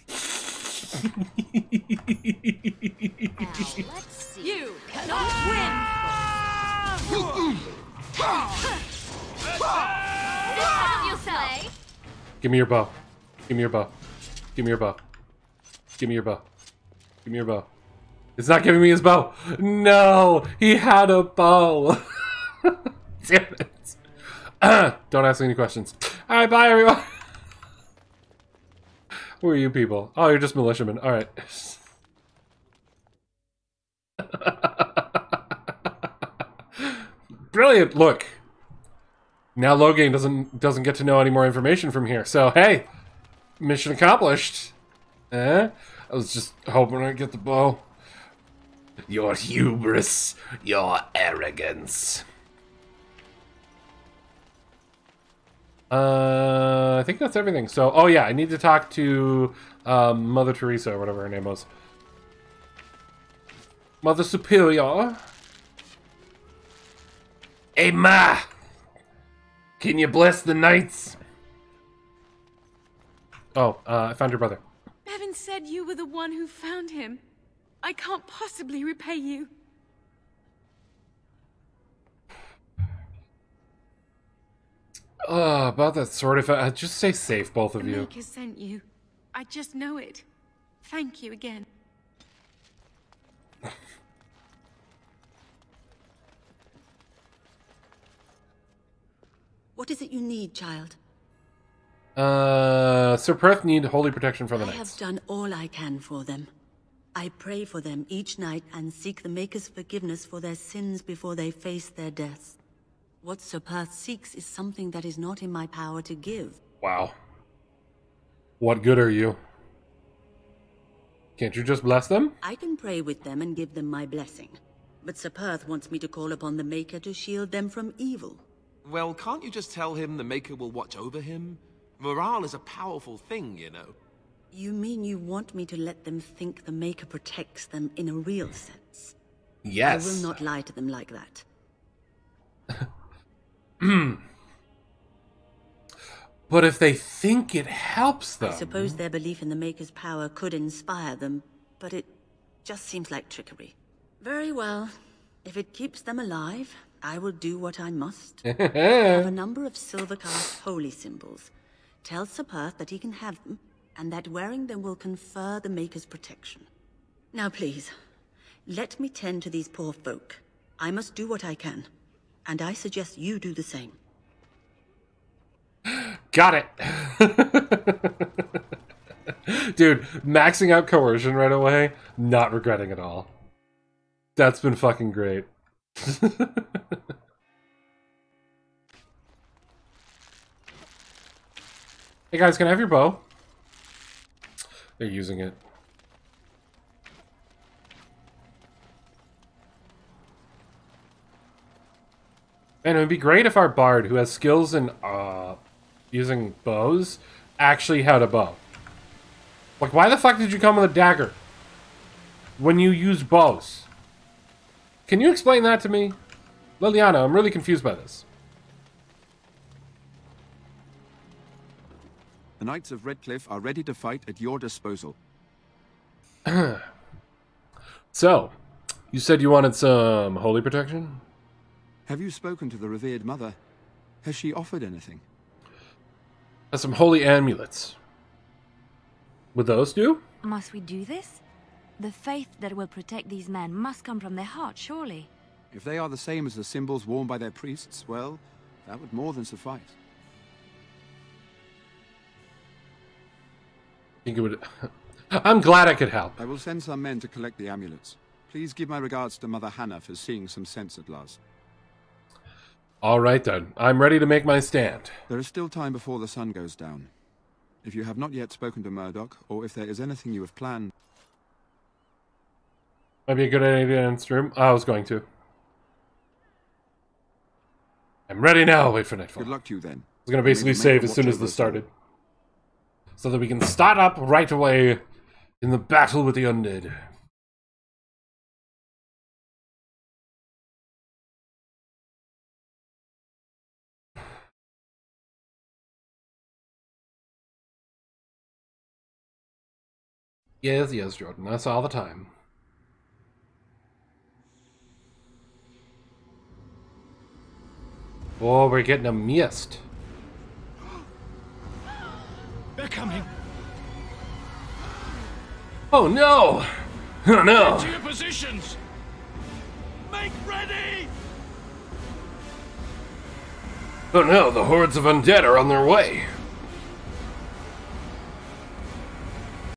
Let's see. You cannot win! Yourself. Give me your bow. Give me your bow. Give me your bow. Give me your bow. Give me your bow. It's not giving me his bow. No! He had a bow. Damn it. Don't ask any questions. Alright, bye everyone. Who are you people? Oh, you're just militiamen. All right. Brilliant. Look. Now Loghain doesn't get to know any more information from here. So, hey, mission accomplished. I was just hoping I'd get the bow. Your hubris, your arrogance. I think that's everything. So, oh yeah, I need to talk to Mother Teresa or whatever her name was. Mother Superior. Hey, Ma! Can you bless the knights? Oh, I found your brother. Bevan said you were the one who found him. I can't possibly repay you. About that sort of... just stay safe, both of The you. Maker sent you. I just know it. Thank you again. What is it you need, child? Sir Perth need holy protection for the I knights. have done all I can for them. I pray for them each night and seek the Maker's forgiveness for their sins before they face their deaths. What Sir Perth seeks is something that is not in my power to give. Wow. What good are you? Can't you just bless them? I can pray with them and give them my blessing. But Sir Perth wants me to call upon the Maker to shield them from evil. Well, can't you just tell him the Maker will watch over him? Morale is a powerful thing, you know. You mean you want me to let them think the Maker protects them in a real sense? Yes. I will not lie to them like that. But if they think it helps them... I suppose their belief in the Maker's power could inspire them, but it just seems like trickery. Very well. If it keeps them alive, I will do what I must. I have a number of silver-cast holy symbols. Tell Sir Perth that he can have them, and that wearing them will confer the Maker's protection. Now please, let me tend to these poor folk. I must do what I can, and I suggest you do the same. Got it. Dude, maxing out coercion right away, not regretting at all. That's been fucking great. Hey guys, can I have your bow? They're using it. Man, it would be great if our bard, who has skills in using bows, actually had a bow. Like, why the fuck did you come with a dagger when you use bows? Can you explain that to me? Liliana, I'm really confused by this. The Knights of Redcliffe are ready to fight at your disposal. So, you said you wanted some holy protection? Have you spoken to the revered mother? Has she offered anything? Some holy amulets. Would those do? Must we do this? The faith that will protect these men must come from their heart, surely. If they are the same as the symbols worn by their priests, well, that would more than suffice. I think it would... I'm glad I could help. I will send some men to collect the amulets. Please give my regards to Mother Hannah for seeing some sense at last. All right, then. I'm ready to make my stand. There is still time before the sun goes down. If you have not yet spoken to Murdoch, or if there is anything you have planned... Might be a good idea in this room. I was going to. I'm ready now. Wait for nightfall. Good luck to you, then. I was going to basically save as soon as this started. So that we can start up right away in the battle with the undead. Yes, yes, Jordan. That's all the time. Oh, we're getting a mist. They're coming. Oh no! Oh no! Get to your positions. Make ready. Oh no, the hordes of undead are on their way.